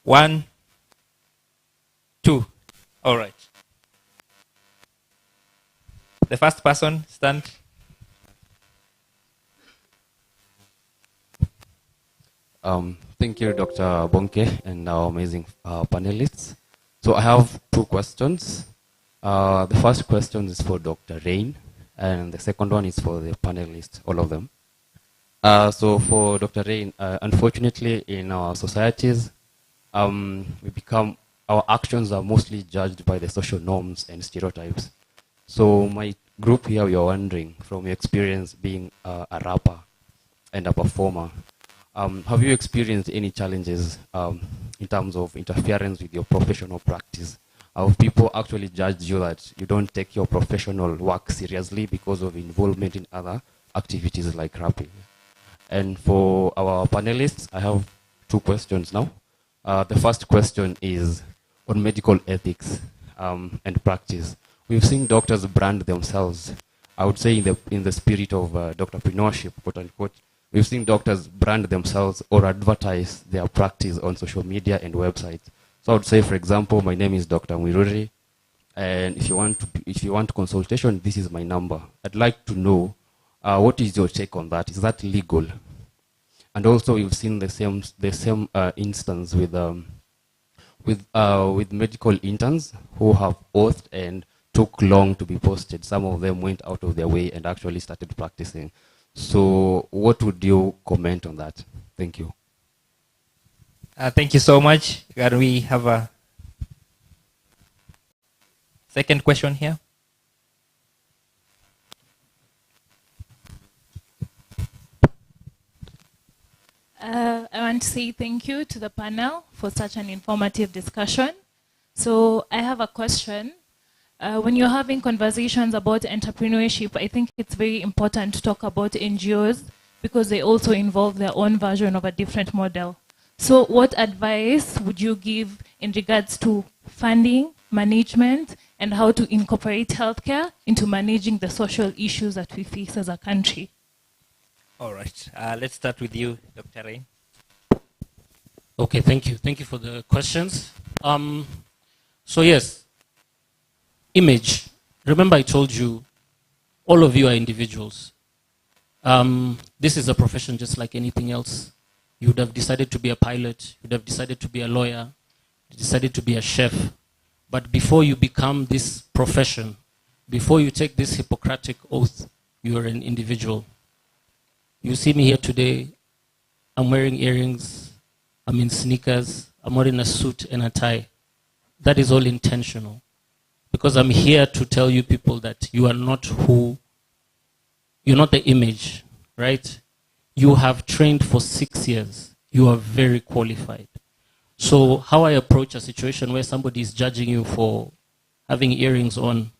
1, 2. All right. The first person, stand. Thank you, Dr. Bonke, and our amazing panelists. So I have 2 questions. The first question is for Dr. Rain, and the second one is for the panelists, all of them. So for Dr. Rain, unfortunately, in our societies, our actions are mostly judged by the social norms and stereotypes. So my group here, we are wondering, from your experience being a rapper and a performer, have you experienced any challenges in terms of interference with your professional practice? Have people actually judged you that you don't take your professional work seriously because of involvement in other activities like rapping? And for our panelists, I have 2 questions now. The first question is on medical ethics and practice. We've seen doctors brand themselves, I would say in the spirit of doctorpreneurship, quote unquote. We've seen doctors brand themselves or advertise their practice on social media and websites. So I would say, for example, my name is Dr. Mwiruri, and if you want consultation, this is my number. I'd like to know what is your take on that? Is that legal? And also, we've seen the same instance with medical interns who have oathed and took long to be posted. Some of them went out of their way and actually started practicing. So what would you comment on that? Thank you. Thank you so much. Can we have a second question here? I want to say thank you to the panel for such an informative discussion. So I have a question. When you're having conversations about entrepreneurship, I think it's very important to talk about NGOs because they also involve their own version of a different model. So what advice would you give in regards to funding, management, and how to incorporate healthcare into managing the social issues that we face as a country? All right. Let's start with you, Dr. Ray. Okay, thank you. Thank you for the questions. So yes, image. Remember I told you, all of you are individuals. This is a profession just like anything else. You would have decided to be a pilot, you would have decided to be a lawyer, you decided to be a chef. But before you become this profession, before you take this Hippocratic oath, you are an individual. You see me here today, I'm wearing earrings, I'm in sneakers, I'm wearing a suit and a tie. That is all intentional. Because I'm here to tell you people that you are not who, you're not the image, right? You have trained for 6 years. You are very qualified. So how I approach a situation where somebody is judging you for having earrings on,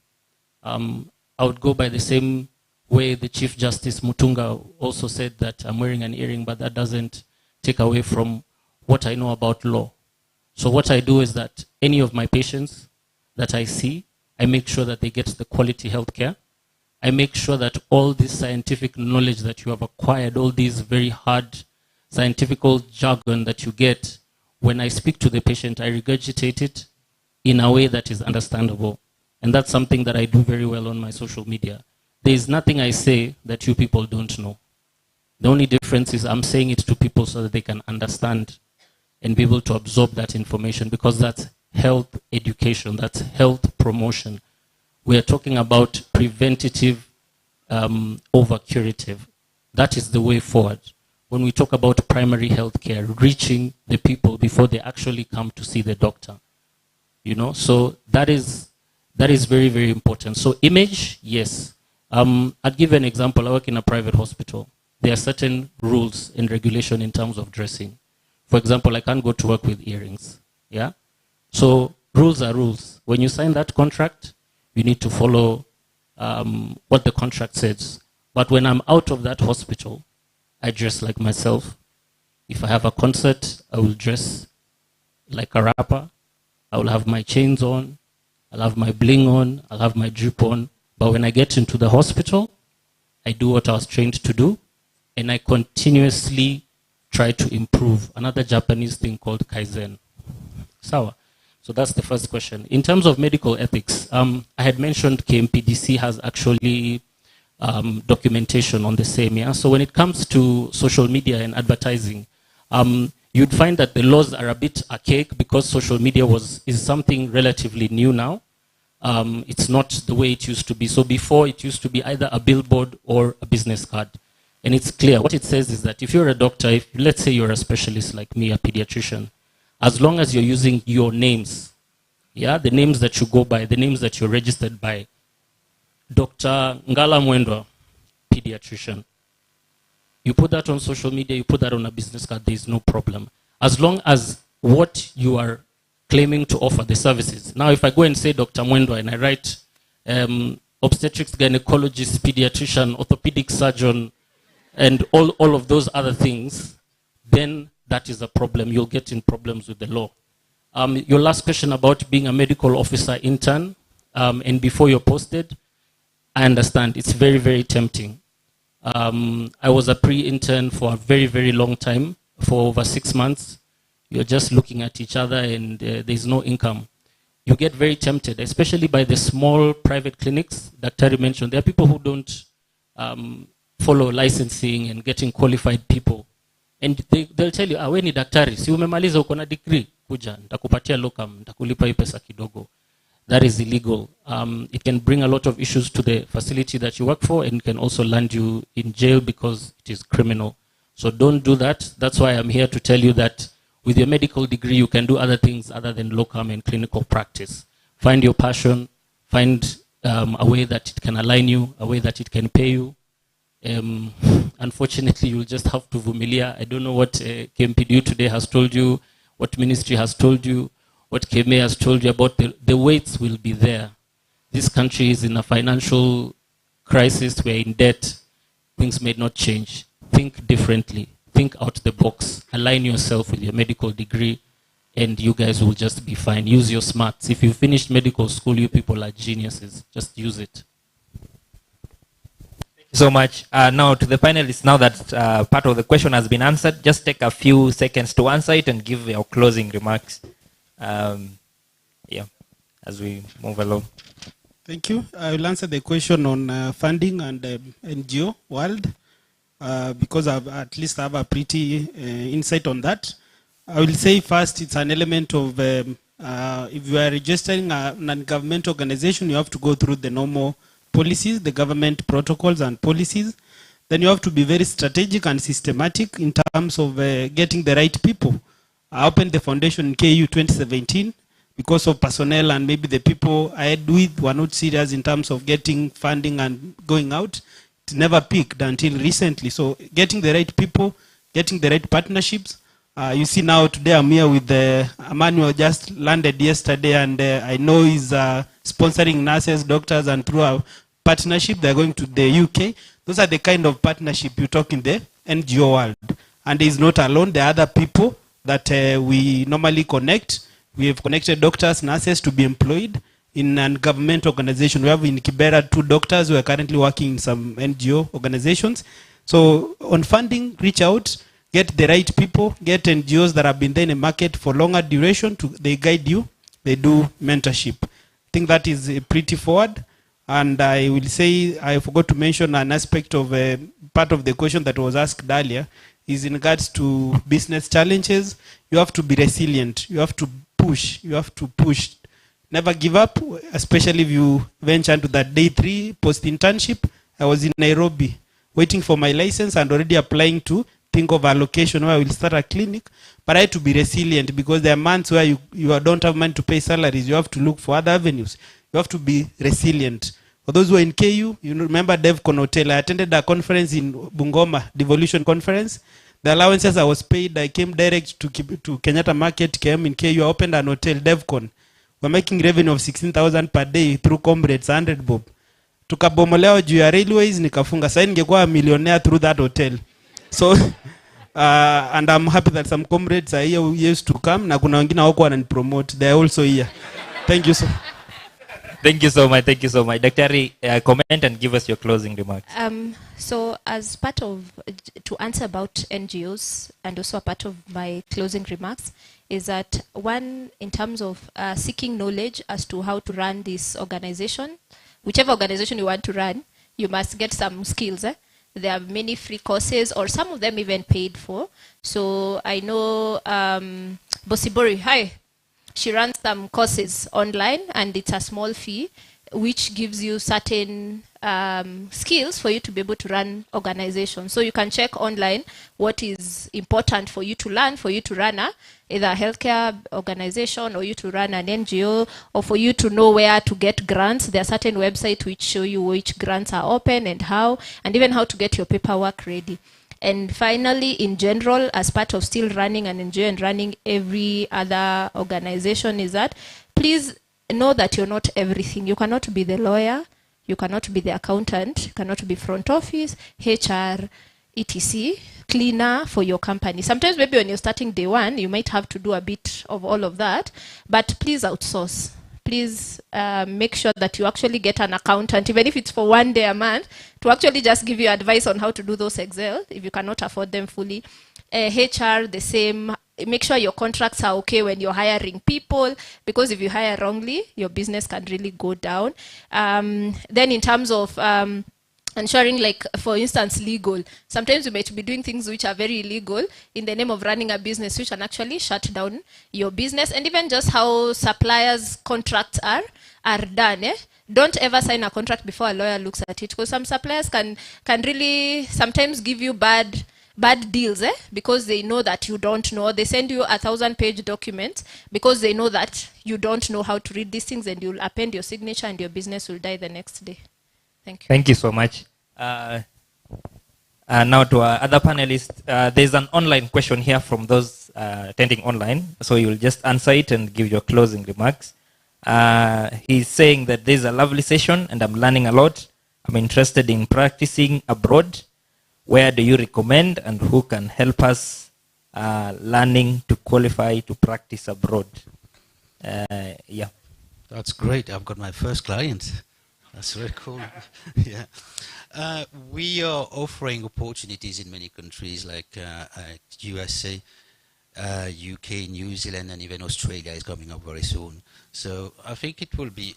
I would go by the same way the Chief Justice Mutunga also said that I'm wearing an earring, but that doesn't take away from what I know about law. So what I do is that any of my patients that I see, I make sure that they get the quality health care. I make sure that all this scientific knowledge that you have acquired, all these very hard scientific jargon that you get, when I speak to the patient, I regurgitate it in a way that is understandable. And that's something that I do very well on my social media. There is nothing I say that you people don't know. The only difference is I'm saying it to people so that they can understand and be able to absorb that information, because that's health education, that's health promotion. We are talking about preventative over curative. That is the way forward. When we talk about primary health care, reaching the people before they actually come to see the doctor. You know, so that is very, very important. So image, yes. I'll give you an example. I work in a private hospital. There are certain rules and regulation in terms of dressing. For example, I can't go to work with earrings. Yeah? So rules are rules. When you sign that contract, you need to follow what the contract says. But when I'm out of that hospital, I dress like myself. If I have a concert, I will dress like a rapper. I will have my chains on. I'll have my bling on. I'll have my drip on. But when I get into the hospital, I do what I was trained to do, and I continuously try to improve. Another Japanese thing called Kaizen. Sawa. So that's the first question. In terms of medical ethics, I had mentioned KMPDC has actually documentation on the same. Yeah? So when it comes to social media and advertising, you'd find that the laws are a bit archaic because social media is something relatively new now. It's not the way it used to be. So before, it used to be either a billboard or a business card. And it's clear. What it says is that if you're a doctor, let's say you're a specialist like me, a pediatrician, as long as you're using your names, yeah, the names that you go by, the names that you're registered by, Dr. Ngala Mwendwa, pediatrician, you put that on social media, you put that on a business card, there's no problem. As long as what you are claiming to offer, the services. Now, if I go and say Dr. Mwendwa and I write obstetrics, gynecologist, pediatrician, orthopedic surgeon, and all of those other things, then that is a problem. You'll get in problems with the law. Your last question about being a medical officer intern, and before you're posted, I understand it's very, very tempting. I was a pre-intern for a very, very long time, for over 6 months. You're just looking at each other and there's no income. You get very tempted, especially by the small private clinics that Terry mentioned. There are people who don't follow licensing and getting qualified people. And they'll tell you, we ni daktari, si umemaliza uko na degree, kuja, nitakupatia locum, nitakulipa hii pesa kidogo. That is illegal. It can bring a lot of issues to the facility that you work for, and can also land you in jail because it is criminal. So don't do that. That's why I'm here to tell you that with your medical degree, you can do other things other than locum and clinical practice. Find your passion, find a way that it can align you, a way that it can pay you. Unfortunately, you'll just have to vumilia. I don't know what KMPDU today has told you, what ministry has told you, what KMA has told you about the weights will be there. This country is in a financial crisis. We're in debt. Things may not change. Think differently. Think out the box. Align yourself with your medical degree, and you guys will just be fine. Use your smarts. If you finished medical school, you people are geniuses. Just use it. Thank you so much. Now to the panelists, now that part of the question has been answered, just take a few seconds to answer it and give your closing remarks. Yeah, as we move along. Thank you. I will answer the question on funding and NGO world because I've at least have a pretty insight on that. I will say first it's an element of if you are registering a non-government organization, you have to go through the normal policies, the government protocols and policies. Then you have to be very strategic and systematic in terms of getting the right people. I opened the foundation in KU 2017 because of personnel and maybe the people I had with were not serious in terms of getting funding and going out. It never peaked until recently. So getting the right people, getting the right partnerships. You see now today I'm here with Emmanuel just landed yesterday, and I know he's sponsoring nurses, doctors, and through our partnership they're going to the UK. Those are the kind of partnership you talk in the NGO world. And he's not alone. There are other people that we normally connect. We have connected doctors, nurses to be employed in a government organization. We have in Kibera 2 doctors who are currently working in some NGO organizations. So on funding, reach out, get the right people, get NGOs that have been there in the market for longer duration. They guide you, they do mentorship. I think that is pretty forward. And I will say, I forgot to mention an aspect of part of the question that was asked earlier, is in regards to business challenges. You have to be resilient. You have to push. You have to push. Never give up, especially if you venture into that day 3 post-internship. I was in Nairobi waiting for my license and already applying to think of a location where I will start a clinic. But I had to be resilient because there are months where you don't have money to pay salaries. You have to look for other avenues. You have to be resilient. For those who are in KU, you remember DevCon Hotel. I attended a conference in Bungoma, Devolution Conference. The allowances I was paid, I came direct to Kenyatta Market, came in KU, I opened an hotel, DevCon. We're making revenue of 16,000 per day through comrades, 100 bob. Tukabomolewa juu ya railways, nikafunga. Sasa ningekuwa a millionaire through that hotel. So, and I'm happy that some comrades are here who used to come, na kuna wengine wako wananipromote. They are also here. Thank you so Thank you so much. Thank you so much. Daktari, comment and give us your closing remarks. So as part of, to answer about NGOs, and also a part of my closing remarks, is that one, in terms of seeking knowledge as to how to run this organization, whichever organization you want to run, you must get some skills. There are many free courses, or some of them even paid for. So I know Bosibori, hi. She runs some courses online, and it's a small fee, which gives you certain skills for you to be able to run organizations. So you can check online what is important for you to learn, for you to run either a healthcare organization, or you to run an NGO, or for you to know where to get grants. There are certain websites which show you which grants are open and how, and even how to get your paperwork ready. And finally, in general, as part of still running an NGO and running every other organization, is that please know that you're not everything. You cannot be the lawyer, you cannot be the accountant, you cannot be front office, HR, etc., cleaner for your company. Sometimes maybe when you're starting day 1, you might have to do a bit of all of that, but please outsource. Please make sure that you actually get an accountant, even if it's for 1 day a month, to actually just give you advice on how to do those Excel, if you cannot afford them fully. HR, the same. Make sure your contracts are okay when you're hiring people, because if you hire wrongly, your business can really go down. Then in terms of ensuring, like, for instance, legal. Sometimes you might be doing things which are very illegal in the name of running a business, which can actually shut down your business. And even just how suppliers' contracts are done. Don't ever sign a contract before a lawyer looks at it, because some suppliers can really sometimes give you bad deals, because they know that you don't know. They send you 1,000-page document because they know that you don't know how to read these things, and you'll append your signature and your business will die the next day. Thank you. Thank you so much. Now to our other panelists, there's an online question here from those attending online. So you'll just answer it and give your closing remarks. He's saying that there's a lovely session and I'm learning a lot. I'm interested in practicing abroad. Where do you recommend and who can help us learning to qualify to practice abroad? Yeah. That's great. I've got my first client. That's very cool. Yeah. We are offering opportunities in many countries like USA, UK, New Zealand, and even Australia is coming up very soon. So I think it will be,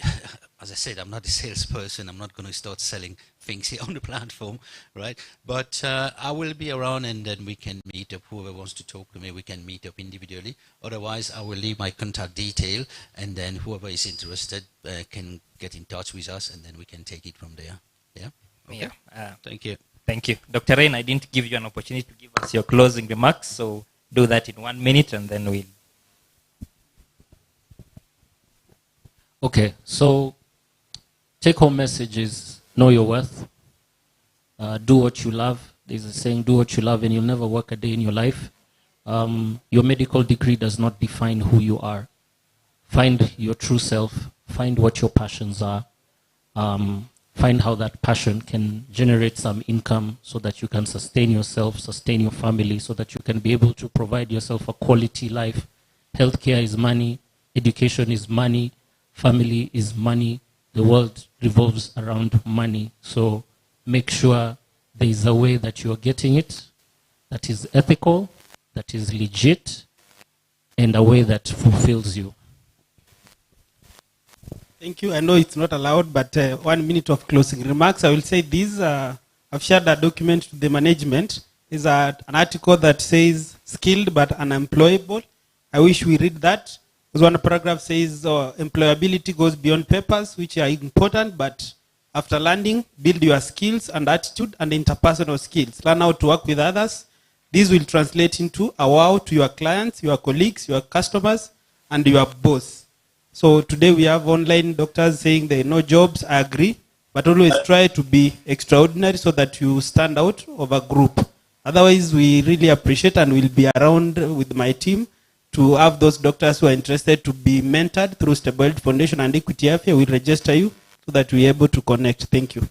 as I said, I'm not a salesperson. I'm not going to start selling things here on the platform, right? But I will be around, and then we can meet up. Whoever wants to talk to me, we can meet up individually. Otherwise, I will leave my contact detail, and then whoever is interested can get in touch with us, and then we can take it from there. Yeah? Okay. Yeah. Thank you. Thank you. Dr. Rain, I didn't give you an opportunity to give us your closing remarks, so do that in 1 minute, and then we'll... Okay, so take-home message is know your worth. Do what you love. There's a saying, do what you love and you'll never work a day in your life. Your medical degree does not define who you are. Find your true self. Find what your passions are. Find how that passion can generate some income so that you can sustain yourself, sustain your family, so that you can be able to provide yourself a quality life. Healthcare is money. Education is money. Family is money. The world revolves around money. So make sure there is a way that you are getting it that is ethical, that is legit, and a way that fulfills you. Thank you. I know it's not allowed, but 1 minute of closing remarks. I will say this. I've shared a document to the management. It's an article that says skilled but unemployable. I wish we read that. Because one paragraph says employability goes beyond papers, which are important, but after learning, build your skills and attitude and interpersonal skills. Learn how to work with others. This will translate into a wow to your clients, your colleagues, your customers, and your boss. So today we have online doctors saying there are no jobs. I agree, but always try to be extraordinary so that you stand out of a group. Otherwise, we really appreciate and will be around with my team to have those doctors who are interested to be mentored through Stability Foundation and Equity Afia. We'll register you so that we're able to connect. Thank you.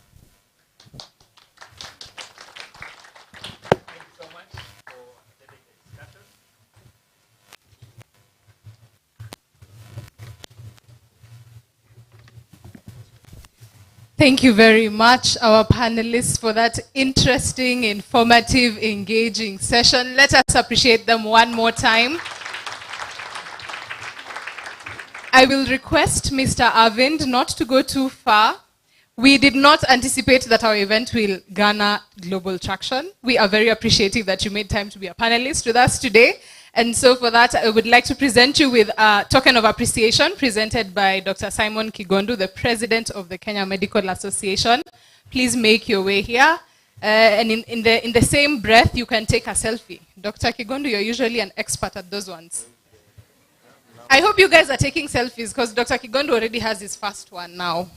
Thank you very much, our panelists, for that interesting, informative, engaging session. Let us appreciate them one more time. I will request Mr. Arvind not to go too far. We did not anticipate that our event will garner global traction. We are very appreciative that you made time to be a panelist with us today. And so for that, I would like to present you with a token of appreciation presented by Dr. Simon Kigondu, the president of the Kenya Medical Association. Please make your way here. And in the same breath, you can take a selfie. Dr. Kigondu, you're usually an expert at those ones. I hope you guys are taking selfies because Dr. Kigondu already has his first one now.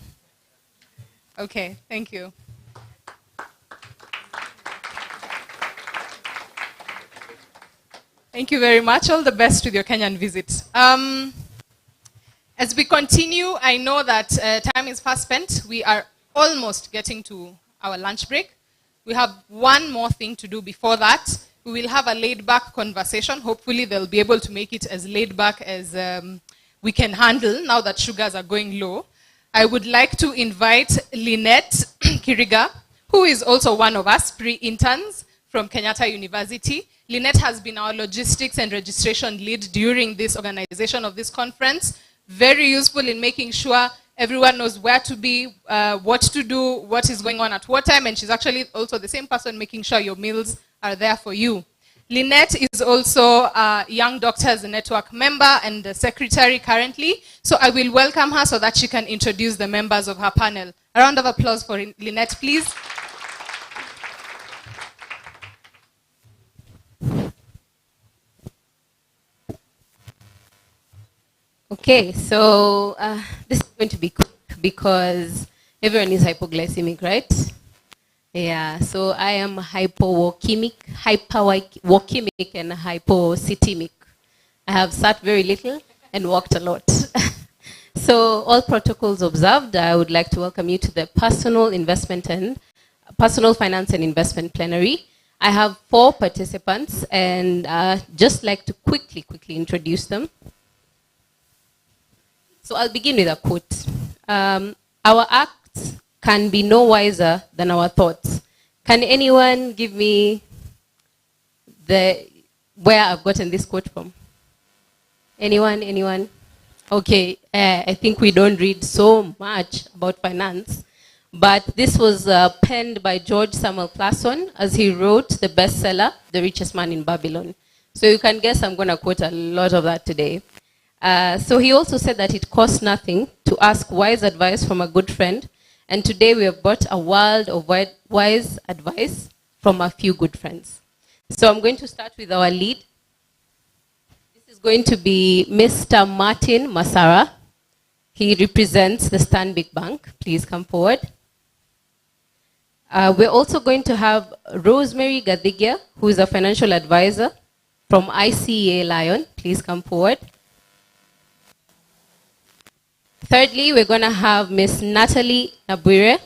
Okay, thank you. Thank you very much. All the best with your Kenyan visit. As we continue, I know that time is fast spent. We are almost getting to our lunch break. We have one more thing to do before that. We will have a laid-back conversation. Hopefully, they'll be able to make it as laid-back as we can handle now that sugars are going low. I would like to invite Lynette Kiriga, who is also one of us, pre-interns from Kenyatta University. Lynette has been our logistics and registration lead during this organization of this conference. Very useful in making sure Everyone knows where to be, what to do, what is going on at what time, and she's actually also the same person making sure your meals are there for you. Lynette is also a Young Doctors Network member and the secretary currently. So I will welcome her so that she can introduce the members of her panel. A round of applause for Lynette, please. Okay, so this is going to be quick because everyone is hypoglycemic, right? Yeah, so I am hypowalkemic, and hypocytemic. I have sat very little and walked a lot. So all protocols observed, I would like to welcome you to the Personal Finance and Investment Plenary. I have 4 participants and just like to quickly introduce them. So I'll begin with a quote. Our acts can be no wiser than our thoughts. Can anyone give me where I've gotten this quote from? Anyone? Okay, I think we don't read so much about finance, but this was penned by George Samuel Clason as he wrote the bestseller, The Richest Man in Babylon. So you can guess I'm going to quote a lot of that today. So he also said that it costs nothing to ask wise advice from a good friend. And today we have brought a world of wise advice from a few good friends. So I'm going to start with our lead. This is going to be Mr. Martin Masara. He represents the Stanbic Bank. Please come forward. We're also going to have Rosemary Gadhigia, who is a financial advisor from ICEA Lion. Please come forward. Thirdly, we're going to have Ms. Natalie Nabwire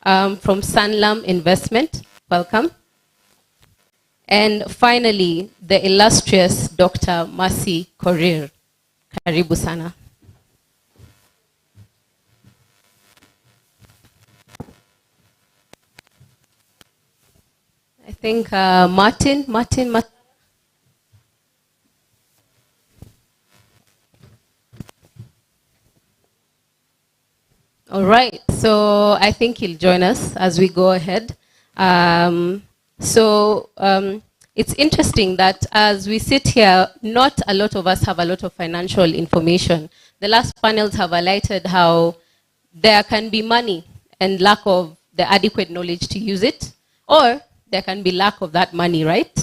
from Sanlam Investment. Welcome. And finally, the illustrious Dr. Mercy Korir. Karibu sana. I think Martin. All right, so I think he'll join us as we go ahead. It's interesting that as we sit here, not a lot of us have a lot of financial information. The last panels have highlighted how there can be money and lack of the adequate knowledge to use it, or there can be lack of that money, right?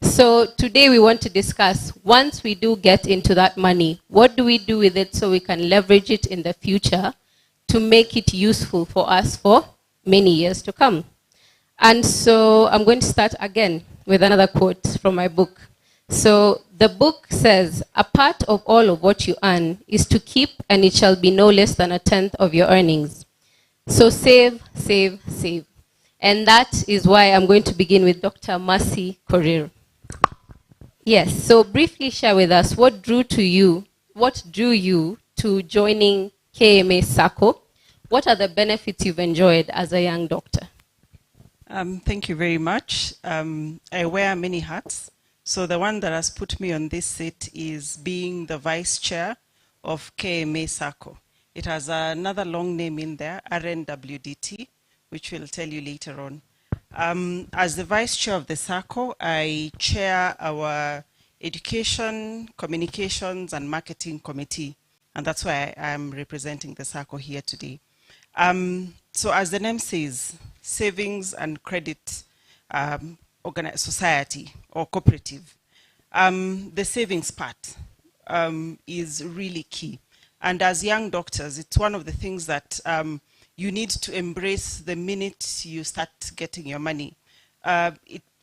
So today we want to discuss, once we do get into that money, what do we do with it so we can leverage it in the future to make it useful for us for many years to come. And so I'm going to start again with another quote from my book. So the book says, a part of all of what you earn is to keep, and it shall be no less than 1/10 of your earnings. So save, save, save. And that is why I'm going to begin with Dr. Mercy Korir. Yes, so briefly share with us what drew you to joining KMA SACCO. What are the benefits you've enjoyed as a young doctor? Thank you very much. I wear many hats. So the one that has put me on this seat is being the vice chair of KMA SACCO. It has another long name in there, RNWDT, which we'll tell you later on. As the vice chair of the SACCO, I chair our education, communications, and marketing committee. And that's why I'm representing the SACCO here today. So as the name says, savings and credit society or cooperative. The savings part is really key. And as young doctors, it's one of the things that you need to embrace the minute you start getting your money.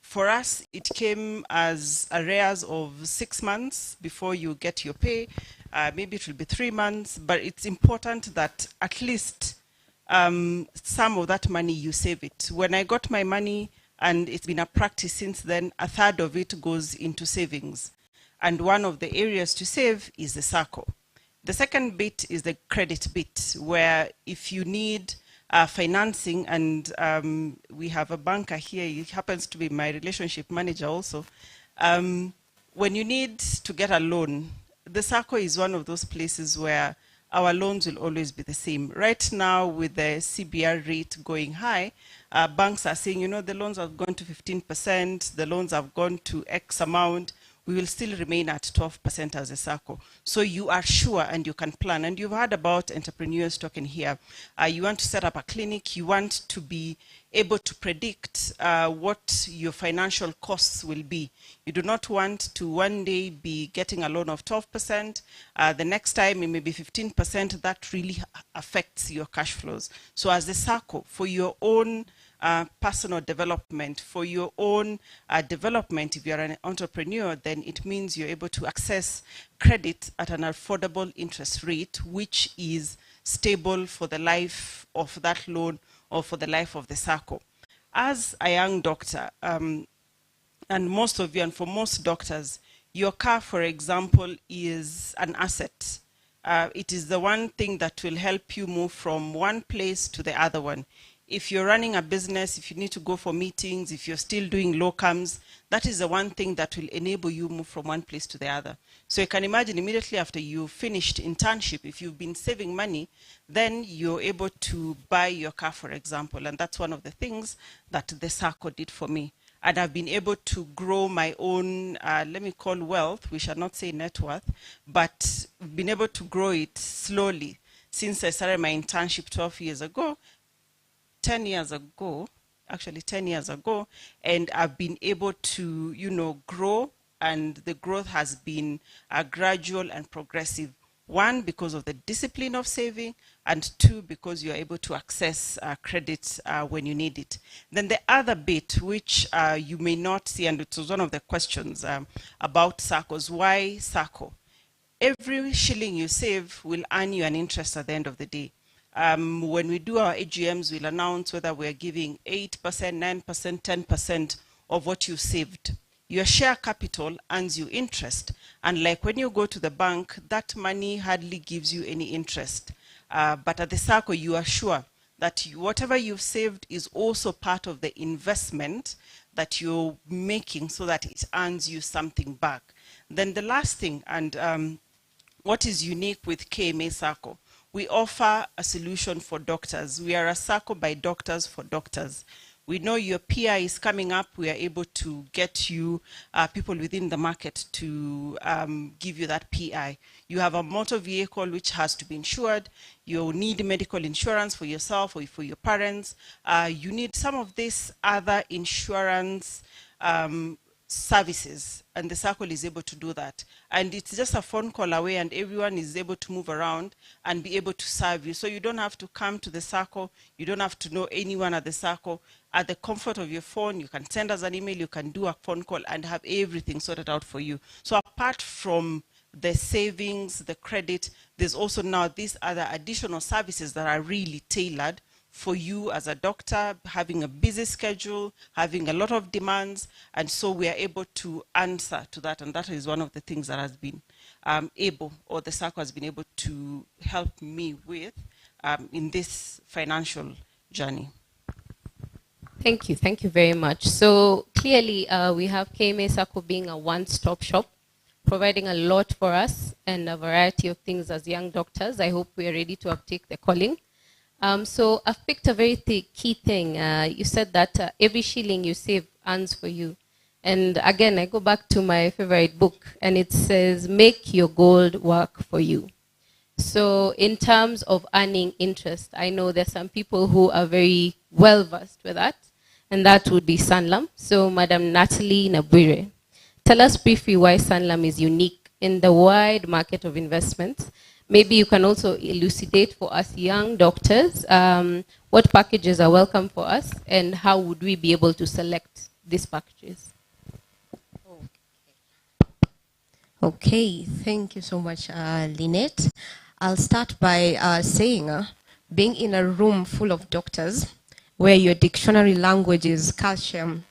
For us, it came as arrears of 6 months before you get your pay. Maybe it will be 3 months, but it's important that at least some of that money you save it. When I got my money, and it's been a practice since then, 1/3 of it goes into savings. And one of the areas to save is the SACCO. The second bit is the credit bit, where if you need financing, and we have a banker here, he happens to be my relationship manager also. When you need to get a loan, the SACCO is one of those places where our loans will always be the same. Right now, with the CBR rate going high, banks are saying, you know, the loans have gone to 15%, the loans have gone to X amount, we will still remain at 12% as a SACCO. So you are sure and you can plan. And you've heard about entrepreneurs talking here. You want to set up a clinic, you want to be able to predict what your financial costs will be. You do not want to one day be getting a loan of 12%, the next time it may be 15%. That really affects your cash flows. So as a SACCO, for your own personal development, for your own development, if you're an entrepreneur, then it means you're able to access credit at an affordable interest rate, which is stable for the life of that loan or for the life of the SACCO. As a young doctor, and most of you, and for most doctors, your car, for example, is an asset. It is the one thing that will help you move from one place to the other one. If you're running a business, if you need to go for meetings, if you're still doing locums, that is the one thing that will enable you move from one place to the other. So you can imagine immediately after you finished internship, if you've been saving money, then you're able to buy your car, for example. And that's one of the things that the SACCO did for me. And I've been able to grow my own, let me call wealth, we shall not say net worth, but been able to grow it slowly since I started my internship 12 years ago. 10 years ago, actually 10 years ago, and I've been able to, you know, grow, and the growth has been gradual and progressive. One, because of the discipline of saving, and two, because you're able to access credit when you need it. Then the other bit, which you may not see, and it was one of the questions about SACCOs, why SACCO? Every shilling you save will earn you an interest at the end of the day. When we do our AGMs, we'll announce whether we're giving 8%, 9%, 10% of what you saved. Your share capital earns you interest. And like when you go to the bank, that money hardly gives you any interest. But at the SACCO, you are sure that whatever you've saved is also part of the investment that you're making so that it earns you something back. Then the last thing, and what is unique with KMA SACCO, we offer a solution for doctors. We are a SACCO by doctors for doctors. We know your PI is coming up. We are able to get you people within the market to give you that PI. You have a motor vehicle which has to be insured. You need medical insurance for yourself or for your parents. You need some of this other insurance services, and the SACCO is able to do that. And it's just a phone call away, and everyone is able to move around and be able to serve you. So you don't have to come to the SACCO, you don't have to know anyone at the SACCO. At the comfort of your phone, you can send us an email, you can do a phone call and have everything sorted out for you. So apart from the savings, the credit, there's also now these other additional services that are really tailored for you as a doctor, having a busy schedule, having a lot of demands, and so we are able to answer to that, and that is one of the things that has been the SACCO has been able to help me with in this financial journey. Thank you very much. So clearly we have KMA SACCO being a one-stop shop, providing a lot for us and a variety of things as young doctors. I hope we are ready to uptake the calling. So I've picked a very key thing. You said that every shilling you save earns for you. And again, I go back to my favorite book, and it says, make your gold work for you. So in terms of earning interest, I know there's some people who are very well versed with that, and that would be Sanlam. So Madam Natalie Nabwire, tell us briefly why Sanlam is unique in the wide market of investments. Maybe you can also elucidate for us young doctors what packages are welcome for us and how would we be able to select these packages. Okay, thank you so much, Lynette. I'll start by saying being in a room full of doctors where your dictionary language is calcium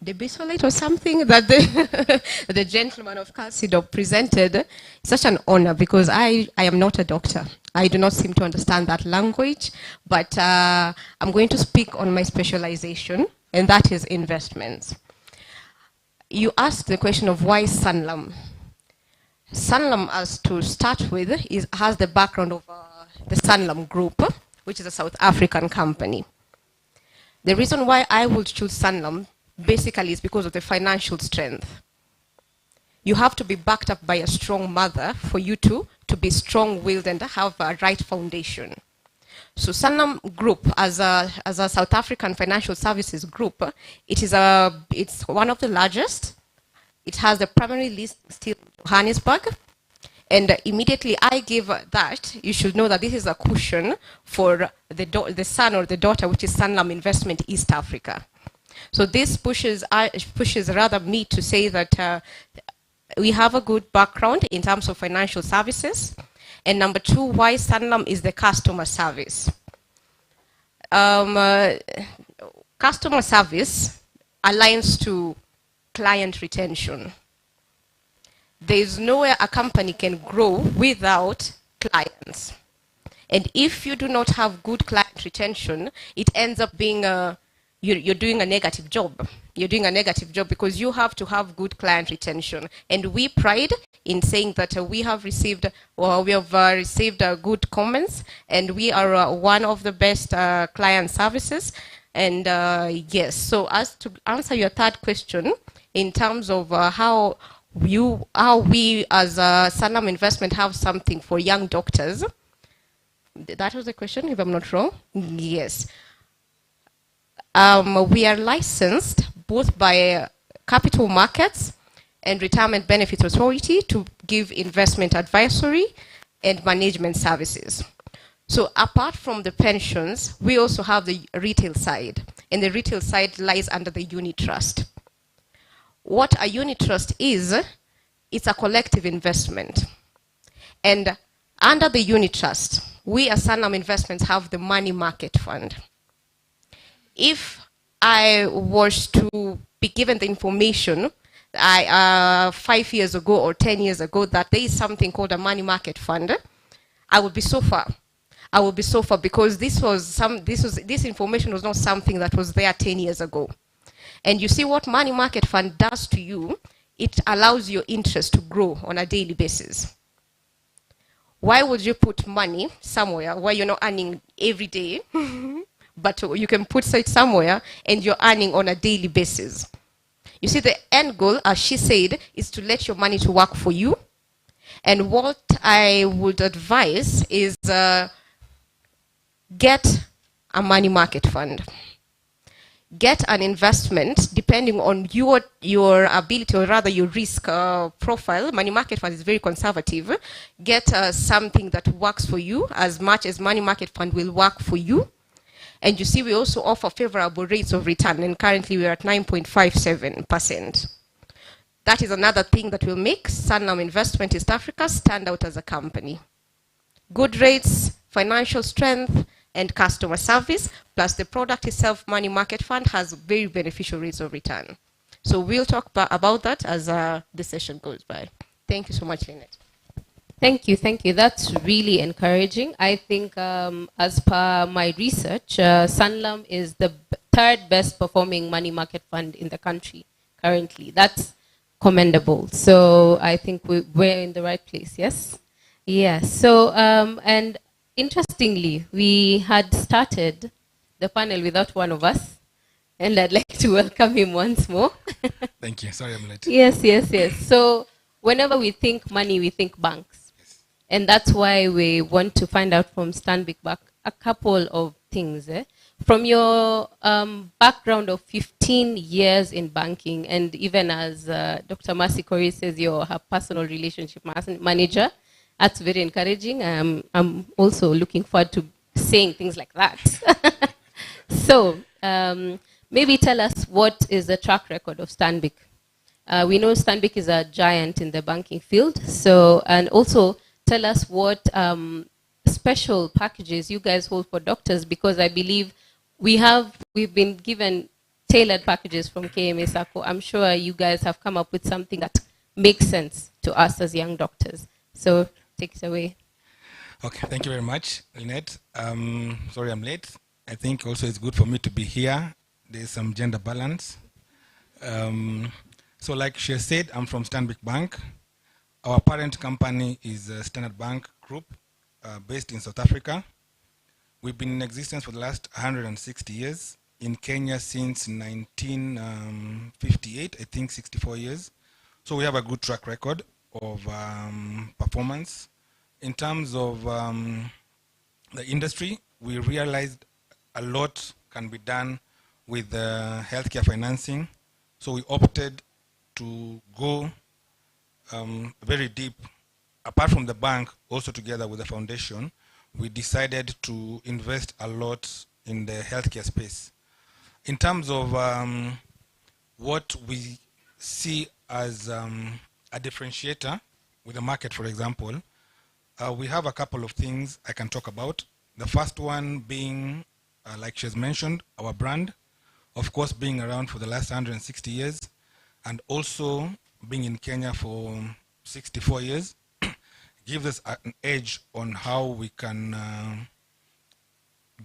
debisolate or something that the gentleman of Calcidop presented. It's such an honor because I am not a doctor. I do not seem to understand that language, but I'm going to speak on my specialization, and that is investments. You asked the question of why Sanlam. Sanlam, as to start with, has the background of the Sanlam Group, which is a South African company. The reason why I would choose Sanlam basically is because of the financial strength. You have to be backed up by a strong mother for you to be strong-willed and have a right foundation. So Sanlam Group, as a South African financial services group, it's one of the largest. It has the primary list still in Johannesburg. And immediately I give that, you should know that this is a cushion for the son or the daughter, which is Sanlam Investment East Africa. So this pushes rather me to say that we have a good background in terms of financial services. And number two, why Sanlam is the customer service. Customer service aligns to client retention. There is nowhere a company can grow without clients. And if you do not have good client retention, it ends up being you're doing a negative job. You're doing a negative job because you have to have good client retention. And we pride in saying that we have received good comments, and we are one of the best client services. And yes, so as to answer your third question, in terms of how we as Sanlam Investment have something for young doctors. That was the question, if I'm not wrong. Yes. We are licensed both by Capital Markets and Retirement Benefits Authority to give investment advisory and management services. So apart from the pensions, we also have the retail side, and the retail side lies under the unit trust. What a unit trust is, it's a collective investment. And under the unit trust, we as Sanlam Investments have the money market fund. If I was to be given the information 5 years ago or 10 years ago that there is something called a money market fund, I would be so far. I would be so far because this information was not something that was there 10 years ago. And you see what money market fund does to you, it allows your interest to grow on a daily basis. Why would you put money somewhere where you're not earning every day, but you can put it somewhere and you're earning on a daily basis? You see, the end goal, as she said, is to let your money to work for you. And what I would advise is get a money market fund. Get an investment depending on your ability, or rather your risk profile. Money market fund is very conservative. Get something that works for you as much as money market fund will work for you. And you see, we also offer favorable rates of return, and currently we're at 9.57%. That is another thing that will make Sanlam Investment East Africa stand out as a company. Good rates, financial strength, and customer service, plus the product itself, money market fund, has very beneficial rates of return. So we'll talk about that as the session goes by. Thank you so much, Lynette. Thank you, thank you. That's really encouraging. I think as per my research, Sanlam is the third best performing money market fund in the country currently. That's commendable. So I think we're in the right place, yes? Yes, so, and interestingly, we had started the panel without one of us, and I'd like to welcome him once more. Thank you, sorry I'm late. Yes, yes, yes. So whenever we think money, we think banks. And that's why we want to find out from Stanbic Bank a couple of things. From your background of 15 years in banking, and even as Dr. Mercy Corey says, you're her personal relationship manager, that's very encouraging. I'm also looking forward to saying things like that. So maybe tell us, what is the track record of Stanbic? We know Stanbic is a giant in the banking field. So, and also tell us what special packages you guys hold for doctors, because I believe we've been given tailored packages from KMA Sacco. I'm sure you guys have come up with something that makes sense to us as young doctors. So take it away. Okay, thank you very much, Lynette. Sorry I'm late. I think also it's good for me to be here. There's some gender balance. So like she said, I'm from Stanbic Bank. Our parent company is Standard Bank Group, based in South Africa. We've been in existence for the last 160 years. In Kenya since 1958, I think 64 years. So we have a good track record of performance. In terms of the industry, we realized a lot can be done with healthcare financing. So we opted to go very deep. Apart from the bank, also together with the foundation, we decided to invest a lot in the healthcare space. In terms of what we see as a differentiator with the market, for example, we have a couple of things I can talk about. The first one being, like she's mentioned, our brand, of course, being around for the last 160 years, and also being in Kenya for 64 years, gives us an edge on how we can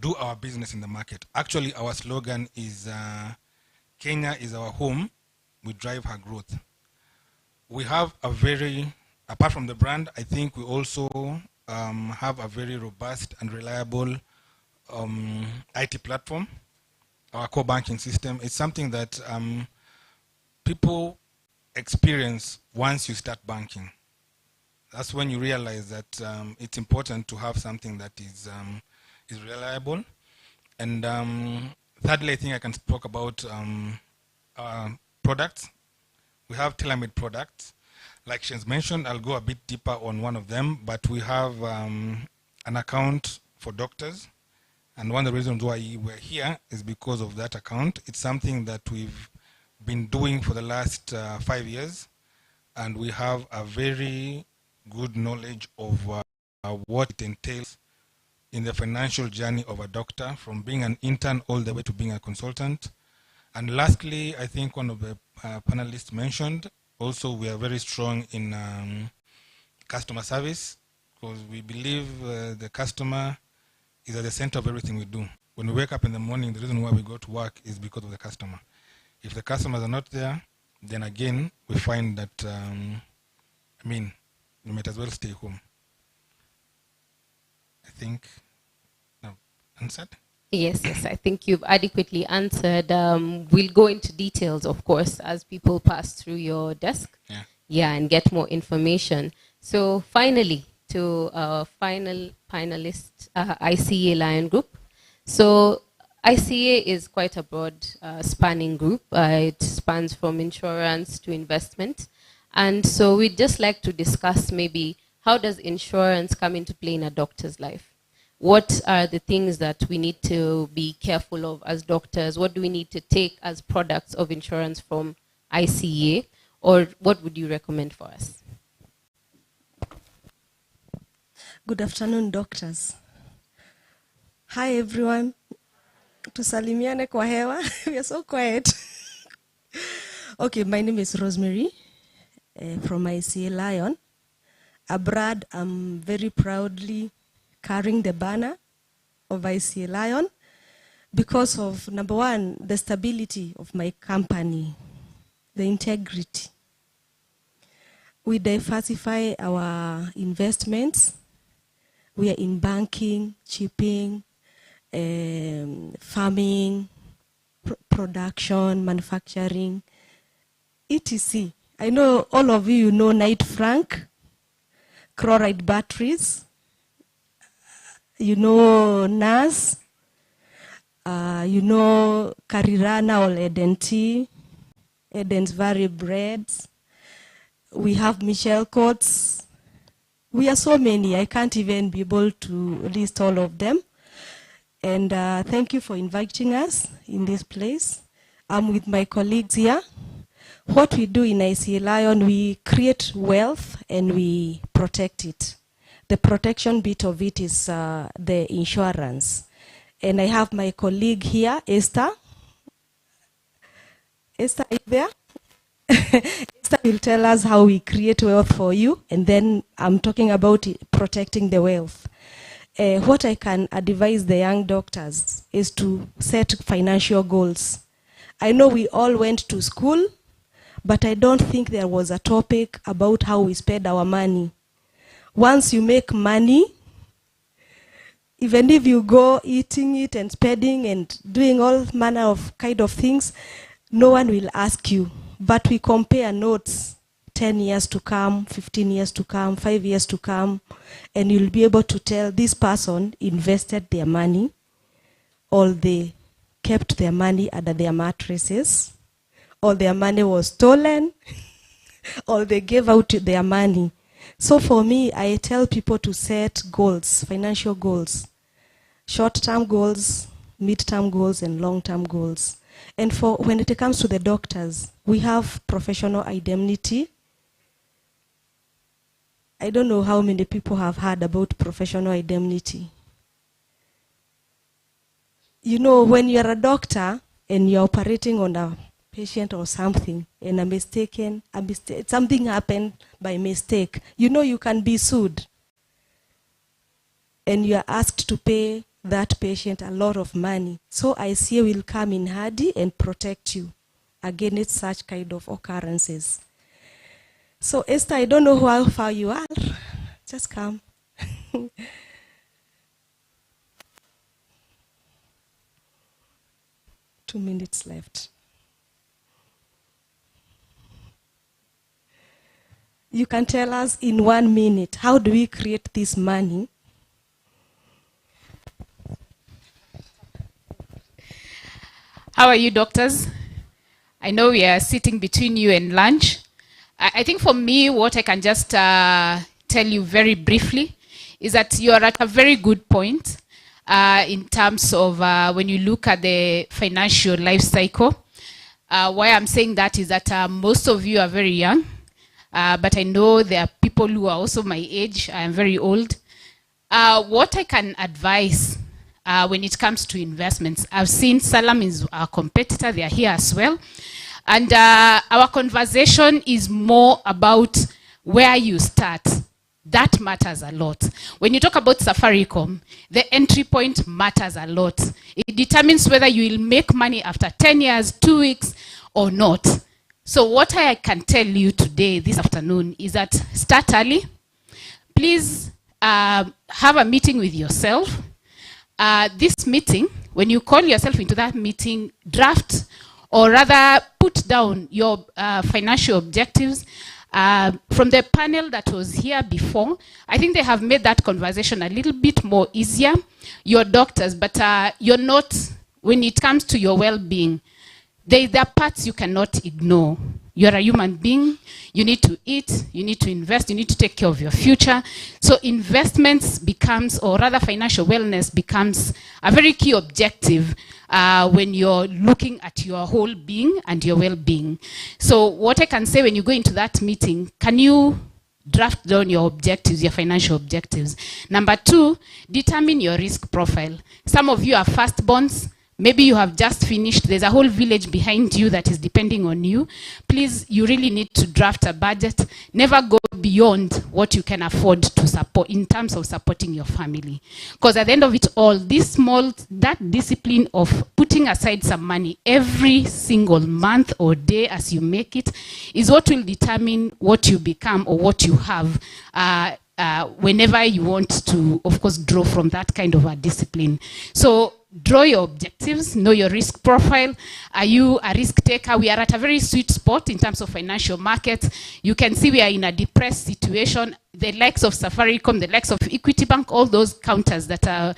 do our business in the market. Actually, our slogan is Kenya is our home, we drive her growth. We have a very, apart from the brand, I think we also have a very robust and reliable IT platform. Our core banking system is something that people experience once you start banking. That's when you realize that it's important to have something that is reliable. And thirdly, I think I can talk about products. We have tailor-made products. Like she's mentioned, I'll go a bit deeper on one of them, but we have an account for doctors. And one of the reasons why we're here is because of that account. It's something that we've been doing for the last 5 years, and we have a very good knowledge of what it entails in the financial journey of a doctor, from being an intern all the way to being a consultant. And lastly, I think one of the panelists mentioned, also we are very strong in customer service, because we believe the customer is at the center of everything we do. When we wake up in the morning, the reason why we go to work is because of the customer. If the customers are not there, then again, we find that, you might as well stay home. I think I've answered. Yes, I think you've adequately answered. We'll go into details, of course, as people pass through your desk. Yeah, and get more information. So finally, to our final panelist, ICA Lion Group. So ICA is quite a broad spanning group. It spans from insurance to investment. And so we'd just like to discuss maybe how does insurance come into play in a doctor's life? What are the things that we need to be careful of as doctors? What do we need to take as products of insurance from ICA? Or what would you recommend for us? Good afternoon, doctors. Hi, everyone. Tusalimiane kwa hewa. We are so quiet. Okay, my name is Rosemary from ICA Lion. Abroad, I'm very proudly carrying the banner of ICA Lion because of, number one, the stability of my company, the integrity. We diversify our investments. We are in banking, shipping, farming, production, manufacturing, etc. I know all of you know Knight Frank, chloride batteries, you know NAS, you know Carirana or Eden tea, Eden's Valley breads. We have Michelle Coats. We are so many, I can't even be able to list all of them. And thank you for inviting us in this place. I'm with my colleagues here. What we do in ICA Lion, we create wealth and we protect it. The protection bit of it is the insurance. And I have my colleague here, Esther. Esther, are you there? Esther will tell us how we create wealth for you, and then I'm talking about protecting the wealth. What I can advise the young doctors is to set financial goals. I know we all went to school, but I don't think there was a topic about how we spend our money. Once you make money, even if you go eating it and spending and doing all manner of kind of things, no one will ask you. But we compare notes 10 years to come, 15 years to come, 5 years to come, and you'll be able to tell this person invested their money, or they kept their money under their mattresses, or their money was stolen, or they gave out their money. So for me, I tell people to set goals, financial goals, short-term goals, mid-term goals, and long-term goals. And for when it comes to the doctors, we have professional indemnity. I don't know how many people have heard about professional indemnity. You know, when you're a doctor and you're operating on a patient or something, and something happened by mistake, you know you can be sued. And you are asked to pay that patient a lot of money. So ICA will come in handy and protect you against such kind of occurrences. So Esther, I don't know how far you are. Just come. 2 minutes left. You can tell us in 1 minute, how do we create this money? How are you, doctors? I know we are sitting between you and lunch. I think for me, what I can just tell you very briefly is that you are at a very good point in terms of when you look at the financial life cycle. Why I'm saying that is that most of you are very young, but I know there are people who are also my age. I am very old. What I can advise when it comes to investments, I've seen Salam is our competitor. They are here as well. And our conversation is more about where you start. That matters a lot. When you talk about Safaricom, the entry point matters a lot. It determines whether you will make money after 10 years, 2 weeks, or not. So what I can tell you today, this afternoon, is that start early. Please have a meeting with yourself. This meeting, when you call yourself into that meeting, draft or rather put down your financial objectives. From the panel that was here before, I think they have made that conversation a little bit more easier. You're doctors, but you're not, when it comes to your well-being, there are parts you cannot ignore. You're a human being, you need to eat, you need to invest, you need to take care of your future. So investments becomes, or rather financial wellness becomes a very key objective when you're looking at your whole being and your well-being. So what I can say when you go into that meeting, can you draft down your objectives, your financial objectives? Number 2, determine your risk profile. Some of you are firstborns. Maybe you have just finished, there's a whole village behind you that is depending on you. Please, you really need to draft a budget. Never go beyond what you can afford to support in terms of supporting your family. Because at the end of it all, that discipline of putting aside some money every single month or day as you make it is what will determine what you become or what you have whenever you want to, of course, draw from that kind of a discipline. So draw your objectives, know your risk profile. Are you a risk taker? We are at a very sweet spot in terms of financial markets. You can see we are in a depressed situation. The likes of Safaricom, the likes of Equity Bank, all those counters that are,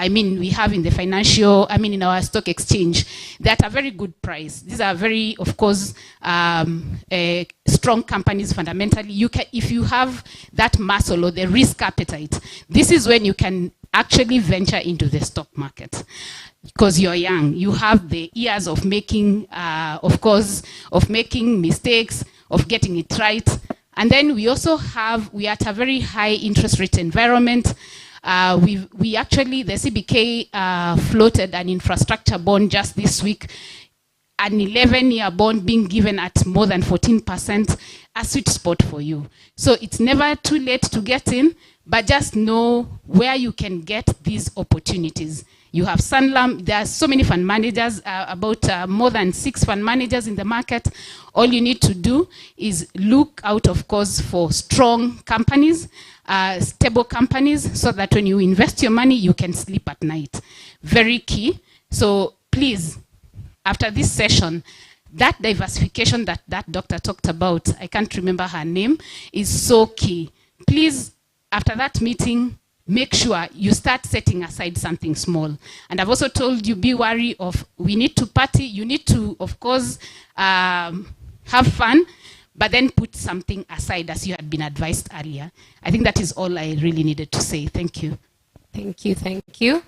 we have in the financial, in our stock exchange, they're at a very good price. These are very, of course, strong companies fundamentally. If you have that muscle or the risk appetite, this is when you can actually venture into the stock market. Because you're young, you have the years of making, of making mistakes, of getting it right. And then we also have, we are at a very high interest rate environment. We actually, the CBK floated an infrastructure bond just this week, an 11-year bond being given at more than 14%, a sweet spot for you. So it's never too late to get in, but just know where you can get these opportunities. You have Sanlam. There are so many fund managers, about more than 6 fund managers in the market. All you need to do is look out, of course, for strong companies, stable companies, so that when you invest your money, you can sleep at night. Very key. So please, after this session, that diversification that that doctor talked about, I can't remember her name, is so key. Please, after that meeting, make sure you start setting aside something small. And I've also told you, be wary of, we need to party, you need to, of course, have fun, but then put something aside as you had been advised earlier. I think that is all I really needed to say. Thank you. Thank you, thank you.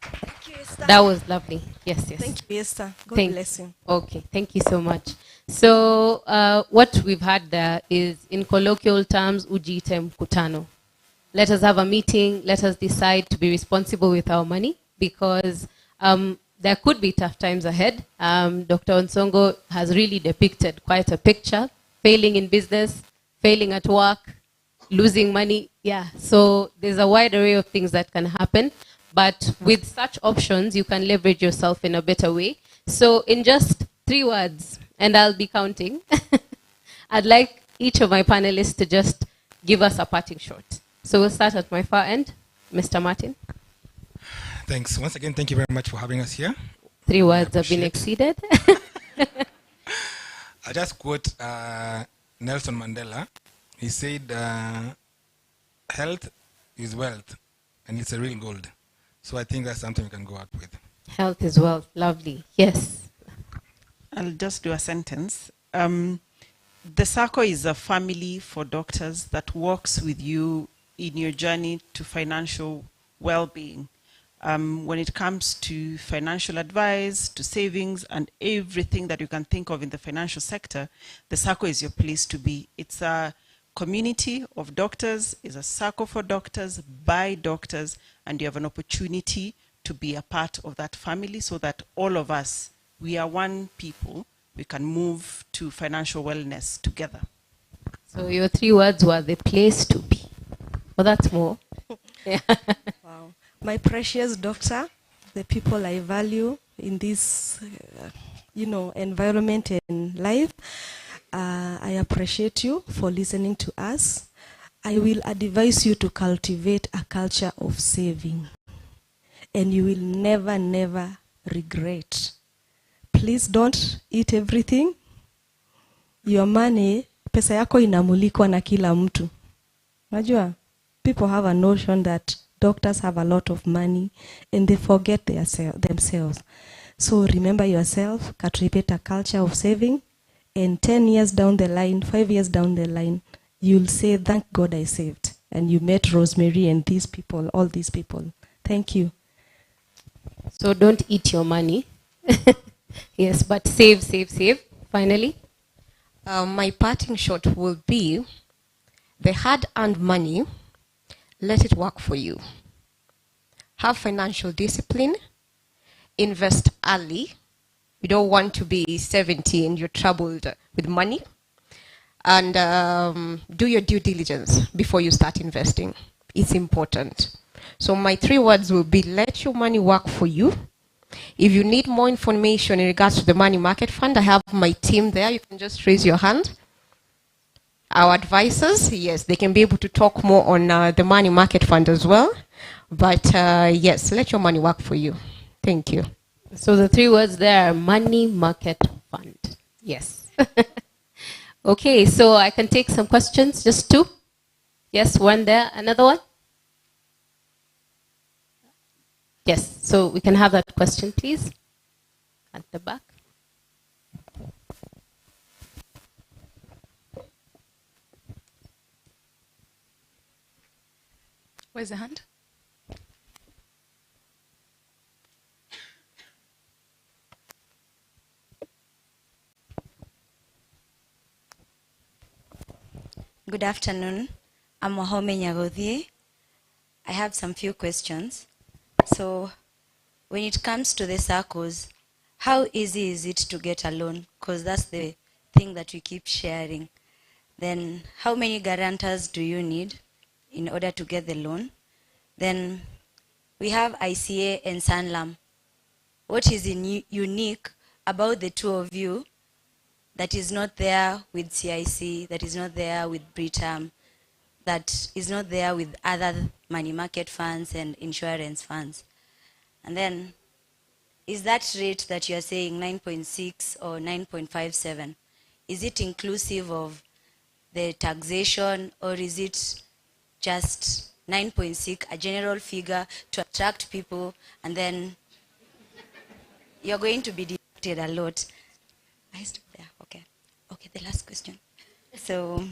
Thank you, Esther. That was lovely. Yes, yes. Thank you, Esther. God bless you. Okay, thank you so much. So what we've had there is, in colloquial terms, ujite mkutano. Let us have a meeting. Let us decide to be responsible with our money, because there could be tough times ahead. Dr. Onsongo has really depicted quite a picture: failing in business, failing at work, losing money. Yeah, so there's a wide array of things that can happen. But with such options, you can leverage yourself in a better way. So in just 3 words, and I'll be counting, I'd like each of my panelists to just give us a parting shot. So we'll start at my far end. Mr. Martin. Thanks. Once again, thank you very much for having us here. 3 words have been exceeded. I just quote Nelson Mandela. He said, health is wealth, and it's a real gold. So I think that's something we can go out with. Health is wealth. Lovely. Yes. I'll just do a sentence. The SACCO is a family for doctors that works with you in your journey to financial well-being. When it comes to financial advice, to savings, and everything that you can think of in the financial sector, the SACCO is your place to be. It's a community of doctors, it's a SACCO for doctors, by doctors, and you have an opportunity to be a part of that family, so that all of us, we are one people, we can move to financial wellness together. So your 3 words were the place to be. Well, that's more. Yeah. Wow. My precious doctor, the people I value in this, environment and life, I appreciate you for listening to us. I will advise you to cultivate a culture of saving, and you will never, never regret. Please don't eat everything. Your money, pesa yako inamulikwa na kila mtu. Najua, people have a notion that doctors have a lot of money and they forget themselves. So remember yourself, cultivate a culture of saving, and 10 years down the line, 5 years down the line, you'll say, thank God I saved. And you met Rosemary and these people, all these people. Thank you. So don't eat your money. Yes, but save, save, save. Finally. My parting shot will be, the hard-earned money, let it work for you. Have financial discipline. Invest early. You don't want to be 70 and you're troubled with money. And do your due diligence before you start investing. It's important. So my 3 words will be, let your money work for you. If you need more information in regards to the money market fund, I have my team there. You can just raise your hand. Our advisors, yes, they can be able to talk more on the money market fund as well. But yes, let your money work for you. Thank you. So the 3 words there are money market fund. Yes. Okay, so I can take some questions, just 2. Yes, one there, another one? Yes, so we can have that question, please, at the back. Where's the hand? Good afternoon. I'm Wahome Nyagodhie. I have some few questions. So, when it comes to the SACCOs, how easy is it to get a loan? Because that's the thing that we keep sharing. Then, how many guarantors do you need in order to get the loan? Then, we have ICA and Sanlam. What is unique about the two of you that is not there with CIC, that is not there with Britam, that is not there with other money market funds and insurance funds? And then, is that rate that you're saying 9.6 or 9.57, is it inclusive of the taxation, or is it just 9.6, a general figure to attract people, and then you're going to be deducted a lot? I stopped there. Okay. Okay, the last question. So,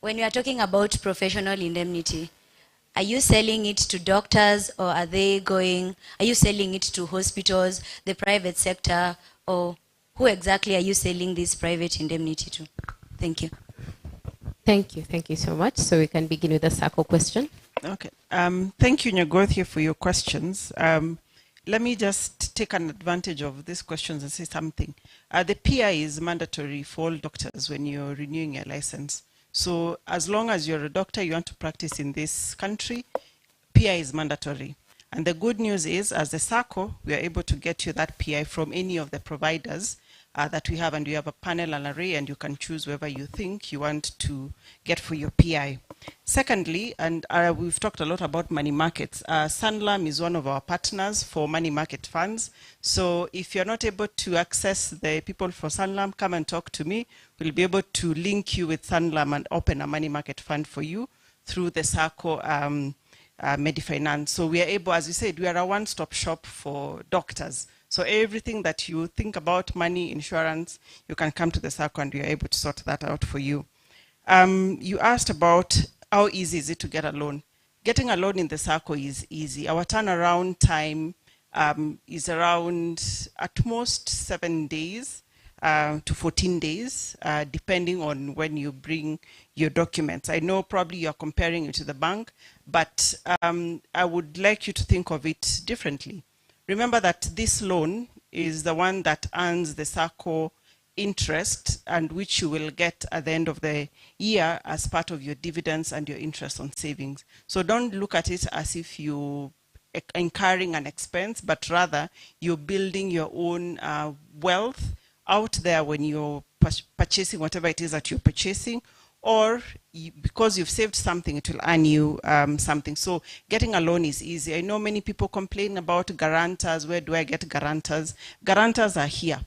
when you are talking about professional indemnity, are you selling it to doctors, or are you selling it to hospitals, the private sector, or who exactly are you selling this private indemnity to? Thank you. Thank you so much. So we can begin with the circle question. Okay. Thank you, Nyagothie, for your questions. Let me just take an advantage of these questions and say something. The PI is mandatory for all doctors when you're renewing your license. So as long as you're a doctor, you want to practice in this country, PI is mandatory. And the good news is, as a SACCO, we are able to get you that PI from any of the providers that we have, and we have a panel and array, and you can choose whoever you think you want to get for your PI. Secondly, and we've talked a lot about money markets, Sanlam is one of our partners for money market funds. So if you're not able to access the people for Sanlam, come and talk to me. We'll be able to link you with Sanlam and open a money market fund for you through the SACCO Medifinance. So we are able, as you said, we are a one-stop shop for doctors. So everything that you think about, money, insurance, you can come to the SACCO and we are able to sort that out for you. You asked about how easy is it to get a loan. Getting a loan in the SACCO is easy. Our turnaround time is around at most 7 days to 14 days, depending on when you bring your documents. I know probably you're comparing it to the bank, but I would like you to think of it differently. Remember that this loan is the one that earns the SACCO interest, and which you will get at the end of the year as part of your dividends and your interest on savings. So don't look at it as if you're incurring an expense, but rather you're building your own wealth out there when you're purchasing whatever it is that you're purchasing, or because you've saved something, it will earn you something. So getting a loan is easy. I know many people complain about guarantors. Where do I get guarantors? Guarantors are here.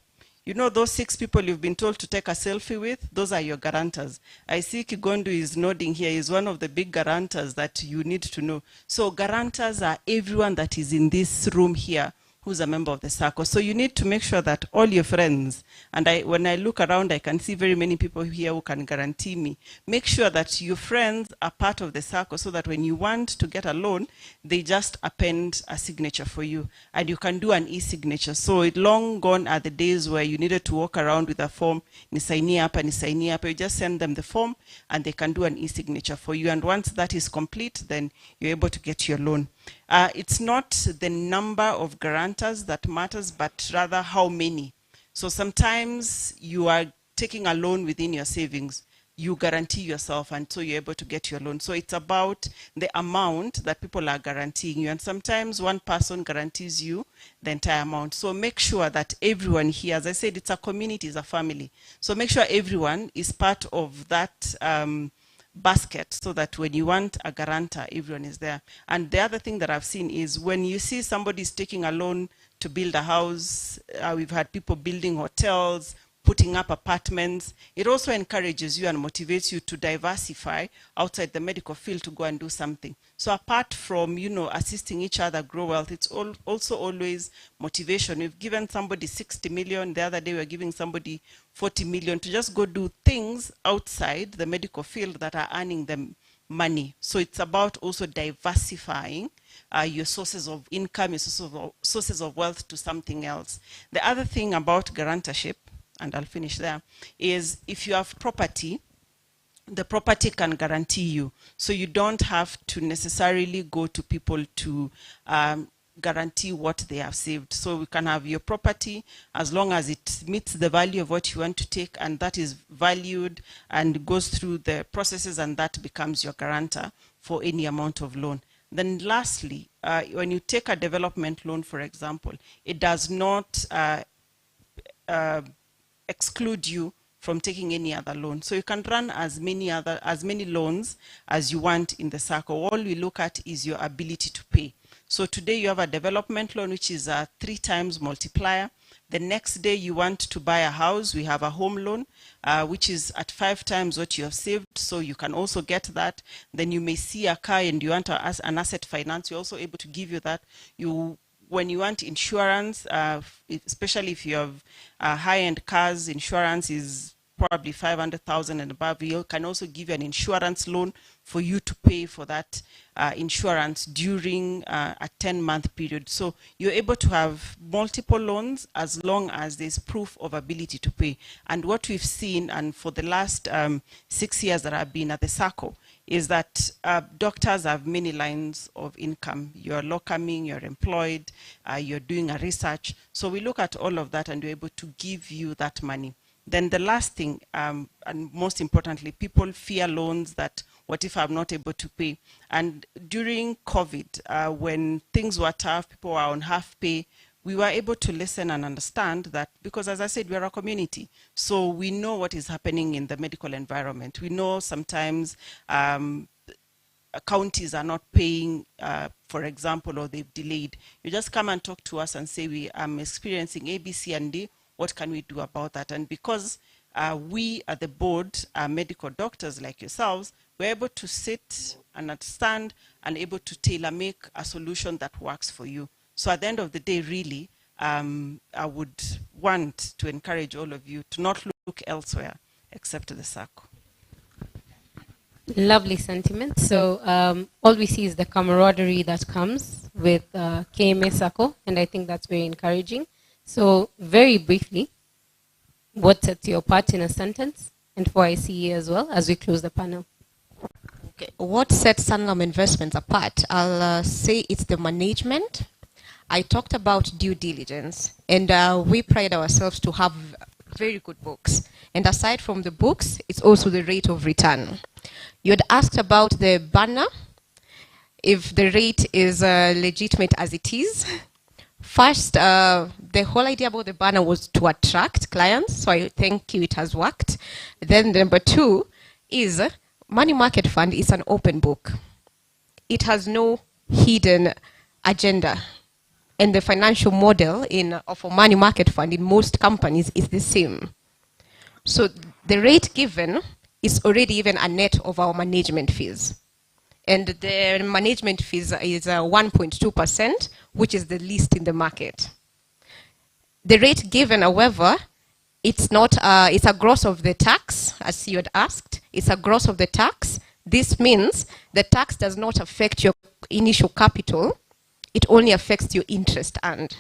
You know those 6 people you've been told to take a selfie with? Those are your guarantors. I see Kigondu is nodding here. He's one of the big guarantors that you need to know. So guarantors are everyone that is in this room here who's a member of the SACCO. So you need to make sure that all your friends, and when I look around, I can see very many people here who can guarantee me. Make sure that your friends are part of the SACCO so that when you want to get a loan, they just append a signature for you. And you can do an e-signature. So long gone are the days where you needed to walk around with a form, nisaini up and nisaini up. You just send them the form and they can do an e-signature for you. And once that is complete, then you're able to get your loan. It's not the number of guarantors that matters, but rather how many. So sometimes you are taking a loan within your savings, you guarantee yourself, and so you're able to get your loan. So it's about the amount that people are guaranteeing you, and sometimes one person guarantees you the entire amount. So make sure that everyone here, as I said, it's a community, it's a family. So make sure everyone is part of that basket, so that when you want a guarantor, everyone is there. And the other thing that I've seen is when you see somebody's taking a loan to build a house, we've had people building hotels, putting up apartments, it also encourages you and motivates you to diversify outside the medical field to go and do something. So apart from, you know, assisting each other grow wealth, it's also always motivation. We've given somebody 60 million, the other day we were giving somebody 40 million to just go do things outside the medical field that are earning them money. So it's about also diversifying your sources of income, your sources of wealth to something else. The other thing about guarantorship, and I'll finish there, is if you have property, the property can guarantee you. So you don't have to necessarily go to people to guarantee what they have saved. So we can have your property as long as it meets the value of what you want to take, and that is valued and goes through the processes, and that becomes your guarantor for any amount of loan. Then lastly, when you take a development loan, for example, it does not exclude you from taking any other loan. So you can run as many loans as you want in the circle. All we look at is your ability to pay. So today you have a development loan, which is a 3 times multiplier. The next day you want to buy a house, we have a home loan, which is at 5 times what you have saved, so you can also get that. Then you may see a car and you want an asset finance, we're also able to give you that. When you want insurance, especially if you have high-end cars, insurance is probably 500,000 and above. We can also give you an insurance loan for you to pay for that insurance during a 10-month period. So you're able to have multiple loans as long as there's proof of ability to pay. And what we've seen, and for the last 6 years that I've been at the SACCO, is that doctors have many lines of income. You're locuming, you're employed, you're doing a research. So we look at all of that and we're able to give you that money. Then the last thing, and most importantly, people fear loans, that what if I'm not able to pay? And during COVID, when things were tough, people were on half pay, we were able to listen and understand that, because as I said, we're a community. So we know what is happening in the medical environment. We know sometimes counties are not paying, for example, or they've delayed. You just come and talk to us and say, I'm experiencing A, B, C, and D. What can we do about that? And because we at the board are medical doctors like yourselves, we're able to sit and understand and able to tailor-make a solution that works for you. So at the end of the day, really, I would want to encourage all of you to not look elsewhere except the SACCO. Lovely sentiment. So all we see is the camaraderie that comes with KMA SACCO, and I think that's very encouraging. So very briefly, what sets you apart in a sentence, and for ICE as well, as we close the panel? Okay. What sets Sanlam Investments apart? I'll say it's the management. I talked about due diligence, and we pride ourselves to have very good books. And aside from the books, it's also the rate of return. You had asked about the banner, if the rate is legitimate as it is. First, the whole idea about the banner was to attract clients, so I thank you, it has worked. Then number 2 is money market fund is an open book. It has no hidden agenda. And the financial model of a money market fund in most companies is the same. So the rate given is already even a net of our management fees. And the management fees is 1.2%, which is the least in the market. The rate given, however, it's not, it's a gross of the tax, as you had asked. It's a gross of the tax. This means the tax does not affect your initial capital. It only affects your interest earned.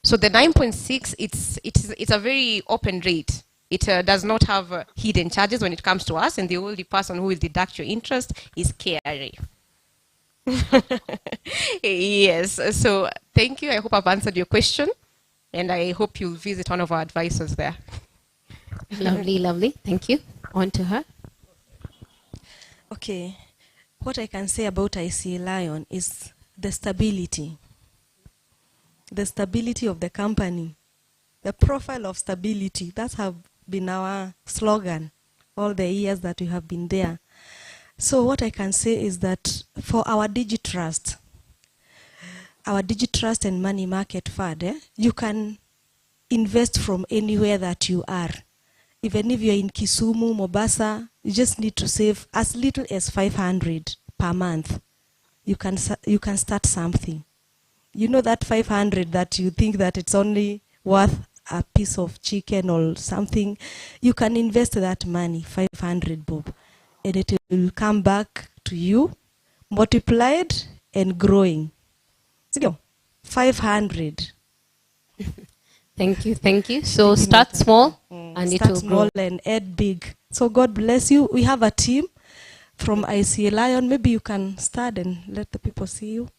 So the 9.6, it's a very open rate. It does not have hidden charges when it comes to us, and the only person who will deduct your interest is KRA. Yes, so thank you. I hope I've answered your question, and I hope you'll visit one of our advisors there. Lovely, lovely. Thank you. On to her. Okay. What I can say about ICA Lion is the stability. The stability of the company. The profile of stability. That's have been our slogan all the years that we have been there. So what I can say is that for our DigiTrust and money market fund, you can invest from anywhere that you are. Even if you're in Kisumu, Mombasa, you just need to save as little as 500 per month. You can start something. You know that 500 that you think that it's only worth a piece of chicken or something, you can invest that money, 500 bob, and it will come back to you, multiplied and growing. 500. Thank you, thank you. So start small and it will grow. And add big. So God bless you. We have a team from ICA Lion. Maybe you can start and let the people see you.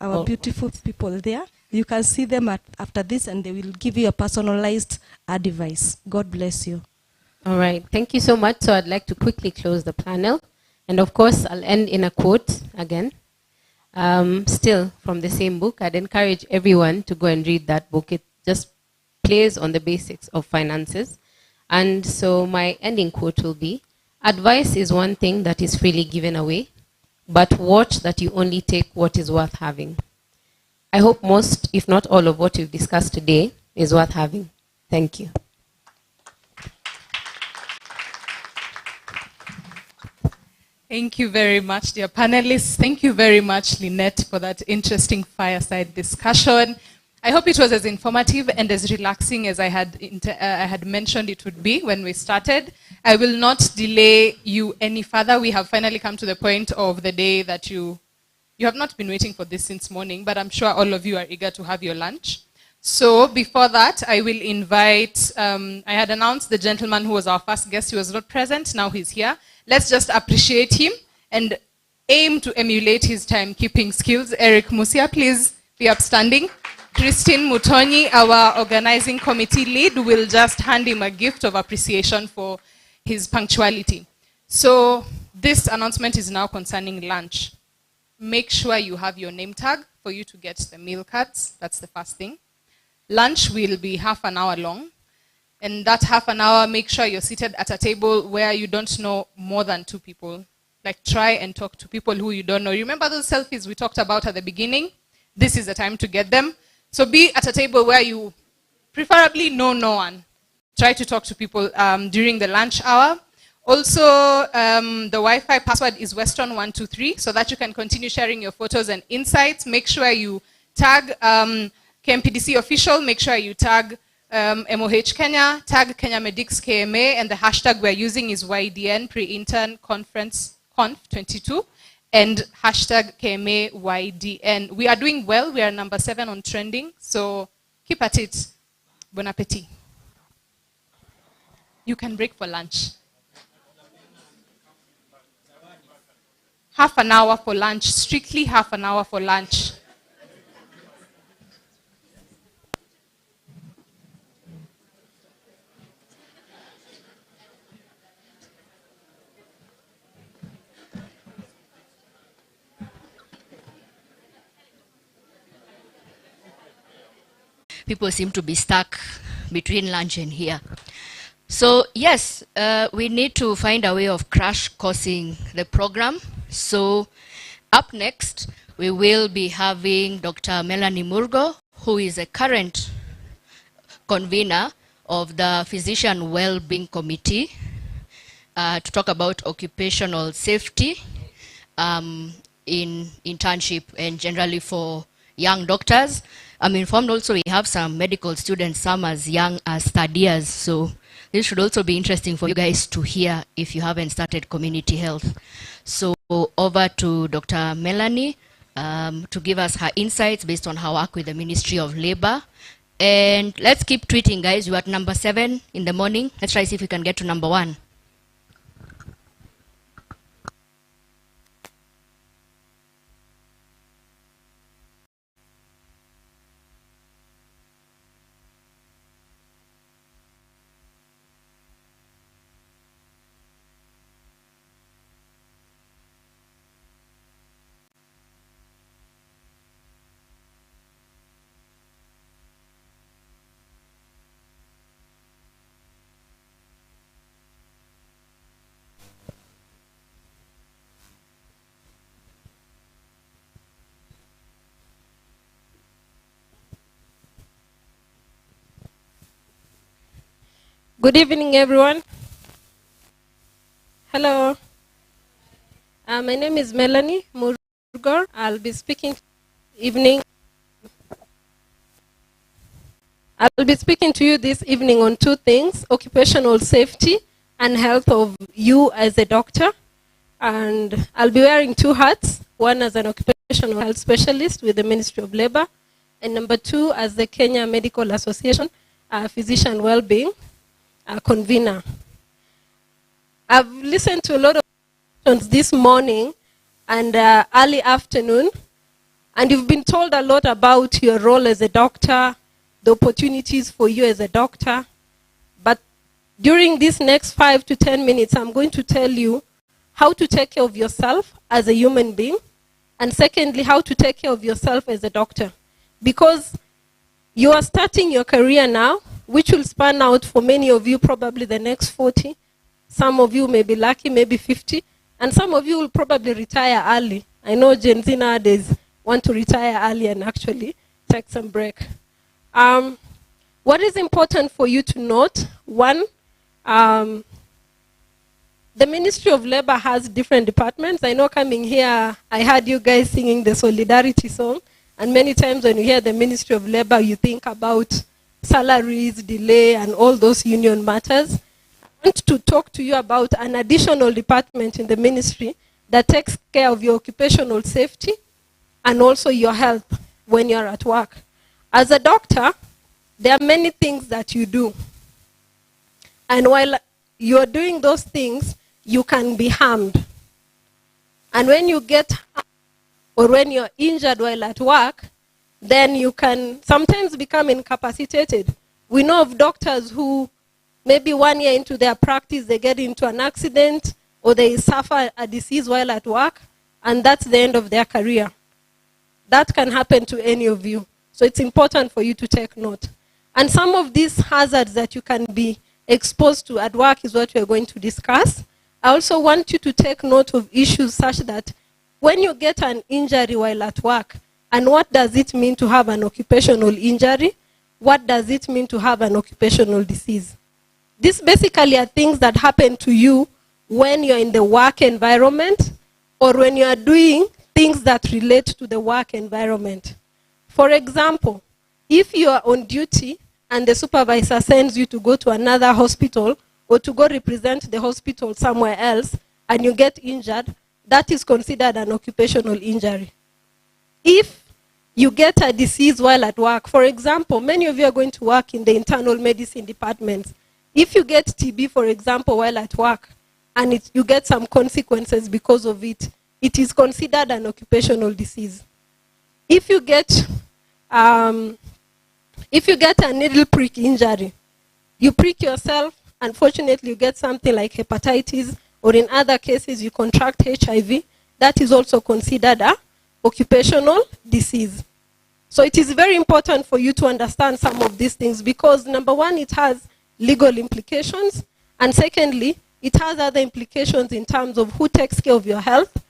Our beautiful people there. You can see them after this, and they will give you a personalized advice. God bless you. All right. Thank you so much. So I'd like to quickly close the panel. And of course, I'll end in a quote again. Still from the same book. I'd encourage everyone to go and read that book. It just plays on the basics of finances. And so my ending quote will be, advice is one thing that is freely given away, but watch that you only take what is worth having. I hope most, if not all of what we've discussed today is worth having. Thank you. Thank you very much, dear panelists. Thank you very much, Lynette, for that interesting fireside discussion. I hope it was as informative and as relaxing as I had mentioned it would be when we started. I will not delay you any further. We have finally come to the point of the day that you have not been waiting for this since morning, but I'm sure all of you are eager to have your lunch. So before that, I will invite, I had announced the gentleman who was our first guest. He was not present, now he's here. Let's just appreciate him and aim to emulate his timekeeping skills. Eric Musia, please be upstanding. Christine Mutonyi, our organizing committee lead, will just hand him a gift of appreciation for his punctuality. So this announcement is now concerning lunch. Make sure you have your name tag for you to get the meal cards. That's the first thing. Lunch will be half an hour long. And that half an hour, make sure you're seated at a table where you don't know more than 2 people. Like, try and talk to people who you don't know. Remember those selfies we talked about at the beginning? This is the time to get them. So be at a table where you preferably know no one. Try to talk to people during the lunch hour. Also, the Wi-Fi password is Weston123 so that you can continue sharing your photos and insights. Make sure you tag KMPDC official. Make sure you tag MOH Kenya, tag Kenya Medics KMA, and the hashtag we're using is YDN Pre-Intern Conference Conf 22 and hashtag KMA YDN. We are doing well. We are number 7 on trending, so keep at it. Bon appetit. You can break for lunch. Half an hour for lunch, strictly half an hour for lunch. People seem to be stuck between lunch and here. So yes, we need to find a way of crash coursing the program. So up next, we will be having Dr. Melanie Murgo, who is a current convener of the Physician Wellbeing Committee, to talk about occupational safety in internship and generally for young doctors. I'm informed also we have some medical students, some as young as third years, so this should also be interesting for you guys to hear if you haven't started community health. So over to Dr. Melanie to give us her insights based on her work with the Ministry of Labor. And let's keep tweeting, guys. You're at number 7 in the morning. Let's try to see if we can get to number 1. Good evening, everyone. Hello. My name is Melanie Murgor. I'll be speaking evening. I'll be speaking to you this evening on 2 things: occupational safety and health of you as a doctor. And I'll be wearing 2 hats: one as an occupational health specialist with the Ministry of Labor, and number 2 as the Kenya Medical Association Physician Wellbeing convener. I've listened to a lot of questions this morning and early afternoon, and you've been told a lot about your role as a doctor, the opportunities for you as a doctor. But during these next 5 to 10 minutes, I'm going to tell you how to take care of yourself as a human being, and secondly, how to take care of yourself as a doctor. Because you are starting your career now, which will span out for many of you probably the next 40. Some of you may be lucky, maybe 50. And some of you will probably retire early. I know Gen Z nowadays want to retire early and actually take some break. What is important for you to note? One, the Ministry of Labor has different departments. I know coming here, I heard you guys singing the Solidarity song. And many times when you hear the Ministry of Labor, you think about salaries, delay, and all those union matters. I want to talk to you about an additional department in the ministry that takes care of your occupational safety and also your health when you're at work. As a doctor, there are many things that you do. And while you're doing those things, you can be harmed. And when you get harmed, or when you're injured while at work, then you can sometimes become incapacitated. We know of doctors who maybe 1 year into their practice, they get into an accident or they suffer a disease while at work, and that's the end of their career. That can happen to any of you. So it's important for you to take note. And some of these hazards that you can be exposed to at work is what we're going to discuss. I also want you to take note of issues such that when you get an injury while at work, and what does it mean to have an occupational injury? What does it mean to have an occupational disease? These basically are things that happen to you when you're in the work environment or when you are doing things that relate to the work environment. For example, if you are on duty and the supervisor sends you to go to another hospital or to go represent the hospital somewhere else and you get injured, that is considered an occupational injury. If you get a disease while at work, for example, many of you are going to work in the internal medicine departments. If you get TB, for example, while at work, and you get some consequences because of it, it is considered an occupational disease. If you get a needle prick injury, you prick yourself, unfortunately you get something like hepatitis, or in other cases you contract HIV, that is also considered an occupational disease. So it is very important for you to understand some of these things because number one, it has legal implications, and secondly, it has other implications in terms of who takes care of your health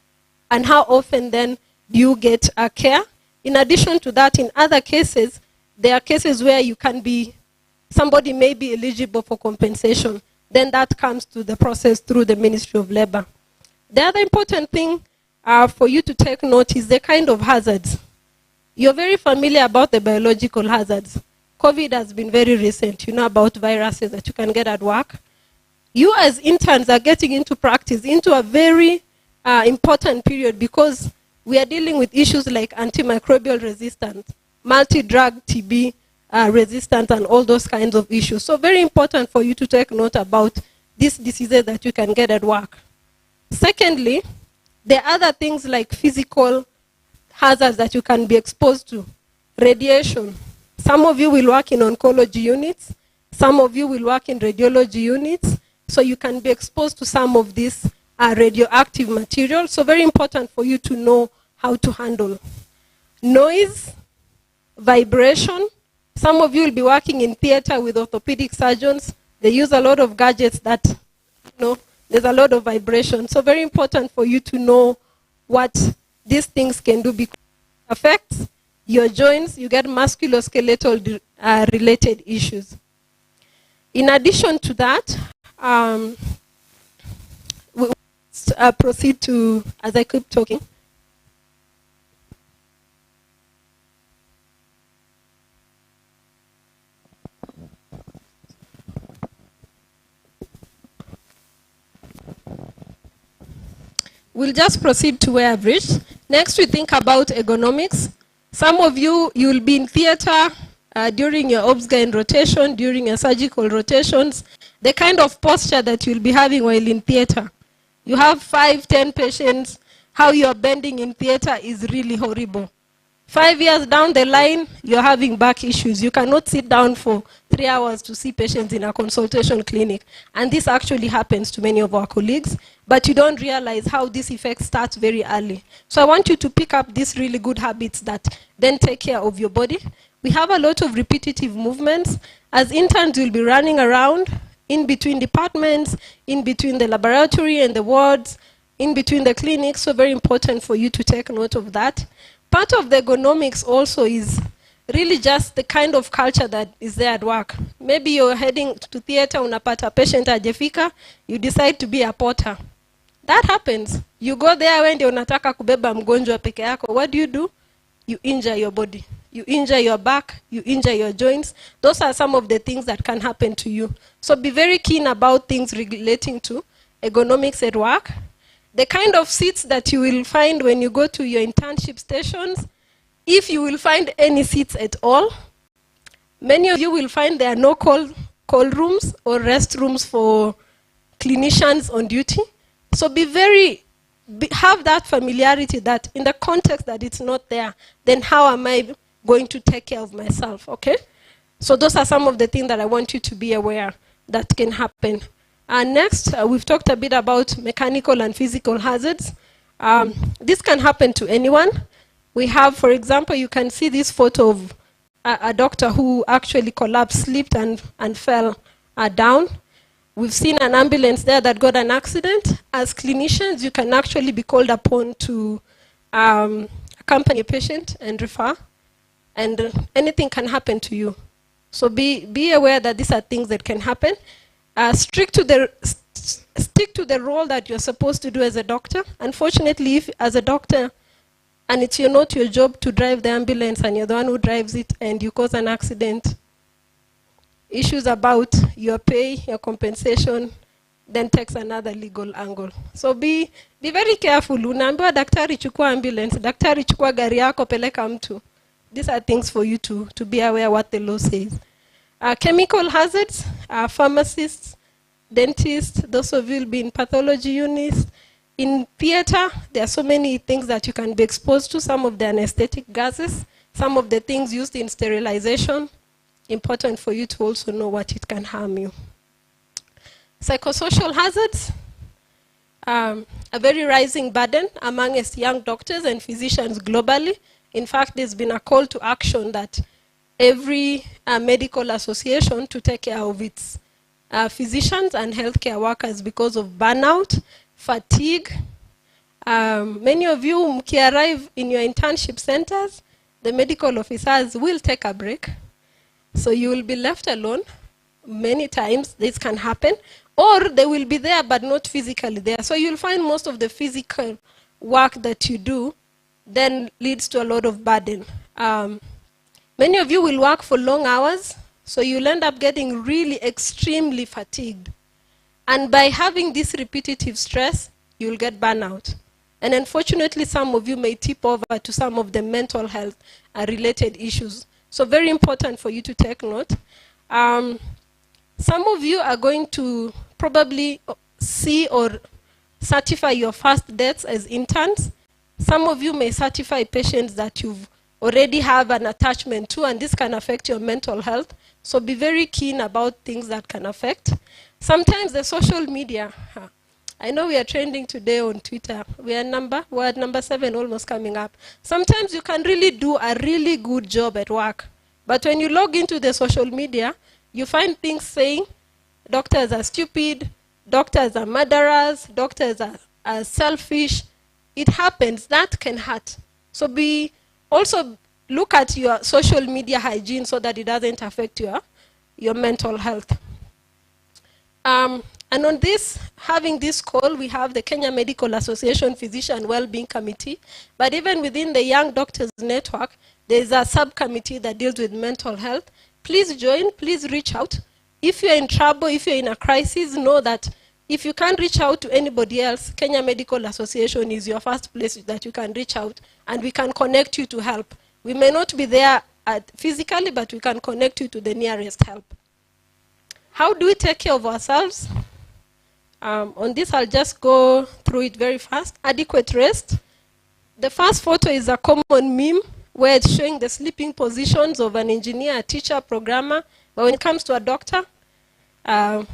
and how often then do you get care. In addition to that, in other cases, there are cases where you can be, somebody may be eligible for compensation. Then that comes to the process through the Ministry of Labor. The other important thing for you to take note is the kind of hazards. You're very familiar about the biological hazards. COVID has been very recent. You know about viruses that you can get at work. You as interns are getting into practice, into a very important period because we are dealing with issues like antimicrobial resistance, multi-drug TB, resistant and all those kinds of issues. So very important for you to take note about these diseases that you can get at work. Secondly, there are other things like physical hazards that you can be exposed to. Radiation. Some of you will work in oncology units. Some of you will work in radiology units. So you can be exposed to some of these radioactive materials. So very important for you to know how to handle. Noise, vibration. Some of you will be working in theater with orthopedic surgeons. They use a lot of gadgets that, there's a lot of vibration. So very important for you to know what these things can do because it affects your joints. You get musculoskeletal related issues. In addition to that, we'll proceed to, as I keep talking, we'll just proceed to where I've reached. Next, we think about ergonomics. Some of you, you'll be in theater during your obs-gyn rotation, during your surgical rotations. The kind of posture that you'll be having while in theater. You have 5, 10 patients. How you're bending in theater is really horrible. 5 years down the line, you're having back issues. You cannot sit down for 3 hours to see patients in a consultation clinic. And this actually happens to many of our colleagues, but you don't realize how this effect starts very early. So I want you to pick up these really good habits that then take care of your body. We have a lot of repetitive movements. As interns, you'll be running around in between departments, in between the laboratory and the wards, in between the clinics, so very important for you to take note of that. Part of the ergonomics also is really just the kind of culture that is there at work. Maybe you're heading to theater, unapata patient ajefika, you decide to be a porter. That happens. You go there when unataka kubeba mgonjwa peke yako. What do? You injure your body. You injure your back, you injure your joints. Those are some of the things that can happen to you. So be very keen about things relating to ergonomics at work. The kind of seats that you will find when you go to your internship stations, if you will find any seats at all, many of you will find there are no call rooms or restrooms for clinicians on duty. So have that familiarity that in the context that it's not there, then how am I going to take care of myself, okay? So those are some of the things that I want you to be aware that can happen. And next, we've talked a bit about mechanical and physical hazards. This can happen to anyone. We have, for example, you can see this photo of a doctor who actually collapsed, slipped and fell down. We've seen an ambulance there that got an accident. As clinicians, you can actually be called upon to accompany a patient and refer, and anything can happen to you. So be aware that these are things that can happen. Stick to the role that you're supposed to do as a doctor. Unfortunately, if as a doctor, and it's not your job to drive the ambulance and you're the one who drives it and you cause an accident, issues about your pay, your compensation, then takes another legal angle. So be very careful. Unaambiwa daktari chukua ambulance, daktari chukua gari yako peleka mtu. These are things for you to be aware what the law says. Chemical hazards, pharmacists, dentists, those of you will be in pathology units. In theater, there are so many things that you can be exposed to, some of the anesthetic gases, some of the things used in sterilization. Important for you to also know what it can harm you. Psychosocial hazards, a very rising burden amongst young doctors and physicians globally. In fact, there's been a call to action that every medical association to take care of its physicians and healthcare workers because of burnout, fatigue. Many of you, mki arrive in your internship centers, the medical officers will take a break. So you will be left alone. Many times this can happen. Or they will be there but not physically there. So you'll find most of the physical work that you do then leads to a lot of burden. Many of you will work for long hours, so you'll end up getting really extremely fatigued. And by having this repetitive stress, you'll get burnout. And unfortunately, some of you may tip over to some of the mental health related issues. So very important for you to take note. Some of you are going to probably see or certify your first deaths as interns. Some of you may certify patients that you've already have an attachment to, and this can affect your mental health. So be very keen about things that can affect. Sometimes the social media, I know we are trending today on Twitter. We're at number 7, almost coming up. Sometimes you can really do a really good job at work. But when you log into the social media, you find things saying doctors are stupid, doctors are murderers, doctors are selfish. It happens. That can hurt. So also look at your social media hygiene so that it doesn't affect your mental health. And on this, having this call, we have the Kenya Medical Association Physician Wellbeing Committee. But even within the Young Doctors Network, there's a subcommittee that deals with mental health. Please join, please reach out. If you're in trouble, if you're in a crisis, know that if you can't reach out to anybody else, Kenya Medical Association is your first place that you can reach out, and we can connect you to help. We may not be there physically, but we can connect you to the nearest help. How do we take care of ourselves? On this, I'll just go through it very fast. Adequate rest. The first photo is a common meme. where it's showing the sleeping positions of an engineer, a teacher, programmer. But when it comes to a doctor,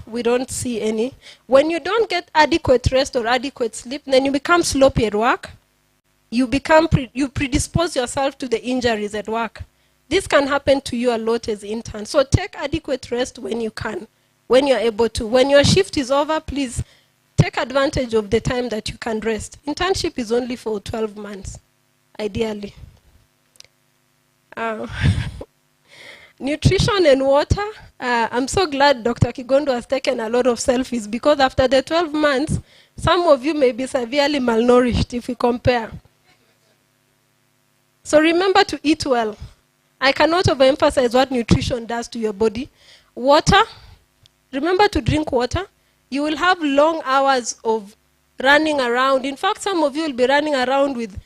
we don't see any. When you don't get adequate rest or adequate sleep, then you become sloppy at work. You predispose yourself to the injuries at work. This can happen to you a lot as interns. So take adequate rest when you can, when you're able to. When your shift is over, please take advantage of the time that you can rest. Internship is only for 12 months, ideally. Nutrition and water. I'm so glad Dr. Kigondo has taken a lot of selfies, because after the 12 months, some of you may be severely malnourished if we compare. So remember to eat well. I cannot overemphasize what nutrition does to your body. Water, remember to drink water. You will have long hours of running around. In fact, some of you will be running around with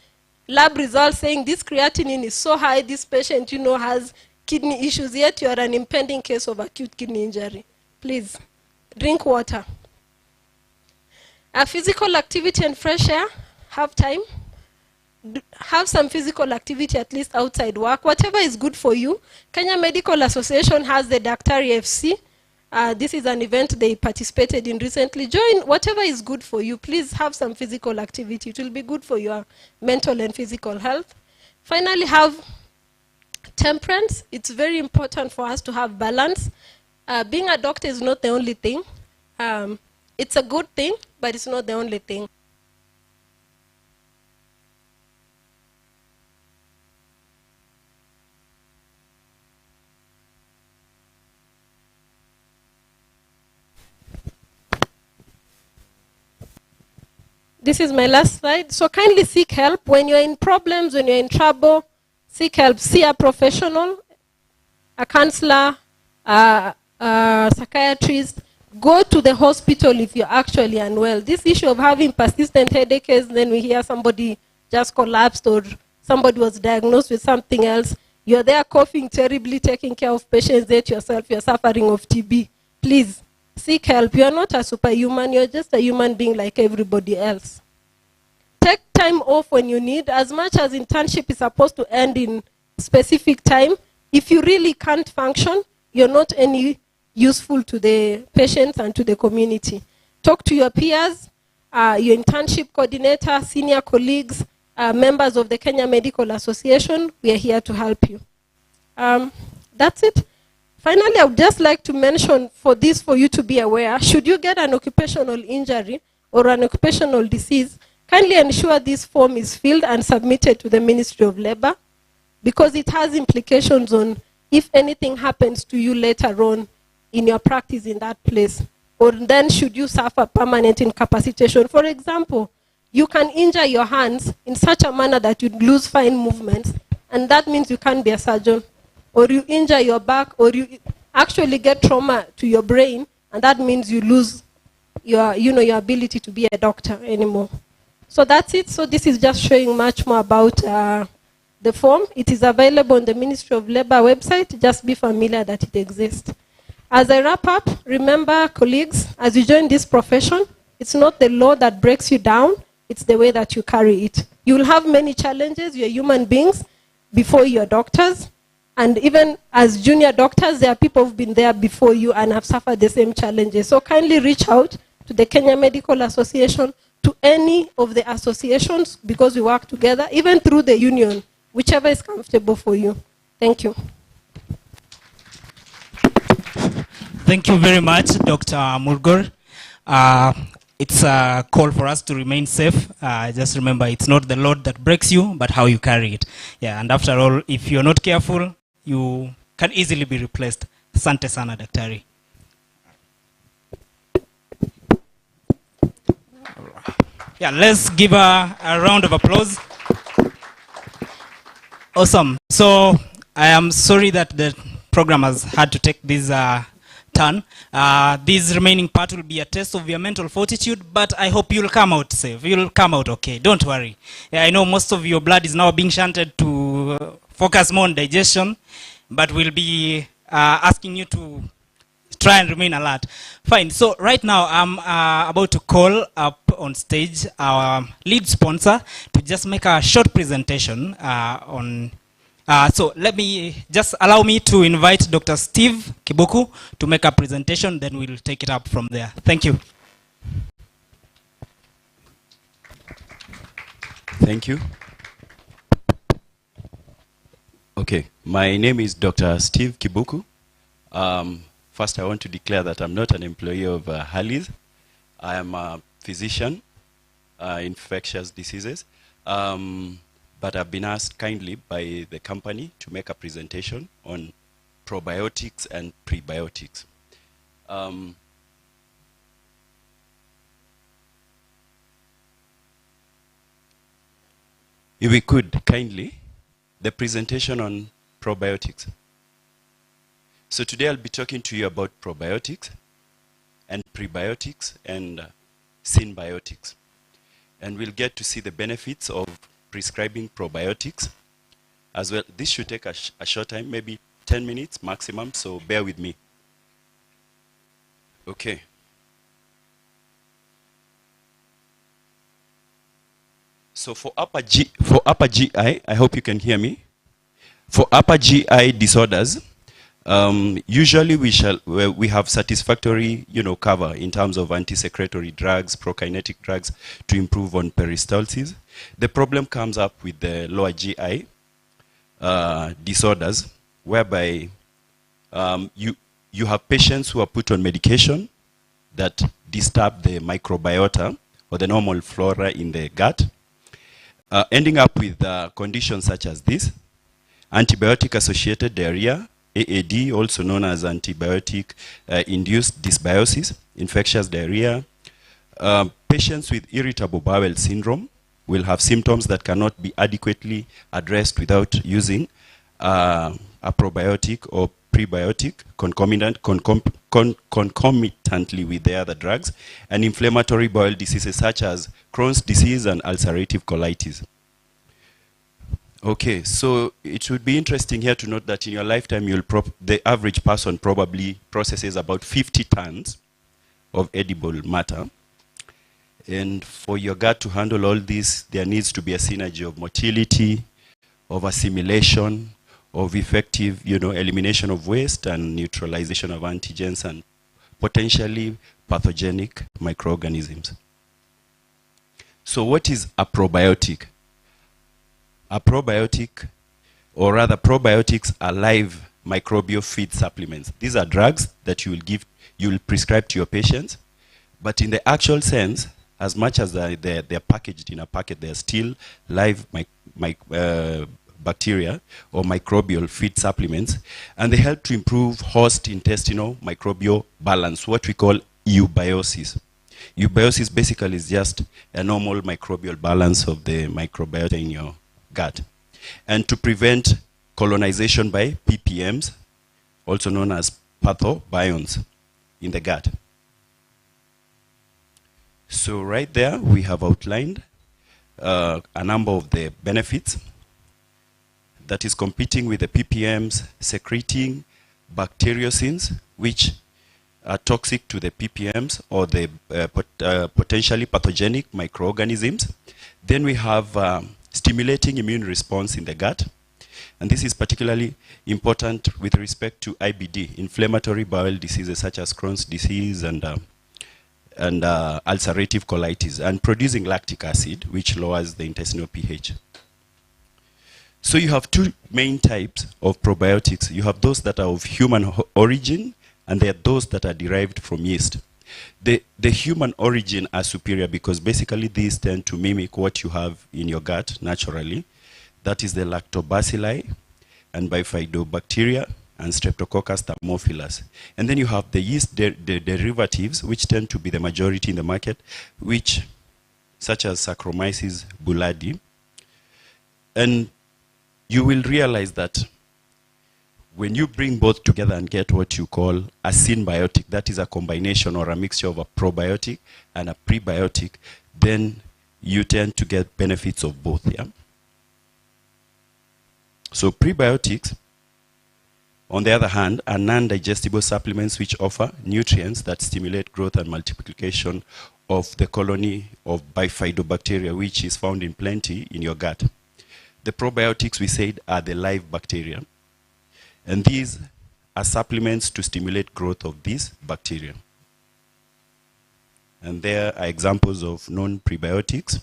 lab results saying this creatinine is so high, this patient, has kidney issues, yet you are an impending case of acute kidney injury. Please, drink water. Physical activity and fresh air, have time. Have some physical activity at least outside work, whatever is good for you. Kenya Medical Association has the Daktari FC. This is an event they participated in recently. Join whatever is good for you. Please have some physical activity. It will be good for your mental and physical health. Finally, have temperance. It's very important for us to have balance. Being a doctor is not the only thing. It's a good thing, but it's not the only thing. This is my last slide. So kindly seek help. When you're in problems, when you're in trouble, seek help. See a professional, a counselor, a psychiatrist. Go to the hospital if you're actually unwell. This issue of having persistent headaches, then we hear somebody just collapsed or somebody was diagnosed with something else. You're there coughing terribly, taking care of patients, yet yourself, you're suffering of TB. Please. Seek help. You are not a superhuman. You're just a human being like everybody else. Take time off when you need. As much as internship is supposed to end in specific time, if you really can't function, you're not any useful to the patients and to the community. Talk to your peers, your internship coordinator, senior colleagues, members of the Kenya Medical Association. We are here to help you. That's it. Finally, I would just like to mention for you to be aware, should you get an occupational injury or an occupational disease, kindly ensure this form is filled and submitted to the Ministry of Labor, because it has implications on if anything happens to you later on in your practice in that place, or then should you suffer permanent incapacitation. For example, you can injure your hands in such a manner that you lose fine movements, and that means you can't be a surgeon. Or you injure your back, or you actually get trauma to your brain, and that means you lose your ability to be a doctor anymore. So that's it. So this is just showing much more about the form. It is available on the Ministry of Labor website. Just be familiar that it exists. As I wrap up, remember, colleagues, as you join this profession, it's not the law that breaks you down, it's the way that you carry it. You will have many challenges. You're human beings before you're doctors. And even as junior doctors, there are people who've been there before you and have suffered the same challenges. So kindly reach out to the Kenya Medical Association, to any of the associations, because we work together, even through the union, whichever is comfortable for you. Thank you. Thank you very much, Dr. Murgor. It's a call for us to remain safe. Just remember, it's not the load that breaks you, but how you carry it. Yeah, and after all, if you're not careful, you can easily be replaced. Asante sana, Daktari. Yeah, let's give a round of applause. Awesome. So I am sorry that the program has had to take this turn. This remaining part will be a test of your mental fortitude, but I hope you'll come out safe. You'll come out okay. Don't worry. Yeah, I know most of your blood is now being shunted to focus more on digestion, but we'll be asking you to try and remain alert. Fine. So right now I'm about to call up on stage our lead sponsor to just make a short presentation on So let me just allow me to invite Dr. Steve Kibuku to make a presentation, then we'll take it up from there. Thank you. Thank you. Okay, my name is Dr. Steve Kibuku. First, I want to declare that I'm not an employee of Harley's. I am a physician, infectious diseases. But I've been asked kindly by the company to make a presentation on probiotics and prebiotics. If we could kindly, the presentation on probiotics. So today I'll be talking to you about probiotics and prebiotics and symbiotics. And we'll get to see the benefits of prescribing probiotics as well. This should take a short time, maybe 10 minutes maximum, so bear with me. Okay. So for upper GI, I hope you can hear me. For upper GI disorders, usually we have satisfactory, cover in terms of anti-secretory drugs, prokinetic drugs to improve on peristalsis. The problem comes up with the lower GI disorders, whereby you have patients who are put on medication that disturb the microbiota or the normal flora in the gut, ending up with conditions such as this: antibiotic-associated diarrhea, AAD, also known as antibiotic-induced dysbiosis, infectious diarrhea. Patients with irritable bowel syndrome will have symptoms that cannot be adequately addressed without using a probiotic or prebiotic concomitantly with the other drugs, and inflammatory bowel diseases such as Crohn's disease and ulcerative colitis. Okay, so it would be interesting here to note that in your lifetime, the average person probably processes about 50 tons of edible matter. And for your gut to handle all this, there needs to be a synergy of motility, of assimilation, of effective, elimination of waste and neutralization of antigens and potentially pathogenic microorganisms. So what is a probiotic? A probiotic, or rather probiotics, are live microbial feed supplements. These are drugs that you will prescribe to your patients, but in the actual sense, as much as they're packaged in a packet, they're still live bacteria or microbial feed supplements, and they help to improve host intestinal microbial balance, what we call eubiosis. Eubiosis basically is just a normal microbial balance of the microbiota in your gut, and to prevent colonization by PPMs, also known as pathobionts in the gut. So right there we have outlined a number of the benefits that is competing with the PPMs, secreting bacteriocins, which are toxic to the PPMs or the potentially pathogenic microorganisms. Then we have stimulating immune response in the gut. And this is particularly important with respect to IBD, inflammatory bowel diseases such as Crohn's disease and ulcerative colitis, and producing lactic acid, which lowers the intestinal pH. So you have two main types of probiotics. You have those that are of human origin, and there are those that are derived from yeast. The human origin are superior because basically these tend to mimic what you have in your gut naturally. That is the lactobacilli and bifidobacteria and streptococcus thermophilus. And then you have the yeast the derivatives, which tend to be the majority in the market, which such as Saccharomyces boulardii. And you will realize that when you bring both together and get what you call a symbiotic, that is a combination or a mixture of a probiotic and a prebiotic, then you tend to get benefits of both. Yeah? So prebiotics, on the other hand, are non-digestible supplements which offer nutrients that stimulate growth and multiplication of the colony of bifidobacteria, which is found in plenty in your gut. The probiotics, we said, are the live bacteria. And these are supplements to stimulate growth of these bacteria. And there are examples of known prebiotics.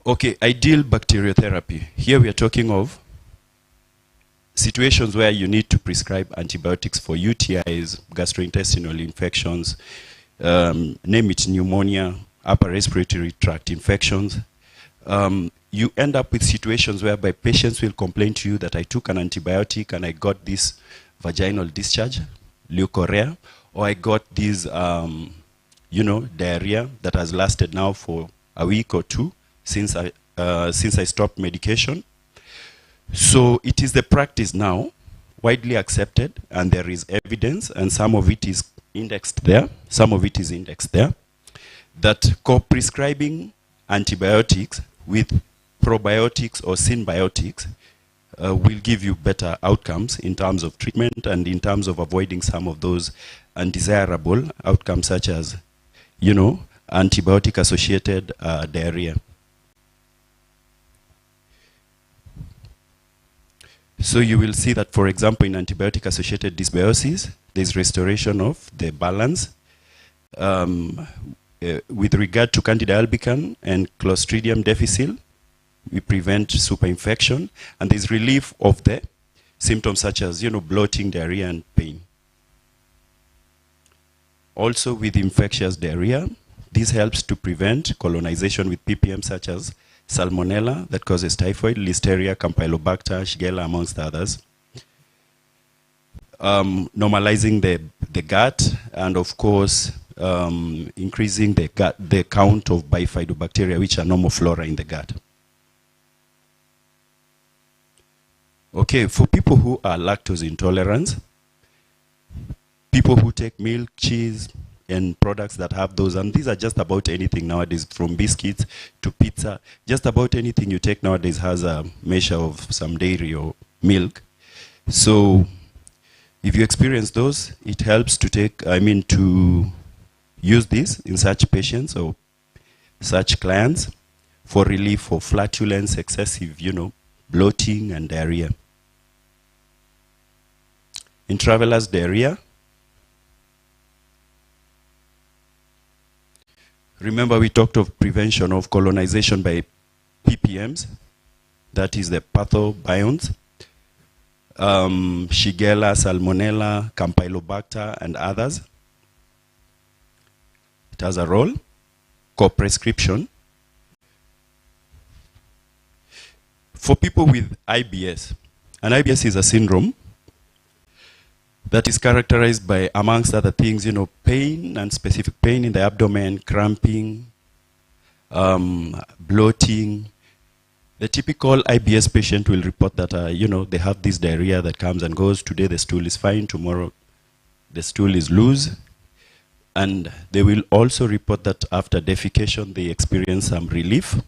Okay, ideal bacteriotherapy. Here we are talking of situations where you need to prescribe antibiotics for UTIs, gastrointestinal infections, name it pneumonia, upper respiratory tract infections. You end up with situations whereby patients will complain to you that I took an antibiotic and I got this vaginal discharge, leukorrhea, or I got this, diarrhea that has lasted now for a week or two since I stopped medication. So it is the practice now, widely accepted, and there is evidence, and some of it is indexed there, that co-prescribing antibiotics with probiotics or symbiotics will give you better outcomes in terms of treatment and in terms of avoiding some of those undesirable outcomes such as, antibiotic-associated diarrhea. So you will see that, for example, in antibiotic-associated dysbiosis, there's restoration of the balance. With regard to Candida albicans and Clostridium difficile, we prevent superinfection, and there's relief of the symptoms such as, bloating, diarrhea, and pain. Also with infectious diarrhea, this helps to prevent colonization with PPM such as Salmonella that causes typhoid, Listeria, Campylobacter, Shigella, amongst others. Normalizing the gut, and of course, increasing the count of bifidobacteria, which are normal flora in the gut. Okay, for people who are lactose intolerant, people who take milk, cheese, and products that have those, and these are just about anything nowadays, from biscuits to pizza, just about anything you take nowadays has a measure of some dairy or milk. So if you experience those, it helps to to use this in such patients or such clients for relief of flatulence, excessive, bloating and diarrhea. In travelers' diarrhea, remember we talked of prevention of colonization by PPMs, that is the pathobionts, Shigella, Salmonella, Campylobacter, and others. It has a role. Co-prescription. For people with IBS, and IBS is a syndrome that is characterized by, amongst other things, pain and specific pain in the abdomen, cramping, bloating. The typical IBS patient will report that, they have this diarrhea that comes and goes. Today the stool is fine, tomorrow the stool is loose. And they will also report that after defecation they experience some relief.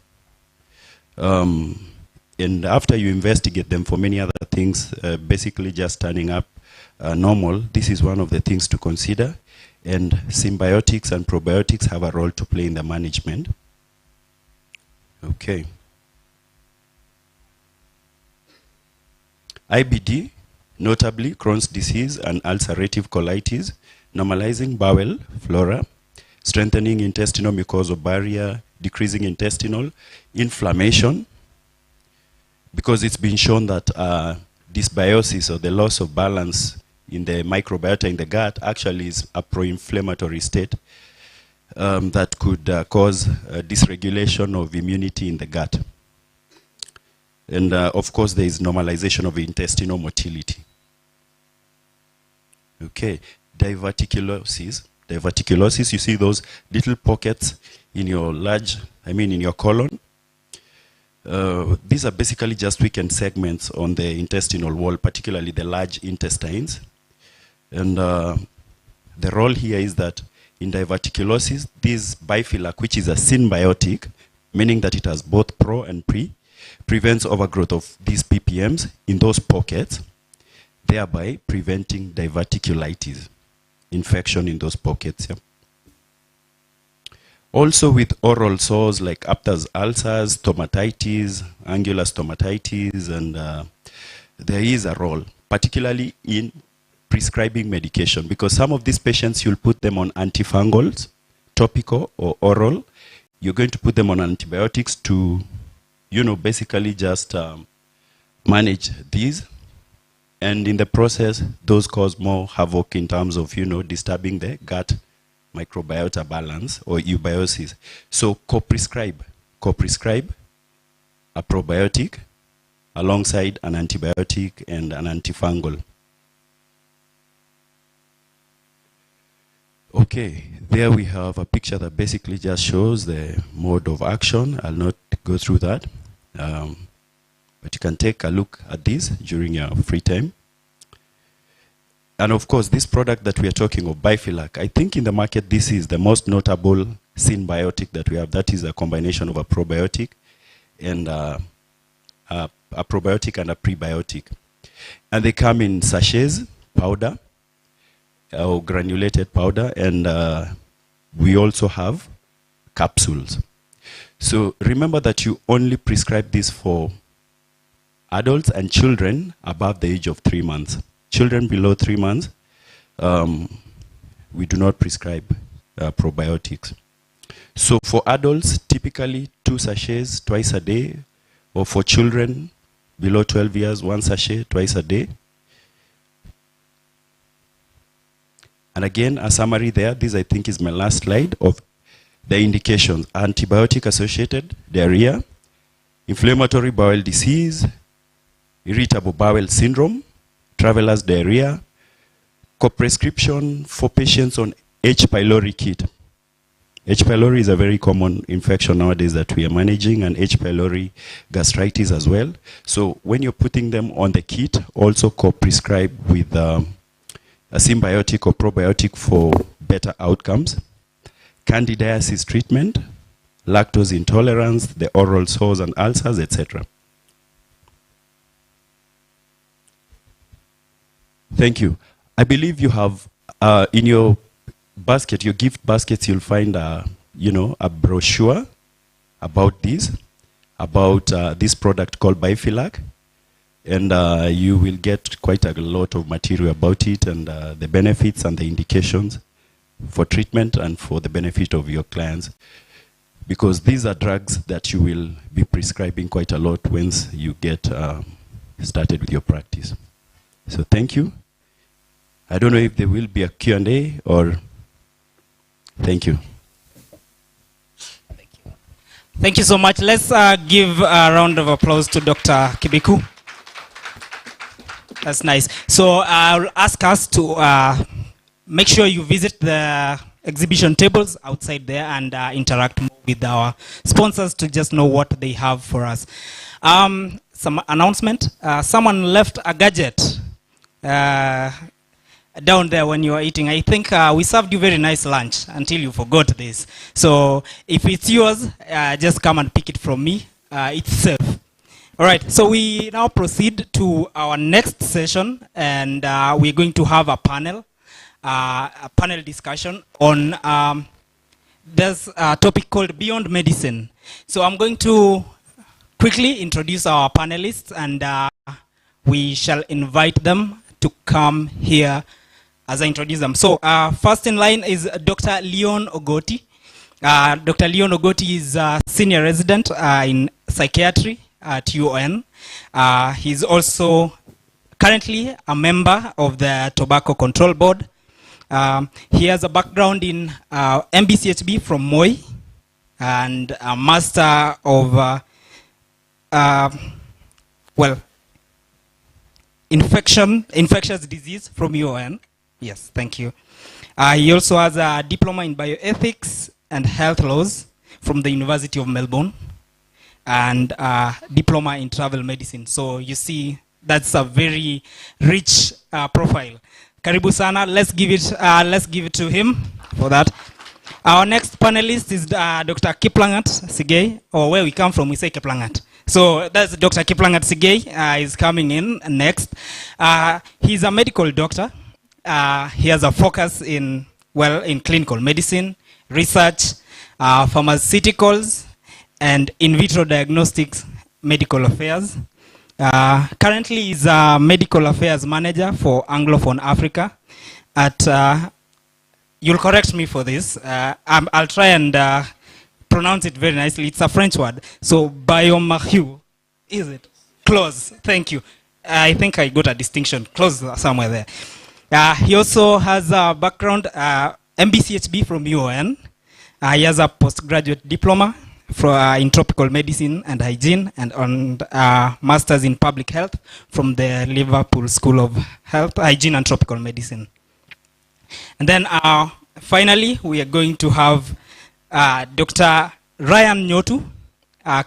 And after you investigate them for many other things, basically just turning up normal, this is one of the things to consider. And symbiotics and probiotics have a role to play in the management. Okay. IBD, notably Crohn's disease and ulcerative colitis, normalizing bowel flora, strengthening intestinal mucosal barrier, decreasing intestinal inflammation, because it's been shown that dysbiosis, or the loss of balance in the microbiota in the gut, actually is a pro-inflammatory state that could cause dysregulation of immunity in the gut. And of course, there is normalization of intestinal motility. Okay, diverticulosis. Diverticulosis, you see those little pockets in your in your colon. These are basically just weakened segments on the intestinal wall, particularly the large intestines. And the role here is that in diverticulosis, this bifilak, which is a symbiotic, meaning that it has both pro and pre, prevents overgrowth of these PPMs in those pockets, thereby preventing diverticulitis. infection in those pockets. Yeah. Also with oral sores like Aptar's ulcers, stomatitis, angular stomatitis, and there is a role, particularly in prescribing medication, because some of these patients, you'll put them on antifungals, topical or oral. You're going to put them on antibiotics to, basically just manage these. And in the process, those cause more havoc in terms of, disturbing the gut microbiota balance or eubiosis. So co-prescribe a probiotic alongside an antibiotic and an antifungal. Okay, there we have a picture that basically just shows the mode of action. I'll not go through that, but you can take a look at this during your free time. And of course, this product that we are talking of, Bifilac, I think in the market this is the most notable synbiotic that we have. That is a combination of a probiotic and a prebiotic. And they come in sachets, powder, or granulated powder, and we also have capsules. So remember that you only prescribe this for adults and children above the age of 3 months. Children below 3 months, we do not prescribe probiotics. So for adults, typically 2 sachets twice a day, or for children below 12 years, 1 sachet twice a day. And again, a summary there. This, I think, is my last slide of the indications: antibiotic-associated diarrhea, inflammatory bowel disease, irritable bowel syndrome, traveler's diarrhea, co-prescription for patients on H. pylori kit. H. pylori is a very common infection nowadays that we are managing, and H. pylori gastritis as well. So when you're putting them on the kit, also co-prescribe with a symbiotic or probiotic for better outcomes. Candidiasis treatment, lactose intolerance, the oral sores and ulcers, etc. Thank you. I believe you have in your basket, your gift baskets, you'll find a brochure about this product called Bifilac, and you will get quite a lot of material about it and the benefits and the indications for treatment and for the benefit of your clients, because these are drugs that you will be prescribing quite a lot once you get started with your practice. So thank you. I don't know if there will be a Q&A or... Thank you. Thank you so much. Let's give a round of applause to Dr. Kibiku. That's nice. So I'll ask us to make sure you visit the exhibition tables outside there and interact more with our sponsors to just know what they have for us. Some announcement. Someone left a gadget down there when you were eating. I think we served you very nice lunch until you forgot this. So if it's yours, just come and pick it from me. It's safe. All right, so we now proceed to our next session, and we're going to have a panel discussion on this topic called Beyond Medicine. So I'm going to quickly introduce our panelists, and we shall invite them to come here as I introduce them. So first in line is Dr. Leon Ogoti. Dr. Leon Ogoti is a senior resident in psychiatry at UON. He's also currently a member of the Tobacco Control Board. He has a background in MBCHB from Moi and a master of infectious disease from UON. Yes, thank you. He also has a diploma in bioethics and health laws from the University of Melbourne, and a diploma in travel medicine. So you see, that's a very rich profile. Karibu sana. Let's give it to him for that. Our next panelist is Dr. Kiplangat Sigei, or where we come from, we say Kiplangat. So that's Dr. Kiplangat Sigei is coming in next. He's a medical doctor. he has a focus in clinical medicine, research, pharmaceuticals, and in vitro diagnostics, medical affairs. Currently, he's a medical affairs manager for Anglophone Africa at, you'll correct me for this, I'll try and pronounce it very nicely. It's a French word. So, Biomariu, is it? Close, thank you. I think I got a distinction, close somewhere there. He also has a background, MBCHB from UON. He has a postgraduate diploma in tropical medicine and hygiene, and on master's in public health from the Liverpool School of Health, Hygiene and Tropical Medicine. And then finally, we are going to have Dr. Ryan Nyotu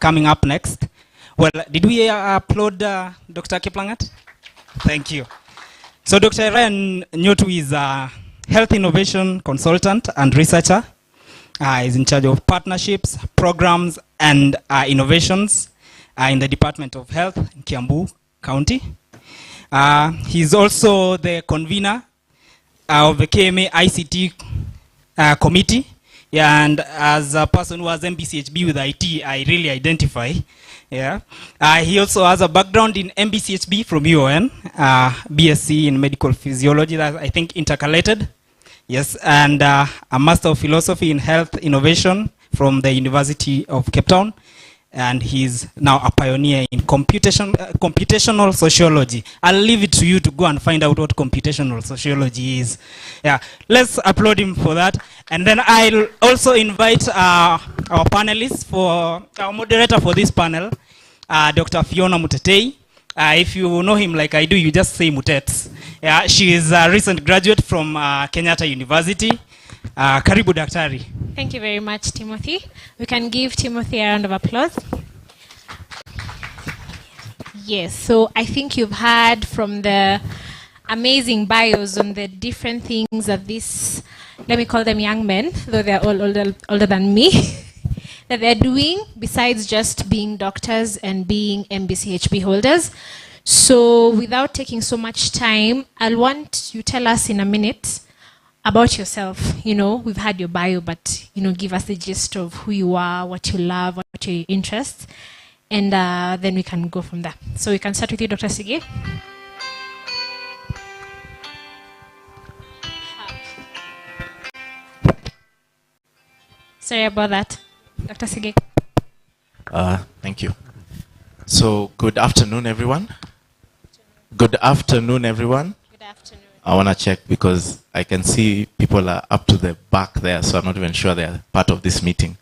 coming up next. Well, did we applaud Dr. Kiplangat? Thank you. So Dr. Ryan Nyotu is a health innovation consultant and researcher. He's in charge of partnerships, programs, and innovations in the Department of Health in Kiambu County. He's also the convener of the KMA ICT committee. Yeah, and as a person who has MBCHB with IT, I really identify. Yeah. He also has a background in MBCHB from UON, BSc in medical physiology, that I think intercalated. Yes, and a Master of Philosophy in Health Innovation from the University of Cape Town. And he's now a pioneer in computational sociology. I'll leave it to you to go and find out what computational sociology is. Yeah, let's applaud him for that. And then I'll also invite our panelists, for our moderator for this panel, Dr. Fiona Mutetei. If you know him like I do, you just say Mutets. Yeah, she is a recent graduate from Kenyatta University. Karibu Daktari. Thank you very much, Timothy. We can give Timothy a round of applause. Yes, so I think you've heard from the amazing bios on the different things that these, let me call them young men, though they're all older than me, that they're doing besides just being doctors and being MBCHB holders. So without taking so much time, I'll want you to tell us in a minute about yourself. You know, we've had your bio, but, you know, give us the gist of who you are, what you love, what your interests, and then we can go from there. So we can start with you, Dr. Sige. Sorry about that. Dr. Sige. Thank you. So, good afternoon, everyone. Good afternoon, everyone. Good afternoon. I want to check because I can see people are up to the back there, so I'm not even sure they're part of this meeting.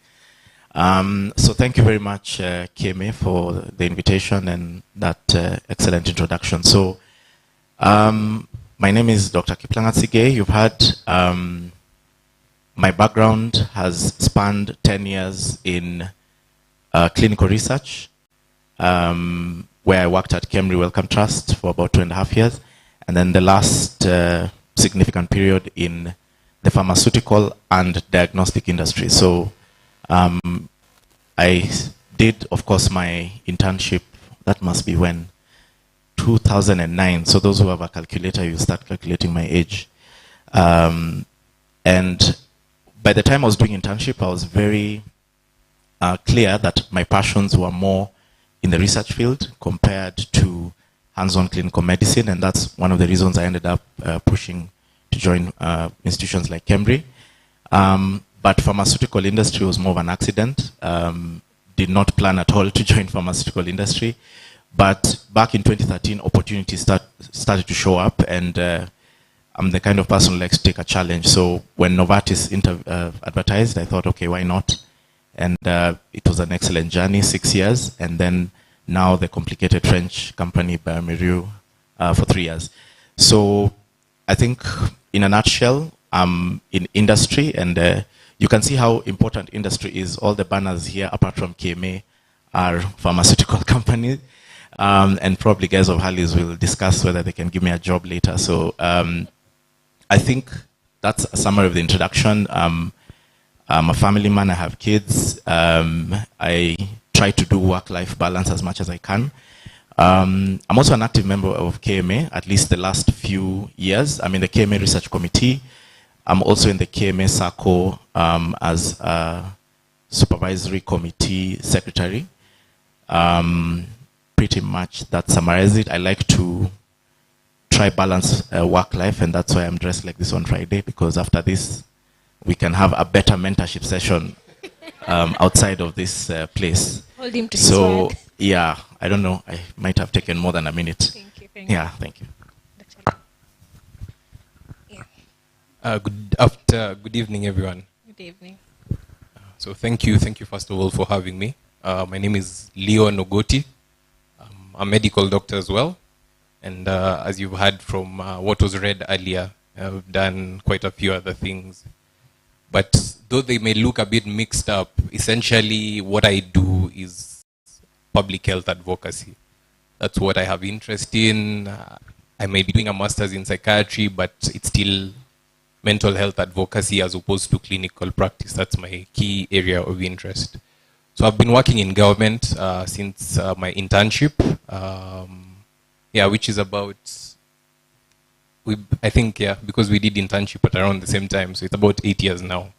So thank you very much, KMA, for the invitation and that excellent introduction. So my name is Dr. Kiplangat Sige. You've heard my background has spanned 10 years in clinical research, where I worked at Kemri Wellcome Trust for about 2.5 years. And then the last significant period in the pharmaceutical and diagnostic industry. So I did, of course, my internship, that must be when? 2009. So those who have a calculator, you start calculating my age. And by the time I was doing internship, I was very clear that my passions were more in the research field compared to hands-on clinical medicine, and that's one of the reasons I ended up pushing to join institutions like Cambridge. But pharmaceutical industry was more of an accident. Did not plan at all to join pharmaceutical industry. But back in 2013, opportunities started to show up, and I'm the kind of person who likes to take a challenge. So when Novartis advertised, I thought, okay, why not? And it was an excellent journey, 6 years, and then now the complicated French company Biomariu for 3 years. So I think in a nutshell, I'm in industry, and you can see how important industry is. All the banners here, apart from KMA, are pharmaceutical companies. And probably guys of Harley's will discuss whether they can give me a job later. So I think that's a summary of the introduction. I'm a family man, I have kids. I try to do work-life balance as much as I can. I'm also an active member of KMA, at least the last few years. I'm in the KMA Research Committee. I'm also in the KMA SACCO as a Supervisory Committee Secretary. Pretty much that summarizes it. I like to try balance work life, and that's why I'm dressed like this on Friday, because after this, we can have a better mentorship session outside of this place. Hold him to so, swag. yeah, I don't know. I might have taken more than a minute. Thank you. Yeah, thank you. Good evening, everyone. Good evening. So thank you first of all for having me. My name is Leo Nogoti. I'm a medical doctor as well. And as you've heard from what was read earlier, I've done quite a few other things. But though they may look a bit mixed up, essentially what I do is public health advocacy. That's what I have interest in. I may be doing a master's in psychiatry, but it's still mental health advocacy as opposed to clinical practice. That's my key area of interest. So I've been working in government since my internship, which is about, because we did internship at around the same time, so it's about 8 years now.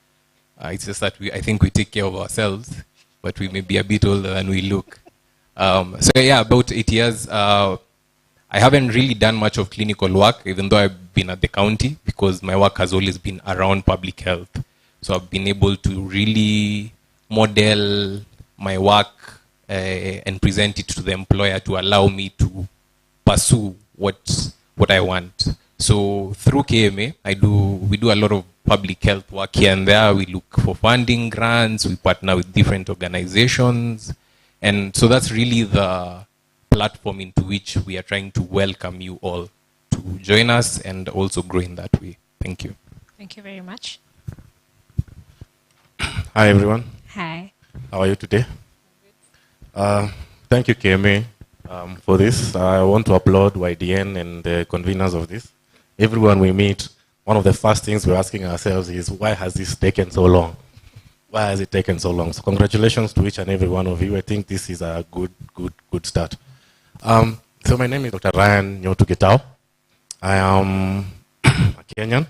It's just that I think we take care of ourselves, but we may be a bit older than we look. About 8 years. I haven't really done much of clinical work, even though I've been at the county, because my work has always been around public health. So I've been able to really model my work and present it to the employer to allow me to pursue what I want. So through KMA, we do a lot of public health work here and there. We look for funding grants, we partner with different organizations. And so that's really the platform into which we are trying to welcome you all to join us and also grow in that way. Thank you. Thank you very much. Hi, everyone. Hi. How are you today? Thank you, KMA, for this. I want to applaud YDN and the conveners of this. Everyone we meet, one of the first things we're asking ourselves is, why has this taken so long? Why has it taken so long? So congratulations to each and every one of you. I think this is a good start. So my name is Dr. Ryan Nyotu-Getao. I am a Kenyan.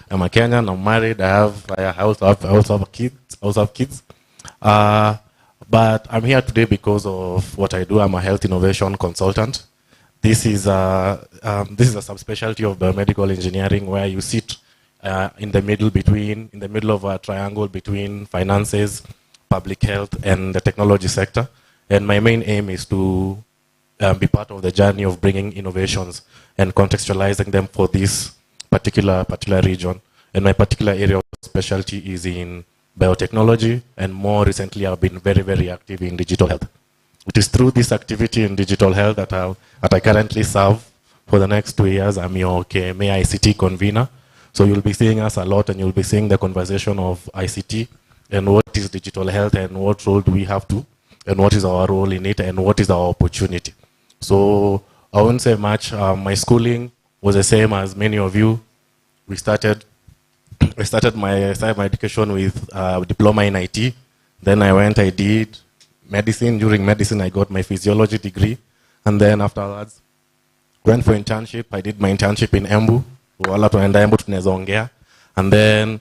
I'm a Kenyan. I'm married. I also have kids. But I'm here today because of what I do. I'm a health innovation consultant. This is a subspecialty of biomedical engineering where you sit in the middle of a triangle between finances, public health, and the technology sector. And my main aim is to be part of the journey of bringing innovations and contextualizing them for this particular region. And my particular area of specialty is in biotechnology, and more recently I've been very active in digital health. It is through this activity in digital health that I currently serve for the next 2 years. I'm your KMA ICT convener. So you'll be seeing us a lot, and you'll be seeing the conversation of ICT and what is digital health and what role do we have to, and what is our role in it, and what is our opportunity. So I won't say much. My schooling was the same as many of you. I started my education with a diploma in IT. Then I did medicine. During medicine, I got my physiology degree. And then afterwards, went for internship. I did my internship in Embu. And then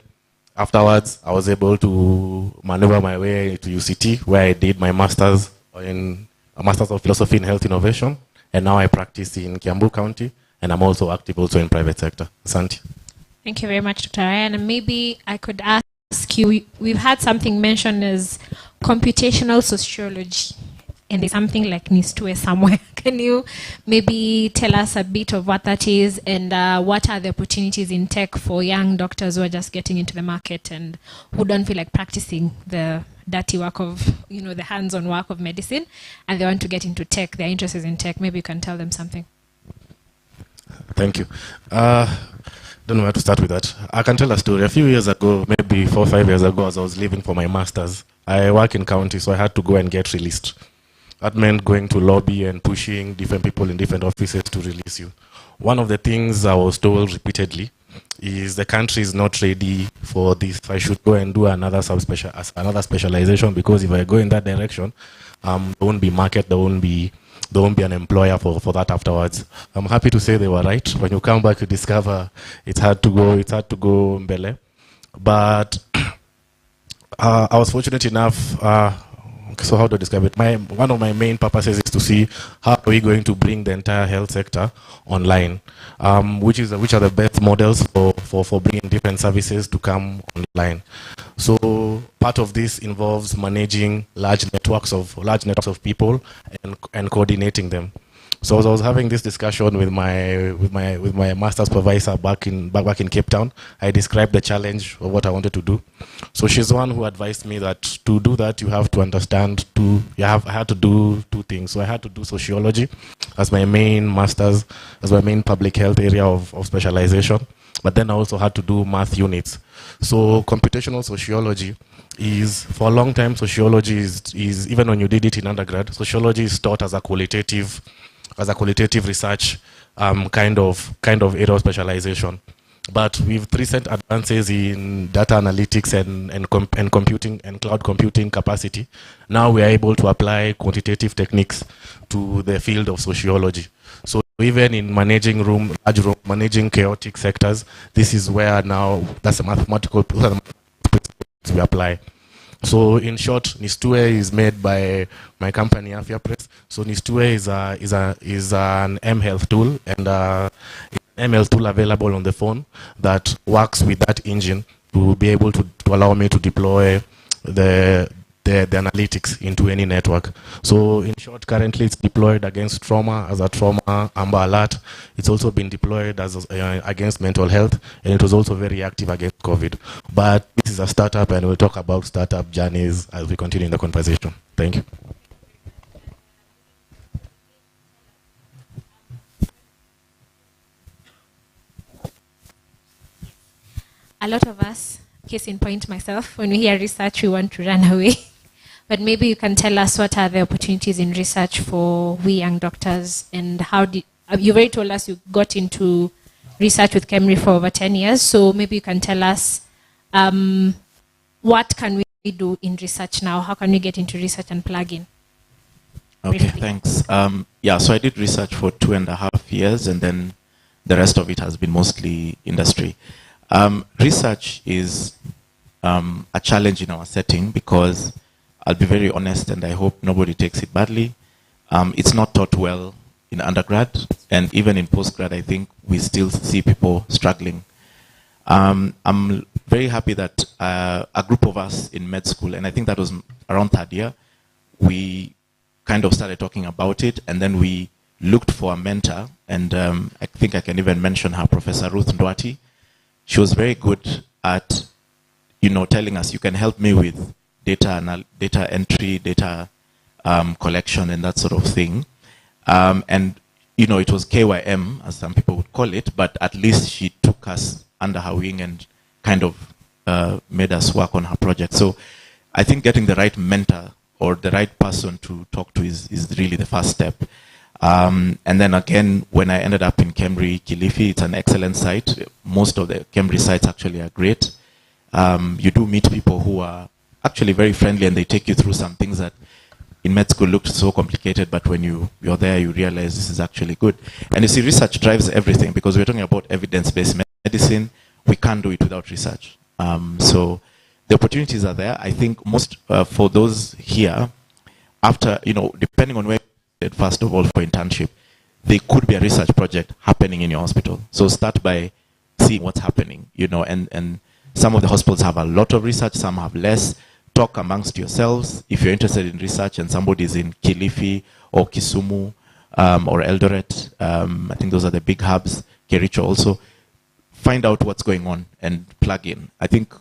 afterwards, I was able to maneuver my way to UCT, where I did my master's of philosophy in health innovation. And now I practice in Kiambu County, and I'm also active in private sector. Asante. Thank you very much, Dr. Ryan. And maybe I could ask you, we've had something mentioned as computational sociology, and there's something like NISTUE somewhere. Can you maybe tell us a bit of what that is, and what are the opportunities in tech for young doctors who are just getting into the market and who don't feel like practicing the dirty work of, the hands-on work of medicine, and they want to get into tech, they're interested in tech? Maybe you can tell them something. Thank you. Don't know where to start with that. I can tell a story. A few years ago, maybe 4 or 5 years ago, as I was leaving for my master's, I work in county, so I had to go and get released. That meant going to lobby and pushing different people in different offices to release you. One of the things I was told repeatedly is the country is not ready for this. I should go and do another specialization, because if I go in that direction, there won't be market, there won't be there won't be an employer for that afterwards. I'm happy to say they were right. When you come back, you discover it's hard to go mbele. But I was fortunate enough, so how do I describe it? One of my main purposes is to see how are we going to bring the entire health sector online, which are the best models for bringing different services to come online. So part of this involves managing large networks of people and coordinating them. So as I was having this discussion with my master's supervisor back in Cape Town, I described the challenge of what I wanted to do. So she's the one who advised me that to do that you have to understand I had to do two things. So I had to do sociology as my main master's, as my main public health area of specialization. But then I also had to do math units. So computational sociology is, for a long time, sociology is even when you did it in undergrad, sociology is taught as a qualitative research kind of area of specialization. But with recent advances in data analytics and computing and cloud computing capacity, now we are able to apply quantitative techniques to the field of sociology. So even in managing managing chaotic sectors, this is where now that's a mathematical we apply. So in short, Nistue is made by my company Afia Press. So Nistue is an mHealth tool and ML tool available on the phone that works with that engine to be able to allow me to deploy the analytics into any network. So in short, currently it's deployed against trauma as a trauma Amber Alert. It's also been deployed as against mental health, and it was also very active against COVID. But this is a startup, and we'll talk about startup journeys as we continue in the conversation. Thank you. A lot of us, case in point myself, when we hear research, we want to run away. But maybe you can tell us what are the opportunities in research for we young doctors, and how you've already told us you got into research with KEMRI for over 10 years, so maybe you can tell us what can we do in research now? How can we get into research and plug in? Okay, briefly. Thanks. Yeah, so I did research for 2.5 years, and then the rest of it has been mostly industry. Research is a challenge in our setting because, I'll be very honest, and I hope nobody takes it badly, it's not taught well in undergrad, and even in postgrad, I think we still see people struggling. I'm very happy that a group of us in med school, and I think that was around third year, we kind of started talking about it, and then we looked for a mentor, and I think I can even mention her, Professor Ruth Ndwati. She was very good at, telling us, you can help me with data entry, data collection, and that sort of thing. And, it was KYM, as some people would call it, but at least she took us under her wing and kind of made us work on her project. So I think getting the right mentor or the right person to talk to is really the first step. And then again, when I ended up in KEMRI Kilifi, it's an excellent site. Most of the KEMRI sites actually are great. You do meet people who are actually very friendly, and they take you through some things that in med school looked so complicated, but when you're there, you realize this is actually good. And you see, research drives everything, because we're talking about evidence-based medicine. We can't do it without research. So the opportunities are there. I think most for those here, after, depending on where, first of all, for internship, there could be a research project happening in your hospital. So start by seeing what's happening, and some of the hospitals have a lot of research, some have less. Talk amongst yourselves. If you're interested in research and somebody's in Kilifi or Kisumu or Eldoret, I think those are the big hubs, Kericho also, find out what's going on and plug in. I think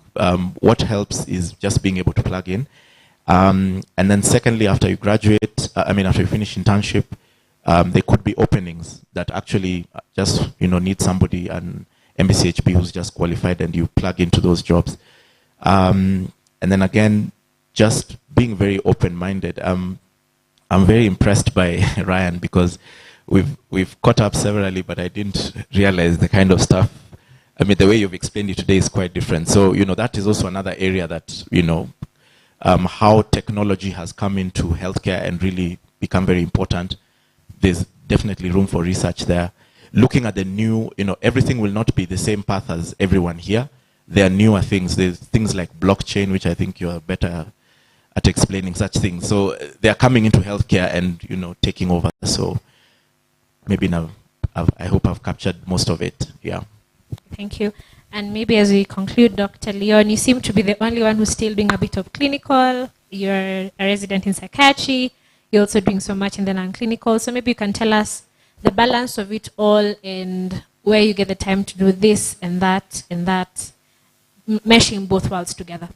what helps is just being able to plug in. And then secondly, after you graduate, after you finish internship, there could be openings that actually just, need somebody, an MBCHP who's just qualified, and you plug into those jobs. And then again, just being very open-minded. I'm very impressed by Ryan, because we've caught up severally, but I didn't realize the kind of stuff. The way you've explained it today is quite different. So, that is also another area that, how technology has come into healthcare and really become very important. there's definitely room for research there. Looking at the new, everything will not be the same path as everyone here. There are newer things. There's things like blockchain, which I think you're better at explaining such things. So they are coming into healthcare and, taking over. So maybe now, I hope I've captured most of it. Yeah. Thank you. And maybe as we conclude, Dr. Leon, you seem to be the only one who's still doing a bit of clinical. You're a resident in psychiatry. You're also doing so much in the non-clinical. So maybe you can tell us the balance of it all and where you get the time to do this and that, meshing both worlds together.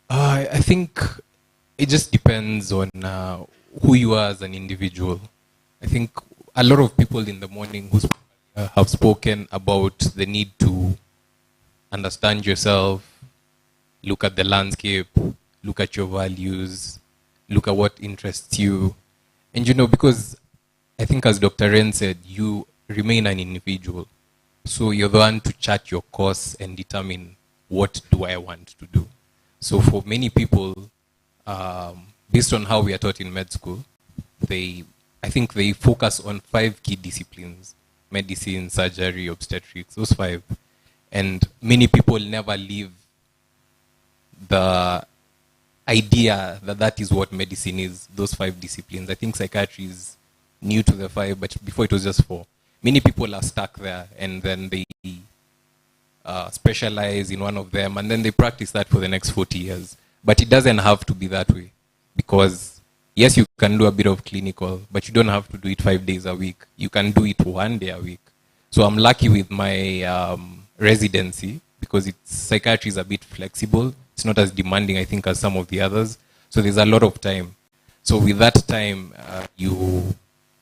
I think it just depends on who you are as an individual. I think a lot of people in the morning who have spoken about the need to understand yourself, look at the landscape, look at your values, look at what interests you. And because I think as Dr. Ren said, you remain an individual. So you're the one to chart your course and determine what do I want to do. So for many people, based on how we are taught in med school, I think they focus on 5 key disciplines: medicine, surgery, obstetrics, those 5. And many people never leave the idea that that is what medicine is, those 5 disciplines. I think psychiatry is new to the 5, but before it was just 4. Many people are stuck there, and then they specialize in one of them, and then they practice that for the next 40 years. But it doesn't have to be that way, because yes, you can do a bit of clinical, but you don't have to do it 5 days a week. You can do it 1 day a week. So I'm lucky with my residency, because psychiatry is a bit flexible. It's not as demanding, I think, as some of the others. So there's a lot of time. So with that time, you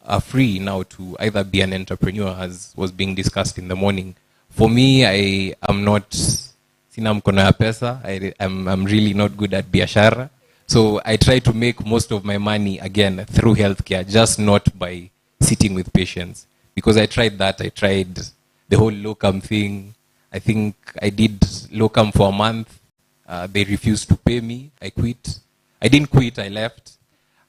are free now to either be an entrepreneur, as was being discussed in the morning. For me, I am not, sina mkono ya pesa. I'm really not good at biashara. So I try to make most of my money, again, through healthcare, just not by sitting with patients. Because I tried that. I tried the whole locum thing. I think I did locum for a month. They refused to pay me. I quit. I didn't quit. I left.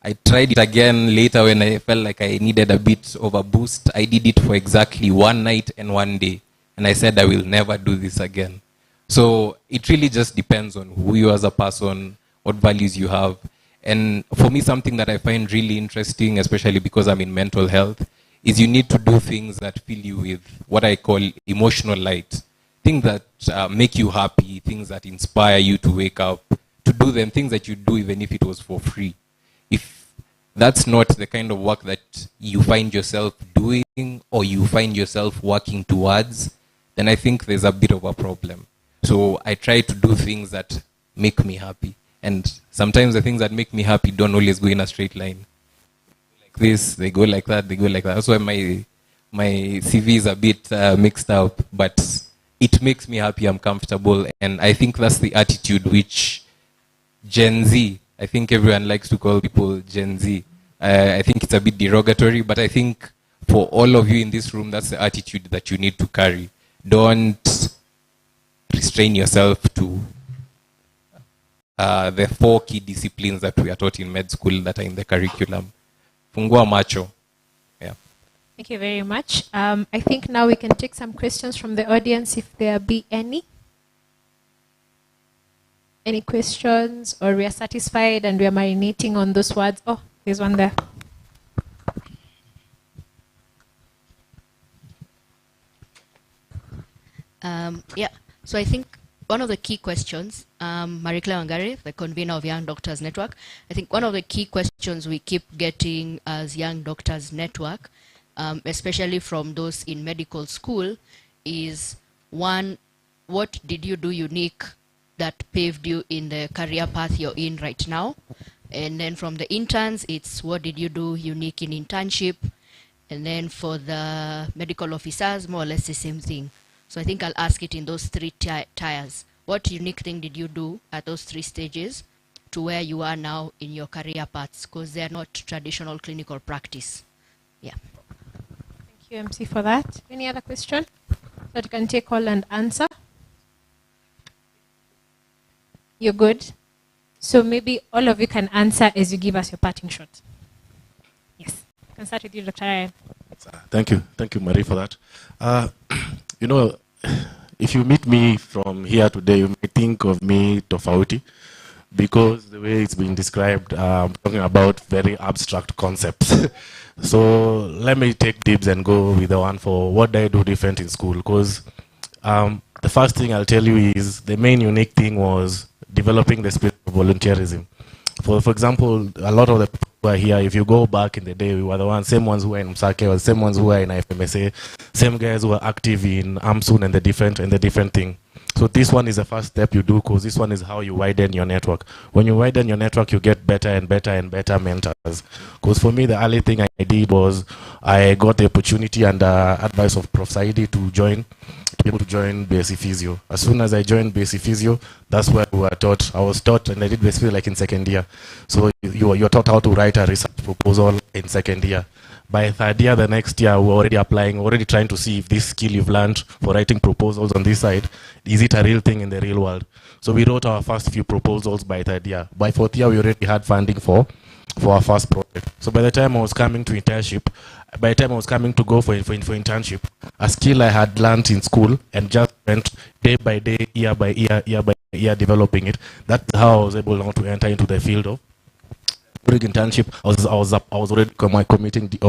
I tried it again later when I felt like I needed a bit of a boost. I did it for exactly 1 night and 1 day. And I said I will never do this again. So it really just depends on who you are as a person, what values you have. And for me, something that I find really interesting, especially because I'm in mental health, is you need to do things that fill you with what I call emotional light. Things that make you happy, things that inspire you to wake up, to do them, things that you do even if it was for free. If that's not the kind of work that you find yourself doing or you find yourself working towards, then I think there's a bit of a problem. So I try to do things that make me happy. And sometimes the things that make me happy don't always go in a straight line. Like this, they go like that, they go like that. That's why my CV is a bit mixed up, but it makes me happy, I'm comfortable. And I think that's the attitude which Gen Z, I think everyone likes to call people Gen Z. I think it's a bit derogatory, but I think for all of you in this room, that's the attitude that you need to carry. Don't restrain yourself to the 4 key disciplines that we are taught in med school that are in the curriculum. Fungua macho. Yeah. Thank you very much. I think now we can take some questions from the audience if there be any. Any questions, or we are satisfied and we are marinating on those words? Oh, there's one there. Yeah, so I think one of the key questions, Marie-Claire Wangari, the convener of Young Doctors Network, I think one of the key questions we keep getting as Young Doctors Network, especially from those in medical school, is one, what did you do unique that paved you in the career path you're in right now? And then from the interns, it's what did you do unique in internship? And then for the medical officers, more or less the same thing. So I think I'll ask it in those 3 tiers. What unique thing did you do at those 3 stages to where you are now in your career paths? Because they're not traditional clinical practice. Yeah. Thank you, MC, for that. Any other question that you can take all and answer? You're good? So maybe all of you can answer as you give us your parting shot. can start with you, Dr. Ryan. Thank you, Marie, for that. You know, if you meet me from here today, you may think of me tofauti, because the way it's been described, I'm talking about very abstract concepts. So let me take dibs and go with the one for what did I do different in school, because the first thing I'll tell you is the main unique thing was developing the spirit of volunteerism. For example, a lot of the people who are here, if you go back in the day, we were the same ones who were in Msake, or the same ones who were in FMSA, same guys who were active in AMSUN and the different thing. So this one is the first step you do, because this one is how you widen your network. When you widen your network, you get better and better and better mentors. Because for me, the early thing I did was I got the opportunity and advice of Prof. Saidi to be able to join BSc Physio. As soon as I joined BSc Physio, that's where we were taught. I was taught, and I did BSc Physio like in second year. So you're taught how to write a research proposal in second year. By third year, the next year, we're already applying, already trying to see if this skill you've learned for writing proposals on this side, is it a real thing in the real world? So we wrote our first few proposals by third year. By fourth year, we already had funding for our first project. So by the time I was coming to internship, by the time I was coming to go for internship, a skill I had learned in school and just went day by day, year by year, developing it. That's how I was able now to enter into the field of during internship. I was already committing. I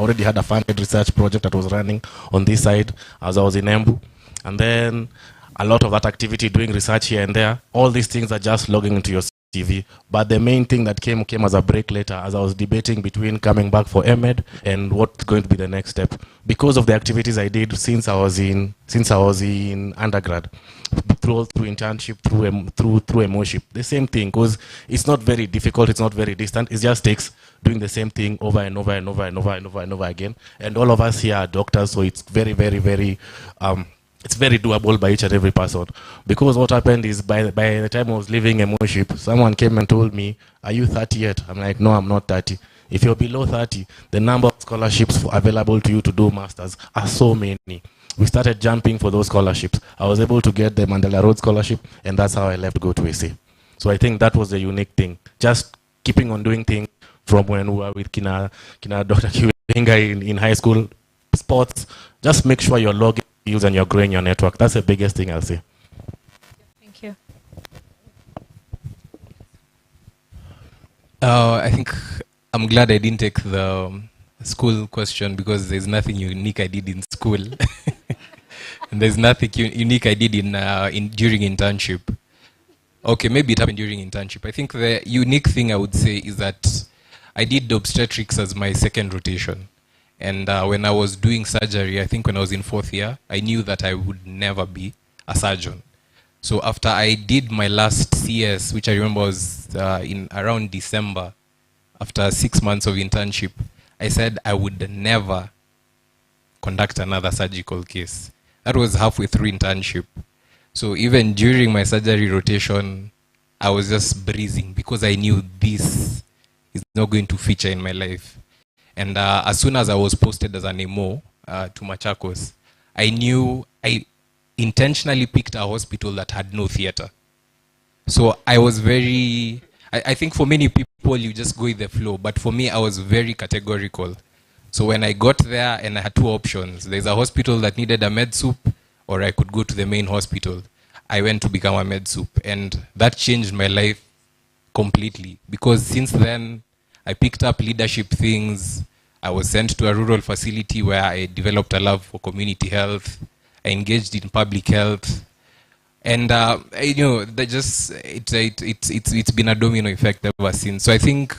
already had a funded research project that was running on this side as I was in Embu, and then a lot of that activity doing research here and there. All these things are just logging into your CV. But the main thing that came as a break later, as I was debating between coming back for MEd and what's going to be the next step, because of the activities I did since I was in undergrad, through internship, through emoship. The same thing, because it's not very difficult, it's not very distant. It just takes doing the same thing over and over and over and over and over and over again. And all of us here are doctors, so it's very, very, very it's very doable by each and every person. Because what happened is by the time I was leaving emoship, someone came and told me, "Are you 30 yet?" I'm like, "No, I'm not 30. If you're below 30, the number of scholarships available to you to do masters are so many." We started jumping for those scholarships. I was able to get the Mandela Road scholarship, and that's how I left to go to SA. So I think that was the unique thing. Just keeping on doing things from when we were with Kina Dr. Kiwenga in high school, sports. Just make sure you're logging skills and you're growing your network. That's the biggest thing I'll say. Thank you. I think I'm glad I didn't take the school question, because there's nothing unique I did in school. And there's nothing unique I did during internship. Okay, maybe it happened during internship. I think the unique thing I would say is that I did obstetrics as my second rotation. And when I was doing surgery, I think when I was in fourth year, I knew that I would never be a surgeon. So after I did my last CS, which I remember was in around December, after 6 months of internship, I said I would never conduct another surgical case. That was halfway through internship. So even during my surgery rotation, I was just breathing, because I knew this is not going to feature in my life. And as soon as I was posted as an MO to Machakos, I knew I intentionally picked a hospital that had no theater. So I was very, I think for many people, you just go with the flow. But for me, I was very categorical. So when I got there, and I had two options. There's a hospital that needed a med soup, or I could go to the main hospital. I went to become a med soup. And that changed my life completely. Because since then, I picked up leadership things. I was sent to a rural facility where I developed a love for community health. I engaged in public health. And, you know, it's been a domino effect ever since. So I think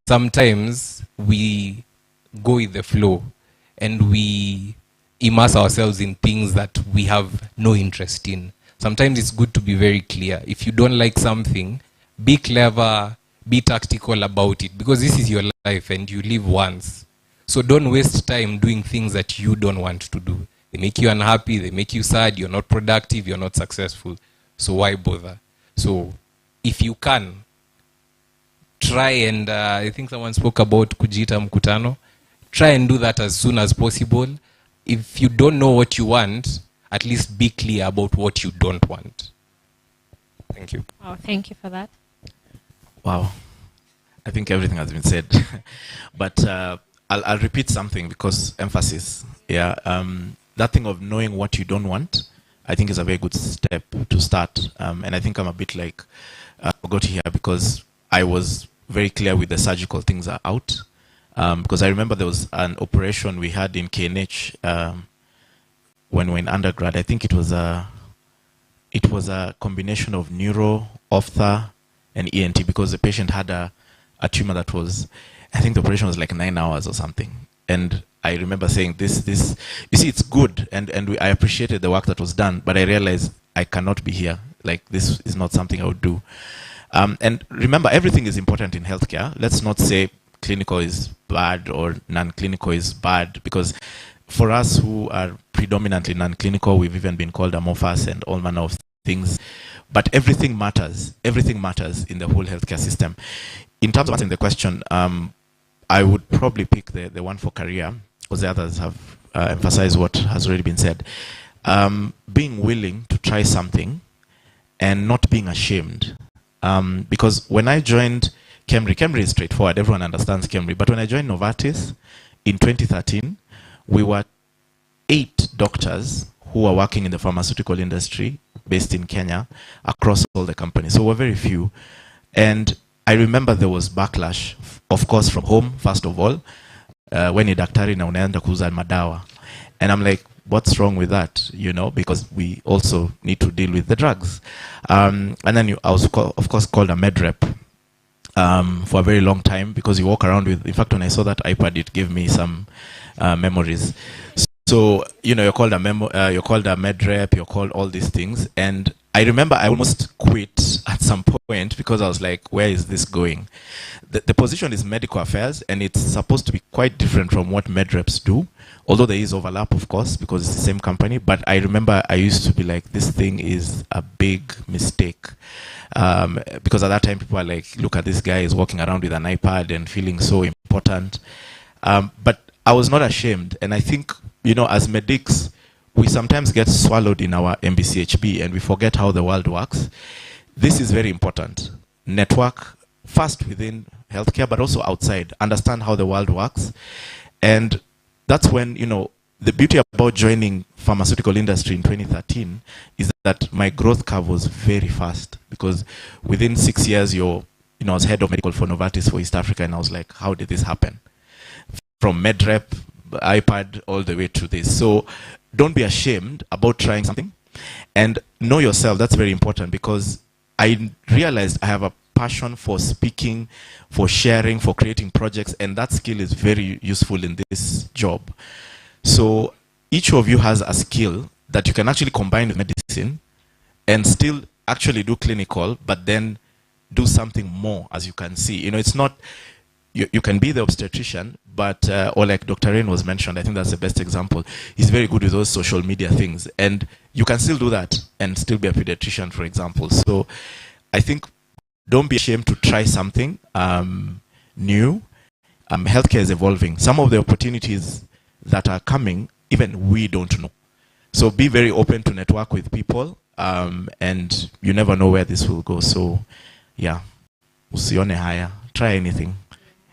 sometimes we go with the flow and we immerse ourselves in things that we have no interest in. Sometimes it's good to be very clear. If you don't like something, be clever, be tactical about it, because this is your life and you live once. So don't waste time doing things that you don't want to do. They make you unhappy, they make you sad, you're not productive, you're not successful. So why bother? So if you can, try and, I think someone spoke about kujita mkutano. Try and do that as soon as possible. If you don't know what you want, at least be clear about what you don't want. Thank you. Oh, thank you for that. Wow. I think everything has been said. But I'll repeat something because emphasis. Yeah, that thing of knowing what you don't want, I think is a very good step to start. And I think I'm a bit like got here because I was very clear with the surgical things are out. Because I remember there was an operation we had in KNH when we were in undergrad. I think it was a combination of neuro, ophtha, and ENT because the patient had a tumor that was, I think the operation was like 9 hours or something. And I remember saying this, you see, it's good, and I appreciated the work that was done, but I realized I cannot be here. Like, this is not something I would do. And remember, everything is important in healthcare. Let's not say clinical is bad or non-clinical is bad, because for us who are predominantly non-clinical, we've even been called amorphous and all manner of things. But everything matters. Everything matters in the whole healthcare system. In terms of answering the question, I would probably pick the one for career, because the others have emphasized what has already been said. Being willing to try something and not being ashamed. Because when I joined Cambry is straightforward, everyone understands Cambry, but when I joined Novartis in 2013, we were 8 doctors who were working in the pharmaceutical industry based in Kenya across all the companies. So we're very few. And I remember there was backlash, of course, from home, first of all, when ni daktari na unaenda kuuza madawa. And I'm like, what's wrong with that? You know, because we also need to deal with the drugs. And then I was, of course, called a med rep for a very long time, because you walk around with, in fact, when I saw that iPad, it gave me some memories. So, you know, you're called a med rep, you're called all these things. And I remember I almost quit at some point because I was like, where is this going? The position is medical affairs, and it's supposed to be quite different from what med reps do, although there is overlap, of course, because it's the same company. But I remember I used to be like, this thing is a big mistake. Because at that time, people are like, look at this guy, is walking around with an iPad and feeling so important. But I was not ashamed. And I think, you know, as medics, we sometimes get swallowed in our MBCHB and we forget how the world works. This is very important. Network, first within healthcare, but also outside. Understand how the world works. And that's when, you know, the beauty about joining pharmaceutical industry in 2013 is that my growth curve was very fast, because within 6 years, I was head of medical for Novartis for East Africa, and I was like, how did this happen? From MedRep, iPad, all the way to this. So don't be ashamed about trying something, and know yourself. That's very important, because I realized I have a passion for speaking, for sharing, for creating projects, and that skill is very useful in this job. So each of you has a skill that you can actually combine with medicine and still actually do clinical, but then do something more, as you can see. You know, it's not, you can be the obstetrician, but, or like Dr. Rain was mentioned, I think that's the best example. He's very good with those social media things. And you can still do that and still be a pediatrician, for example. So I think don't be ashamed to try something new. Healthcare is evolving. Some of the opportunities that are coming, even we don't know. So be very open to network with people, and you never know where this will go. So yeah, usione haya, try anything.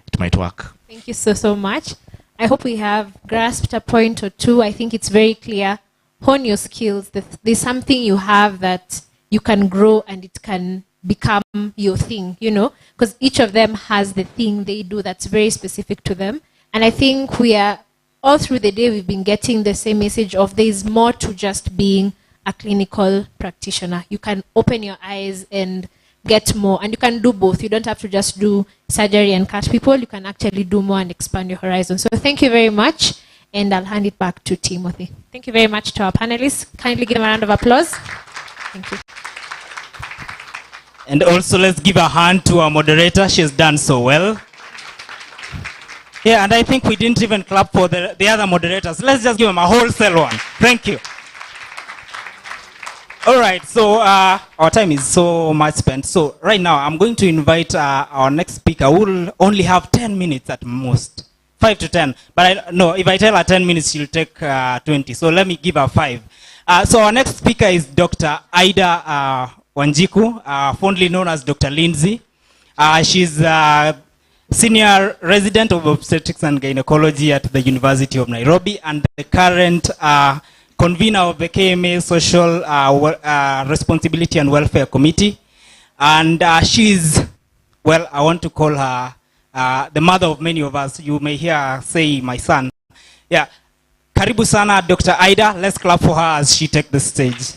It might work. Thank you so much. I hope we have grasped a point or two. I think it's very clear. Hone your skills. There's something you have that you can grow and it can become your thing, you know, because each of them has the thing they do that's very specific to them. And I think we are, all through the day, we've been getting the same message of there is more to just being a clinical practitioner. You can open your eyes and get more, and you can do both. You don't have to just do surgery and cut people. You can actually do more and expand your horizon. So thank you very much, and I'll hand it back to Timothy. Thank you very much to our panelists. Kindly give them a round of applause. Thank you. And also let's give a hand to our moderator. She's done so well. Yeah, and I think we didn't even clap for the other moderators. Let's just give them a wholesale one. Thank you. All right, so our time is so much spent. So right now, I'm going to invite our next speaker. We'll only have 10 minutes at most, 5 to 10. But no, if I tell her 10 minutes, she'll take 20. So let me give her 5. So our next speaker is Dr. Ida Wanjiku, fondly known as Dr. Lindsay. She's senior resident of obstetrics and gynecology at the University of Nairobi, and the current convener of the KMA Social Responsibility and Welfare Committee. And she's, well, I want to call her the mother of many of us. You may hear her say, my son. Yeah. Karibu sana, Dr. Ida. Let's clap for her as she takes the stage.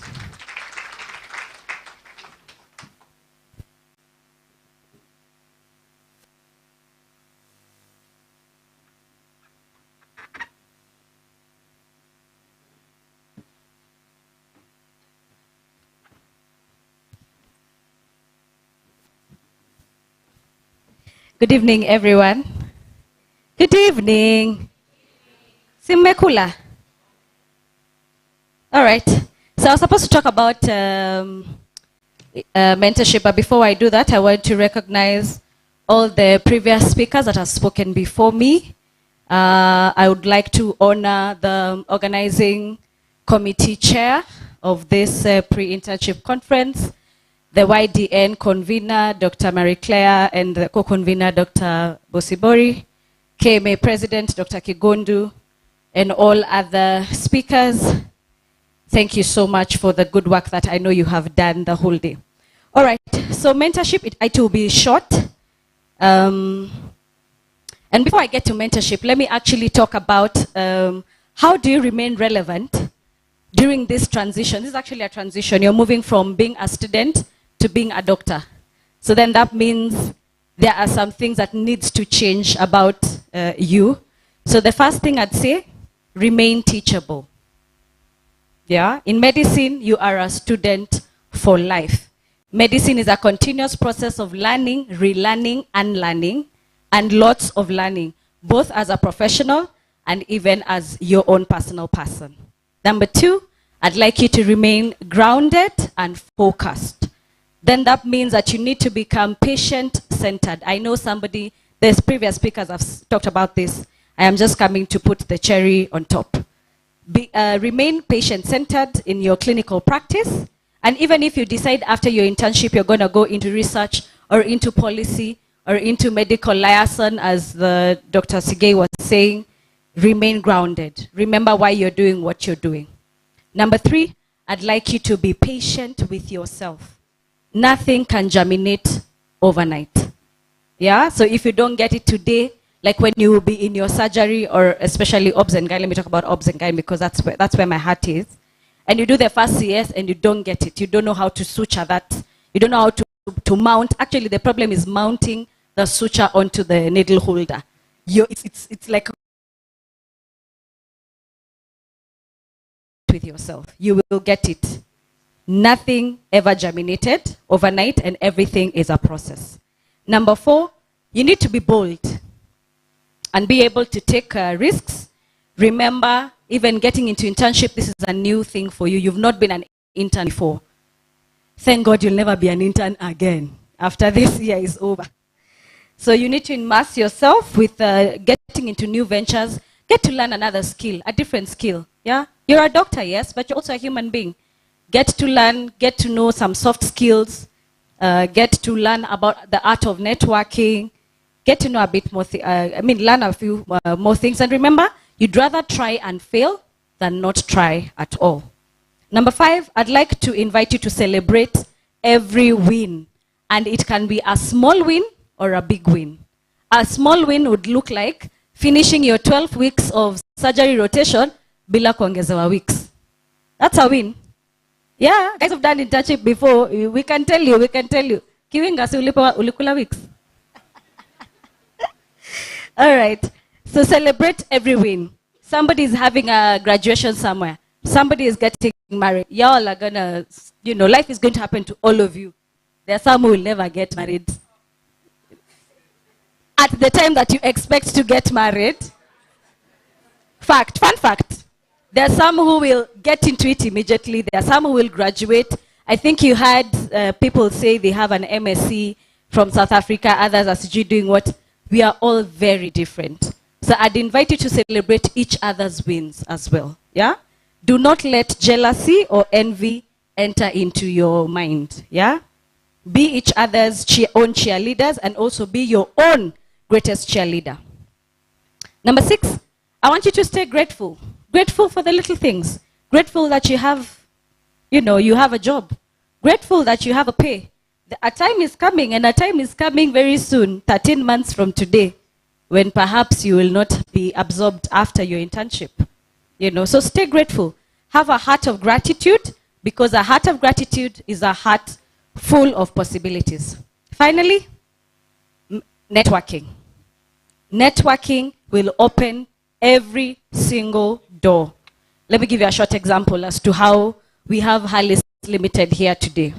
Good evening, everyone. Good evening. Simekula. All right. So I was supposed to talk about mentorship, but before I do that, I want to recognize all the previous speakers that have spoken before me. I would like to honor the organizing committee chair of this pre-internship conference, the YDN convener, Dr. Marie Claire, and the co-convener, Dr. Bosibori, KMA President, Dr. Kigondu, and all other speakers. Thank you so much for the good work that I know you have done the whole day. All right, so mentorship, it will be short. And before I get to mentorship, let me actually talk about how do you remain relevant during this transition. This is actually a transition. You're moving from being a student to being a doctor. So then that means there are some things that needs to change about you. So the first thing I'd say, remain teachable. Yeah, in medicine, you are a student for life. Medicine is a continuous process of learning, relearning, unlearning, and lots of learning, both as a professional and even as your own personal person. Number two, I'd like you to remain grounded and focused. Then that means that you need to become patient-centered. I know there's previous speakers have talked about this. I am just coming to put the cherry on top. Remain patient-centered in your clinical practice. And even if you decide after your internship you're going to go into research or into policy or into medical liaison, as Dr. Sige was saying, remain grounded. Remember why you're doing what you're doing. Number three, I'd like you to be patient with yourself. Nothing can germinate overnight. Yeah, so if you don't get it today, like when you will be in your surgery, or especially obs and gyne, let me talk about obs and gyne because that's where my heart is. And you do the first CS and you don't get it. You don't know how to suture that. You don't know how to mount. Actually, the problem is mounting the suture onto the needle holder. It's like with yourself. You will get it. Nothing ever germinated overnight, and everything is a process. Number four, you need to be bold and be able to take risks. Remember, even getting into internship, this is a new thing for you. You've not been an intern before. Thank God you'll never be an intern again after this year is over. So you need to immerse yourself with getting into new ventures. Get to learn another skill, a different skill. Yeah, you're a doctor, yes, but you're also a human being. Get to learn, get to know some soft skills, get to learn about the art of networking, get to know a bit more, learn a few more things. And remember, you'd rather try and fail than not try at all. Number five, I'd like to invite you to celebrate every win. And it can be a small win or a big win. A small win would look like finishing your 12 weeks of surgery rotation bila kuongezewa weeks. That's a win. Yeah, guys have done internship before. We can tell you. Kiwinga si ulikula weeks. All right. So celebrate every win. Somebody is having a graduation somewhere. Somebody is getting married. Y'all are gonna, life is going to happen to all of you. There are some who will never get married. At the time that you expect to get married. Fun fact. There are some who will get into it immediately. There are some who will graduate. I think you had people say they have an MSc from South Africa, others are CG doing what? We are all very different. So I'd invite you to celebrate each other's wins as well. Yeah? Do not let jealousy or envy enter into your mind. Yeah? Be each other's own cheerleaders and also be your own greatest cheerleader. Number 6, I want you to stay grateful. Grateful for the little things. Grateful that you have, you have a job. Grateful that you have a pay. A time is coming, and a time is coming very soon, 13 months from today, when perhaps you will not be absorbed after your internship. So stay grateful. Have a heart of gratitude, because a heart of gratitude is a heart full of possibilities. Finally, networking. Networking will open every single door. Let me give you a short example as to how we have Harlis Limited here today.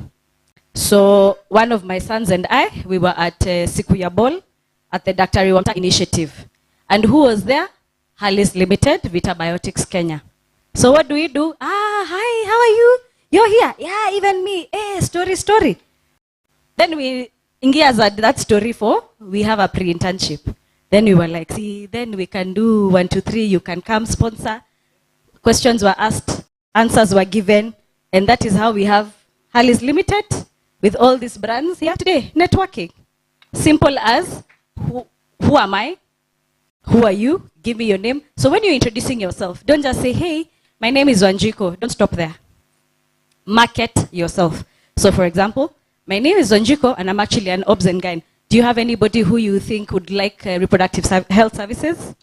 So one of my sons and I, we were at Sikuya Ball at the Dr. Riwamta initiative. And who was there? Harlis Limited, Vita Biotics Kenya. So what do we do? Hi, how are you? You're here? Yeah, even me. Hey, story. Then we, Ingia's at that story for, we have a pre-internship. Then we were like, see, then we can do 1, 2, 3, you can come sponsor. Questions were asked, answers were given, and that is how we have Harlis Limited with all these brands here today, networking. Simple as, who am I? Who are you? Give me your name. So when you're introducing yourself, don't just say, hey, my name is Wanjiko. Don't stop there. Market yourself. So for example, my name is Wanjiko and I'm actually an obs and gyn. Do you have anybody who you think would like reproductive health services?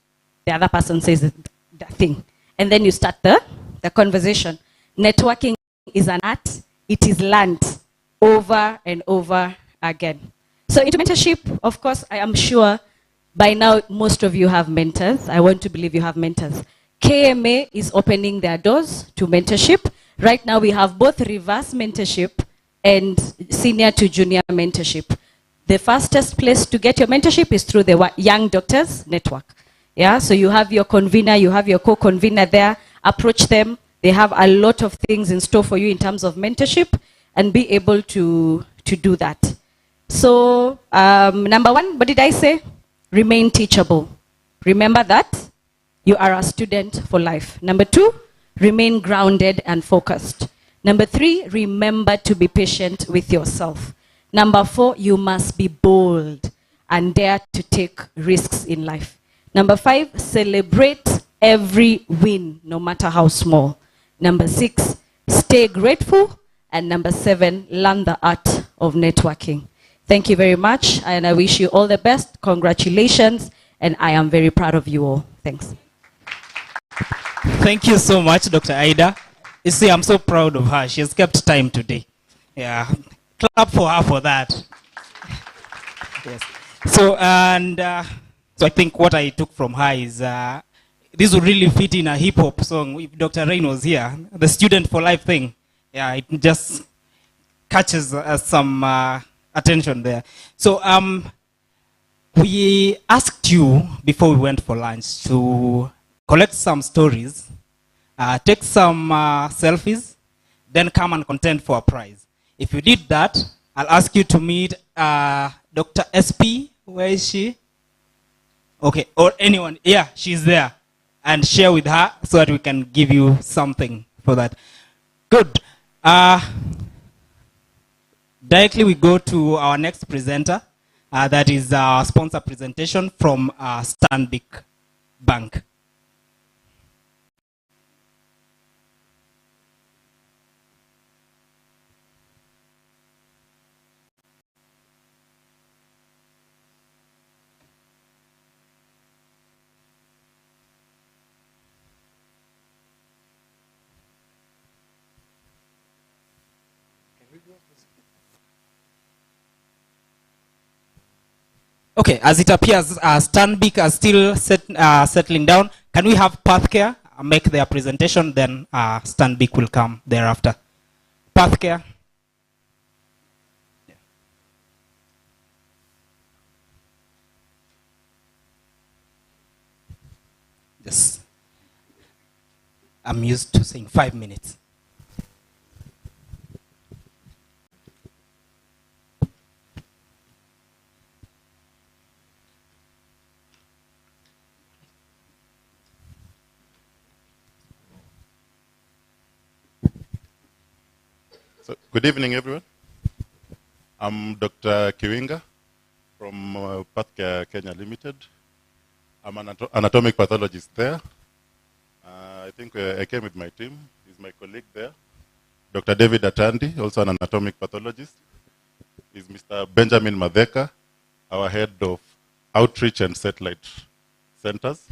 The other person says that thing. And then you start the conversation. Networking is an art. It is learned over and over again. So into mentorship, of course, I am sure by now most of you have mentors. I want to believe you have mentors. KMA is opening their doors to mentorship. Right now we have both reverse mentorship and senior to junior mentorship. The fastest place to get your mentorship is through the Young Doctors Network. Yeah, so you have your convener, you have your co-convener there, approach them. They have a lot of things in store for you in terms of mentorship and be able to do that. So number 1, what did I say? Remain teachable. Remember that you are a student for life. Number 2, remain grounded and focused. Number 3, remember to be patient with yourself. Number 4, you must be bold and dare to take risks in life. Number 5, celebrate every win, no matter how small. Number 6, stay grateful. And number 7, learn the art of networking. Thank you very much, and I wish you all the best. Congratulations, and I am very proud of you all. Thanks. Thank you so much, Dr. Aida. You see, I'm so proud of her. She has kept time today. Yeah, clap for her for that. Yes. So, so I think what I took from her is this would really fit in a hip hop song. If Dr. Rain was here, the student for life thing. Yeah, it just catches some attention there. So, we asked you before we went for lunch to collect some stories, take some selfies, then come and contend for a prize. If you did that, I'll ask you to meet Dr. SP. Where is she? Okay, or anyone. Yeah, she's there. And share with her so that we can give you something for that. Good. Directly we go to our next presenter. That is our sponsor presentation from Stanbic Bank. Okay, as it appears, Stanbic are still settling down. Can we have Pathcare make their presentation, then Stanbic will come thereafter. Pathcare. Yes. I'm used to saying 5 minutes. So, good evening, everyone. I'm Dr. Kiwinga from Pathcare Kenya Limited. I'm an anatomic pathologist there. I think I came with my team. He's my colleague there. Dr. David Atandi, also an anatomic pathologist. Is Mr. Benjamin Madheka, our head of outreach and satellite centers.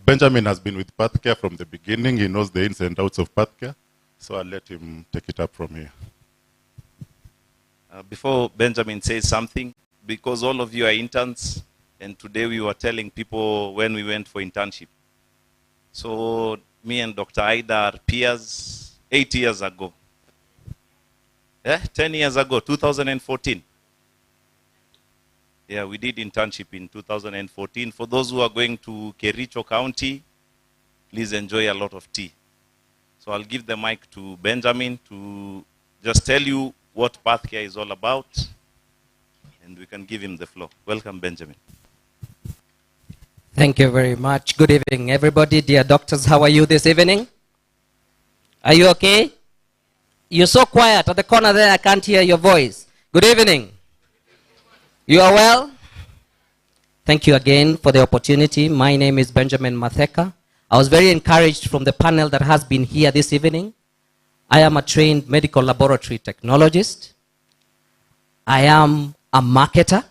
Benjamin has been with Pathcare from the beginning. He knows the ins and outs of Pathcare. So I'll let him take it up from here. Before Benjamin says something, because all of you are interns, and today we were telling people when we went for internship. So me and Dr. Aida are peers 8 years ago. 10 years ago, 2014. Yeah, we did internship in 2014. For those who are going to Kericho County, please enjoy a lot of tea. So I'll give the mic to Benjamin to just tell you what Pathcare is all about, and we can give him the floor. Welcome, Benjamin. Thank you very much. Good evening, everybody. Dear doctors, how are you this evening? Are you okay? You're so quiet at the corner there, I can't hear your voice. Good evening. You are well? Thank you again for the opportunity. My name is Benjamin Madheka. I was very encouraged from the panel that has been here this evening. I am a trained medical laboratory technologist. I am a marketer.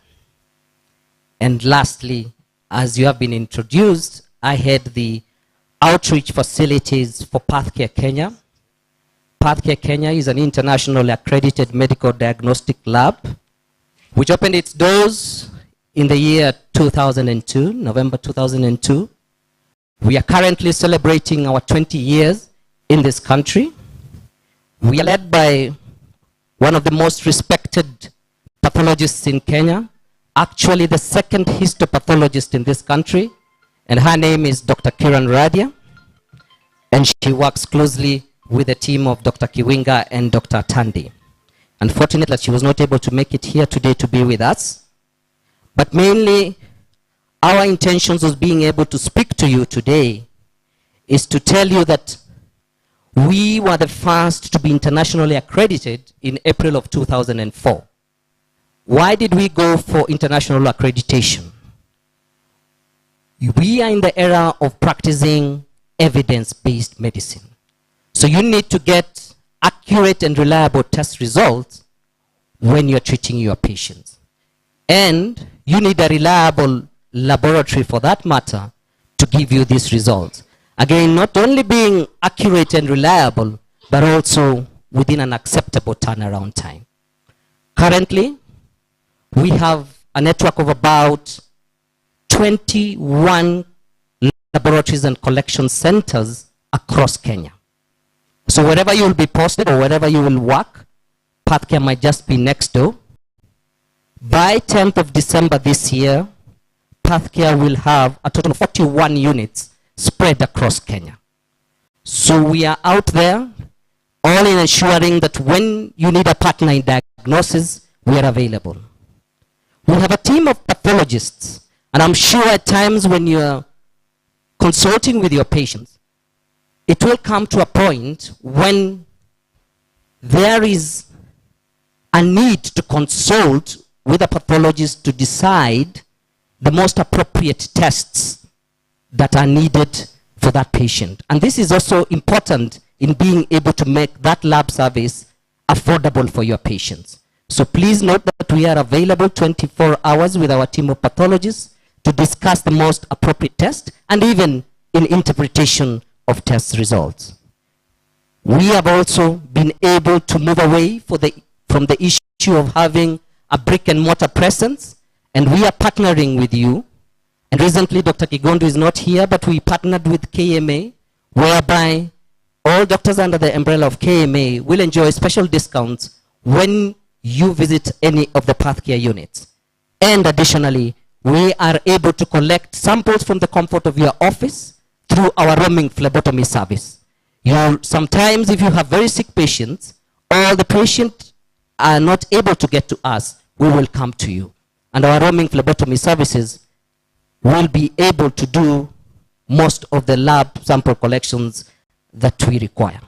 And lastly, as you have been introduced, I head the outreach facilities for Pathcare Kenya. Pathcare Kenya is an internationally accredited medical diagnostic lab, which opened its doors in the year 2002, November 2002. We are currently celebrating our 20 years in this country. We are led by one of the most respected pathologists in Kenya, actually the second histopathologist in this country, and her name is Dr. Kiran Radia, and she works closely with the team of Dr. Kiwinga and Dr. Tandi. Unfortunately, she was not able to make it here today to be with us, but mainly our intentions of being able to speak to you today is to tell you that we were the first to be internationally accredited in April of 2004. Why did we go for international accreditation? We are in the era of practicing evidence-based medicine. So you need to get accurate and reliable test results when you're treating your patients. And you need a reliable laboratory for that matter to give you these results. Again, not only being accurate and reliable, but also within an acceptable turnaround time. Currently, we have a network of about 21 laboratories and collection centers across Kenya. So wherever you will be posted or wherever you will work, Pathcare might just be next door. By 10th of December this year, Pathcare will have a total of 41 units spread across Kenya. So we are out there, all in ensuring that when you need a partner in diagnosis, we are available. We have a team of pathologists, and I'm sure at times when you're consulting with your patients, it will come to a point when there is a need to consult with a pathologist to decide the most appropriate tests that are needed for that patient. And this is also important in being able to make that lab service affordable for your patients. So please note that we are available 24 hours with our team of pathologists to discuss the most appropriate test and even in interpretation of test results. We have also been able to move away from the issue of having a brick and mortar presence, and we are partnering with you. And recently, Dr. Kigondu is not here, but we partnered with KMA, whereby all doctors under the umbrella of KMA will enjoy special discounts when you visit any of the Pathcare units. And additionally, we are able to collect samples from the comfort of your office through our roaming phlebotomy service. Sometimes if you have very sick patients, or the patient are not able to get to us, we will come to you. And our roaming phlebotomy services will be able to do most of the lab sample collections that we require.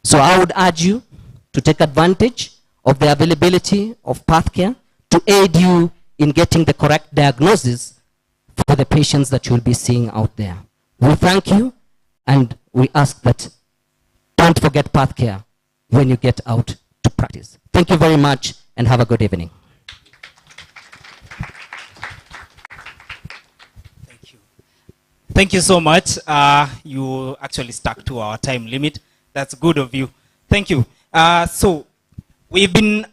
So I would urge you to take advantage of the availability of Pathcare to aid you in getting the correct diagnosis for the patients that you'll be seeing out there. We thank you, and we ask that don't forget PathCare when you get out to practice. Thank you very much, and have a good evening. Thank you so much. You actually stuck to our time limit. That's good of you. Thank you. So we've been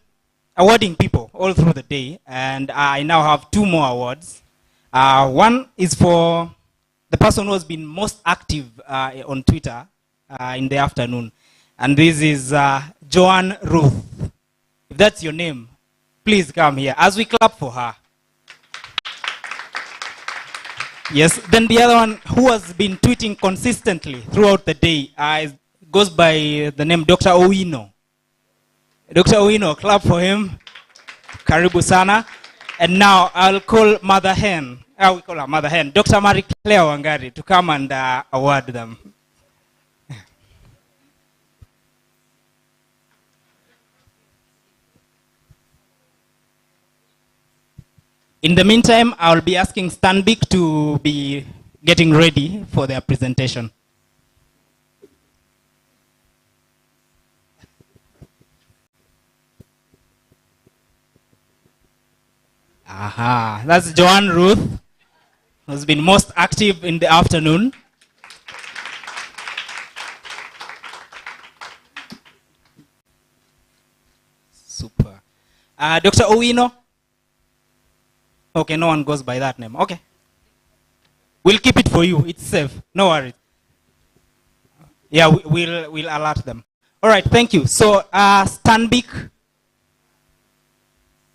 awarding people all through the day, and I now have 2 more awards. One is for the person who has been most active on Twitter in the afternoon, and this is Joanne Ruth. If that's your name, please come here as we clap for her. Yes, then the other one who has been tweeting consistently throughout the day goes by the name Dr. Owino. Dr. Owino, clap for him. Karibu sana. And now I'll call Mother Hen. We call her Mother Hen. Dr. Marie Claire Wangari to come and award them. In the meantime, I'll be asking Stanbic to be getting ready for their presentation. Aha, that's Joanne Ruth, who's been most active in the afternoon. Super. Dr. Owino. Okay, no one goes by that name. Okay. We'll keep it for you. It's safe. No worries. Yeah, we'll alert them. All right, thank you. So, Stanbic.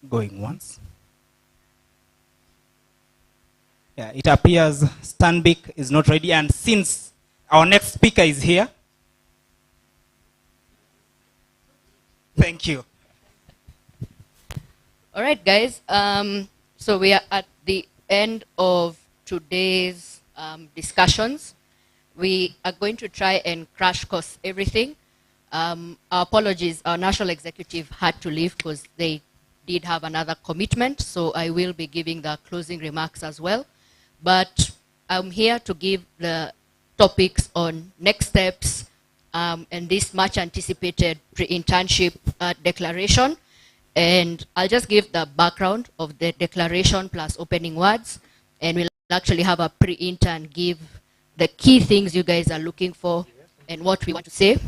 Going once. Yeah, it appears Stanbic is not ready. And since our next speaker is here. Thank you. All right, guys. So we are at the end of today's discussions. We are going to try and crash course everything. Our apologies, our national executive had to leave because they did have another commitment, so I will be giving the closing remarks as well. But I'm here to give the topics on next steps and this much anticipated pre-internship declaration. And I'll just give the background of the declaration plus opening words, and we'll actually have a pre-intern give the key things you guys are looking for and what we want to say.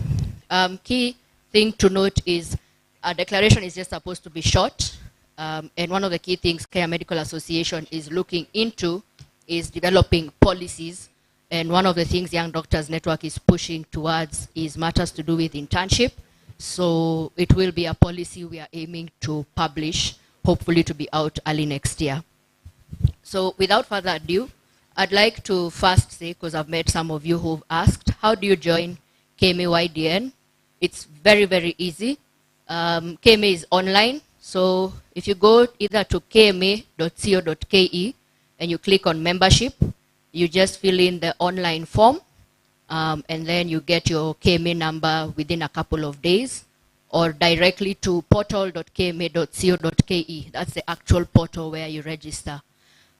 Key thing to note is a declaration is just supposed to be short, and one of the key things Kenya Medical Association is looking into is developing policies, and one of the things Young Doctors Network is pushing towards is matters to do with internship. So it will be a policy we are aiming to publish, hopefully to be out early next year. So without further ado, I'd like to first say, because I've met some of you who've asked, how do you join KMA-YDN? It's very, very easy. KMA is online. So if you go either to kma.co.ke and you click on membership, you just fill in the online form. And then you get your KMA number within a couple of days, or directly to portal.kma.co.ke. That's the actual portal where you register.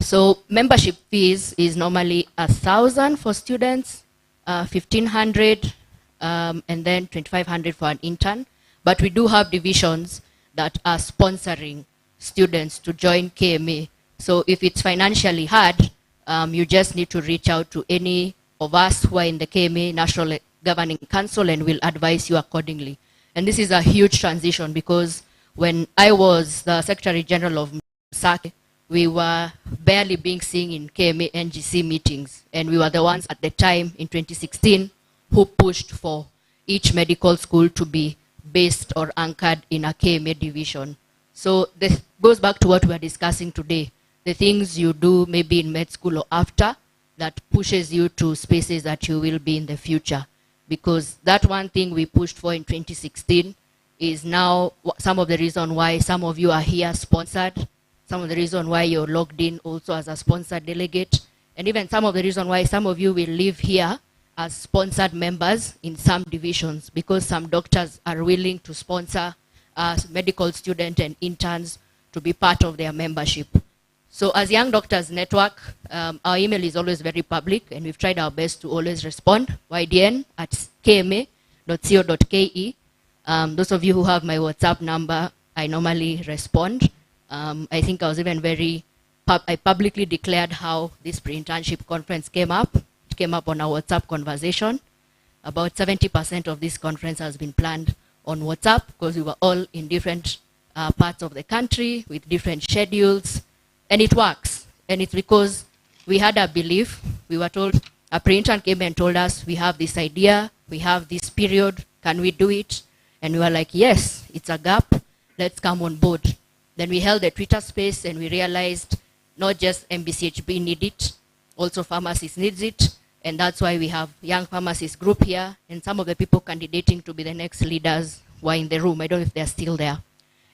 So membership fees is normally 1,000 for students, 1,500, and then 2,500 for an intern. But we do have divisions that are sponsoring students to join KMA. So if it's financially hard, you just need to reach out to any of us who are in the KMA National Governing Council, and will advise you accordingly. And this is a huge transition, because when I was the Secretary General of MSAC, we were barely being seen in KMA NGC meetings, and we were the ones at the time in 2016 who pushed for each medical school to be based or anchored in a KMA division. So this goes back to what we are discussing today, the things you do maybe in med school or after, that pushes you to spaces that you will be in the future. Because that one thing we pushed for in 2016 is now some of the reason why some of you are here sponsored, some of the reason why you're logged in also as a sponsored delegate, and even some of the reason why some of you will live here as sponsored members in some divisions, because some doctors are willing to sponsor medical students and interns to be part of their membership. So as Young Doctors Network, our email is always very public, and we've tried our best to always respond. ydn@kma.co.ke. Those of you who have my WhatsApp number, I normally respond. I think I was even I publicly declared how this pre-internship conference came up. It came up on our WhatsApp conversation. About 70% of this conference has been planned on WhatsApp because we were all in different parts of the country with different schedules, and it works. And it's because we had a belief. We were told, a pre-intern came and told us, we have this idea, we have this period, can we do it? And we were like, yes, it's a gap, let's come on board. Then we held a Twitter space and we realized not just MBCHB need it, also pharmacists needs it. And that's why we have young pharmacists group here, and some of the people candidating to be the next leaders were in the room. I don't know if they're still there.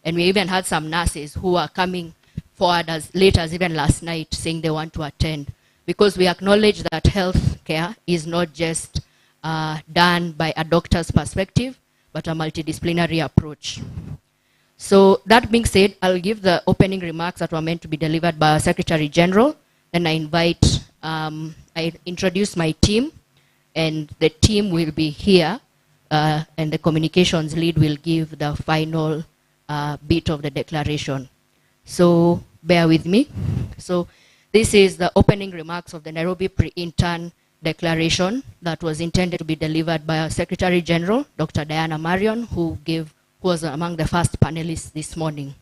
And we even had some nurses who are coming forward as late as even last night saying they want to attend, because we acknowledge that health care is not just done by a doctor's perspective, but a multidisciplinary approach. So that being said, I'll give the opening remarks that were meant to be delivered by our Secretary General. Then I introduce my team, and the team will be here, and the communications lead will give the final bit of the declaration. So bear with me. So this is the opening remarks of the Nairobi Pre-Intern Declaration that was intended to be delivered by our Secretary General, Dr. Diana Marion, who was among the first panelists this morning.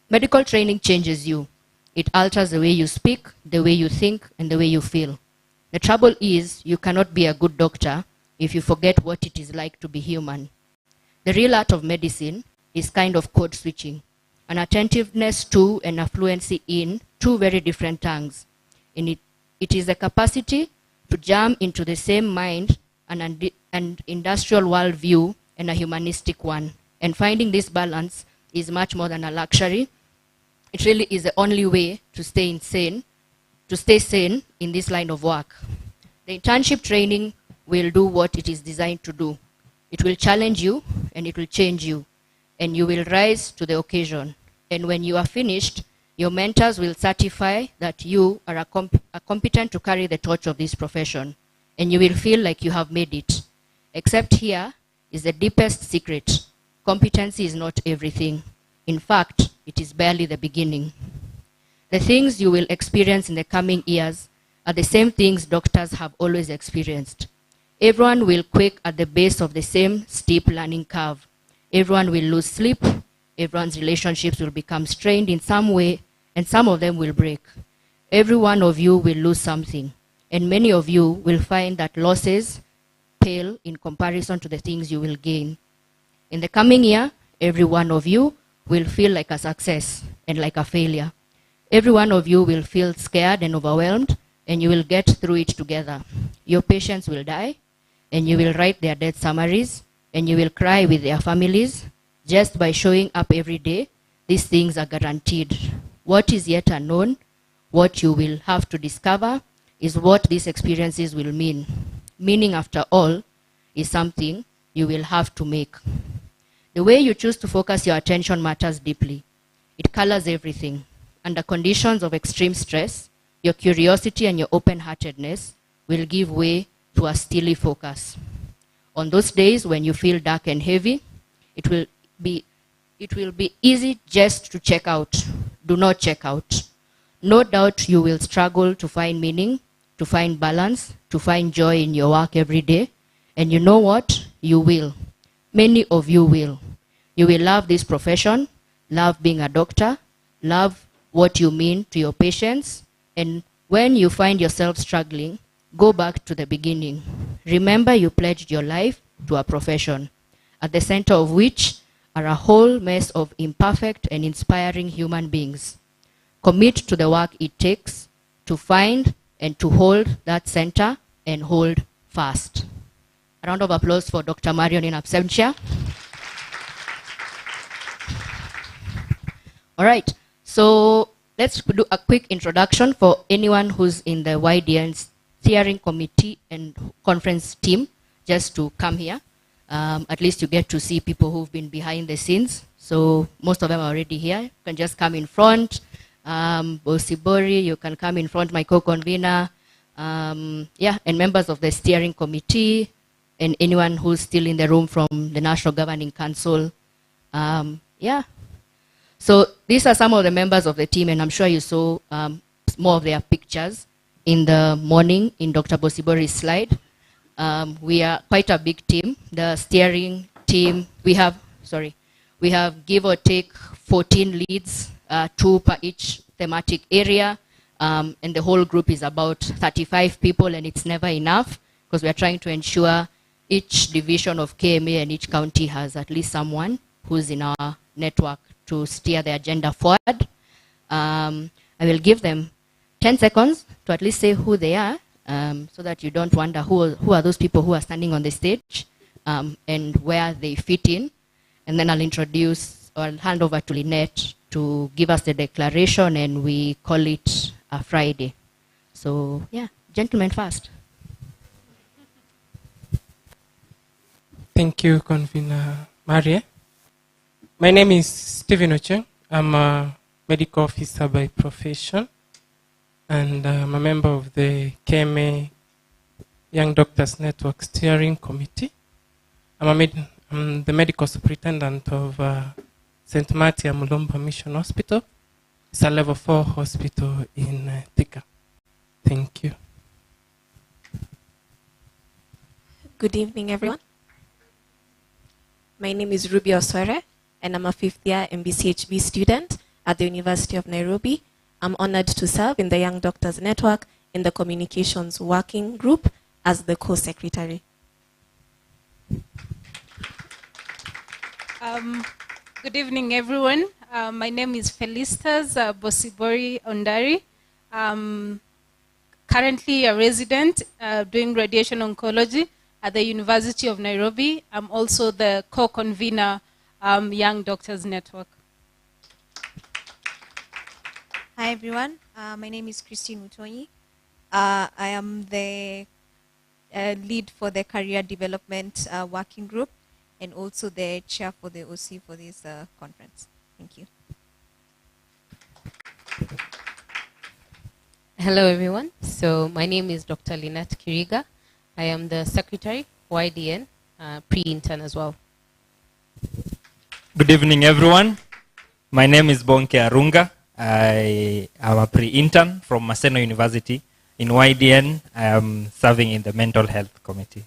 Medical training changes you. It alters the way you speak, the way you think, and the way you feel. The trouble is, you cannot be a good doctor if you forget what it is like to be human. The real art of medicine is kind of code switching, an attentiveness to and a fluency in two very different tongues. It is the capacity to jam into the same mind, an industrial worldview, and a humanistic one. And finding this balance is much more than a luxury. It really is the only way to stay sane in this line of work. The internship training will do what it is designed to do. It will challenge you, and it will change you, and you will rise to the occasion. And when you are finished, your mentors will certify that you are competent to carry the torch of this profession, and you will feel like you have made it. Except here is the deepest secret. Competency is not everything. In fact, it is barely the beginning. The things you will experience in the coming years are the same things doctors have always experienced. Everyone will quake at the base of the same steep learning curve. Everyone will lose sleep. Everyone's relationships will become strained in some way, and some of them will break. Every one of you will lose something, and many of you will find that losses pale in comparison to the things you will gain. In the coming year, every one of you will feel like a success and like a failure. Every one of you will feel scared and overwhelmed, and you will get through it together. Your patients will die, and you will write their death summaries, and you will cry with their families. Just by showing up every day, these things are guaranteed. What is yet unknown, what you will have to discover, is what these experiences will mean. Meaning, after all, is something you will have to make. The way you choose to focus your attention matters deeply. It colors everything. Under conditions of extreme stress, your curiosity and your open-heartedness will give way to a steely focus. On those days when you feel dark and heavy, it will be easy just to check out. Do not check out. No doubt you will struggle to find meaning, to find balance, to find joy in your work every day. And you know what? You will. Many of you will. You will love this profession, love being a doctor, love what you mean to your patients. And when you find yourself struggling, go back to the beginning. Remember you pledged your life to a profession, at the center of which are a whole mess of imperfect and inspiring human beings. Commit to the work it takes to find and to hold that center and hold fast. A round of applause for Dr. Marion in absentia. All right, so let's do a quick introduction for anyone who's in the YDN steering committee and conference team, just to come here. At least you get to see people who've been behind the scenes. So most of them are already here. You can just come in front. Bosibori, you can come in front, my co-convener. Yeah, and members of the steering committee, and anyone who's still in the room from the National Governing Council. Yeah. So these are some of the members of the team, and I'm sure you saw more of their pictures in the morning in Dr. Bosibori's slide. We are quite a big team. The steering team, we have give or take 14 leads, 2 per each thematic area. And the whole group is about 35 people, and it's never enough because we are trying to ensure each division of KMA and each county has at least someone who's in our network to steer the agenda forward. I will give them 10 seconds to at least say who they are, so that you don't wonder who are those people who are standing on the stage and where they fit in. And then I'll introduce or hand over to Lynette to give us the declaration, and we call it a Friday. So yeah, gentlemen first. Thank you, Convener Marie. My name is Stephen Ocheng. I'm a medical officer by profession, and I'm a member of the KMA Young Doctors Network Steering Committee. I'm the medical superintendent of St. Martia Mulumba Mission Hospital. It's a level 4 hospital in Thika. Thank you. Good evening, everyone. My name is Ruby Oswere, and I'm a 5th year MBCHB student at the University of Nairobi. I'm honored to serve in the Young Doctors Network in the Communications Working Group as the co-secretary. Good evening, everyone. My name is Felicitas Bosibori Ondari. Currently a resident doing radiation oncology at the University of Nairobi. I'm also the co-convener Young Doctors Network. Hi, everyone. My name is Christine Mutonyi. I am the lead for the Career Development Working Group and also the chair for the OC for this conference. Thank you. Hello, everyone. So my name is Dr. Lynette Kiriga. I am the secretary, YDN, pre-intern as well. Good evening, everyone. My name is Bonke Arunga. I am a pre-intern from Maseno University. In YDN, I am serving in the Mental Health Committee.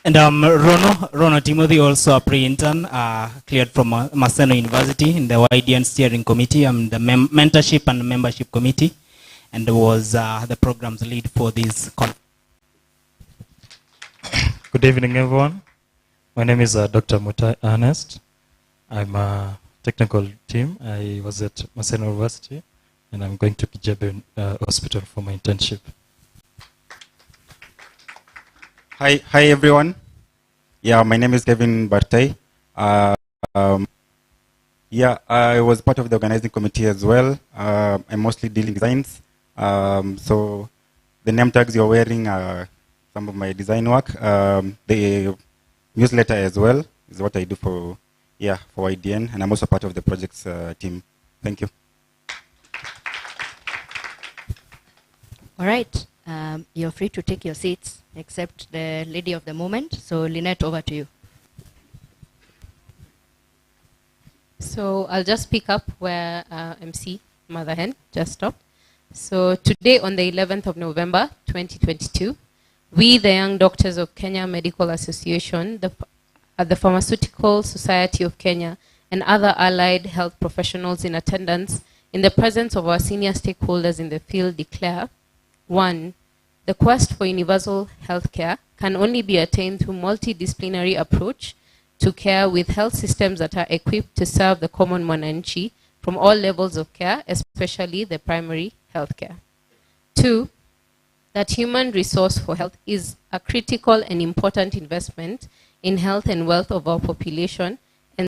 And Rono Timothy, also a pre-intern, cleared from Maseno University in the YDN Steering Committee. I'm the Mentorship and Membership Committee, and was the program's lead for this conference. Good evening, everyone. My name is Dr. Mutai Ernest. I'm a technical team. I was at Maseno University, and I'm going to Kijebe Hospital for my internship. Hi everyone. Yeah, my name is Kevin Bartai. Yeah, I was part of the organizing committee as well. I'm mostly dealing designs. So the name tags you're wearing are some of my design work. The newsletter as well is what I do for YDN, and I'm also part of the projects team. Thank you. All right. You're free to take your seats, except the lady of the moment. So Lynette, over to you. So I'll just pick up where MC Mother Hen just stopped. So today, on the 11th of November, 2022, we, the Young Doctors of Kenya Medical Association, the Pharmaceutical Society of Kenya, and other allied health professionals in attendance, in the presence of our senior stakeholders in the field, declare: 1. The quest for universal health care can only be attained through multidisciplinary approach to care, with health systems that are equipped to serve the common mwananchi from all levels of care, especially the primary health care. 2. That human resource for health is a critical and important investment in health and wealth of our population, and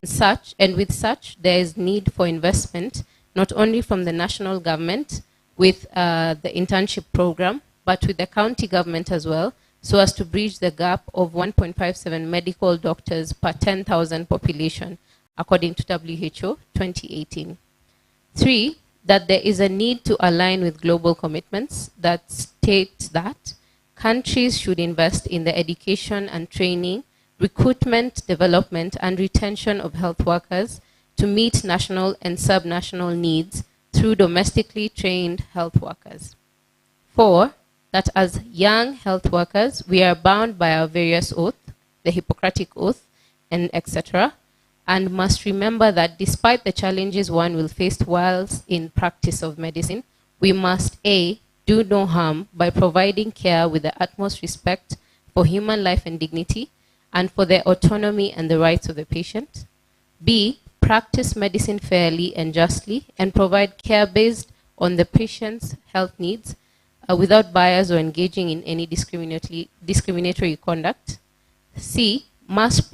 with such there is need for investment not only from the national government with the internship program, but with the county government as well, so as to bridge the gap of 1.57 medical doctors per 10,000 population, according to WHO 2018. 3, that there is a need to align with global commitments that state that countries should invest in the education and training, recruitment, development, and retention of health workers to meet national and subnational needs through domestically trained health workers. 4, that as young health workers, we are bound by our various oaths, the Hippocratic Oath, and etc., and must remember that despite the challenges one will face whilst in practice of medicine, we must A, do no harm by providing care with the utmost respect for human life and dignity, and for the autonomy and the rights of the patient. B, practice medicine fairly and justly, and provide care based on the patient's health needs without bias or engaging in any discriminatory conduct. C, must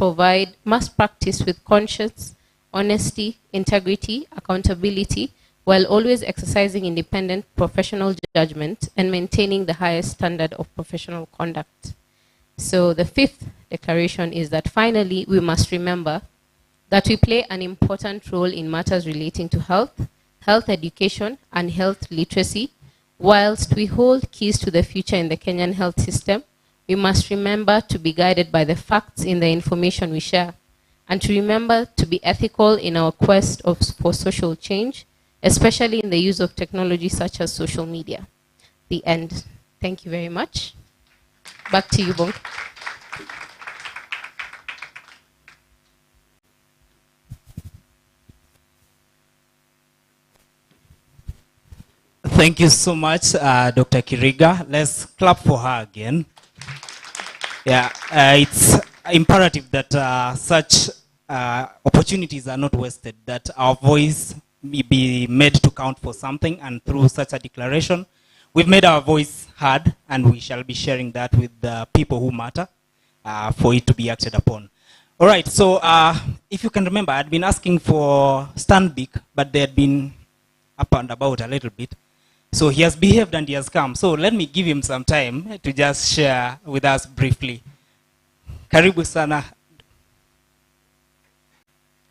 practice with conscience, honesty, integrity, accountability, while always exercising independent professional judgment and maintaining the highest standard of professional conduct. So the 5th declaration is that finally we must remember that we play an important role in matters relating to health, health education, and health literacy. Whilst we hold keys to the future in the Kenyan health system, we must remember to be guided by the facts in the information we share, and to remember to be ethical in our quest for social change, especially in the use of technology such as social media. The end. Thank you very much. Back to you, Bonk. Thank you so much, Dr. Kiriga. Let's clap for her again. Yeah, it's imperative that such opportunities are not wasted, that our voice be made to count for something, and through such a declaration, we've made our voice heard, and we shall be sharing that with the people who matter for it to be acted upon. All right, so if you can remember, I'd been asking for Stanbic, but they had been up and about a little bit. So he has behaved and he has come. So let me give him some time to just share with us briefly. Karibu sana.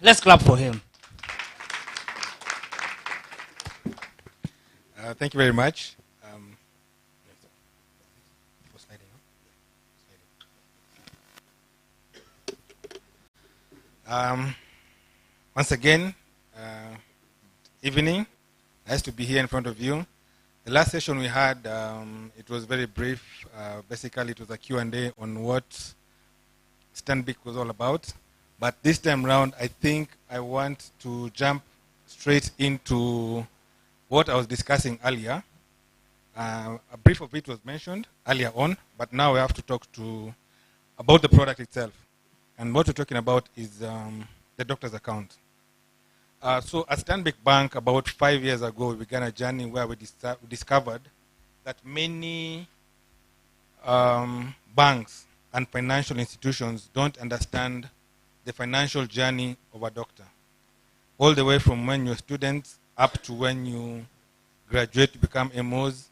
Let's clap for him. Thank you very much. Once again, evening. Nice to be here in front of you. The last session we had, it was very brief. Basically, it was a Q&A on what Stanbic was all about. But this time around, I think I want to jump straight into what I was discussing earlier. A brief of it was mentioned earlier on, but now we have to talk about the product itself. And what we're talking about is the doctor's account. So at Stanbic Bank, about 5 years ago, we began a journey where we discovered that many banks and financial institutions don't understand the financial journey of a doctor. All the way from when you're students up to when you graduate to become MOs,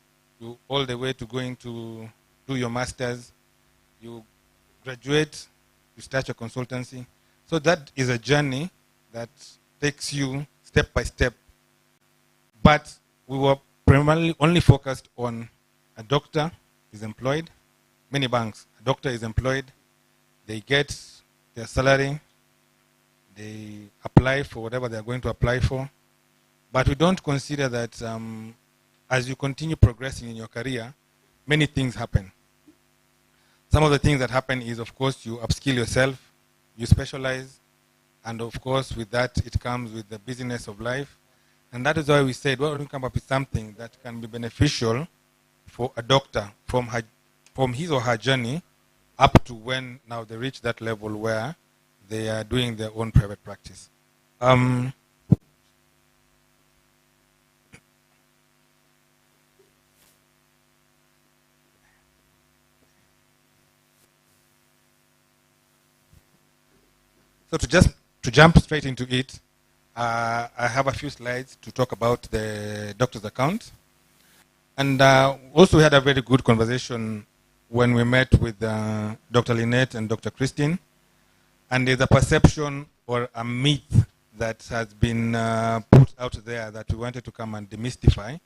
all the way to going to do your masters. You graduate, you start your consultancy. So that is a journey that takes you step by step. But we were primarily only focused on a doctor is employed. Many banks, a doctor is employed. They get their salary. They apply for whatever they're going to apply for. But we don't consider that as you continue progressing in your career, many things happen. Some of the things that happen is, of course, you upskill yourself, you specialize, and of course, with that, it comes with the busyness of life. And that is why we said, well, we come up with something that can be beneficial for a doctor from his or her journey up to when now they reach that level where they are doing their own private practice. So to jump straight into it, I have a few slides to talk about the doctor's account. And also we had a very good conversation when we met with Dr. Lynette and Dr. Christine, and there's a perception or a myth that has been put out there that we wanted to come and demystify.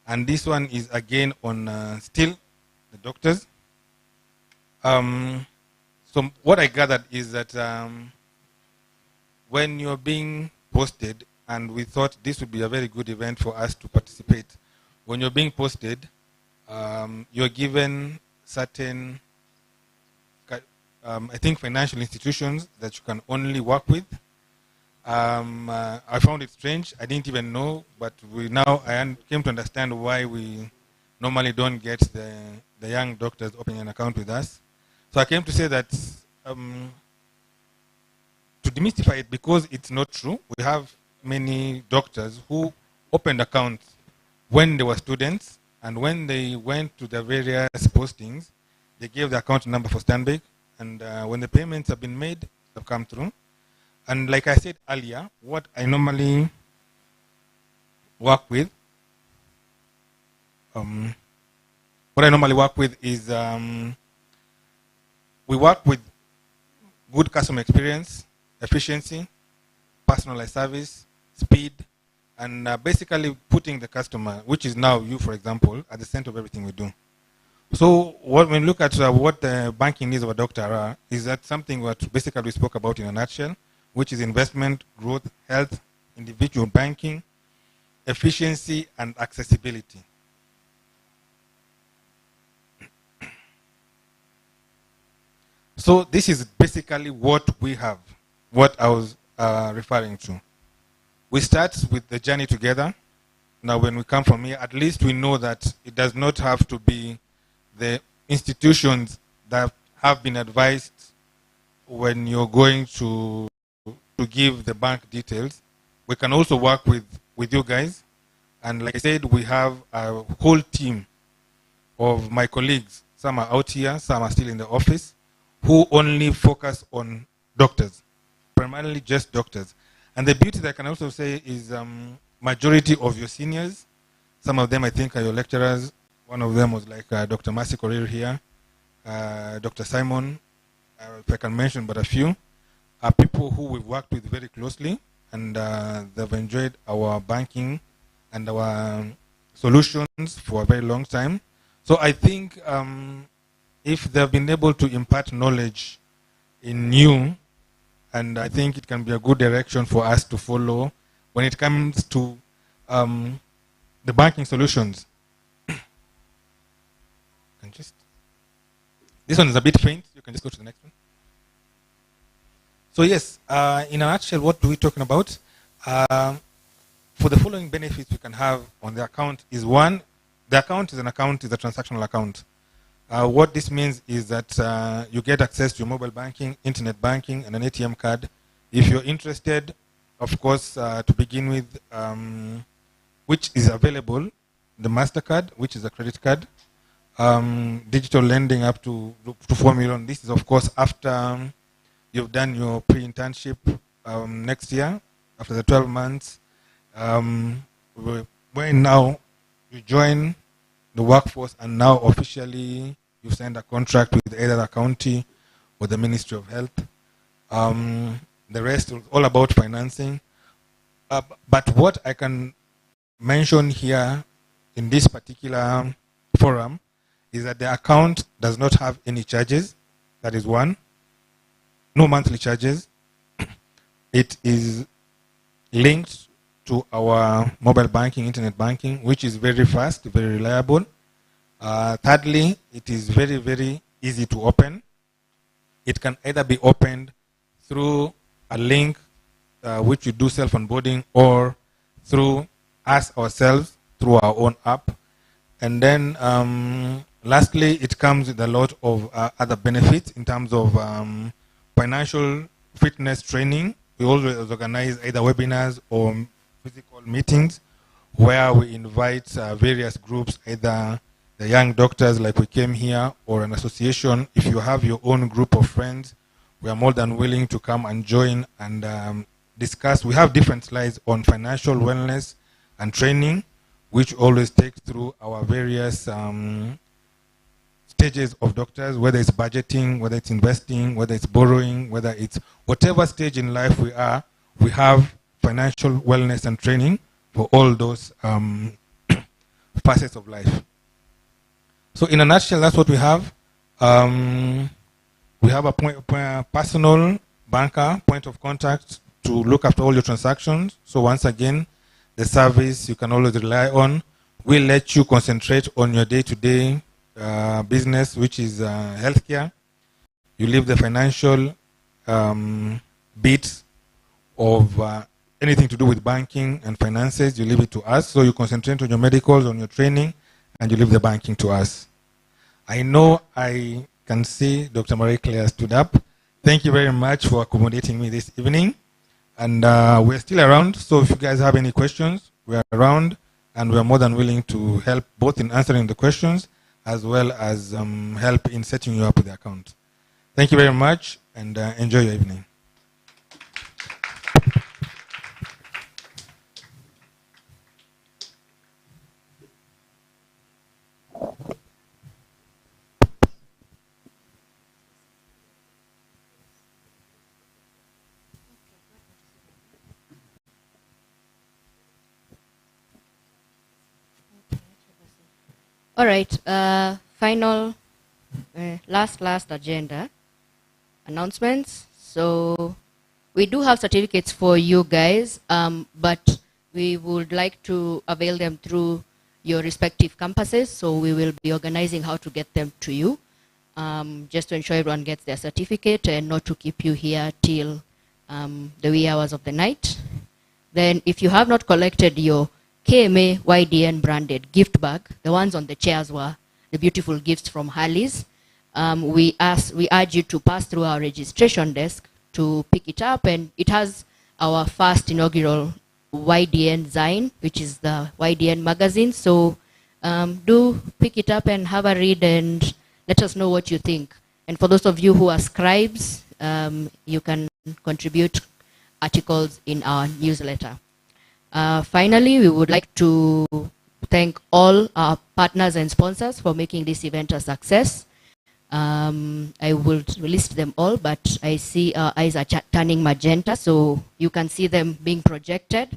And this one is again on still the doctors. So what I gathered is that when you're being posted, and we thought this would be a very good event for us to participate, when you're being posted, you're given certain, I think, financial institutions that you can only work with. I found it strange. I didn't even know, but I came to understand why we normally don't get the young doctors opening an account with us. So I came to say that to demystify it, because it's not true. We have many doctors who opened accounts when they were students, and when they went to the various postings, they gave the account number for Stanbic, and when the payments have been made, they've come through. And like I said earlier, what I normally work with, is we work with good customer experience, efficiency, personalized service, speed, and basically putting the customer, which is now you, for example, at the center of everything we do. So when we look at what the banking needs of a doctor are, is that something what basically we spoke about in a nutshell, which is investment, growth, health, individual banking, efficiency, and accessibility. So this is basically what we have, what I was referring to. We start with the journey together. Now when we come from here, at least we know that it does not have to be the institutions that have been advised when you're going to give the bank details. We can also work with you guys. And like I said, we have a whole team of my colleagues. Some are out here, some are still in the office, who only focus on doctors, primarily just doctors. And the beauty that I can also say is majority of your seniors, some of them I think are your lecturers. One of them was like Dr. Masi Korir here, Dr. Simon, if I can mention but a few, are people who we've worked with very closely, and they've enjoyed our banking and our solutions for a very long time. So I think if they've been able to impart knowledge in you, and I think it can be a good direction for us to follow when it comes to the banking solutions. This one is a bit faint. You can just go to the next one. So yes, in a nutshell, what are we talking about? For the following benefits we can have on the account is one, the account is a transactional account. What this means is that you get access to your mobile banking, internet banking, and an ATM card. If you're interested, of course, to begin with, which is available, the MasterCard, which is a credit card, digital lending up to 4 million. This is, of course, after you've done your pre-internship next year, after the 12 months. When now you join the workforce, and now officially you've signed a contract with either the county or the Ministry of Health. The rest is all about financing. But what I can mention here in this particular forum is that the account does not have any charges. That is one. No monthly charges. It is linked to our mobile banking, internet banking, which is very fast, very reliable. Thirdly, it is very, very easy to open. It can either be opened through a link which you do self-onboarding, or through us ourselves, through our own app. And then lastly, it comes with a lot of other benefits in terms of financial fitness training. We always organize either webinars or physical meetings where we invite various groups, either the young doctors like we came here, or an association. If you have your own group of friends, we are more than willing to come and join and discuss. We have different slides on financial wellness and training, which always take through our various stages of doctors, whether it's budgeting, whether it's investing, whether it's borrowing, whether it's whatever stage in life we are, we have financial wellness and training for all those facets of life. So in a nutshell, that's what we have. We have a personal banker, point of contact to look after all your transactions. So once again, the service you can always rely on. We'll let you concentrate on your day-to-day business, which is healthcare. You leave the financial bit of anything to do with banking and finances, you leave it to us. So you concentrate on your medicals, on your training, and you leave the banking to us. I know I can see Dr. Marie Claire stood up. Thank you very much for accommodating me this evening. And we're still around, so if you guys have any questions, we're around, and we're more than willing to help both in answering the questions as well as help in setting you up with the account. Thank you very much, and enjoy your evening. All right, final, last agenda, announcements. So we do have certificates for you guys, but we would like to avail them through your respective campuses. So we will be organizing how to get them to you, just to ensure everyone gets their certificate and not to keep you here till the wee hours of the night. Then if you have not collected your KMA YDN branded gift bag, the ones on the chairs were the beautiful gifts from Harley's. We urge you to pass through our registration desk to pick it up, and it has our first inaugural YDN Zine, which is the YDN magazine. So do pick it up and have a read and let us know what you think. And for those of you who are scribes, you can contribute articles in our newsletter. Finally, we would like to thank all our partners and sponsors for making this event a success. I will list them all, but I see our eyes are turning magenta, so you can see them being projected.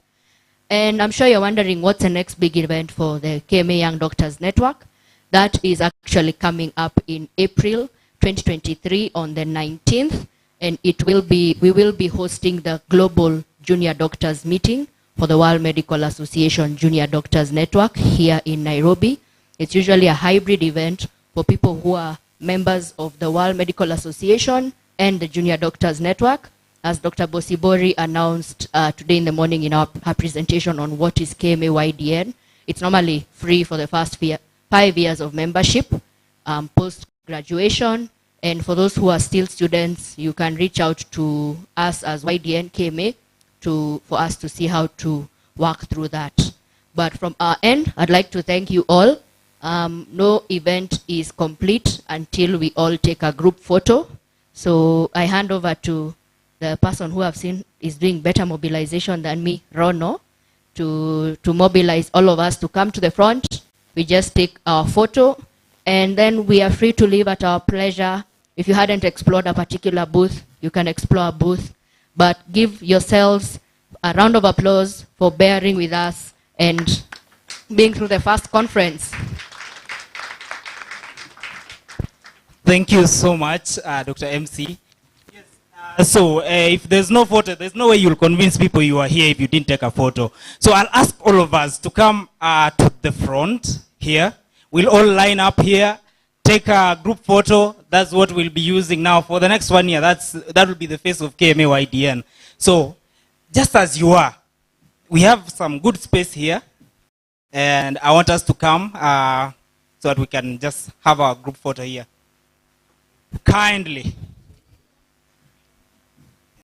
And I'm sure you're wondering what's the next big event for the KMA Young Doctors Network. That is actually coming up in April 2023 on the 19th, and we will be hosting the Global Junior Doctors Meeting for the World Medical Association Junior Doctors Network here in Nairobi. It's usually a hybrid event for people who are members of the World Medical Association and the Junior Doctors Network. As Dr. Bosibori announced today in the morning in her presentation on what is KMA YDN, it's normally free for the first 5 years of membership, post-graduation, and for those who are still students, you can reach out to us as YDN KMA for us to see how to work through that. But from our end, I'd like to thank you all. No event is complete until we all take a group photo. So I hand over to the person who I've seen is doing better mobilization than me, Rono, to mobilize all of us to come to the front. We just take our photo, and then we are free to leave at our pleasure. If you hadn't explored a particular booth, you can explore a booth. But give yourselves a round of applause for bearing with us and being through the first conference. Thank you so much, Dr. MC. So if there's no photo, there's no way you'll convince people you are here if you didn't take a photo. So I'll ask all of us to come to the front here. We'll all line up here, take a group photo. That's what we'll be using now for the next 1 year. That will be the face of KMA YDN. So just as you are, we have some good space here, and I want us to come so that we can just have our group photo here. Kindly.